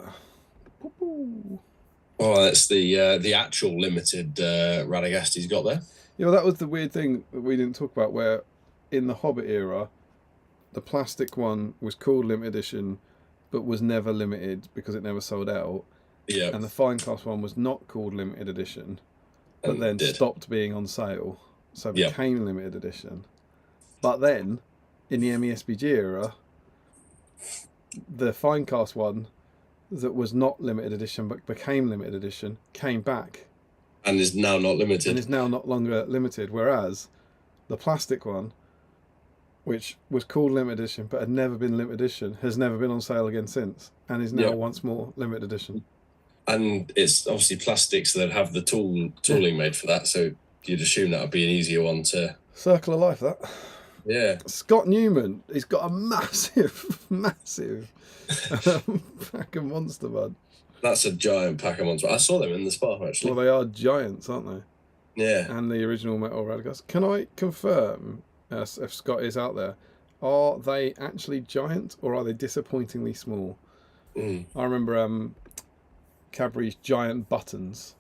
Oh, that's the actual limited Radagast he's got there. Yeah, well, that was the weird thing that we didn't talk about, where in the Hobbit era, the plastic one was called limited edition, but was never limited because it never sold out. Yeah. And the Finecast one was not called limited edition, but then stopped being on sale, so it became limited edition. But then, in the MESBG era, the Finecast one that was not limited edition but became limited edition came back and is now not limited, and is now not longer limited, whereas the plastic one, which was called limited edition but had never been limited edition, has never been on sale again since, and is now once more limited edition. And it's obviously plastics that have the tooling made for that, so you'd assume that would be an easier one to... Circle of life, that. Yeah. Scott Newman, he's got a massive pack of Monster Bunch. That's a giant pack of Monster. I saw them in the spa, actually. Well, they are giants, aren't they? Yeah. And the original metal Radagast. Can I confirm, if Scott is out there, are they actually giant or are they disappointingly small? I remember Cadbury's giant buttons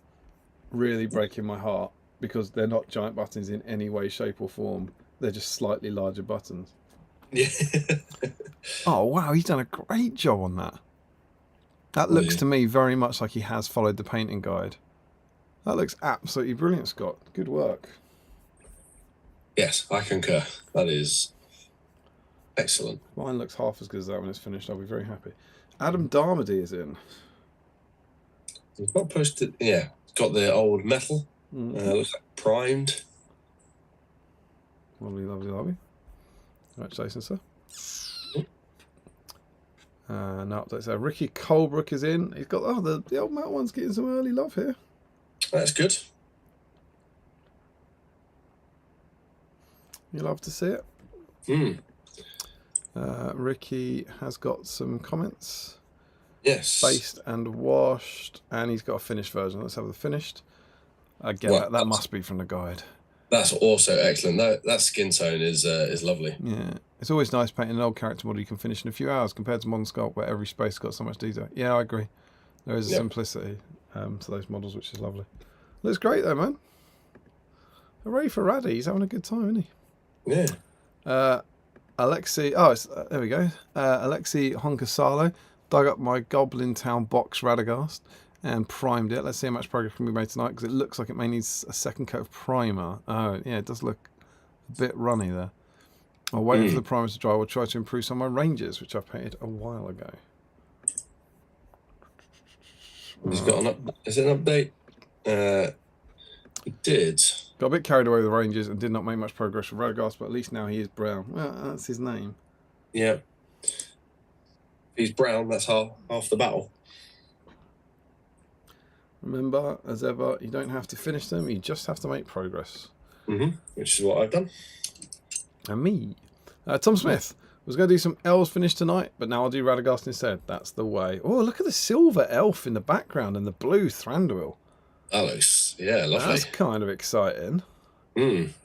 really breaking my heart because they're not giant buttons in any way, shape or form. They're just slightly larger buttons. Yeah. Oh, wow, he's done a great job on that. That looks to me very much like he has followed the painting guide. That looks absolutely brilliant, Scott. Good work. Yes, I concur. That is excellent. Mine looks half as good as that when it's finished. I'll be very happy. Adam Darmody is in. It's not posted. Yeah, it's got the old metal. Looks like primed. Lovely, lovely, lovely. Congratulations, sir. No updates there. Ricky Colebrook is in. He's got the old metal one's getting some early love here. That's good. You love to see it. Ricky has got some comments. Yes. Based and washed, and he's got a finished version. Let's have the finished. Again, that must be from the guide. That's also excellent. That skin tone is lovely. Yeah, it's always nice painting an old character model you can finish in a few hours compared to modern sculpt where every space got so much detail. Yeah, I agree. There is a simplicity to those models, which is lovely. Looks great though, man. Hooray for Raddy. He's having a good time, isn't he? Yeah. Alexi, there we go. Alexi Honkasalo dug up my Goblin Town box Radagast and primed it. Let's see how much progress can be made tonight because it looks like it may need a second coat of primer. Oh, yeah, it does look a bit runny there. I'll wait for the primer to dry. We'll try to improve some of my ranges, which I painted a while ago. He's got is it an update? He did. Got a bit carried away with the ranges and did not make much progress with Radagast, but at least now he is brown. Well, that's his name. Yeah. If he's brown, that's half the battle. Remember, as ever, you don't have to finish them, you just have to make progress. Which is what I've done. And me. Tom Smith was going to do some elves finish tonight, but now I'll do Radagast instead. That's the way. Oh, look at the silver elf in the background and the blue Thranduil. That looks, lovely. That's kind of exciting. I've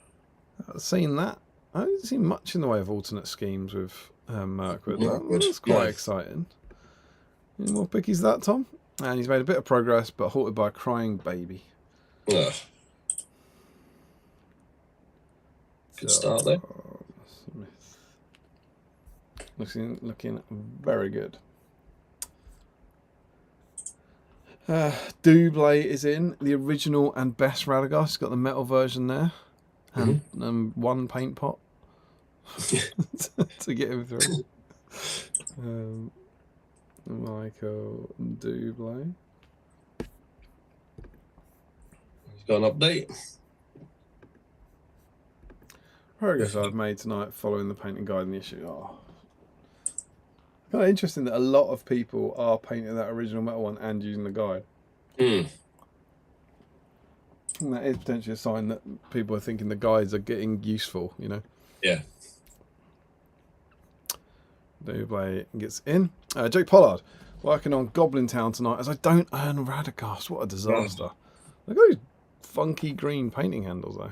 seen that. I haven't seen much in the way of alternate schemes with Merc, but that's quite exciting. Any more pickies that, Tom? And he's made a bit of progress, but halted by a crying baby. Good start there. Smith. Looking very good. Doublé is in, the original and best Radagast. He's got the metal version there. And one paint pot to get him through. Michael Doublé. He's got an update. Progress I've made tonight following the painting guide in the issue. Kind of interesting that a lot of people are painting that original metal one and using the guide. And that is potentially a sign that people are thinking the guides are getting useful, you know? Yeah. Doublé gets in. Jake Pollard, working on Goblin Town tonight as I don't earn Radagast. What a disaster. Look at those funky green painting handles, though.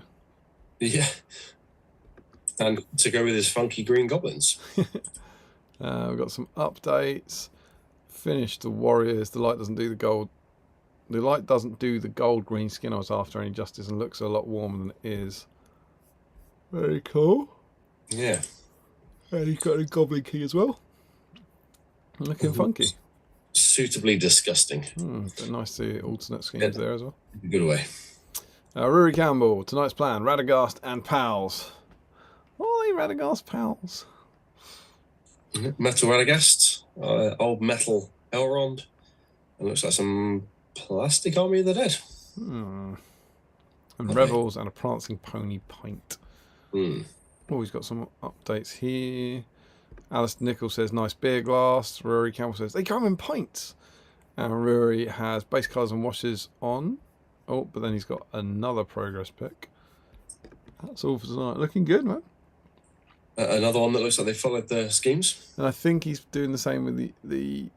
Yeah. And to go with his funky green goblins. We've got some updates. Finished the Warriors. The light doesn't do the gold. The light doesn't do the gold green skin I was after any justice and looks a lot warmer than it is. Very cool. Yeah. And he's got a Goblin King as well. Looking funky. Suitably disgusting. But nice to see alternate schemes there as well. Good way. Rory Campbell. Tonight's plan: Radagast and pals. Oi, Radagast pals. Metal Radagast, old metal Elrond. It looks like some plastic Army of the Dead. And Rebels and a prancing pony pint. Oh, he's got some updates here. Alistair Nichols says, nice beer glass. Rory Campbell says, they come in pints. And Rory has base colours and washes on. Oh, but then he's got another progress pick. That's all for tonight. Looking good, man. Another one that looks like they followed the schemes. And I think he's doing the same with the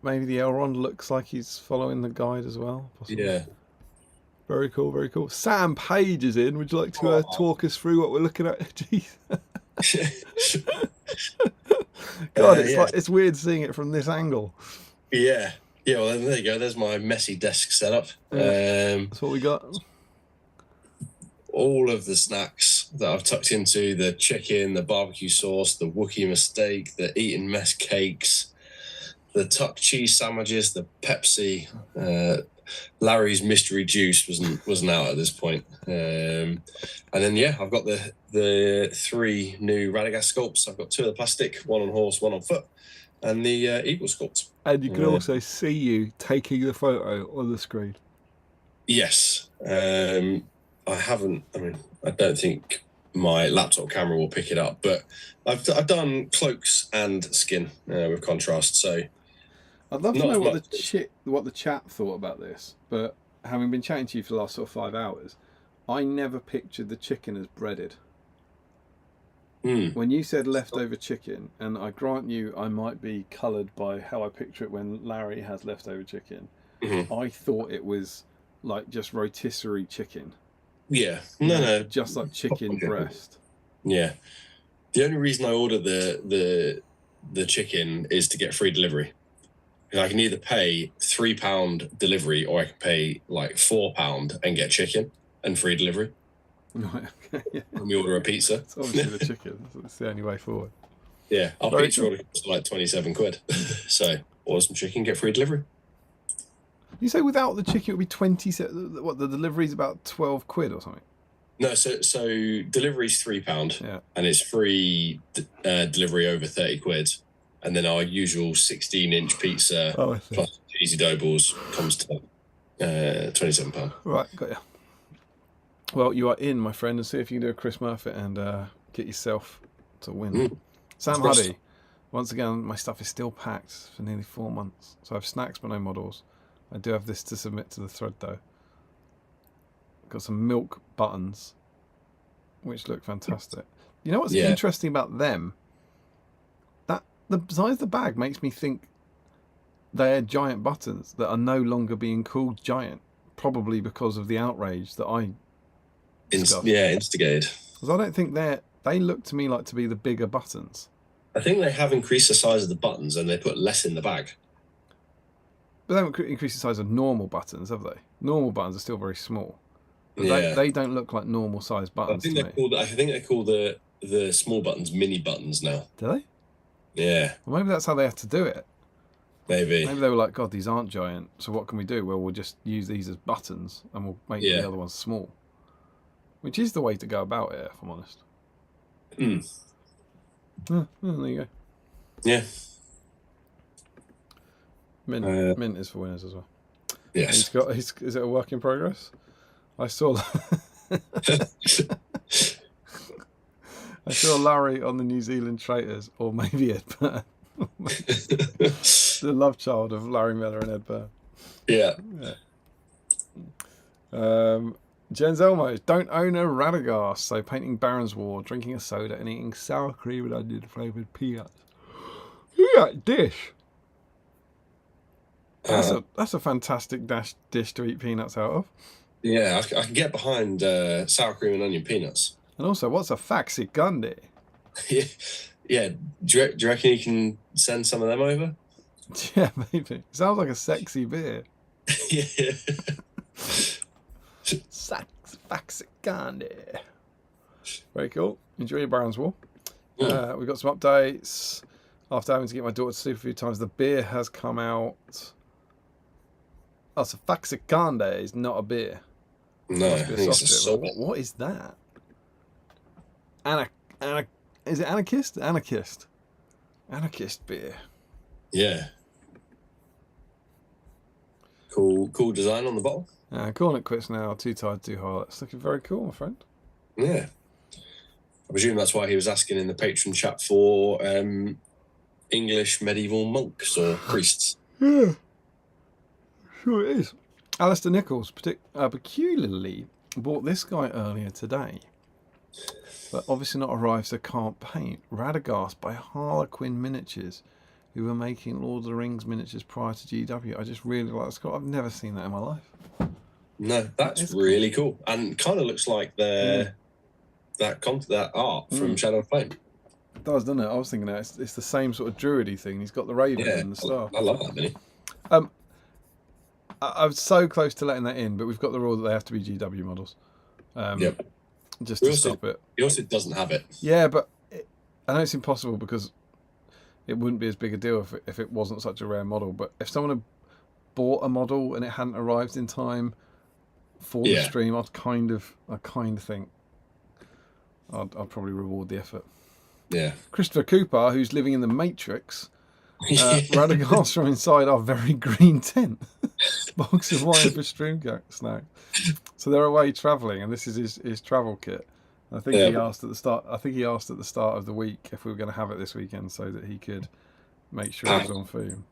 maybe the Elrond looks like he's following the guide as well. Possibly. Yeah. Very cool, very cool. Sam Page is in. Would you like to talk us through what we're looking at? Jeez. God, it's weird seeing it from this angle. Yeah. Yeah, well, there you go. There's my messy desk setup. That's what we got. All of the snacks that I've tucked into, the chicken, the barbecue sauce, the Wookiee mistake, the Eton mess cakes, the tuck cheese sandwiches, the Pepsi, Larry's mystery juice wasn't out at this point. And then, yeah, I've got the 3 new Radagast sculpts. I've got 2 of the plastic, 1 on horse, 1 on foot, and the Eagle sculpt. And you can also see you taking the photo on the screen. Yes. I don't think my laptop camera will pick it up, but I've done cloaks and skin with contrast. So I'd love to know what the chat thought about this. But having been chatting to you for the last sort of 5 hours, I never pictured the chicken as breaded. When you said leftover chicken, and I grant you I might be coloured by how I picture it when Larry has leftover chicken, I thought it was like just rotisserie chicken. Yeah, no, just like chicken breast. Yeah, the only reason I order the chicken is to get free delivery. I can either pay £3 delivery, or I can pay like £4 and get chicken and free delivery. Right. Okay. Yeah. When we order a pizza, it's obviously the chicken. That's the only way forward. Yeah, our pizza order costs like 27 quid. So order some chicken, get free delivery. You say without the chicken it would be 27. What, the delivery's about 12 quid or something? No, so delivery's £3, and it's free delivery over 30 quid, and then our usual 16-inch pizza plus cheesy dough balls comes to £27. Right, got you. Well, you are in, my friend, and see if you can do a Chris Murphy and get yourself to win. Sam Huddy, once again, my stuff is still packed for nearly 4 months, so I have snacks but no models. I do have this to submit to the thread though. Got some milk buttons, which look fantastic. You know what's interesting about them? That the size of the bag makes me think they're giant buttons that are no longer being called giant, probably because of the outrage that I instigated. Because I don't think they look to me like to be the bigger buttons. I think they have increased the size of the buttons and they put less in the bag. But they haven't increased the size of normal buttons, have they? Normal buttons are still very small. But they don't look like normal size buttons. I think they call the small buttons mini buttons now. Do they? Yeah. Well, maybe that's how they had to do it. Maybe they were like, God, these aren't giant. So what can we do? Well, we'll just use these as buttons and we'll make the other ones small. Which is the way to go about it, if I'm honest. There you go. Yeah. Mint is for winners as well. Yes. Is it a work in progress? I saw I saw Larry on the New Zealand Traitors, or maybe Ed Byrne. The love child of Larry Miller and Ed Byrne. Yeah. Jens Elmo, don't own a Radagast, so painting Baron's War, drinking a soda and eating sour cream and onion flavoured peanuts. Look at that dish. That's a fantastic dish to eat peanuts out of. Yeah, I can get behind sour cream and onion peanuts. And also, what's a Faxi Gundy? Yeah. Do you reckon you can send some of them over? Yeah, maybe. Sounds like a sexy beer. Yeah. Faxi Gundy. Very cool. Enjoy your Baron's War. We've got some updates. After having to get my daughter to sleep a few times, the beer has come out. Oh, so Faxi Gundy is not a beer. No, it's a what is that? Is it anarchist? Anarchist beer. Yeah. Cool design on the bottle. Calling it quits now. Too tired, too hard. It's looking very cool, my friend. Yeah. I presume that's why he was asking in the patron chat for English medieval monks or priests. Yeah. Sure it is. Alistair Nichols peculiarly bought this guy earlier today, but obviously not arrived, so can't paint. Radagast by Harlequin Miniatures, who were making Lord of the Rings miniatures prior to GW. I just really like Scott. I've never seen that in my life. No, that's really cool. And kind of looks like that art from Shadow and Flame. It does, doesn't it? I was thinking that it's the same sort of druidy thing. He's got the raven and the star. I love that mini. I was so close to letting that in, but we've got the rule that they have to be GW models. Just to stop it. He also doesn't have it. Yeah, but I know it's impossible because it wouldn't be as big a deal if it wasn't such a rare model. But if someone had bought a model and it hadn't arrived in time for the stream, I kind of think I'd probably reward the effort. Yeah. Christopher Cooper, who's living in the Matrix, Radagast from inside our very green tent. Box of wine for stream snack. So they're away travelling, and this is his travel kit. I think he asked at the start. I think he asked at the start of the week if we were going to have it this weekend, so that he could make sure it was on food.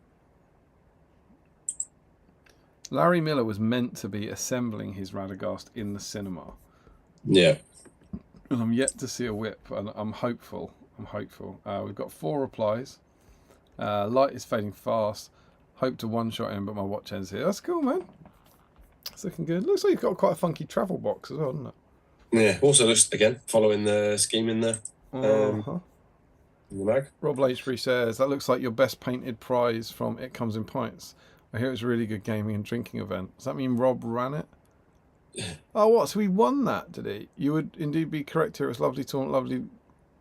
Larry Miller was meant to be assembling his Radagast in the cinema. Yeah. And I'm yet to see a whip, and I'm hopeful. We've got 4 replies. Light is fading fast. Hope to one-shot him, but my watch ends here. That's cool, man. It's looking good. Looks like you've got quite a funky travel box as well, doesn't it? Yeah. Also looks, again, following the scheme in the mag. Rob Lachbury says, that looks like your best painted prize from It Comes in Pints. I hear it's a really good gaming and drinking event. Does that mean Rob ran it? Oh, what? So he won that, did he? You would indeed be correct here. It's lovely tournament,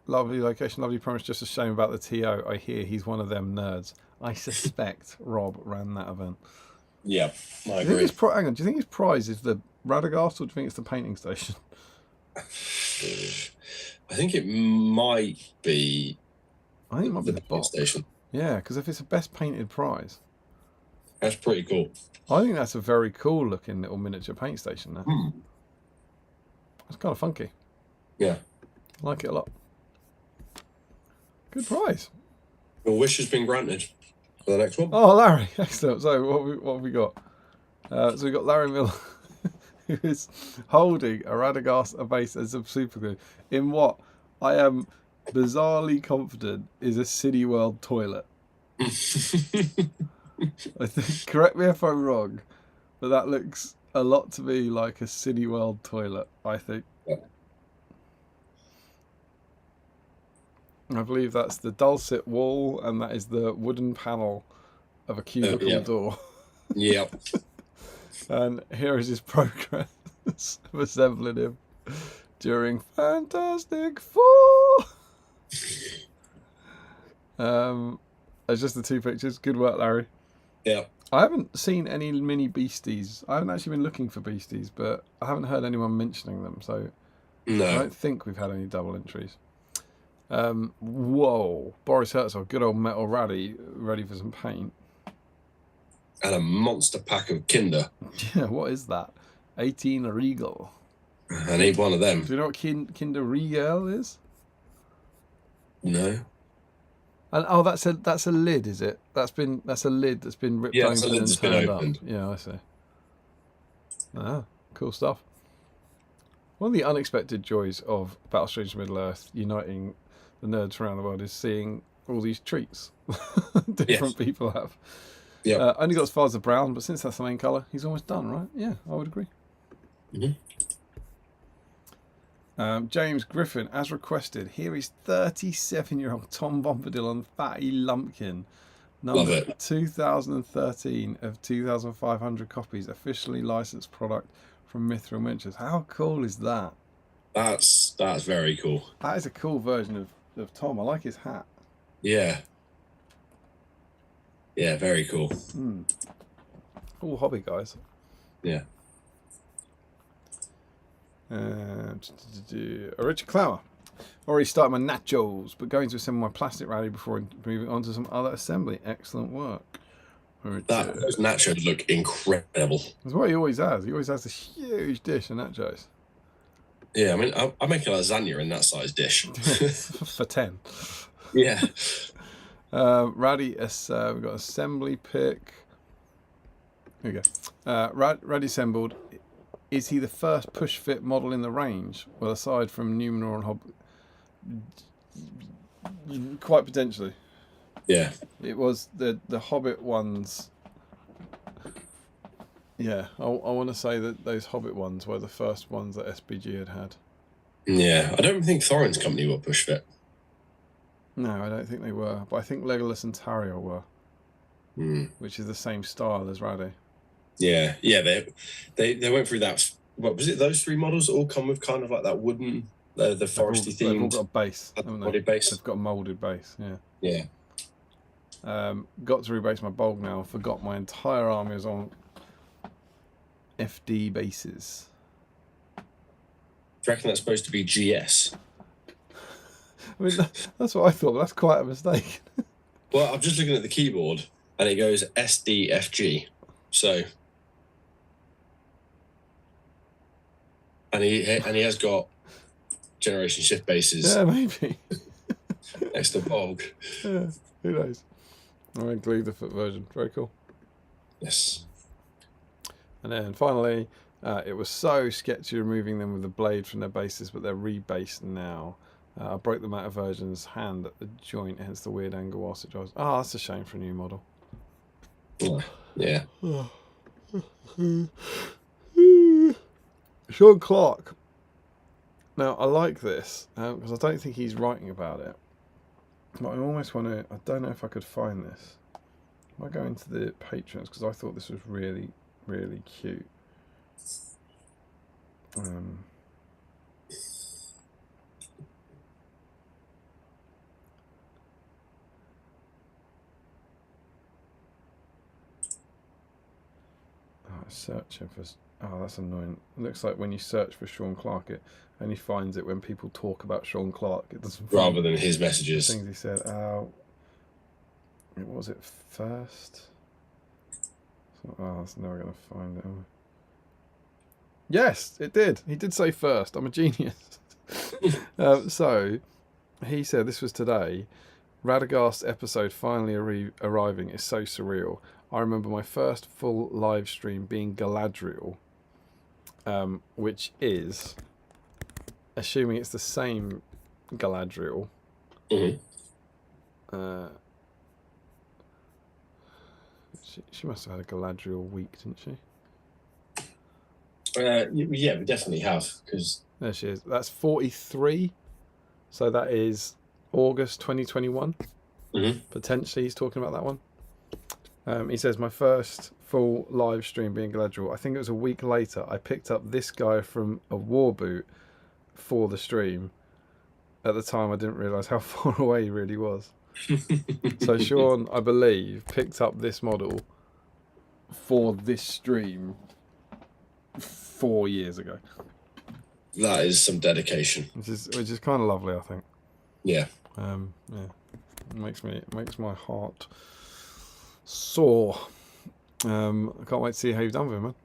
lovely location, lovely premise. Just a shame about the TO. I hear he's one of them nerds. I suspect Rob ran that event. Yeah, I agree. Hang on, do you think his prize is the Radagast, or do you think it's the painting station? I think it might be. I think it might be the painting station. Yeah, because if it's a best painted prize, that's pretty cool. I think that's a very cool looking little miniature paint station there. It's kind of funky. Yeah. I like it a lot. Good prize. Your wish has been granted for the next one. Oh, Larry. Excellent. So what have we got? So we've got Larry Miller, who is holding a Radagast, a base, and some super glue in what I am bizarrely confident is a City World toilet. I think, correct me if I'm wrong, but that looks a lot to me like a City World toilet, I think. I believe that's the dulcet wall, and that is the wooden panel of a cubicle door. Yep. And here is his progress of assembling him during Fantastic Four. It's just the 2 pictures. Good work, Larry. Yeah. I haven't seen any mini beasties. I haven't actually been looking for beasties, but I haven't heard anyone mentioning them, so no. I don't think we've had any double entries. Whoa. Boris Herzog, good old metal ratty, ready for some paint. And a monster pack of Kinder. Yeah, what is that? 18 Regal. I need one of them. Do you know what Kinder Regal is? No. And that's a lid, is it? That's a lid that's been ripped open and turned up. Yeah, I see. Ah, cool stuff. One of the unexpected joys of Battle Strange Middle-earth uniting the nerds around the world is seeing all these treats different people have. Yeah. Only got as far as the brown, but since that's the main colour, he's almost done, right? Yeah, I would agree. Mm-hmm. James Griffin, as requested, here is 37-year-old Tom Bombadil on Fatty Lumpkin, number 2013 of 2,500 copies, officially licensed product from Mithril Miniatures. How cool is that? That's very cool. That is a cool version of Tom. I like his hat. Yeah. Yeah, very cool. Cool hobby, guys. Yeah. Richard Clower. Already started my nachos, but going to assemble my plastic rally before moving on to some other assembly. Excellent work. Those nachos look incredible. That's what he always has. He always has this huge dish of nachos. Yeah, I mean, I make a lasagna in that size dish. For 10. Yeah. Raddy, we've got assembly pick. Here we go. Raddy assembled. Is he the first push-fit model in the range? Well, aside from Numenor and Hobbit, quite potentially. Yeah. It was the Hobbit ones. Yeah, I want to say that those Hobbit ones were the first ones that SBG had. Yeah, I don't think Thorin's company were push fit. No, I don't think they were, but I think Legolas and Tauriel were, which is the same style as Raddy. Yeah, they went through that. What was it? Those 3 models all come with kind of like that wooden, the foresty themed. They've all got a base, haven't they? Base. They've got a moulded base. Yeah. Yeah. Got to rebase my bulk now. Forgot my entire army was on FD bases. Do you reckon that's supposed to be GS? I mean, that's what I thought, but that's quite a mistake. Well, I'm just looking at the keyboard, and it goes SDFG. So, and he has got generation shift bases. Yeah, maybe. Next to Bog. Yeah, who knows? I'm going to glue the foot version. Very cool. Yes. And then finally, it was so sketchy removing them with the blade from their bases, but they're rebased now. I broke them out of version's hand at the joint, hence the weird angle whilst it drives. Oh, that's a shame for a new model. Yeah. Sean Clark. Now, I like this, because I don't think he's writing about it. But I almost want to... I don't know if I could find this. I go into the patrons, because I thought this was really, really cute. Searching for... Oh, that's annoying. It looks like when you search for Sean Clark, it only finds it when people talk about Sean Clark. It doesn't find rather than his messages. Things he said. What was it first? Oh, that's never going to find it. Yes, it did. He did say first. I'm a genius. So, he said, this was today, Radagast episode finally arriving is so surreal. I remember my first full live stream being Galadriel, which is, assuming it's the same Galadriel. Mm-hmm. She must have had a Galadriel week, didn't she? Yeah, we definitely have. Cause... There she is. That's 43. So that is August 2021. Mm-hmm. Potentially he's talking about that one. He says, my first full live stream being Galadriel. I think it was a week later. I picked up this guy from a war boot for the stream. At the time, I didn't realise how far away he really was. So Sean, I believe, picked up this model for this stream 4 years ago. That is some dedication. Which is kind of lovely, I think. Yeah. Yeah. It makes my heart sore. I can't wait to see how you've done with him,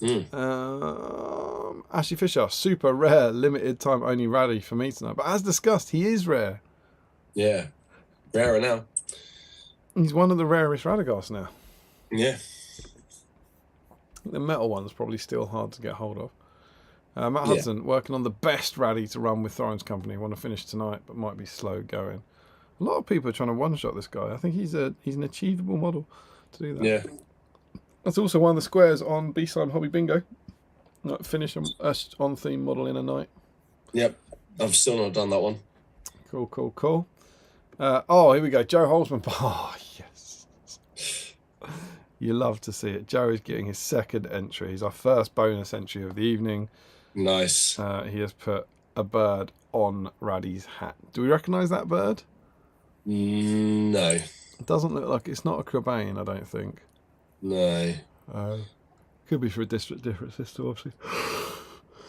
man. Ashley Fisher, super rare, limited time only rally for me tonight. But as discussed, he is rare. Yeah. Rarer now. He's one of the rarest Radagast now. Yeah. The metal one's probably still hard to get hold of. Matt Hudson, working on the best rally to run with Thorin's company. Want to finish tonight, but might be slow going. A lot of people are trying to one-shot this guy. I think he's an achievable model to do that. Yeah. That's also one of the squares on BSIME Hobby Bingo. Finish an on-theme model in a night. Yep. I've still not done that one. Cool. Here we go. Joe Holzman. Oh, yes. You love to see it. Joe is getting his second entry. He's our first bonus entry of the evening. Nice. He has put a bird on Raddy's hat. Do we recognise that bird? No. It doesn't look like... It's not a Crabane, I don't think. No. Could be for a different system, obviously.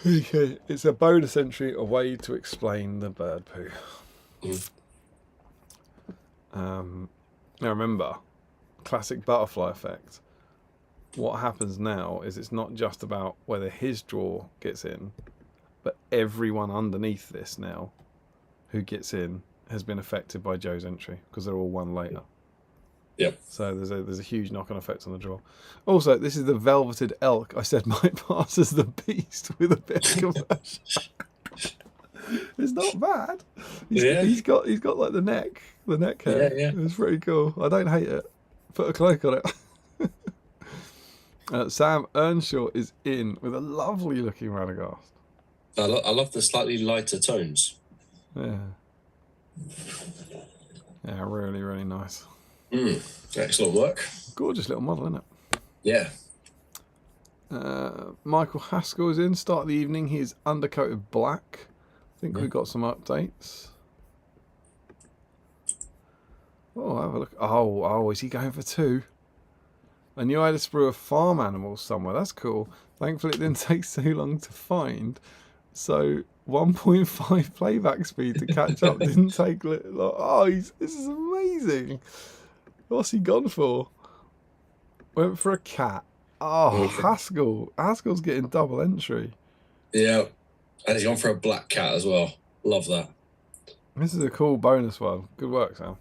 Okay. It's a bonus entry, a way to explain the bird poo. Now remember, classic butterfly effect. What happens now is it's not just about whether his draw gets in, but everyone underneath this now who gets in has been affected by Joe's entry because they're all one later. Yep. So there's a huge knock-on effect on the draw. Also, this is the velveted elk I said might pass as the beast with a bit of conversion. It's not bad. He's got like the neck hair. Yeah. It's pretty cool. I don't hate it. Put a cloak on it. Sam Earnshaw is in with a lovely looking Radagast. I love the slightly lighter tones. Yeah. Yeah, really, really nice. Excellent work. Gorgeous little model, isn't it? Yeah. Michael Haskell is in. Start of the evening. He's undercoated black. I think we've got some updates. Oh, have a look. Oh, is he going for 2? I knew I had a sprue of farm animals somewhere. That's cool. Thankfully, it didn't take too long to find. So 1.5 playback speed to catch up didn't take long. Oh, this is amazing. What's he gone for? Went for a cat. Oh, Haskell's getting double entry. Yeah. And he's gone for a black cat as well. Love that. This is a cool bonus one. Good work, Sam.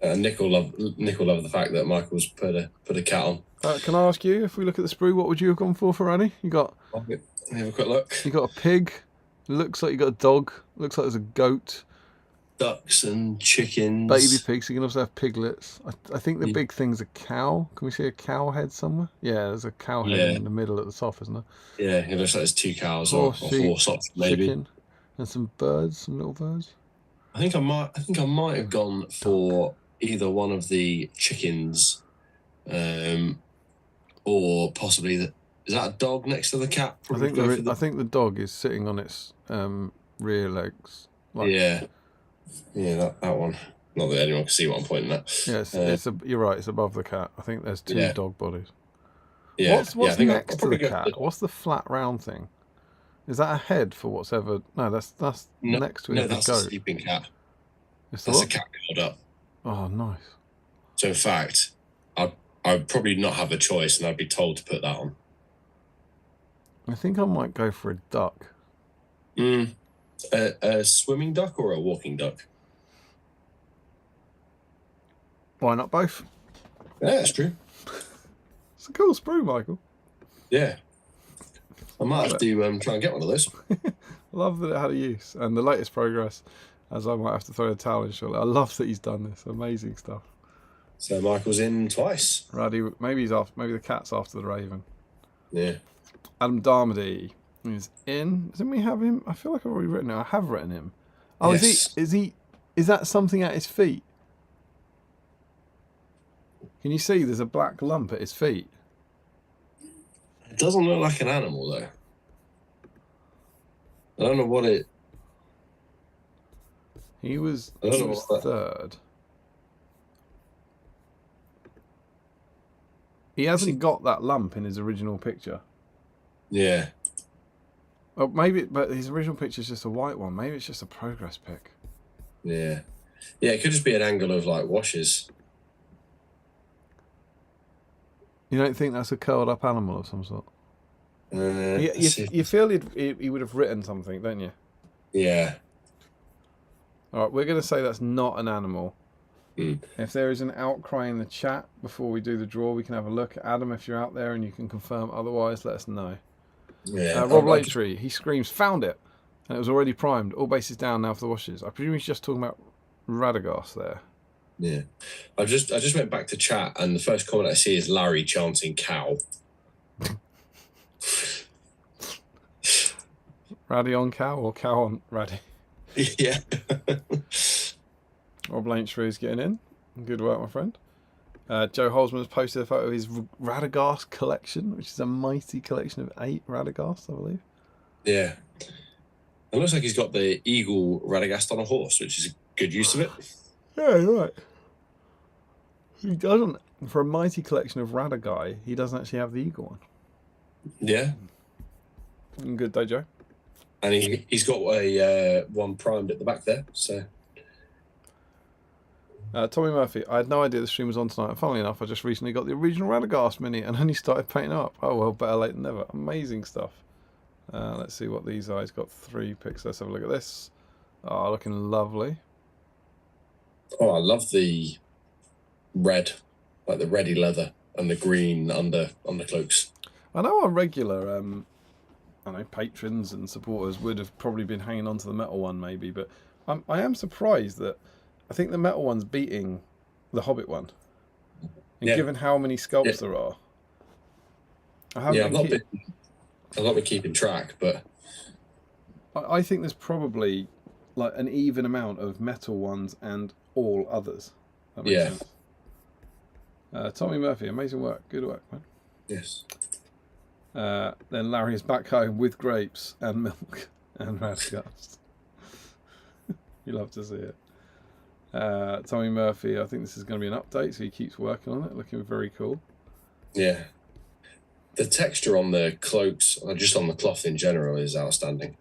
Nick will love the fact that Michael's put a cat on. Can I ask you, if we look at the sprue, what would you have gone for Annie? You got... Let me have a quick look. You got a pig. Looks like you got a dog. Looks like there's a goat. Ducks and chickens. Baby pigs. You can also have piglets. I think the big thing's a cow. Can we see a cow head somewhere? Yeah, there's a cow head in the middle at the top, isn't there? Yeah, it looks like there's 2 cows Horse, or sheep, 4 socks, maybe. Chicken, and some birds, some little birds. I think I might have gone for either one of the chickens, or possibly is that a dog next to the cat? I think the dog is sitting on its rear legs. Yeah, that one. Not that anyone can see what I'm pointing at. Yeah, you're right. It's above the cat. I think there's 2 dog bodies. Yeah. What's next to the cat? What's the flat round thing? Is that a head for what's ever? No, that's next to it. No, that's a sleeping cat. That's a cat curled up. Oh, nice. So in fact, I'd probably not have a choice, and I'd be told to put that on. I think I might go for a duck. A swimming duck or a walking duck? Why not both? Yeah, that's true. It's a cool sprue, Michael. Yeah. I might have to try and get one of those. I love that it had a use. And the latest progress, as I might have to throw a towel in shortly. I love that he's done this. Amazing stuff. So Michael's in twice. Raddy, maybe the cat's after the Raven. Yeah. Adam Darmody is in. Didn't we have him? I feel like I've already written him. I have written him. Oh, yes. Is that something at his feet? Can you see there's a black lump at his feet? It doesn't look like an animal, though. I don't know what it... He was 3rd. He hasn't got that lump in his original picture. Yeah. Oh, maybe, but his original picture is just a white one. Maybe it's just a progress pic. Yeah. Yeah, it could just be an angle of, like, washes. You don't think that's a curled up animal of some sort? You feel he would have written something, don't you? Yeah. All right, we're going to say that's not an animal. If there is an outcry in the chat before we do the draw, we can have a look. Adam, if you're out there and you can confirm otherwise, let us know. Yeah. Rob Latree, he screams, found it. And it was already primed. All bases down now for the washes. I presume he's just talking about Radagast there. Yeah. I just went back to chat, and the first comment I see is Larry chanting cow. Raddy on cow or cow on Raddy? Yeah. Rob Laintree is getting in. Good work, my friend. Joe Holzman has posted a photo of his Radagast collection, which is a mighty collection of 8 Radagast, I believe. Yeah. It looks like he's got the eagle Radagast on a horse, which is a good use of it. Yeah, you're right. He doesn't, for a mighty collection of Radagai, he doesn't actually have the eagle one. Yeah. Good day, Joe. And he's got a one primed at the back there, so... Tommy Murphy, I had no idea the stream was on tonight. And funnily enough, I just recently got the original Radagast mini and only started painting up. Oh, well, better late than never. Amazing stuff. Let's see what these eyes got. 3 pics. Let's have a look at this. Oh, looking lovely. Oh, I love the red, like the reddy leather and the green undercloaks. I know our regular patrons and supporters would have probably been hanging on to the metal one maybe, but I am surprised that I think the metal one's beating the Hobbit one. And given how many sculpts there are, I've not been keeping track, but I think there's probably like an even amount of metal ones and all others. That makes sense. Tommy Murphy, amazing work. Good work, man. Yes. Then Larry is back home with grapes and milk and Radagast. You love to see it. Tommy Murphy, I think this is going to be an update, so he keeps working on it. Looking very cool. Yeah. The texture on the cloaks, or just on the cloth in general, is outstanding.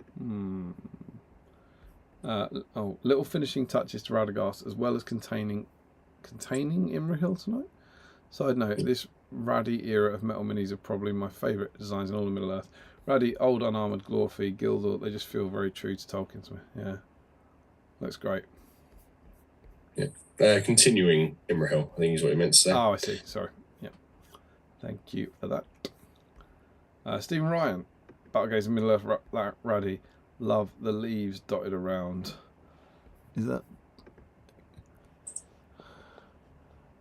Little finishing touches to Radagast, as well as containing Imrahil tonight. Side note, this Raddy era of metal minis are probably my favourite designs in all of Middle Earth. Raddy, old unarmoured, Glorfy, Gildor, they just feel very true to Tolkien to me. Yeah. Looks great. Yeah. Continuing Imrahil, I think is what he meant to say. Oh, I see. Sorry. Yeah. Thank you for that. Stephen Ryan, Battlegaze in Middle Earth, Raddy, love the leaves dotted around. Is that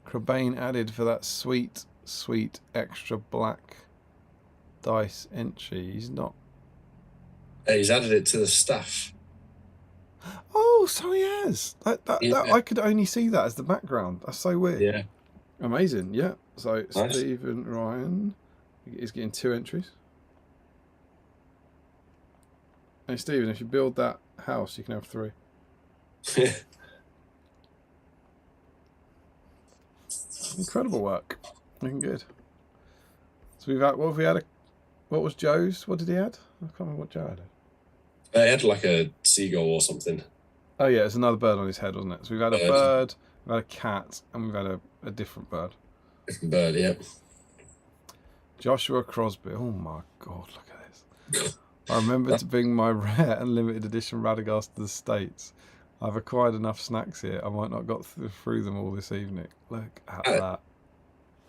Crabane added for that sweet extra black dice entry? He's not. He's added it to the staff. Oh, so he has. That I could only see that as the background. That's so weird. Yeah. Amazing. Yeah. So Nice. Stephen Ryan is getting 2 entries. Hey Stephen, if you build that house, you can have 3. Incredible work. Looking good. So we've had, what was Joe's? What did he add? I can't remember what Joe added. He had like a seagull or something. Oh yeah, it's another bird on his head, wasn't it? So we've had a bird, we've had a cat, and we've had a different bird. Different bird, yeah. Joshua Crosby. Oh my God, look at this. I remember to bring my rare and limited edition Radagast to the States. I've acquired enough snacks here. I might not got through them all this evening. Look at that.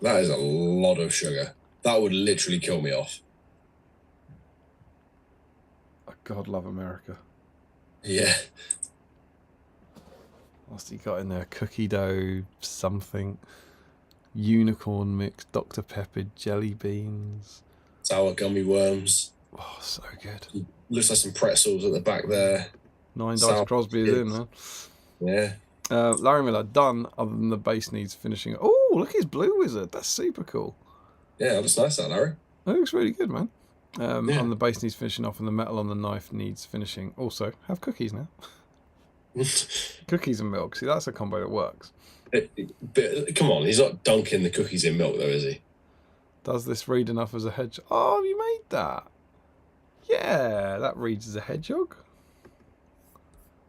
That is a lot of sugar. That would literally kill me off. God love America. Yeah. What's he got in there? Cookie dough, something. Unicorn mix, Dr. Pepper, jelly beans. Sour gummy worms. Oh, so good. Looks like some pretzels at the back there. 9 Dice Crosby is in, man. Yeah. Larry Miller, done, other than the base needs finishing. Oh, look at his blue wizard. That's super cool. Yeah, that looks nice, that, Larry. That looks really good, man. On the base needs finishing off, and the metal on the knife needs finishing. Also, have cookies now. Cookies and milk. See, that's a combo that works. But come on, he's not dunking the cookies in milk, though, is he? Does this read enough as a hedgehog? Oh, you made that. Yeah, that reads as a hedgehog.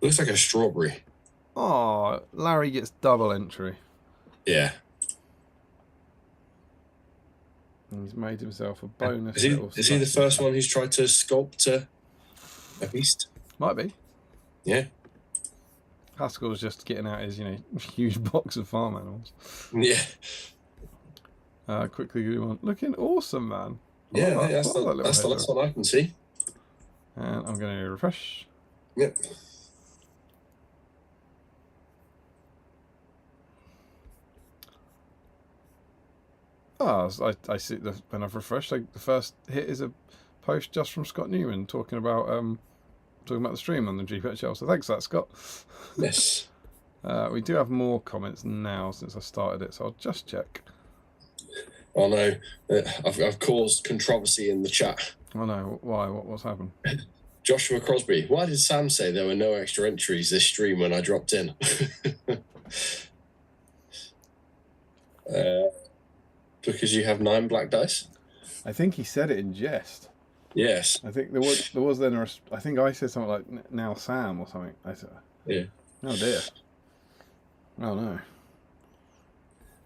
Looks like a strawberry. Oh, Larry gets double entry. Yeah. And he's made himself a bonus. Is he the first one who's tried to sculpt a beast? Might be. Yeah. Haskell's just getting out his, huge box of farm animals. Yeah. Quickly go on. Looking awesome, man. Yeah, that's the last one I can see. And I'm going to refresh. Yep. Oh, I see when I've refreshed, the first hit is a post just from Scott Newman talking about the stream on the GPHL. So thanks for that, Scott. Yes. We do have more comments now since I started it, so I'll just check. Oh no, I've caused controversy in the chat. Oh no, why? What's happened? Joshua Crosby, why did Sam say there were no extra entries this stream when I dropped in? Because you have 9 black dice? I think he said it in jest. Yes. I think there was then I think I said something like "now Sam" or something. I said, yeah. Oh dear. Oh no.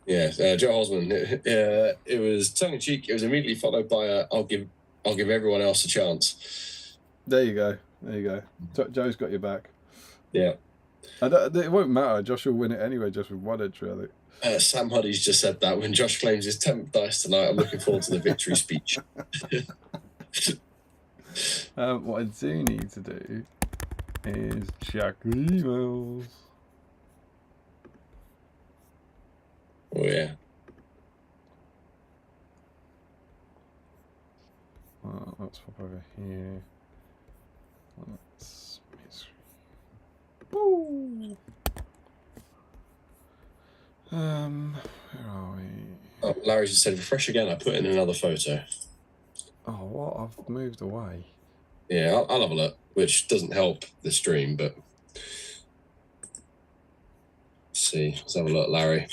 Yeah, Joe Osmond. It was tongue in cheek. It was immediately followed by I'll give everyone else a chance. There you go. Joe's got your back. Yeah. It won't matter. Josh will win it anyway, just with 1 entry, I think. Sam Huddy's just said that when Josh claims his 10th dice tonight. I'm looking forward to the victory speech. What I do need to do is check emails. Oh yeah. Let's pop over here. Let's Woo! Where are we? Oh, Larry just said refresh again. I put in another photo. Oh, what? I've moved away. Yeah, I'll have a look, which doesn't help the stream, but let's see. Let's have a look, Larry.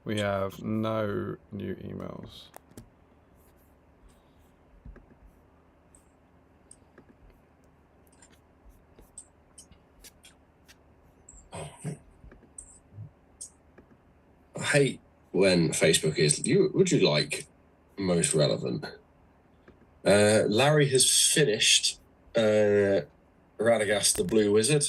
We have no new emails. I hate when Facebook is. Would you like most relevant? Larry has finished Radagast the Blue Wizard.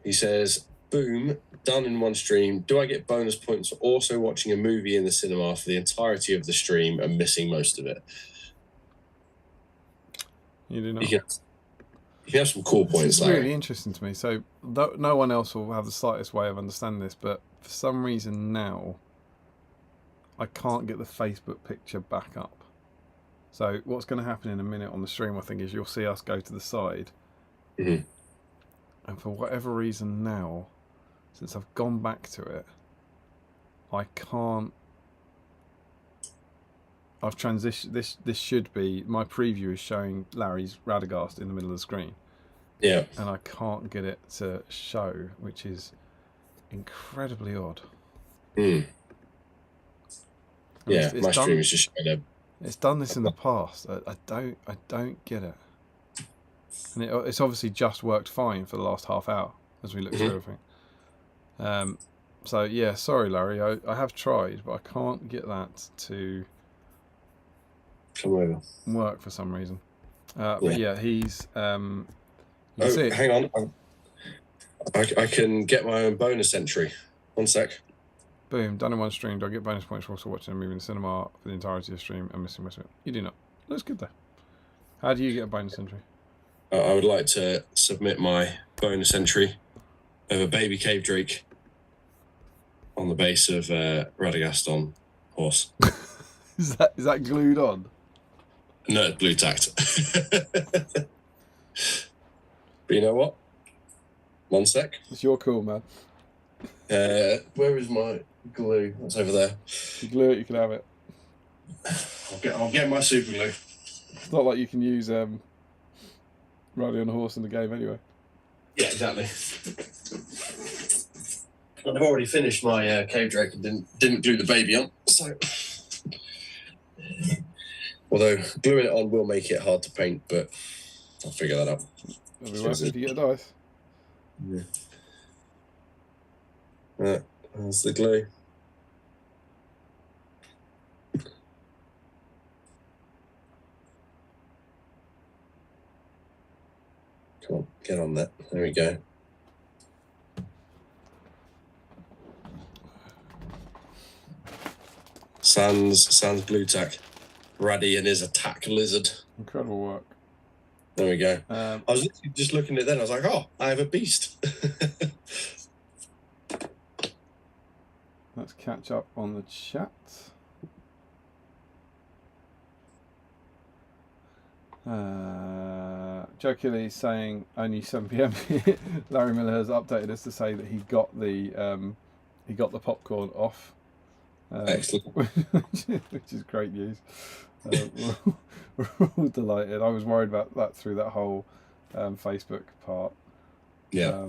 He says, boom, done in one stream. Do I get bonus points for also watching a movie in the cinema for the entirety of the stream and missing most of it? You do not. You can have some cool points, It's Larry. really interesting to me. So no one else will have the slightest way of understanding this, but for some reason now, I can't get the Facebook picture back up. So what's going to happen in a minute on the stream, I think, is you'll see us go to the side. Mm-hmm. And for whatever reason now, since I've gone back to it, I can't. I've transitioned. This should be my preview is showing Larry's Radagast in the middle of the screen. Yeah. And I can't get it to show, which is incredibly odd. Mm. Yeah, it's my done, stream is just showing up. It's done this in the past. I don't get it. And it's obviously just worked fine for the last half hour as we look through everything. So yeah, sorry Larry, I have tried, but I can't get that to come over work for some reason. But yeah, he's hang on, I can get my own bonus entry. 1 sec. Boom, done in one stream. Do I get bonus points for also watching a movie in the cinema for the entirety of the stream and missing most of it? You do not. Looks good though. How do you get a bonus entry? I would like to submit my bonus entry of a baby cave drake on the base of Radagast on horse. Is that glued on? No, it's blue tacked. But you know what? 1 sec. It's your call, man. Where is my glue? That's over there. If you glue it, you can have it. I'll get my super glue. It's not like you can use riding on a horse in the game anyway. Yeah, exactly. I've already finished my cave drake and didn't glue the baby on. So, although gluing it on will make it hard to paint, but I'll figure that out. It'll be worth it if you get a dice. Yeah. There's the glue. Come on, get on that. There we go. Sans blue tack. Raddy and his attack lizard. Incredible work. There we go. I was literally just looking at it then. I was like, oh, I have a beast. Let's catch up on the chat. Joe Kelly is saying only 7 PM. Larry Miller has updated us to say that he got the popcorn off. Excellent. Which is great news. We're all delighted. I was worried about that through that whole Facebook part. Yeah.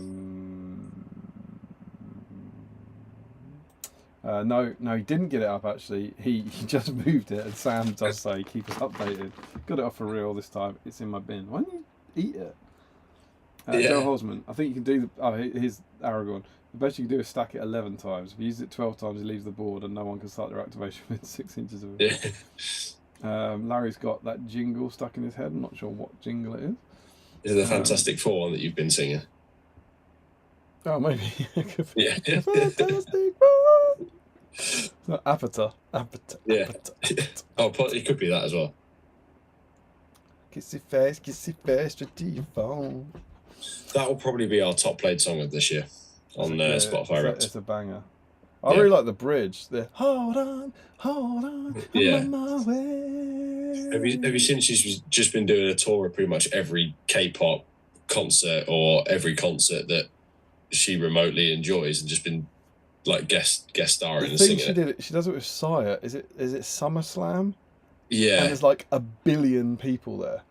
No, he didn't get it up actually. He just moved it, and Sam does say keep us updated. Got it off for real this time. It's in my bin. Why don't you eat it? Joe Holzman, I think you can do here's Aragorn. The best you can do is stack it 11 times. If you use it 12 times, it leaves the board and no one can start their activation within 6 inches of it. Yeah. Larry's got that jingle stuck in his head. I'm not sure what jingle it is. Is it the Fantastic Four one that you've been singing? Oh, maybe. Yeah. Fantastic Four! No, Avatar. Yeah. Oh, it could be that as well. Kissy face, your phone. That will probably be our top played song of this year on Spotify Wrapped. It's a banger. I really like the bridge. The hold on, I'm Yeah. on my way. Have you seen she's just been doing a tour of pretty much every K-pop concert or every concert that she remotely enjoys and just been like guest starring and singing She does it with Sire. Is it SummerSlam? Yeah. And there's like 1 billion people there.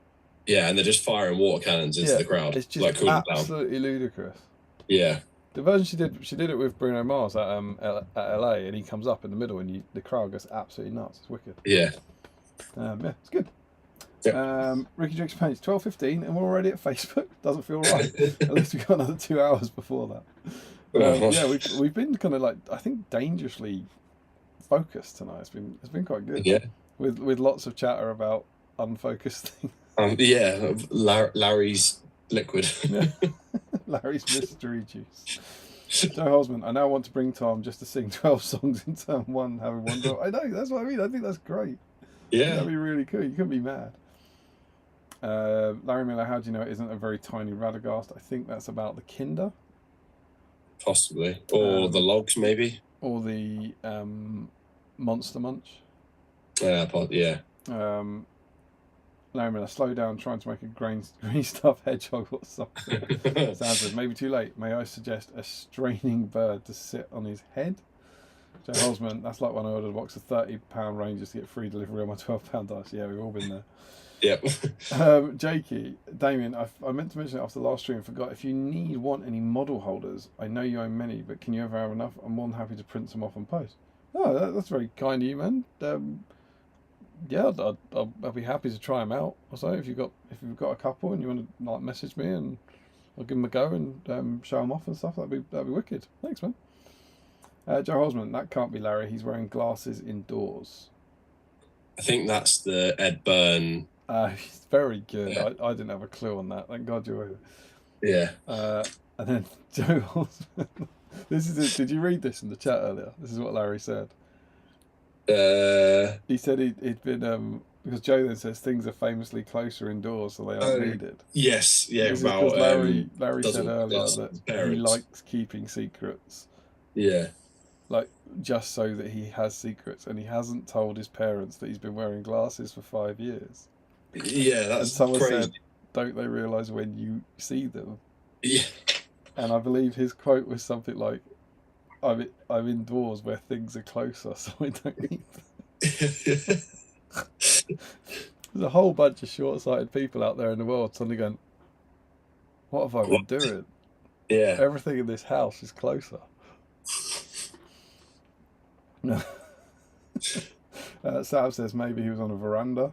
Yeah, and they're just firing water cannons into the crowd. It's just like cooling absolutely ludicrous. Yeah. The version she did it with Bruno Mars at LA, and he comes up in the middle, and the crowd goes absolutely nuts. It's wicked. Yeah. Yeah, it's good. Yeah. Ricky Drinks Paint, 12:15, and we're already at Facebook. Doesn't feel right. At least we've got another 2 hours before that. Yeah, we've been kind of like, I think, dangerously focused tonight. It's been quite good. Yeah. With lots of chatter about unfocused things. Yeah, Larry's liquid. Larry's mystery juice. Joe Hosman, I now want to bring Tom just to sing 12 songs in turn one, having one drop. I know, that's what I mean. I think that's great. Yeah. That'd be really cool. You couldn't be mad. Larry Miller, how do you know it isn't a very tiny Radagast? I think that's about the Kinder. Possibly. Or the logs, maybe. Or the Monster Munch. Yeah. Larry Miller, slow down trying to make a green stuff hedgehog or something. Sounds maybe too late. May I suggest a straining bird to sit on his head? Joe Holzman, that's like when I ordered a box of £30 Rangers to get free delivery on my £12 dice. Yeah, we've all been there. Yep. Jakey, Damien, I meant to mention it after the last stream and forgot. If you want any model holders, I know you own many, but can you ever have enough? I'm more than happy to print some off and post. Oh, that's very kind of you, man. Yeah, I'll be happy to try them out. Also, if you've got a couple and you want to like message me, and I'll give them a go and show them off and stuff. That'd be wicked. Thanks, man. Joe Hosman, that can't be Larry. He's wearing glasses indoors. I think that's the Ed Byrne. He's very good. Yeah. I didn't have a clue on that. Thank God you're here. Yeah. And then Joe Hosman. This is it. Did you read this in the chat earlier? This is what Larry said. He said he'd been because Joe then says things are famously closer indoors, so they aren't needed. Yes, yeah. About Larry said earlier that he likes keeping secrets. Yeah. Like just so that he has secrets, and he hasn't told his parents that he's been wearing glasses for 5 years. Yeah, that's and someone crazy. Said, "Don't they realise when you see them?" Yeah. And I believe his quote was something like, I'm indoors where things are closer, so I don't need them. There's a whole bunch of short-sighted people out there in the world suddenly going, what have I been doing? Yeah. Everything in this house is closer. Sam says maybe he was on a veranda.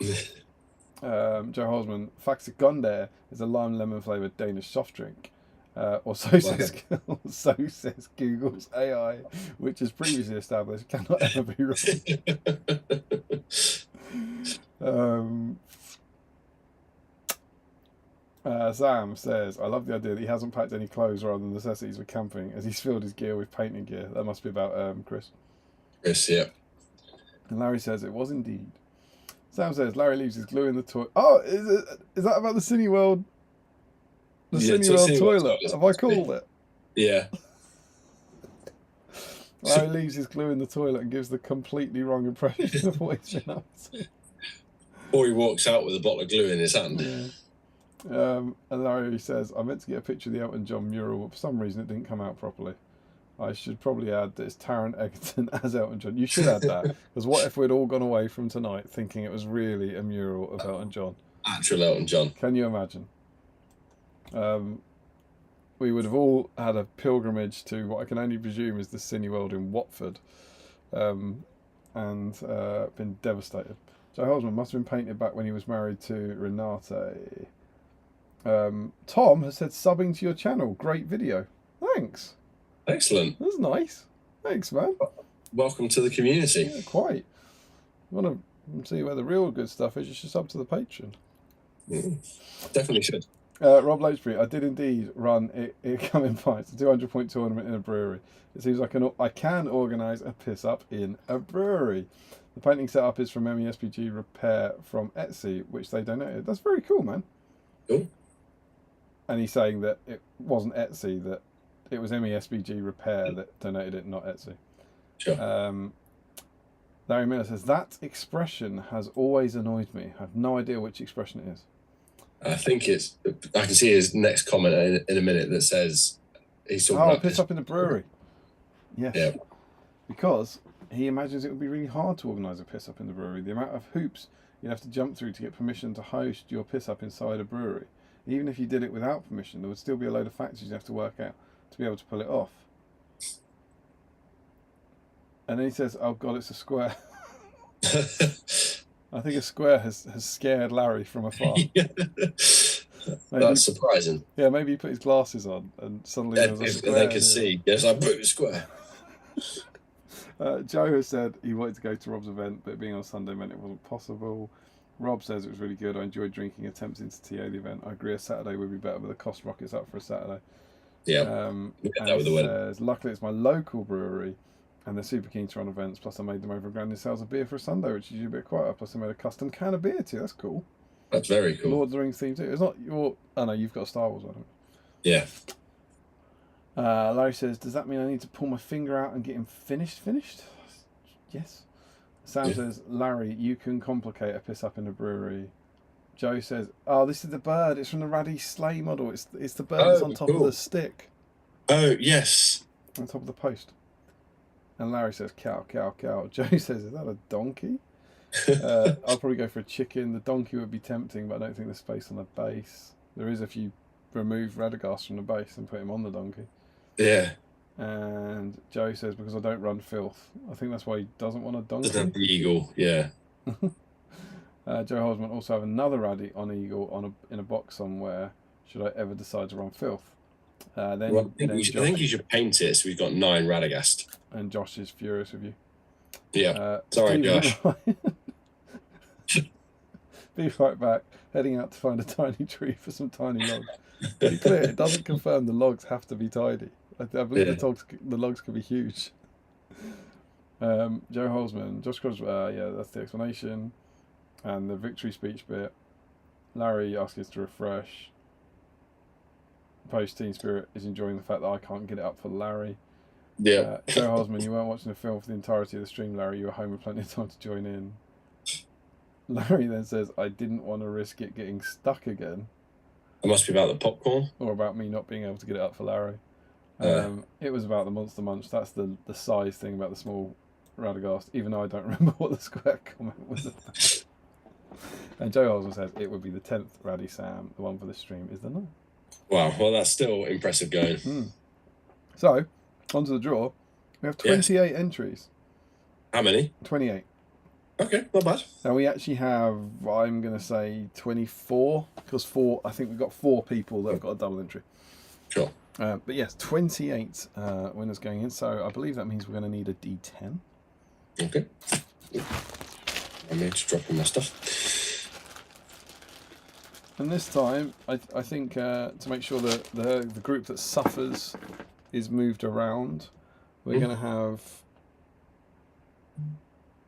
Joe Hosman, Faxe Gondare is a lime lemon flavoured Danish soft drink. Or so says Google's AI, which is previously established cannot ever be wrong. Sam says, I love the idea that he hasn't packed any clothes rather than necessities for camping, as he's filled his gear with painting gear. That must be about Chris. Chris, yeah. And Larry says, it was indeed. Sam says, Larry leaves his glue in the toilet. Oh, is that about the Cineworld? The Cineworld toilet. Have I called it? Yeah. Larry leaves his glue in the toilet and gives the completely wrong impression of what he's been up to. Or he walks out with a bottle of glue in his hand. Yeah. And Larry says, I meant to get a picture of the Elton John mural, but for some reason it didn't come out properly. I should probably add that it's Taron Egerton as Elton John. You should add that, because what if we'd all gone away from tonight thinking it was really a mural of Elton John? Actual Elton John. Can you imagine? We would have all had a pilgrimage to what I can only presume is the Cineworld in Watford, and been devastated. Joe Holzman must have been painted back when he was married to Renate. Tom has said, subbing to your channel. Great video. Thanks. Excellent. That's nice. Thanks, man. Welcome to the community. Yeah, quite. You want to see where the real good stuff is, you should sub to the Patreon. Definitely should. Rob Loachbury, I did indeed run it coming pints, a 200-point tournament in a brewery. It seems like I can organise a piss up in a brewery. The painting setup is from SBG Repair from Etsy, which they donated. That's very cool, man. Cool. And he's saying that it wasn't Etsy, that It was SBG Repair that donated it, not Etsy. Sure. Larry Miller says, that expression has always annoyed me. I have no idea which expression it is. I think I can see his next comment in a minute that says he's talking about piss up in the brewery. Yes. Yeah. Because he imagines it would be really hard to organise a piss up in the brewery. The amount of hoops you'd have to jump through to get permission to host your piss up inside a brewery. Even if you did it without permission, there would still be a load of factors you'd have to work out to be able to pull it off. And then he says, oh God, it's a square. I think a square has scared Larry from afar. That's surprising. Yeah, maybe he put his glasses on and suddenly there was a square. They could see. Yes, I put a square. Joe has said he wanted to go to Rob's event, but being on Sunday meant it wasn't possible. Rob says it was really good. I enjoyed drinking attempts into TA the event. I agree a Saturday would be better, but the cost rockets up for a Saturday. Yeah. That was the win. Luckily, it's my local brewery, and they're super keen to run events. Plus, I made them over $1,000 in sales of beer for a Sunday, which is usually a bit quieter. Plus, I made a custom can of beer too. That's cool. That's very cool. Lord of the Rings theme too. It's not your. Oh no, you've got a Star Wars one. Yeah. Larry says, does that mean I need to pull my finger out and get him finished? Yes. Sam says, Larry, you can complicate a piss up in a brewery. Joe says, oh, this is the bird. It's from the Raddy sleigh model. It's the bird that's on top of the stick. Oh, yes. On top of the post. And Larry says, cow, cow, cow. Joe says, is that a donkey? I'll probably go for a chicken. The donkey would be tempting, but I don't think there's space on the base. There is if you remove Radagast from the base and put him on the donkey. Yeah. And Joe says, because I don't run filth. I think that's why he doesn't want a donkey. Doesn't have the eagle, yeah. Joe Holzman also have another Raddy on eagle in a box somewhere, should I ever decide to run filth. I think you should paint it so we've got 9 Radagast. And Josh is furious with you. Yeah. Sorry, Josh. Be right back. Heading out to find a tiny tree for some tiny logs. To be clear, it doesn't confirm the logs have to be tidy. I believe the logs can be huge. Joe Holzman, Josh Crosby, that's the explanation. And the victory speech bit. Larry asks us to refresh. Post Teen Spirit is enjoying the fact that I can't get it up for Larry. Yeah. Joe Holzman, you weren't watching the film for the entirety of the stream, Larry. You were home with plenty of time to join in. Larry then says, I didn't want to risk it getting stuck again. It must be about the popcorn. Or about me not being able to get it up for Larry. It was about the Monster Munch. That's the size thing about the small Radagast, even though I don't remember what the square comment was about. And Joe also says it would be the 10th Raddy Sam. The one for the stream is the 9th. Wow, well, that's still impressive going. So, onto the draw. We have 28 entries. How many? 28. Okay, not bad. Now we actually have, I'm going to say 24, because I think we've got 4 people that have got a double entry. Sure. But yes, 28 winners going in. So I believe that means we're going to need a D10. Okay. I'm just dropping my stuff. And this time, I think to make sure that the group that suffers is moved around, we're going to have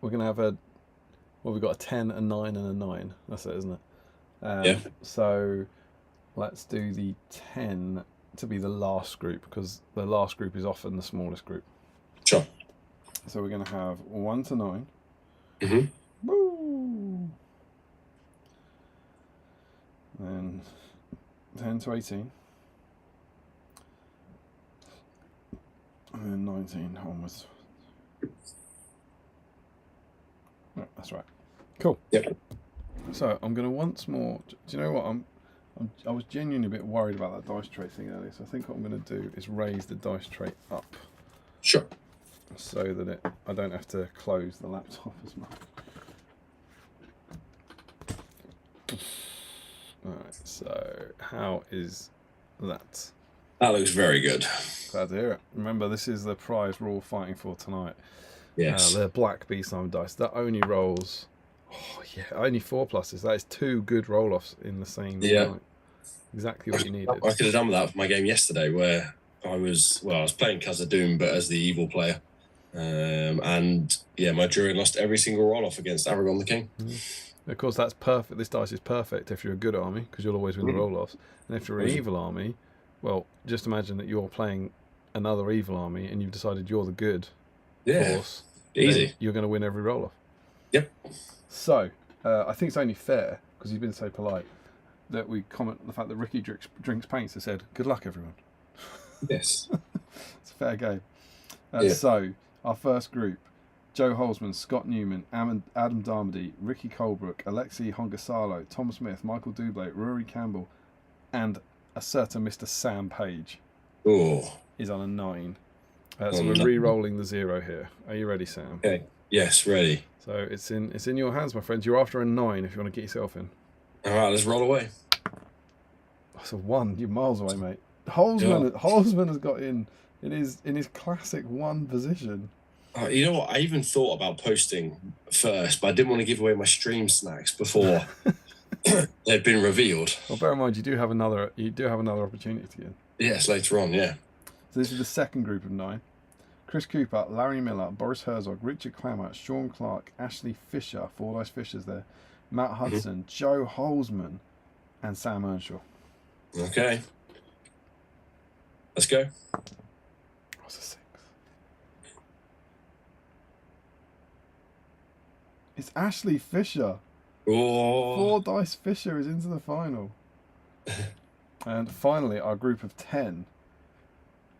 we've got a 10, a 9, and a 9. That's it, isn't it? Yeah. So let's do the 10 to be the last group, because the last group is often the smallest group. Sure. So we're going to have 1 to 9. Mm-hmm. Woo! Then 10 to 18. And then 19 onwards. Right, that's right. Cool. Yep. So I'm going to once more. Do you know what? I was genuinely a bit worried about that dice tray thing earlier. So I think what I'm going to do is raise the dice tray up. Sure. So that I don't have to close the laptop as much. Alright, so how is that? That looks very good. Glad to hear it. Remember, this is the prize we're all fighting for tonight. Yes. The black BSIME dice. That only rolls, only 4 pluses. That is 2 good roll-offs in the same night. Exactly what you needed. I could have done with that for my game yesterday, where I was playing Khazad-dûm, but as the evil player. And my Druid lost every single roll-off against Aragorn the King. Of course, that's perfect. This dice is perfect if you're a good army, because you'll always win the roll-offs. And if you're an evil army, well, just imagine that you're playing another evil army and you've decided you're the good force, easy. You're going to win every roll off. Yep. So, I think it's only fair, because he's been so polite, that we comment on the fact that Ricky drinks paints and said, good luck, everyone. Yes. It's a fair game. So, our first group, Joe Holzman, Scott Newman, Adam Darmody, Ricky Colebrook, Alexei Hongasalo, Tom Smith, Michael Dublé, Rory Campbell, and a certain Mr. Sam Page is on a 9. So we're re-rolling the 0 here. Are you ready, Sam? Okay. Yes, ready. So it's in your hands, my friends. You're after a 9 if you want to get yourself in. All right, let's roll away. That's a 1. You're miles away, mate. Holzman has got in his classic 1 position. You know what? I even thought about posting first, but I didn't want to give away my stream snacks before they've been revealed. Well, bear in mind you do have another opportunity to get in. Yes, later on, yeah. So this is the second group of 9. Chris Cooper, Larry Miller, Boris Herzog, Richard Clammer, Sean Clark, Ashley Fisher, 4 Dice Fisher's there, Matt Hudson, Joe Holzman, and Sam Earnshaw. Okay. Let's go. What's a 6? It's Ashley Fisher. 4 Dice Fisher is into the final. And finally, our group of 10,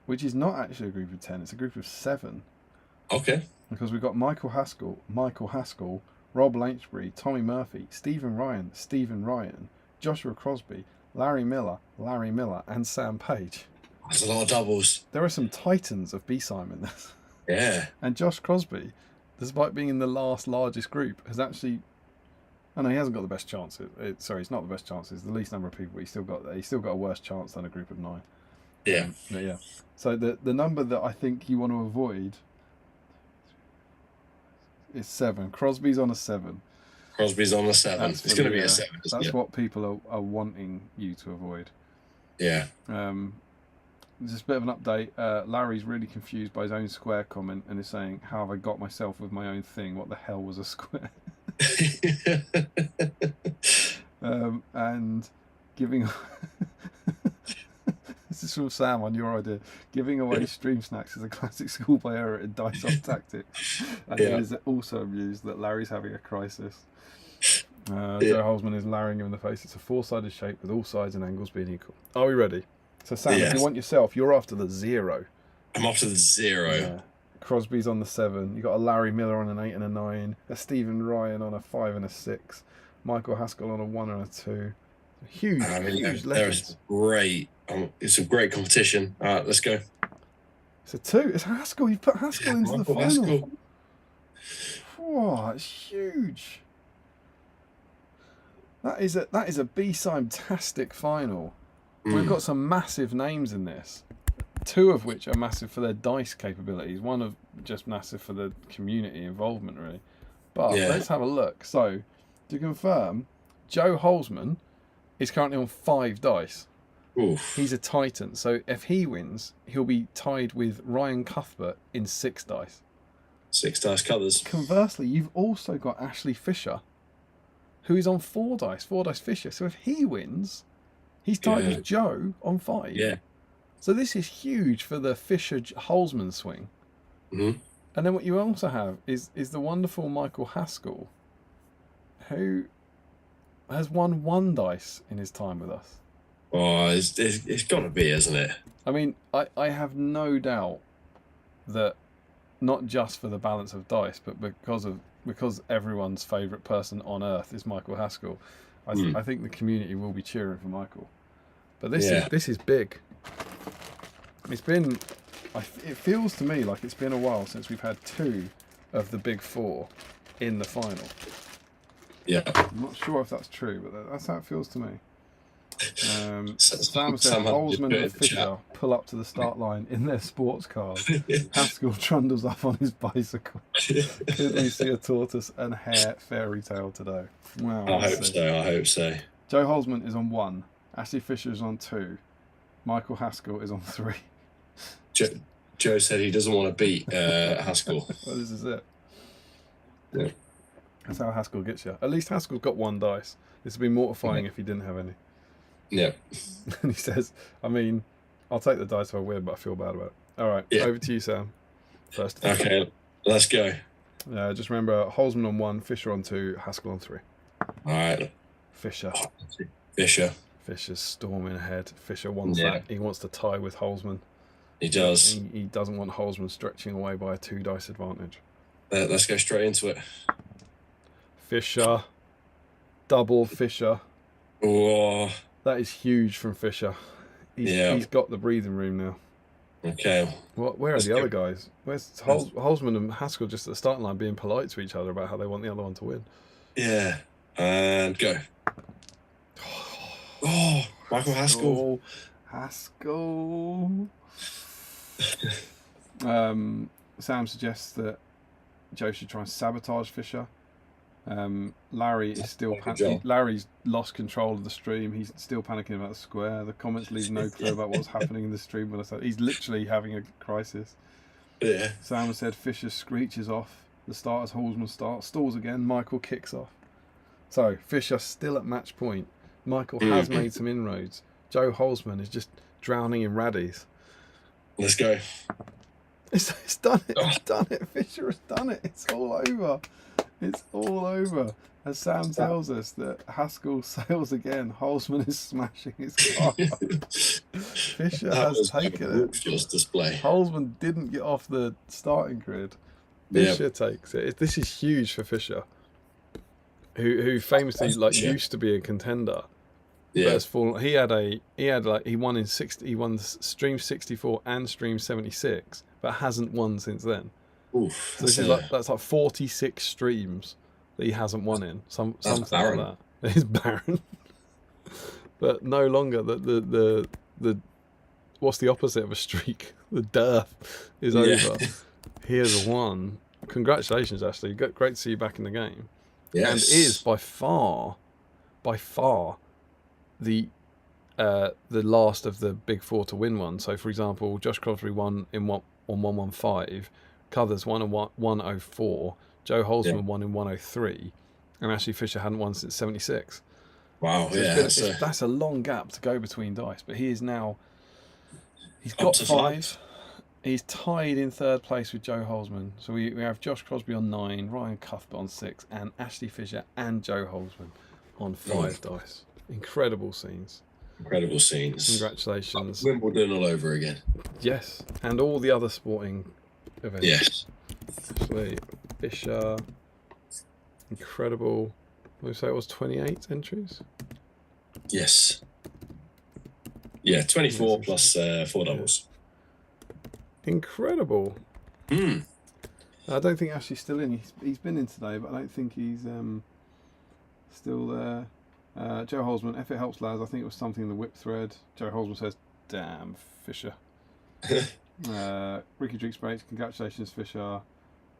which is not actually a group of 10, it's a group of 7. Okay. Because we've got Michael Haskell, Rob Lynchbury, Tommy Murphy, Stephen Ryan, Joshua Crosby, Larry Miller, and Sam Page. That's a lot of doubles. There are some titans of BSIME in this. Yeah. And Josh Crosby, despite being in the largest group, has actually... Oh no, he hasn't got the best chances. It's not the best chances. The least number of people. He's still got a worse chance than a group of 9. Yeah. Yeah. So the number that I think you want to avoid is 7. Crosby's on a 7. It's going to be a 7. That's what people are wanting you to avoid. Yeah. Just a bit of an update. Larry's really confused by his own square comment and is saying, "How have I got myself with my own thing? What the hell was a square?" And giving this is from Sam on your idea. Giving away stream snacks is a classic schoolboy error in dice off tactics, and he is also amused that Larry's having a crisis. Joe Holzman is larrying him in the face. It's a 4-sided shape with all sides and angles being equal. Are we ready? So Sam, if you want yourself, you're after the 0. I'm after the 0. Yeah. Crosby's on the 7. You got a Larry Miller on an 8 and a 9. A Stephen Ryan on a 5 and a 6. Michael Haskell on a 1 and a 2. Huge letters. Great. It's a great competition. All right, let's go. It's a 2. It's Haskell. You've put Haskell into the final. Whoa, it's huge. That is a BSIME-tastic final. We've got some massive names in this. 2 of which are massive for their dice capabilities. 1 of just massive for the community involvement, really. But let's have a look. So, to confirm, Joe Holzman is currently on 5 dice. Oof. He's a titan. So if he wins, he'll be tied with Ryan Cuthbert in 6 dice. 6 dice colours. Conversely, you've also got Ashley Fisher, who is on 4 dice. 4 dice Fisher. So if he wins, he's tied with Joe on 5. Yeah. So this is huge for the Fisher-Holzman swing. Mm-hmm. And then what you also have is the wonderful Michael Haskell, who has won 1 dice in his time with us. Oh, it's got to be, isn't it? I mean, I have no doubt that not just for the balance of dice, but because everyone's favourite person on earth is Michael Haskell, I think the community will be cheering for Michael. But this is big. It's been, it feels to me like it's been a while since we've had 2 of the big 4 in the final. Yeah. I'm not sure if that's true, but that's how it feels to me. Sam said Holzman and Fisher pull up to the start line in their sports cars. Haskell trundles up on his bicycle. Could we see a tortoise and hare fairy tale today? Wow, I hope so. Joe Holzman is on 1. Ashley Fisher is on 2. Michael Haskell is on 3. Joe said he doesn't want to beat Haskell. Well, this is it. Yeah. That's how Haskell gets you. At least Haskell's got 1 dice. This would be mortifying if he didn't have any. Yeah. And he says, I mean, I'll take the dice if I win, but I feel bad about it. All right, over to you, Sam. First. Okay, let's go. Just remember, Holzman on 1, Fisher on 2, Haskell on 3. All right. Fisher. Fisher's storming ahead. Fisher wants that. He wants to tie with Holzman. He does. He doesn't want Holzman stretching away by a 2 dice advantage. Let's go straight into it. Fisher. Double Fisher. Oh. That is huge from Fisher. He's got the breathing room now. Okay. Where are the other guys? Where's Holzman and Haskell just at the starting line being polite to each other about how they want the other one to win? Yeah. And go. Oh, Michael Haskell. Sam suggests that Joe should try and sabotage Fisher. Larry is still Larry's lost control of the stream. He's still panicking about the square. The comments leave no clue about what's happening in the stream. When I said he's literally having a crisis. Yeah. Sam said Fisher screeches off. The starters Holzman stalls again. Michael kicks off. So Fisher still at match point. Michael has made some inroads. Joe Holzman is just drowning in raddies. Let's go. It's done it. It's done it. Fisher has done it. It's all over. It's all over. As Sam tells us that Haskell sails again. Holzman is smashing his car. Fisher has taken it. Display. Holzman didn't get off the starting grid. Fisher takes it. This is huge for Fisher, who famously used to be a contender. Yeah. Has fallen. He won in 60. He won stream 64 and stream 76, but hasn't won since then. Oof, so that's like 46 streams that he hasn't won in. Something barren. Like that. It's barren. But no longer the what's the opposite of a streak? The dearth is over. He has won. Congratulations, Ashley. Great to see you back in the game. Yes. And is by far the last of the big four to win one. So, for example, Josh Crosby won on 115, Cuthers won on 104, Joe Holzman won in 103, and Ashley Fisher hadn't won since 76. Wow, so that's a long gap to go between dice. But he's got 5. He's tied in 3rd place with Joe Holzman. So we have Josh Crosby on 9, Ryan Cuthbert on 6, and Ashley Fisher and Joe Holzman on 5 dice. Incredible scenes. Congratulations. Wimbledon all over again. Yes, and all the other sporting events. Yes. Actually, Fisher, incredible. What did we say it was 28 entries? Yes. Yeah, 24 plus 4 doubles. Incredible. I don't think Ashley's still in. He's been in today, but I don't think he's still there. Joe Holzman, if it helps, lads, I think it was something in the whip thread. Joe Holzman says, "Damn, Fisher." Ricky Drinks breaks. Congratulations, Fisher.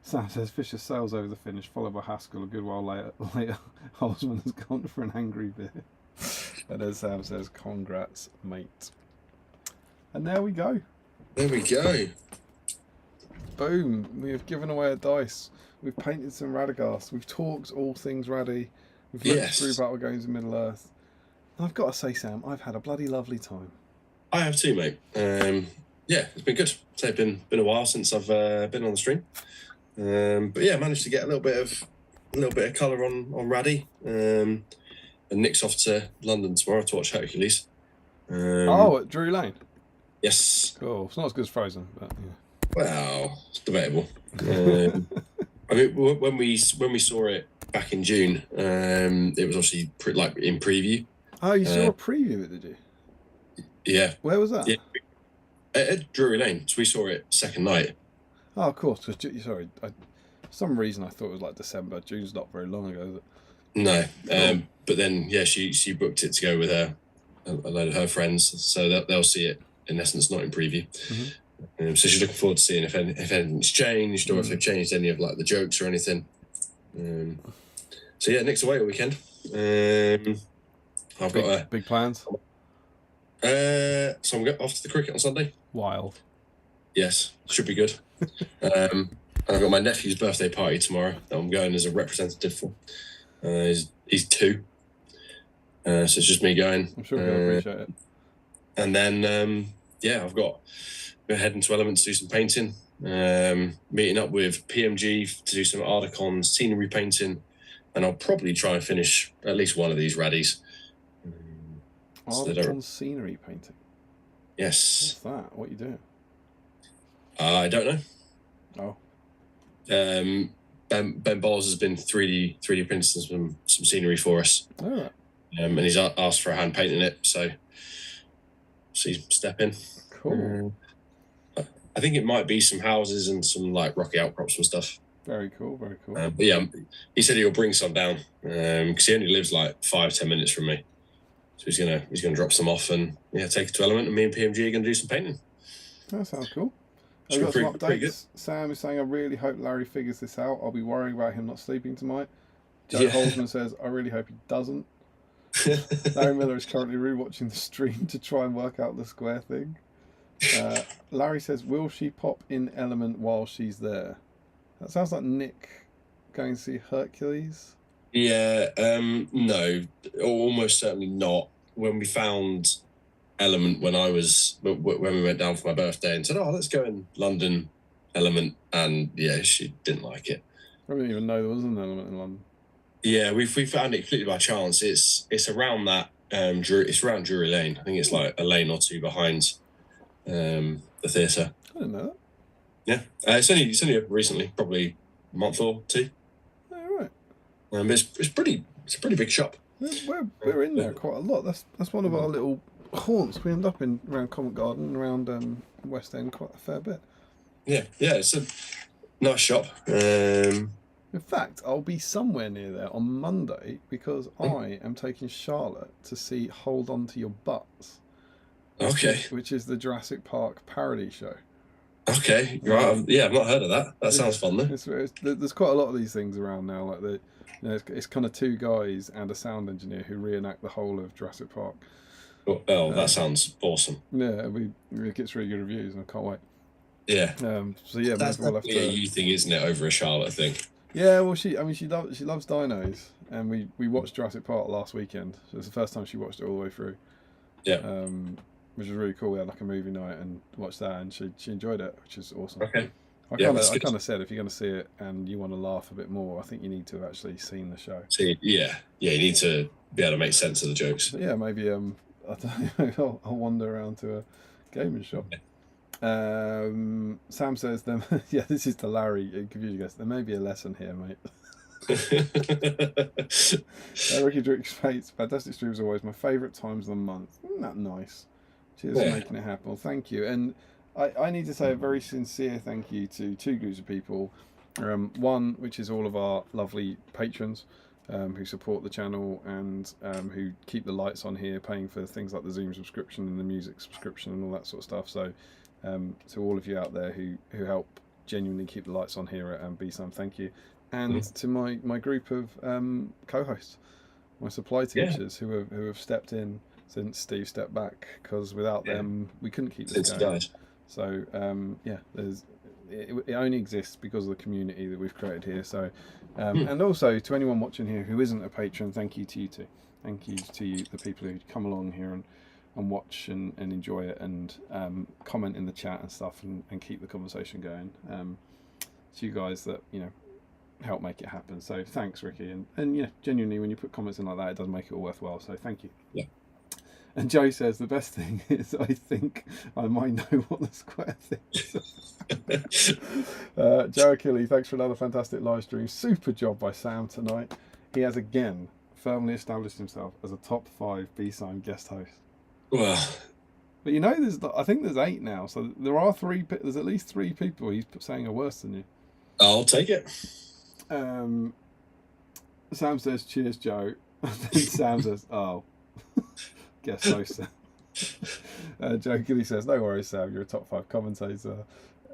Sam says Fisher sails over the finish, followed by Haskell. A good while later, Holzman has gone for an angry beer. And then Sam says, "Congrats, mate." And there we go. Boom. We have given away a dice. We've painted some Radagast. We've talked all things Raddy. We've looked through Battle Games in Middle Earth. And I've got to say, Sam, I've had a bloody lovely time. I have too, mate. It's been good. So it's been a while since I've been on the stream. But yeah, managed to get a little bit of colour on Raddy. And Nick's off to London tomorrow to watch Hercules. At Drury Lane? Yes. Cool. It's not as good as Frozen, but yeah. Well, it's debatable. I mean, when we saw it back in June, it was obviously in preview. Oh, you saw a preview of it, did you? Yeah. Where was that? Yeah. At Drury Lane. So we saw it second night. Oh, of course. For some reason I thought it was like December. June's not very long ago. No. But then, she booked it to go with a load of her friends, so they'll see it, in essence, not in preview. So she's looking forward to seeing if anything's changed or if they've changed any of the jokes or anything. So yeah, Nick's away all weekend. I've got big plans. So I'm going off to the cricket on Sunday. Wild. Yes, should be good. And I've got my nephew's birthday party tomorrow that I'm going as a representative for. He's 2, so it's just me going. I'm sure he'll appreciate it. And then yeah, we're heading to Element to do some painting. Meeting up with PMG to do some Articon scenery painting, and I'll probably try and finish at least one of these raddies. Articon scenery painting. Yes. What's that? What are you doing? I don't know. Oh. Ben Bowles has been 3D printing some scenery for us. All right. And he's asked for a hand painting it, so step in. Cool. I think it might be some houses and some like rocky outcrops and stuff. Very cool. Very cool. But yeah, he said he'll bring some down because he only lives like 5-10 minutes from me. So he's gonna drop some off and take it to Element, and me and PMG are gonna do some painting. That sounds cool. I've got some updates. Sam is saying, I really hope Larry figures this out. I'll be worrying about him not sleeping tonight. Joe Holzman says, I really hope he doesn't. Larry Miller is currently rewatching the stream to try and work out the square thing. Larry says, will she pop in Element while she's there? That sounds like Nick going to see Hercules. Yeah, no, almost certainly not. When we found Element when we went down for my birthday and said, oh, let's go in London Element, and yeah, she didn't like it. I didn't even know there was an Element in London. Yeah, we found it completely by chance. It's around that it's around Drury Lane. I think it's like a lane or two behind the theatre. I didn't know that. Yeah, it's only up recently, probably a month or two. Oh, right. It's a pretty big shop. We're in there quite a lot. That's one of our little haunts. We end up in around Covent Garden, around West End, quite a fair bit. Yeah, it's a nice shop. In fact, I'll be somewhere near there on Monday because I am taking Charlotte to see Hold On To Your Butts. Okay. Which is the Jurassic Park parody show. Okay, right. I've not heard of that. That sounds fun, though. There's quite a lot of these things around now. Like it's kind of two guys and a sound engineer who reenact the whole of Jurassic Park. Oh, that sounds awesome. Yeah, it gets really good reviews, and I can't wait. Yeah. So yeah, that's definitely a you thing, isn't it? Over a Charlotte thing. Yeah, well, she loves dinos, and we watched Jurassic Park last weekend. So it's the first time she watched it all the way through. Yeah. Which was really cool. We had like a movie night and watched that, and she enjoyed it, which is awesome. Okay. I kind of said if you're going to see it and you want to laugh a bit more, I think you need to have actually seen the show. You need to be able to make sense of the jokes. But yeah, maybe I don't know, I'll wander around to a gaming shop. Yeah. Sam says, this is the Larry confusing guess. There may be a lesson here, mate. Ricky Drake Spates, fantastic streams always my favourite times of the month. Isn't that nice? Cheers for making it happen. Well, thank you. And I need to say a very sincere thank you to two groups of people. One, which is all of our lovely patrons who support the channel and who keep the lights on here, paying for things like the Zoom subscription and the music subscription and all that sort of stuff. So to all of you out there who help genuinely keep the lights on here at BSIME, thank you. And to my group of co-hosts, my supply teachers who have stepped in since Steve stepped back, because without them we couldn't keep this going. So it only exists because of the community that we've created here. So and also to anyone watching here who isn't a patron, thank you to you too. Thank you to you, the people who come along here and watch and enjoy it and comment in the chat and stuff and keep the conversation going. It's you guys that help make it happen. So thanks, Ricky, and genuinely when you put comments in like that, it does make it all worthwhile. So thank you. Yeah. And Joe says the best thing is I think I might know what the square thing is. Joe Achille, thanks for another fantastic live stream. Super job by Sam tonight. He has again firmly established himself as a top 5 BSIME guest host. Well, but I think there's 8 now, so there are 3. There's at least 3 people he's saying are worse than you. I'll take it. Sam says, "Cheers, Joe." And then Sam says, "Oh." Guest host. Joe Gilly says, "No worries, Sam, you're a top 5 commentator."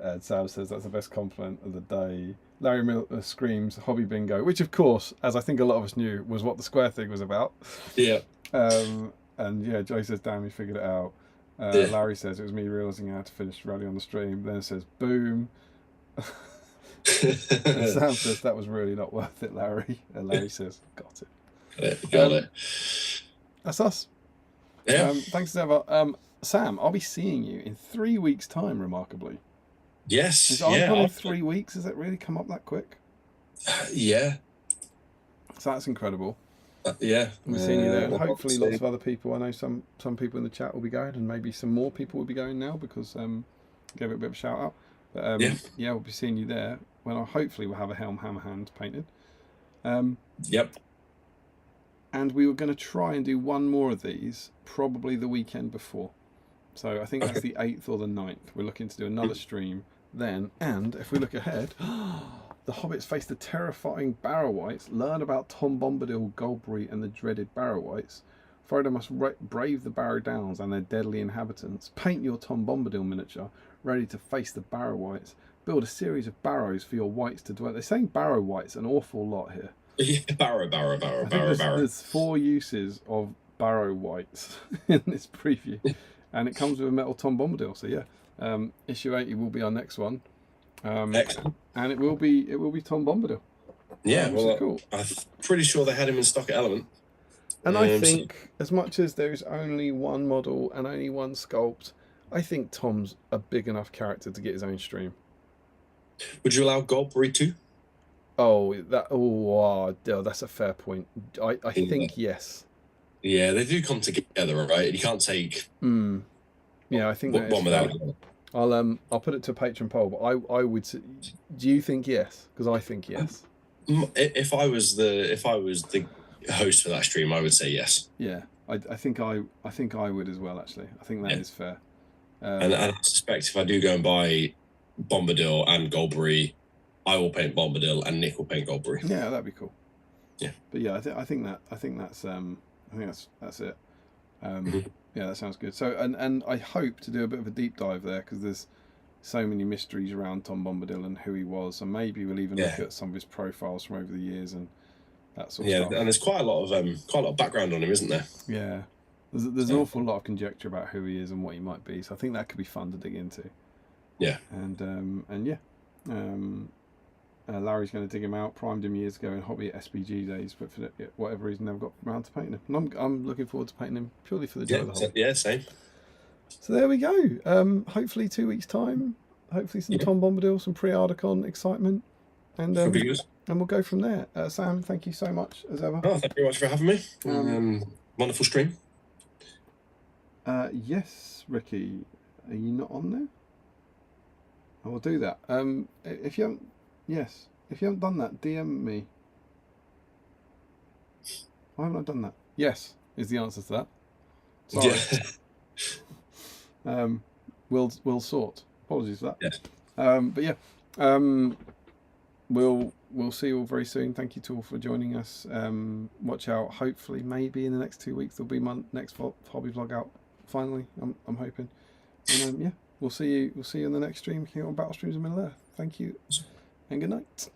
And Sam says, "That's the best compliment of the day." Larry Miller screams, "Hobby bingo," which of course, as I think a lot of us knew, was what the square thing was about. Yeah. And yeah, Joe says, "Damn, you figured it out." Larry says, "It was me realising how to finish rally on the stream." Then it says, "Boom." And Sam says, "That was really not worth it, Larry." And Larry says, "Got it." Got it. That's us. Yeah. Thanks as ever. Sam, I'll be seeing you in 3 weeks' time, remarkably. Yes. Is Articon in 3 weeks? Has it really come up that quick? Yeah. So that's incredible. Yeah. We'll be seeing you there. And hopefully lots of other people. I know some people in the chat will be going, and maybe some more people will be going now because gave it a bit of a shout out. But yeah, we'll be seeing you there when hopefully we'll have a Helm Hammerhand painted. Yep. And we were going to try and do one more of these probably the weekend before. So I think that's the 8th or the 9th. We're looking to do another stream then. And if we look ahead, the hobbits face the terrifying Barrow-wights, learn about Tom Bombadil, Golbury and the dreaded Barrow-wights. Frodo must brave the Barrow Downs and their deadly inhabitants. Paint your Tom Bombadil miniature, ready to face the Barrow-wights. Build a series of barrows for your wights to dwell. They're saying Barrow-wights an awful lot here. Yeah, barrow. There's 4 uses of Barrow-wights in this preview. And it comes with a metal Tom Bombadil, so yeah. Issue 80 will be our next one. Excellent. And it will be Tom Bombadil. Yeah, which is cool. I'm pretty sure they had him in stock at Element. And I think, as much as there's only one model and only one sculpt, I think Tom's a big enough character to get his own stream. Would you allow Golbury too? That's a fair point. I think yes. Yeah, they do come together, right? You can't take. Yeah, I think that one without. I'll put it to a patron poll, but I would. Do you think yes? Because I think yes. If I was the host for that stream, I would say yes. Yeah, I think I would as well. Actually, I think that is fair. And I suspect if I do go and buy Bombadil and Golbury, I will paint Bombadil and Nick will paint Golbury. Yeah, that'd be cool. Yeah, but yeah, I think that's it. Yeah, that sounds good. So and I hope to do a bit of a deep dive there because there's so many mysteries around Tom Bombadil and who he was, and maybe we'll even look at some of his profiles from over the years and that sort of stuff. Yeah, and there's quite a lot of background on him, isn't there? Yeah, there's an awful lot of conjecture about who he is and what he might be. So I think that could be fun to dig into. Yeah, and yeah. Larry's going to dig him out. Primed him years ago in hobby at SBG days, but for whatever reason, never got around to painting him. And I'm looking forward to painting him purely for the joy of the hobby. Yeah, same. So there we go. Hopefully 2 weeks time. Hopefully some Tom Bombadil, some pre-Articon excitement, and we'll go from there. Sam, thank you so much as ever. Oh, thank you very much for having me. Wonderful stream. Yes, Ricky, are you not on there? I will do that. If you haven't done that, DM me. Why haven't I done that? Yes, is the answer to that. Sorry. Yeah. We'll sort. Apologies for that. Yes. But yeah, we'll see you all very soon. Thank you to all for joining us. Watch out. Hopefully, maybe in the next 2 weeks there'll be my next hobby vlog out. Finally, I'm hoping. And yeah, we'll see you in the next stream here on Battle Streams of Middle Earth. Thank you and good night.